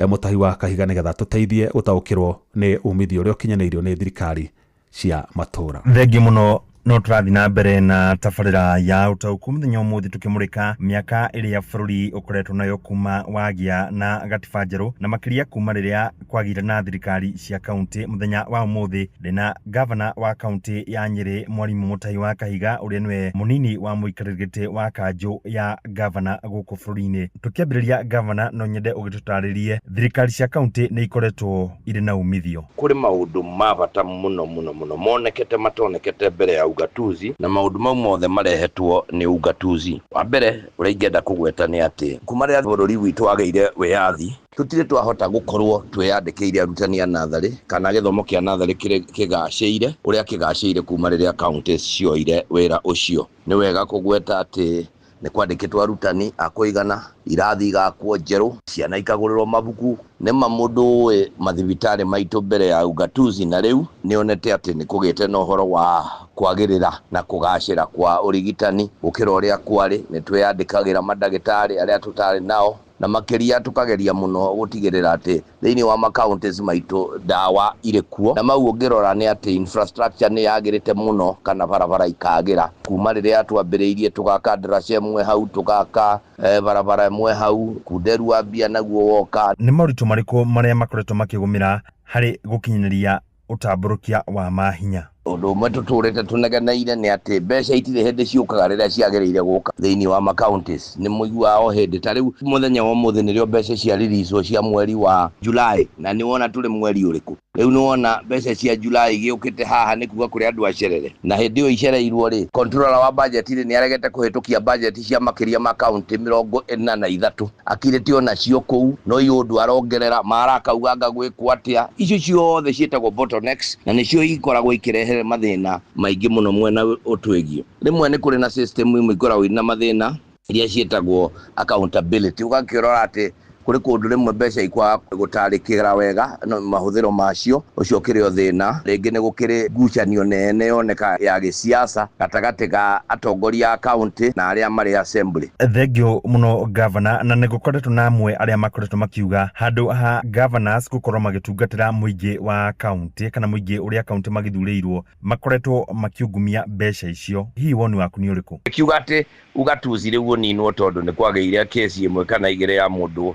Mutahi wa Kahiga nĩgetha tũteithie gũtaũkĩrwo nĩ umithio ũrĩa ũkinyanĩirio nĩ thirikari cia matũra. Thengi mũno. No tũrathi na mbere na tabarĩra ya ũtaũku mũthenya ũmũthĩ tũkĩmũrĩka mĩaka ĩrĩa bũrũri ũkoretwo nayo kuma wagĩa na gatiba njerũ na makĩria kuma rĩrĩa kwagĩire na thirikari cia kaunti. Mũthenya wa ũmũthĩ ndĩna gavana wa kaunti ya Nyeri Mwarimũ Mutahi wa Kahiga ũrĩa nĩwe mũnini wa mũikarĩri gĩtĩ wa kanjũ ya gavana gũkũ bũrũri-inĩ. Tũkĩambĩrĩria gavana no nyende ũgĩtũtarĩrie thirikari cia kaunti nĩ ikoretwo irĩ na umithio. Kũrĩ maũndũ ma bata mũno monekete matonekete mbere ya ugatuzi na maundu mau mothe marehetwo ni ugatuzi. Wa mbere uria ingenda kugweta ni ati kuma rĩrĩa bũrũri witũ wagĩire wĩyathi tutire twahota gukorwo tweyandĩkĩire arutani a natharĩ kana gĩthomo kĩa natharĩ kĩgacĩire ũrĩa kĩgacĩire kuma rĩrĩa county cioire wĩra ũcio. Nĩ wega kugweta ati nĩ kwandĩkĩtwo arutani a kũigana, irathi igakwo njerũ, ciana ikagũrĩrwo mabuku. Nĩ mũndũ mathibitarĩ maitũ mbere ya ugatuzi na rĩu nĩonete atĩ nĩ kũgĩte na ũhoro wa kwagĩrĩra na kũgacĩra kwa ũrigitani gũkĩra ũrĩa kwarĩ. Nĩ tweyandĩkagĩra mandagĩtarĩ arĩa tũtarĩ nao na makĩria tukageria mũno gũtigĩrĩra atĩ thĩinĩ wa makauntis maitũ ndawa irĩ kuo, na mau ũngĩrora nĩ atĩ infrastructure nĩ yagĩrĩte mũno kana barabara ikagĩra kuma rĩrĩa twambĩrĩirie tũgaka ndaraca ĩmwe hau tũgaka barabara ĩmwe hau Kunderu wambia naguo woka. Nĩ maũritũ marĩkũ marĩa makoretwo makĩgũmĩra harĩ gũkinyanĩria ũtambũrũkia wa mahinya? Ũndũ ũmwe tũtũrĩte tũnegeneire nĩ atĩ mbeca itirĩ hĩndĩ ciũkaga rĩrĩa ciagĩrĩire gũka thĩinĩ wa makauntis. Nĩ mũigua o hĩndĩ ta rĩu mũthenya wa ũmũthĩ nĩrĩo mbeca cia release cia mweri wa Julai na nĩ wona tũrĩ mweri ũrĩkũ rĩu. Nĩ wona mbeca cia Julai igĩũkĩte haha nĩ kuga kũrĩ andũ acerere, na hĩndĩ ĩyo icereirwo rĩ controller wa budget nĩ aregete kũhĩtũkia budget cia makĩria ma county 43 akirĩte ona cio kũu no yũndũ arongerera marakauga gwĩkwo atĩa. Icio ciothe ciĩtagwo bottlenecks na nĩcio ikoragwo ikĩrehe mathĩna maingĩ mũno mwena ũtwĩgiĩ. Rĩmwe nĩ kũrĩ na system imwe ikoragwo na mathĩna iria ciĩtagwo accountability. Ũgakĩrora atĩ kũrĩ kũndũ rĩmwe mbeca ikwaga gũtarĩkĩra wega no mahũthĩro macio, ũcio kĩrĩ o thĩna. Rĩngĩ nĩ gũkĩrĩ ngucanio nene yoneka ya gĩsiasa gatagatĩ ga atongoria a kaunti na arĩa marĩ assembly. Thengio mũno gavana, na nĩ gũkoretwo na amwe arĩa makoretwo makiuga handũ ha governors gũkorwo magĩtungatĩra mũingĩ wa kaunti kana mũingĩ ũrĩa kaunti magĩthurĩirwo makoretwo makiungumia mbeca icio. Hihi woni waku nĩ ũrĩkũ? Kiuga atĩ ugatuzi rĩu ũninwo tondũ nĩ kwagĩire kesi ĩmwe kana igĩrĩ ya mũndũ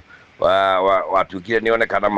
watuĩkire nĩonekana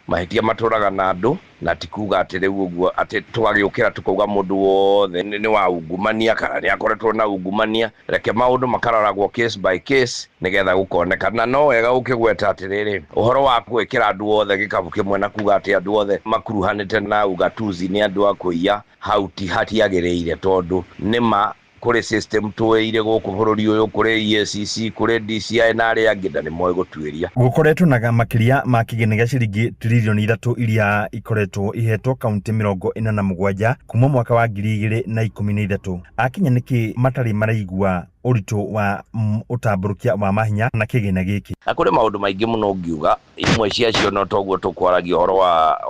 mahĩtia matũraga na andũ na tikuga atĩ rĩu ũguo atĩ twagĩũkĩra tukauga mũndũ wothe nĩ wa ungumania kana nĩ akoretwo na ungumania. Reke maũndũ makaroragwo case by case nĩgetha gũkoneka, na no wega ũkĩgweta atĩrĩrĩ ũhoro wa gwĩkĩra andũ othe gĩkabũ kĩmwe na kuga atĩ andũ othe makuruhanĩte na ugatuzi nĩ andũ a kũiya, hau ti hatiagĩrĩire tondũ nĩma kuri system tuweire gũkũ bũrũri ũyũ, kuri EACC, kuri DCI na arĩa angĩ ndarĩ moĩ gũtuĩria. Gũkoretwo na makĩria ma kĩgĩna gĩa ciringi tiririoni 3 iria ikoretwo ihetwo kaunti 47 kuma mwaka wa 2013. Akinya nĩkĩ matarĩ maraigua ũritũ wa ũtambũrũkia wa mahinya na kĩgĩna gĩkĩ? Kũrĩ maũndũ maingĩ mũno ngiuga, imwe ciacio no toguo tũkwaragia ũhoro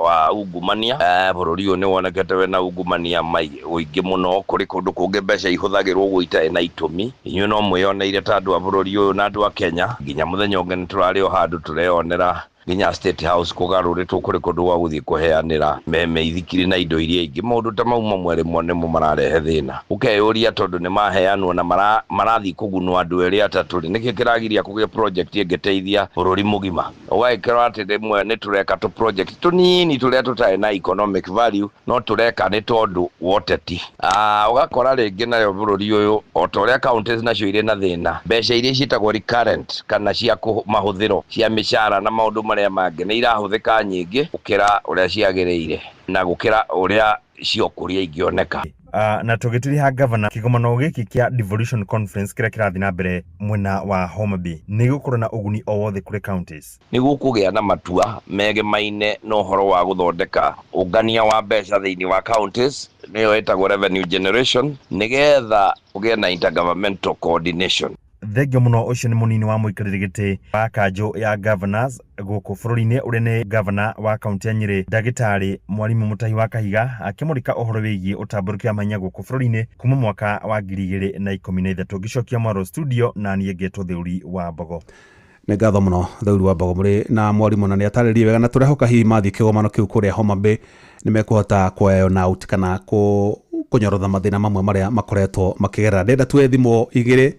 wa ungumania. Bũrũri ũyũ nĩ wonekete wena ungumania mũingĩ mũno, kũrĩ kũndũ kũngĩ mbeca ihũthagĩrwo ũguo itarĩ na itũmi. Inyuĩ no mwĩyoneire ta andũ a bũrũri ũyũ na andũ a Kenya, nginya mũthenya ũngĩ nĩ tũrarĩ o handũ tũreyonera nginya State House kũgarũrĩtwo kũrĩ kũndũ gwa gũthiĩ kũheanĩra meithikiri na indo iria ingĩ. Maũndũ ta mau mamwe rĩmwe nĩmo mararehe thĩna. Ũkeyũria tondũ nĩ maheanwo na marathiĩ kũgunwo andũ erĩ atatũ, nĩkĩ kĩragiria kũgĩa project ĩngĩteithia bũrũri mũgima? Ũgagĩkorwo atĩ rĩmwe nĩ tũreka tũ project tũnini tũrĩa tũtarĩ na economic value, no tũreka nĩ tondũ woteti. Ũgakora rĩngĩ nayo bũrũri ũyũ o ta ũrĩa counties nacio irĩ na thĩna, mbeca iria ciĩtagwo recurrent kana cia mahũthĩro cia mĩcara na maũndũ marĩa mangĩ nĩ irahũthĩka nyingĩ gũkĩra ũrĩa ciagĩrĩire na gũkĩra ũrĩa ciokũria ingĩoneka. Na tũgĩtiriha gavana, kĩgomano gĩkĩ kĩa Devolution Conference kĩrĩa kĩrathiĩ na mbere mwena wa Homa Bay nĩ gũkorwo na ũguni o wothe kũrĩ counties? Nĩ gũkũgĩa na matua megemaine na ũhoro wa gũthondeka ũngania wa mbeca thĩinĩ wa counties, nĩyo ĩtagwo revenue generation, nĩgetha kũgĩe na intergovernmental coordination. Thengio mũno, ũcio nĩ mũnini wa mũikarĩri gĩtĩ wa kanjũ ya governors gũkũ bũrũri-inĩ ũrĩa nĩ governor wa kaunti ya Nyĩrĩ, Ndagĩtarĩ Mwalimu Mutahi wa Kahiga, akĩmũrĩka ũhoro wĩgiĩ ũtambũrũkia mahinya gũkũ bũrũri-inĩ kuma mwaka wa 2013. Ngĩcokia Mwaro studio na niĩ ngetwo Thĩũri wa Mbogo. Nĩ ngatho mũno Thĩũri wa Mbogo, mũrĩ na mwarimũ na nĩ atarĩrie wega, na tũrehoka hihi mathiĩ kĩgomano kĩu kũrĩa Homa Bay nĩ mekũhota kuona out kana kũnyorotha mathĩna mamwe marĩa makoretwo makĩgerera. Ndenda tuwe thimũ igĩrĩ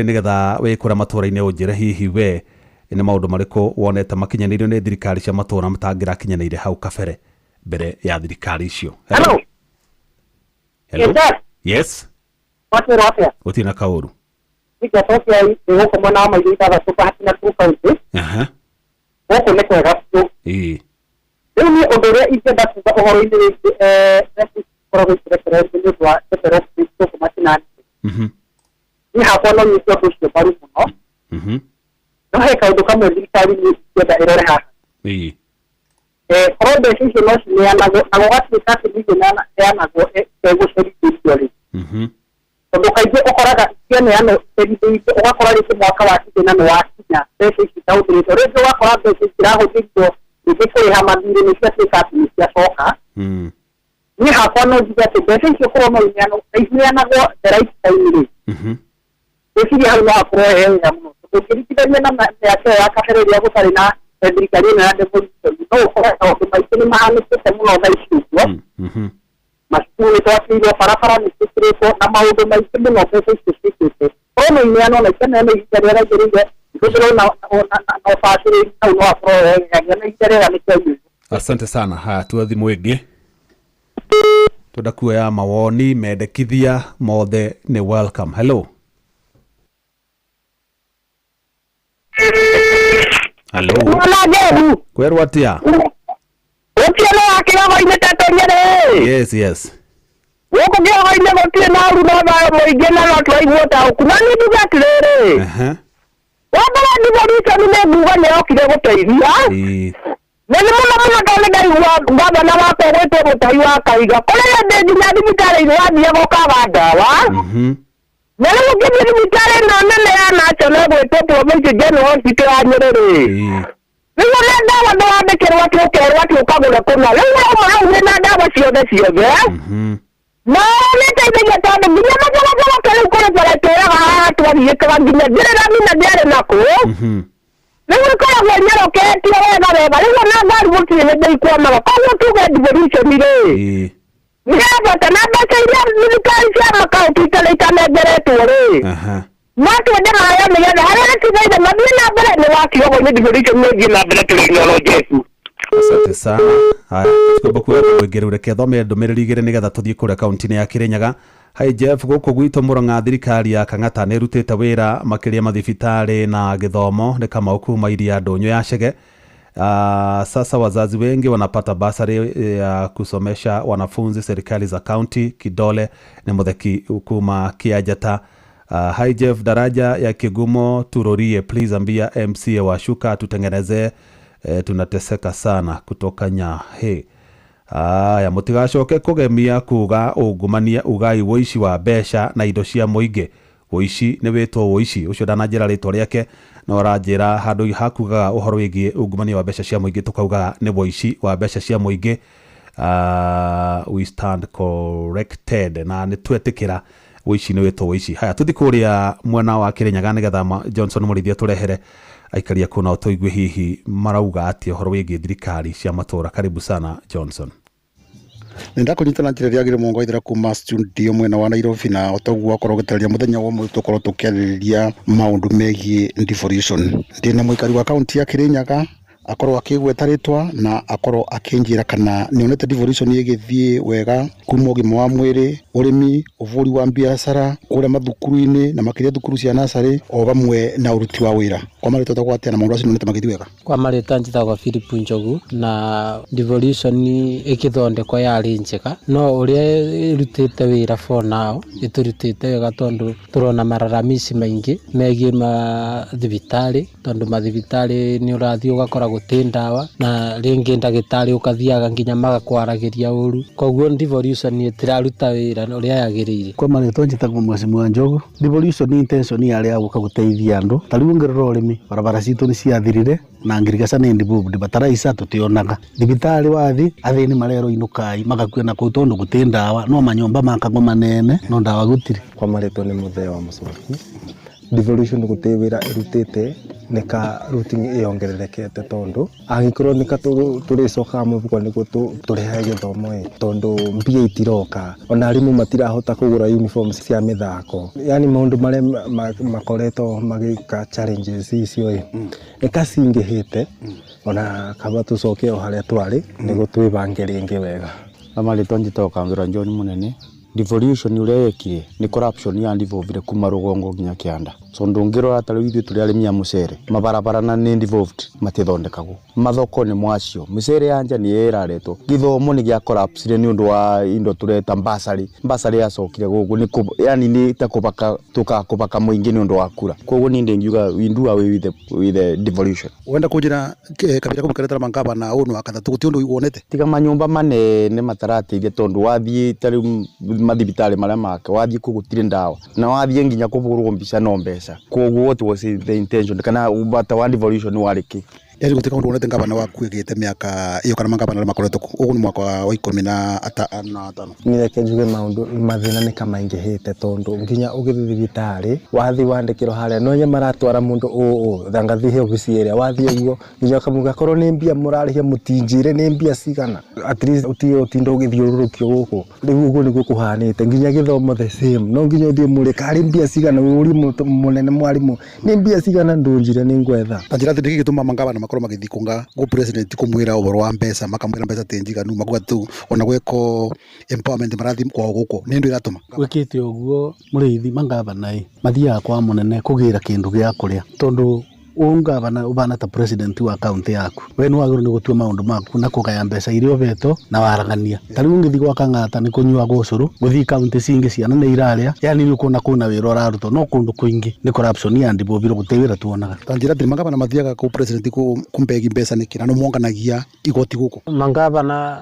nĩgetha wĩkũra matũra-inĩ ũnjĩre hihi we nĩ maũndũ marĩkũ wonete makinyanĩirio nĩ thirikari cia matũra matangĩrakinyanĩire hau kabere mbere ya thirikari icio. Hello. Yes. Gũtirĩ na kaũru. Nĩkĩatokea gũkũ mwena wa maitho ithathatũ Bahati na Kauntĩ. Gũkũ nĩ kwega biũ. Rĩu niĩ ũndũ ũrĩa ingĩenda kuuga ũhoro-inĩ wĩgiĩ korwo gũikirekererio nĩ ũndũ wa development gũkũ macinani. Nĩ hakwa no nyite ũndũ ũcio mbaru mũno. No he kaũndũ kamwe thirikari nĩ ingĩenda ĩrore haha. Korwo mbeca icio no cineanagwo na gũgatuĩka atĩ nĩ cineanagwo egũcerithĩrio rĩ. Tondũ kaingĩ ũkoraga cianeanwo cerithĩirio ũgakora rĩngĩ mwaka wa kĩgĩna nĩ wakinya mbeca ici itahũthĩrĩtwo. Rĩngĩ ũgakora mbeca cirahũthĩrwo rĩngĩ kũrĩha mathirĩ nĩ ciatuĩka atĩ nĩ ciacoka. Niĩ hakwa no njuge atĩ mbeca icio korwo no ineanagwo the right time rĩ. Gũciria hau no hakorwo he wega mũno. Ũkĩringithania na mĩaka ya kabere ĩrĩa gũtarĩ na thirikari ĩno ya devolution, no ũkore maũndũ maingĩ nĩ mahanĩkĩte mũno thaa ici ũguo. Macukuru nĩ twakĩirwo, barabara nĩ ciĩkĩrĩtwo na maũndũ maingĩ mũno mbeca icio ciĩkĩte. Korwo no ineanwo na ikaneanwo ihinda rĩrĩa rĩagĩrĩire, ihũthĩrwo na ũbacĩrĩri hau no hakorwo he wega na ihinda rĩrĩa nĩ kĩagĩrĩire. Asante sana. Haya, tuwe thimũ ĩngĩ. Twenda kuoya mawoni, mendekithia mothe nĩ welcome. Hello. Hello. Kwerwo atia? Ũkĩona kĩgoma-inĩ tatoria rĩ? Yes. Gũkũ kĩgoma-inĩ gũtirĩ na ũru no thayo mũingĩ na no tũraigua taũku. Na niĩ nduga atĩrĩrĩ. Wambere devolution nĩ nguga nĩ yokire gũteithia. Na nĩ mũno tondũ nĩ ndaigua gavana wakwa gwĩtwo Mutahi wa Kahiga. Kũrĩa ndĩ nginya thibitarĩ-inĩ wathiaga ũkaga ndawa. Na rĩu ũngĩthiĩ thibitarĩ ĩno nene ya National gwĩtwo Provincial General Hospital ya Nyĩrĩ rĩ. Rĩu nĩ ndawa ndwandĩkĩrwo atĩ ũkerwo atĩ ũkagũre kũna. Rĩu wauma hau wĩna ndawa ciothe. Na nĩ ĩteithagia tondũ nginya mabarabara rĩu kũrĩ bara twĩraga haha twathiĩkaga nginya ndĩrĩramenya ndĩarĩ nakũ. Rĩu ĩkoragwo nyaroketio wega. Rĩu ona ngari gũtirĩ hĩndĩ ikwamaga. Koguo tuge devolution rĩ. Nĩgetha na mbeca iria thirikari cia makaunti itanengeretwo rĩ. Matwende hayo nĩgetha harĩa ĩtigaire mathiĩ na mbere nĩ wakĩogo nĩ devolution nĩ ĩthiĩ na mbere tũrĩ nyoro Jesu. Asante sana. Haya, tukomba kuya kwegerure kethome ndumiriri igire nigetha tuthie kuria kaunti ya Kirinyaga. Hai Jeff, guku gwito Murang'a thirikari ya Kang'ata ni rutite wira makiria mathibitari na githomo ni kama ukuma iria ndonyo ya Chege. Sasa wazazi wengi wanapata basari ya kusomesha wanafunzi serikali za county. Kidole ni mutheki ukuma Kiajata. Hai Jeff, daraja ya Kigumo turorie, please ambia MCA wa Shuka tutengeneze, tunateseka sana kutoka Nyahe. Ya mutigacoke kugemia kuga ungumania ugai woici wa besha na indo cia muingi. Woici ni witwo woici ucio danajira ritwa riake na orajira handu hakuga uhoro wigi ungumania wa besha cia muingi tukauga ni woici wa besha cia muingi. We stand corrected na ni twetikira woici ni witwo woici. Haya tuthikuria mwena wa Kirinyaga nigetha Johnson Murithia turehere aikaria kuna otoigwe hihi marauga ati uhoro wigi thirikari cia matura. Karibu sana Johnson. Nenda kunyitana njira riagire mongo ithira kuma studio mwena wa Nairobi na otogu akorwo giteria muthenya wa mwe tukorwo tukiariria maundu megie devolution. Ndina muikari wa county ya Kirinyaga akorwo akigweta ritwa na akorwo akinjira kana nionete devolution igithie wega kuma ugima wa mwiri, urimi, uvuri wa biashara, ure mathukuru-ini na makiria thukuru cia nasari o bamwe na uruti wa wira. Kwa marita tugwatia na maundu acio nionete magithi wega. Kwa marita njitagwa Philip Njogu na devolution ikithondekwa yari njega no uria irutite wira for now iturutite wega tondu turona mararamisi maingi megie mathibitari tondu mathibitari ni urathii ugakora gutindawa na ringi ndagitari ukathiaga nginya magakwaragiria uru koguo devolution itiraruta wira uria yagirire. Kwa marita njitagwa Mheshimiwa Njogu, devolution intention yari ya guka guteithia andu tariu ngirora urimi barabara citu ni ciathirire na ngirigaca ni ndibubudi bataraisa tutionaga thibitari wathi athini marero inukai magakwena ku tondu gutindawa no manyomba makagwa manene no ndawa gutiri. Kwa marita ni muthea wa Mucoki devolution gutewira irutite neka routing iongererekete tondu agikorwo nika turicoka mubuko niguo turihe githomo tondu mbia itiroka ona arimu matirahota kugura uniform cia mithako yani maundu mare makoretwo magika challenges icio eka cingihite ona kaba tucoke o haria twari niguo twibange ringi wega. Amarito njitoka ngira John Munene. Devolution uria yekire ni corruption ya ndivovire kuma rugongo nginya Kianda. So ndungirora atari ithu turi arimi ya mucere mabarabara na ni involved matithondekagwo mathoko ni mwacio mucere yanja ni eraretwo githomo ni gya collapse ni undu wa indo tureta mbasari yacokire gugu ni yani ni takubaka tukakubaka muingi ni undu wa kura koguo ni ndengiuga we do away with the devolution. Wenda kujira kabira kumkaretera mangaba na unu akathatu guti undu wonete tiga manyumba manene matarateithia tondu wathie tari mathibitari maria make wathie kugutire ndawa na wathie nginya kuvurwo mbica no mbeca koguo what was the intention kana ubata wa devolution wariki yari gutika undu wonete ngabana wakwigite miaka iyo kana mangabana na makoretwo ugu ni mwaka wa 15 nireke njuge maundu mathina ni kama ingihite tondu nginya ugithibitari wathi wandikiro haria no nya maratwara mundu thangathi ofisi area wathi uguo nginya kamuga korwo ni mbia murarihia mutinjire ni mbia cigana at least utindo ugithiururukio guku riu uguo niguo kuhanite nginya githomo the same no nginya uthie murikari mbia cigana uri munene mwarimu ni mbia cigana ndunjire ni ngwetha tanjira thindiki gituma mangabana makorwo magithikunga go president kumwira uboro wa mbeca makamwira mbeca tenjiganu makuga tu ona gweko empowerment marathi kwa guko ni ndu iratuma wikite uguo murithi mangabana mathia kwa munene kugira kindu gya kuria tondu ungabana ubana ta president wa county yaku we no aguru ni gutua maundu maku na kugaya mbeca irio beto na waragania tariu ngithi gwa Kang'ata ni kunyua gucuru guthi county cingi ciana ni iraria yani ni kuna kuna wira uraruto no kundu kwingi ni corruption ya ndibo biro gutewira tuonaga tanjira thiri mangabana mathiaga ku president ku kumpegi mbeca ni kina no mwonganagia igoti guku mangabana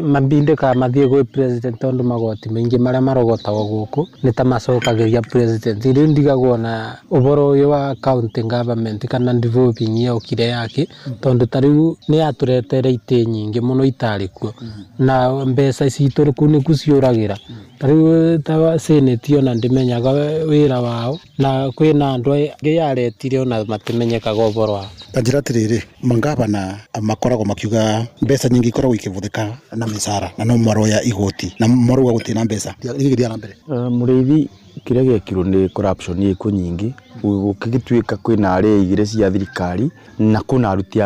mabindika mathie gwe president tondu magoti maingi maria marogotagwo guku ni ta macokagiria president iri ndigagwo na uboro uyu wa county government kana developing ya ukire yake tondu tariu ni aturetere ite nyingi muno itari kuo na mbeca citu kuni kuciuragira tariu ta senate ona ndimenyaga wira wao na kwina andu angi yaretire ona matimenyekaga uboro wao tanjira tiriri mangabana makoragwo makiuga mbeca nyingi ikoragwo ikivuthika na misara na no maroya igoti na maroya gutina mbeca igiria na mbere murithi kiria giekirwo ni corruption iko nyingi gukigituika kwina ari igire cia thirikari na kuna aruti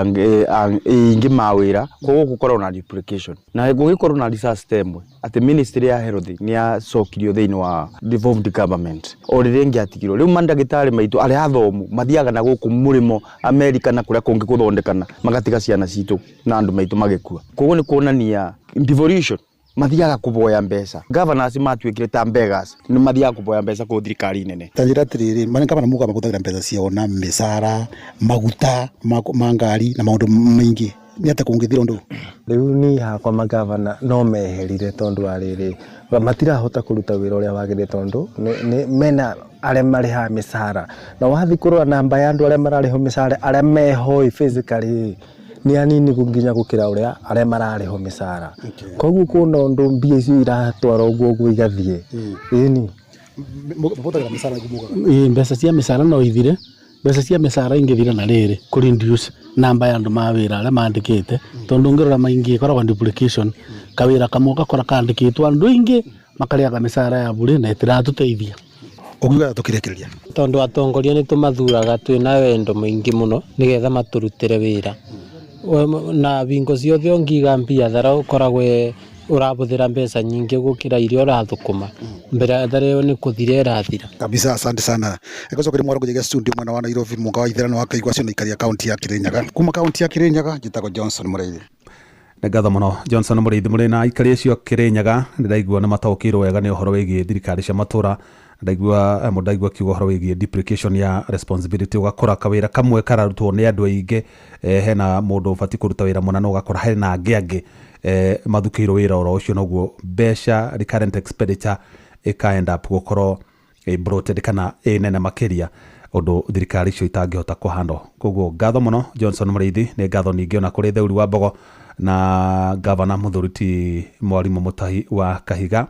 ingi mawira koguo gukorwo na duplication na gugikorwo na research temwe ati ministry ya health ni acokirio thiini wa devolved government o rirengi atigiro riu mandagitari maitu ari athomu mathiaga na guku murimo America na kuria kungi guthondekana magatiga ciana citu na andu maitu magikua koguo ni kuonania devolution mathiaga kuboya mbeca governors matuikire ta Vegas ni mathiaga kuboya mbeca ku thirikari nene tanjira tiriri mane kama muga makuthagĩra mbeca ciao na misara maguta mangari na maundu maingi ni ata kungithira undu riu ni hakwa magavana no meherire tondu ariri matirahota kuruta wira uria wagire tondu ni mena are mariha misara na wathi kurwa namba ya andu are marariho misara are meho physically ni anini kunginya gukira uria are marariho misara koguo kuna undu mbia icio iratwara uguo igathie ni muthagira misara ngumuga mbeca cia misara no ithire mbeca cia misara ingithira na riri ku reduce namba ya andu mawira aria mandikite tondu ngirora maingi koragwa duplication kawira kamwe gakora kandikitwo andu ingi makariaga misara ya bure na itiratuteithia ugiga tukirekereria tondu atongoria ni tumathuraga twina wendo mwingi muno nigetha maturutire wira na bingo ciothe ongiga mbia thara ukoragwe urabuthira mbeca nyingi gukira irio urathukuma mbere thare ni kuthire rathira kabisa. Asante sana ekocokeri mwaro kujega studio mwana wa Nairobi munga wa ithirano wa kaigwa cio na ikaria county ya Kirinyaga kuma county ya Kirinyaga njitagwo Johnson Mureithi ngatho muno Johnson Mureithi muri na ikaria cio Kirinyaga ndiraigua na mataukirwo wega ni uhoro wigie thirikari cia matura ndaigua kiugo horo wigie duplication ya responsibility ugakora kawira kamwe kararutwo ni andu aingi hena mundu ubati kuruta wira muna no ugakora hena angi mathukirwo wira oro ucio noguo mbeca recurrent expenditure ikaenda gukorwo bloated kana nene makiria undu thirikari cio itangihota kuhandle koguo ngatho muno Johnson Mureithi ni ngatho ningi ona kuri theuri wa Mbogo na governor Muthuruti Mwalimu Mutahi wa Kahiga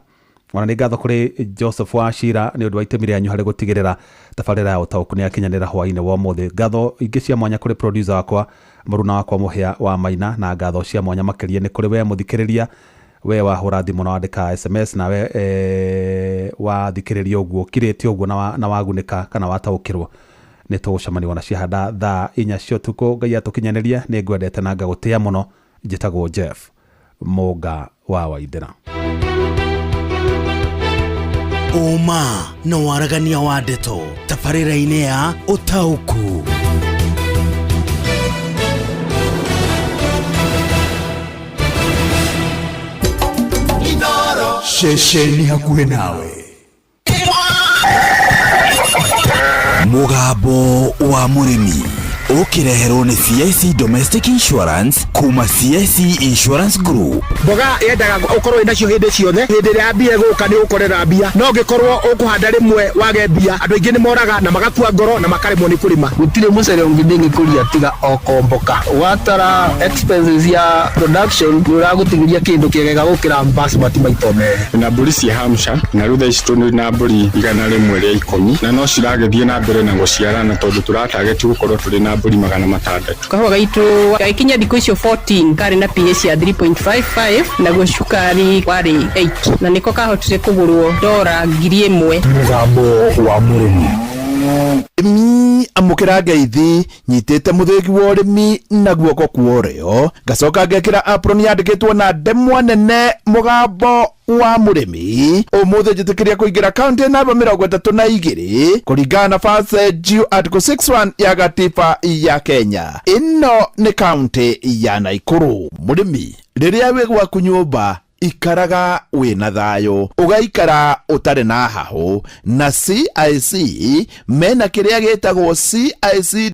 ona ni ngatho kuri Joseph Wachira ni undu wa itemi rĩanyu harĩ gutigirira tabarĩra ya ũtaũku nĩ yakinyanĩra hwaĩ-inĩ wa ũmũthĩ. Ngatho ingĩ cia mwanya kuri producer wakwa Muruna wakwa Mũhĩa wa Maina na ngatho cia mwanya makĩria nĩ kuri we mũthikĩrĩria we wahũra thimũ na wandĩka SMS na we wathikĩrĩria ũguo kirĩtie ũguo na wagunĩka kana wataũkĩrwo nĩ tũgũcemania na ciahanda thaa 4 cia ũtukũ. Ngai atũkinyanĩria nĩ ngwendete na ngagũtĩa mũno. Njĩtagwo Jeff Mũnga wa Waithĩra. Uma na waragania wa ndeto tabarĩra-inĩ ya ũtaũku. Shesheni hakuhĩ nawe. Mũgambo wa mũrĩmi ukireherwo ni CIC Domestic Insurance kuma CIC Insurance Group. Mboga yendaga ukorwo inacio hindi ciothe, hindi ria mbia guka ni ukorera mbia, no ngikorwo ukuhanda rimwe wage mbia, andu aingi ni moraga na magakua ngoro na makaremwo ni kurima. Gutire mucere ungithini kuria tiga okomboka. Watara expenses ya production uragutigiria kindu kiegega gukira basmati maito mere. Na mburi cia Hampshire na rutha ici na mburi igana rimwe ria 10 na no ciragethie na mbere na guciarana tondu turatarget gukorwo turi na mburi 600. Kahua gaitu gaikinya thikũ icio 14 kari na pH ya 3.55 na cukari wari 8 na niko kahotire kugurwo $1,000. Mũgambo wa mũrĩmi amukira ngeithi nyitite muthegi wa urimi na guoko kuorio gacoka ngekira apron yandikitwo na ndemwa nene mugambo wa mũrĩmi ũmũthĩ njĩtĩkĩria kũingĩra kaunti namba 32 kũringana na fase G article 61 ya gatiba ya Kenya. Ĩno nĩ kaunti ya Naikuru. Mũrĩmi rĩrĩa wĩ gwaku nyũmba ikaraga wĩna thayũ, ũgaikara ũtarĩ na hahũ na CIC mena kĩrĩa gĩtagwo CIC